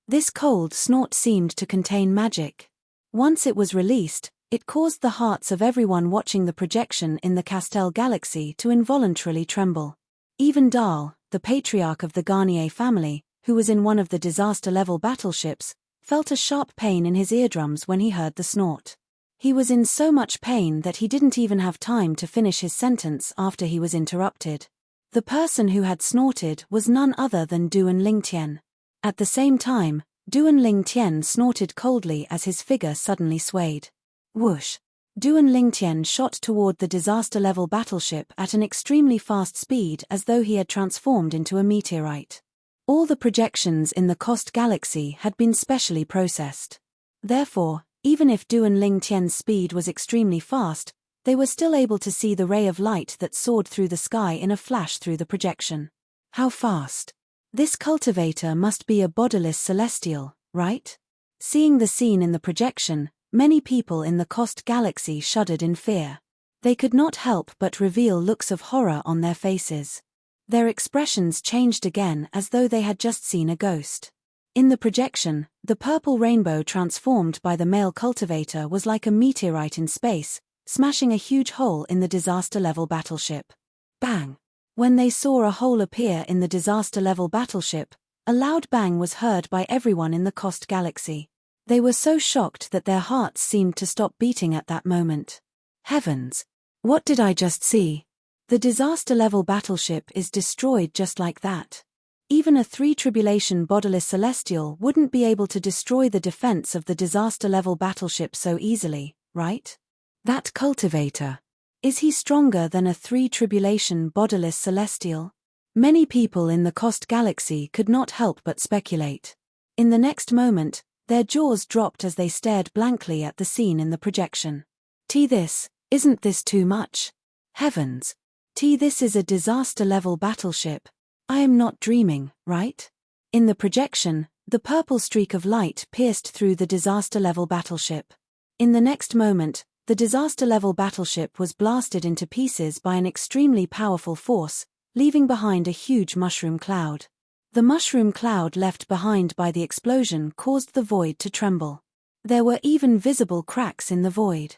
This cold snort seemed to contain magic. Once it was released, it caused the hearts of everyone watching the projection in the Castel Galaxy to involuntarily tremble. Even Dahl, the patriarch of the Garnier family, who was in one of the disaster-level battleships, felt a sharp pain in his eardrums when he heard the snort. He was in so much pain that he didn't even have time to finish his sentence after he was interrupted. The person who had snorted was none other than Duan Lingtian. At the same time, Duan Lingtian snorted coldly as his figure suddenly swayed. Whoosh! Duan Lingtian shot toward the disaster-level battleship at an extremely fast speed as though he had transformed into a meteorite. All the projections in the Coast Galaxy had been specially processed. Therefore, even if Duan Lingtian's speed was extremely fast, they were still able to see the ray of light that soared through the sky in a flash through the projection. How fast! This cultivator must be a bodiless celestial, right? Seeing the scene in the projection, many people in the Coast Galaxy shuddered in fear. They could not help but reveal looks of horror on their faces. Their expressions changed again as though they had just seen a ghost. In the projection, the purple rainbow transformed by the male cultivator was like a meteorite in space, smashing a huge hole in the disaster-level battleship. Bang! When they saw a hole appear in the disaster-level battleship, a loud bang was heard by everyone in the Coast Galaxy. They were so shocked that their hearts seemed to stop beating at that moment. Heavens! What did I just see? The disaster-level battleship is destroyed just like that. Even a 3 tribulation bodiless celestial wouldn't be able to destroy the defense of the disaster-level battleship so easily, right? That cultivator. Is he stronger than a 3 tribulation bodiless celestial? Many people in the Cost Galaxy could not help but speculate. In the next moment, their jaws dropped as they stared blankly at the scene in the projection. Isn't this too much? Heavens. This is a disaster-level battleship. I am not dreaming, right? In the projection, the purple streak of light pierced through the disaster-level battleship. In the next moment, the disaster-level battleship was blasted into pieces by an extremely powerful force, leaving behind a huge mushroom cloud. The mushroom cloud left behind by the explosion caused the void to tremble. There were even visible cracks in the void.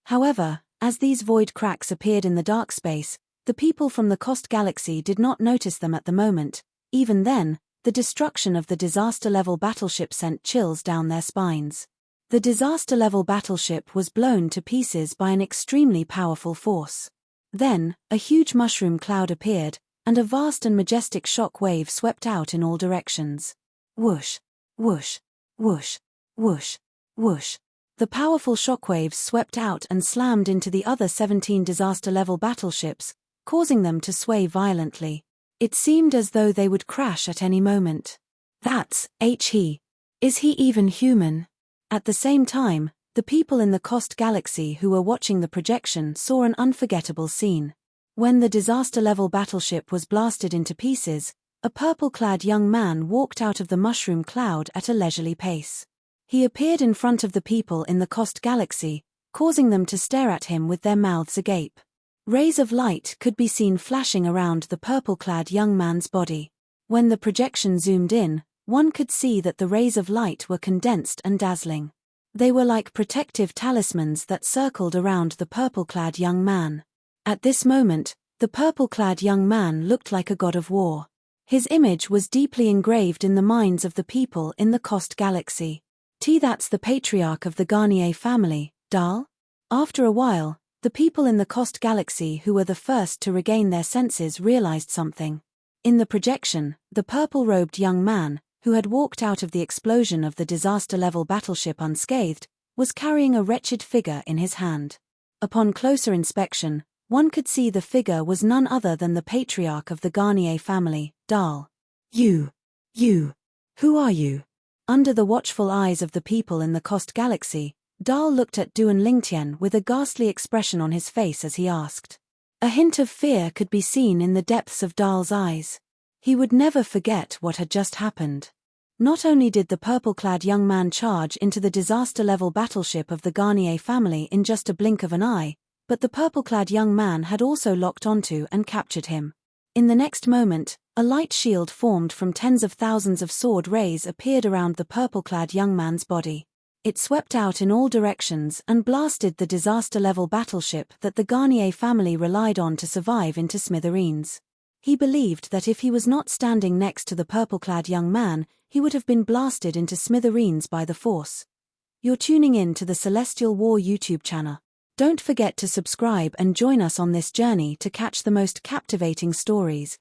However, as these void cracks appeared in the dark space, the people from the Cost Galaxy did not notice them at the moment. Even then, the destruction of the disaster-level battleship sent chills down their spines. The disaster-level battleship was blown to pieces by an extremely powerful force. Then, a huge mushroom cloud appeared, and a vast and majestic shock wave swept out in all directions. Whoosh, whoosh, whoosh, whoosh, whoosh. The powerful shockwaves swept out and slammed into the other 17 disaster-level battleships, causing them to sway violently. It seemed as though they would crash at any moment. Is he even human? At the same time, the people in the Cost Galaxy who were watching the projection saw an unforgettable scene. When the disaster-level battleship was blasted into pieces, a purple-clad young man walked out of the mushroom cloud at a leisurely pace. He appeared in front of the people in the Cost Galaxy, causing them to stare at him with their mouths agape. Rays of light could be seen flashing around the purple-clad young man's body. When the projection zoomed in, one could see that the rays of light were condensed and dazzling. They were like protective talismans that circled around the purple-clad young man. At this moment, the purple-clad young man looked like a god of war. His image was deeply engraved in the minds of the people in the Cost Galaxy. That's the patriarch of the Garnier family, Dahl? After a while, the people in the Cost Galaxy who were the first to regain their senses realized something. In the projection, the purple-robed young man, who had walked out of the explosion of the disaster-level battleship unscathed, was carrying a wretched figure in his hand. Upon closer inspection, one could see the figure was none other than the patriarch of the Garnier family, Dahl. Who are you? Under the watchful eyes of the people in the Cost Galaxy, Dahl looked at Duan Lingtian with a ghastly expression on his face as he asked. A hint of fear could be seen in the depths of Dahl's eyes. He would never forget what had just happened. Not only did the purple-clad young man charge into the disaster-level battleship of the Garnier family in just a blink of an eye, but the purple-clad young man had also locked onto and captured him. In the next moment, a light shield formed from tens of thousands of sword rays appeared around the purple-clad young man's body. It swept out in all directions and blasted the disaster-level battleship that the Garnier family relied on to survive into smithereens. He believed that if he was not standing next to the purple-clad young man, he would have been blasted into smithereens by the Force. You're tuning in to the Celestial War YouTube channel. Don't forget to subscribe and join us on this journey to catch the most captivating stories.